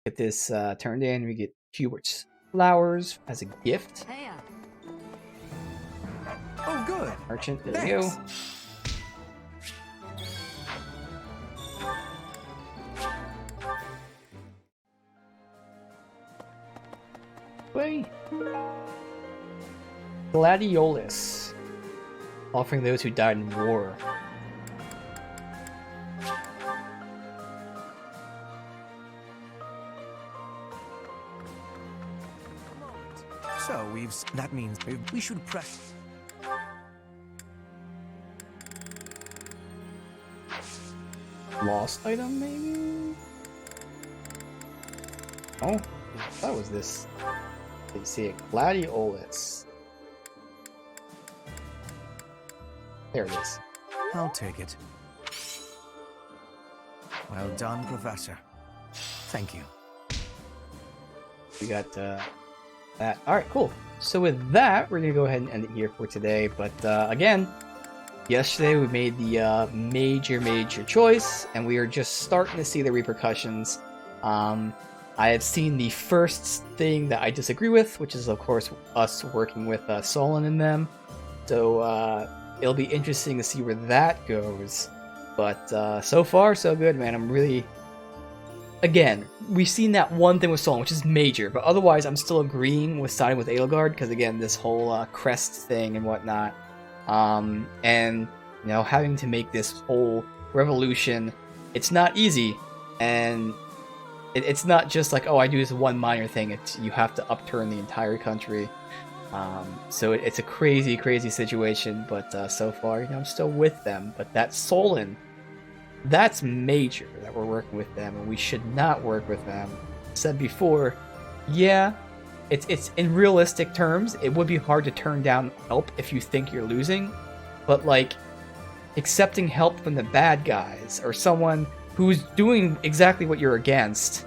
Speaker 1: Get this turned in. We get Hubert's flowers as a gift.
Speaker 10: Hey,
Speaker 7: oh, good.
Speaker 1: Merchant, there you go. Wait. Gladiolus. Offering those who died in war.
Speaker 7: So that means we should press.
Speaker 1: Lost item, maybe? Oh, that was this. Didn't see it. Gladiolus. There it is.
Speaker 7: I'll take it. Well done, Professor. Thank you.
Speaker 1: We got that. Alright, cool. So with that, we're going to go ahead and end it here for today. But again, yesterday we made the major choice, and we are just starting to see the repercussions. I have seen the first thing that I disagree with, which is, of course, us working with Solon and them. So it'll be interesting to see where that goes. But so far, so good, man. I'm really... Again, we've seen that one thing with Solon, which is major, but otherwise I'm still agreeing with siding with Edelgard, because again, this whole crest thing and whatnot. And, you know, having to make this whole revolution, it's not easy. And it's not just like, oh, I do this one minor thing. It's you have to upturn the entire country. So it's a crazy, crazy situation, but so far, I'm still with them. But that Solon, that's major that we're working with them, and we should not work with them. Said before, yeah, it's in realistic terms, it would be hard to turn down help if you think you're losing, but like accepting help from the bad guys or someone who's doing exactly what you're against,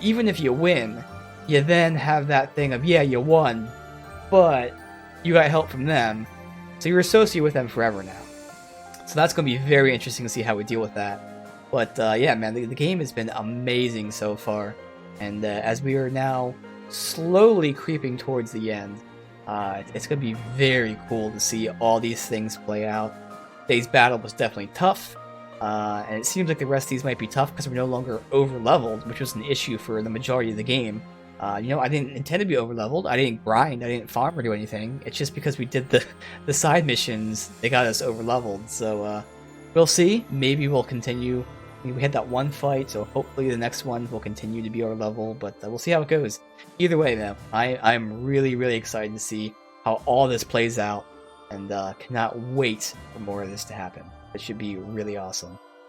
Speaker 1: even if you win, you then have that thing of, yeah, you won, but you got help from them, so you're associated with them forever now. So that's going to be very interesting to see how we deal with that. But yeah, man, the game has been amazing so far, and as we are now slowly creeping towards the end, it's going to be very cool to see all these things play out. Today's battle was definitely tough, and it seems like the rest of these might be tough because we're no longer over-leveled, which was an issue for the majority of the game. I didn't intend to be over-leveled, I didn't grind, I didn't farm or do anything. It's just because we did the side missions, they got us over-leveled. So we'll see, maybe we'll continue. We had that one fight, so hopefully the next one will continue to be our level, but we'll see how it goes. Either way, man, I'm really, really excited to see how all this plays out, and cannot wait for more of this to happen. It should be really awesome.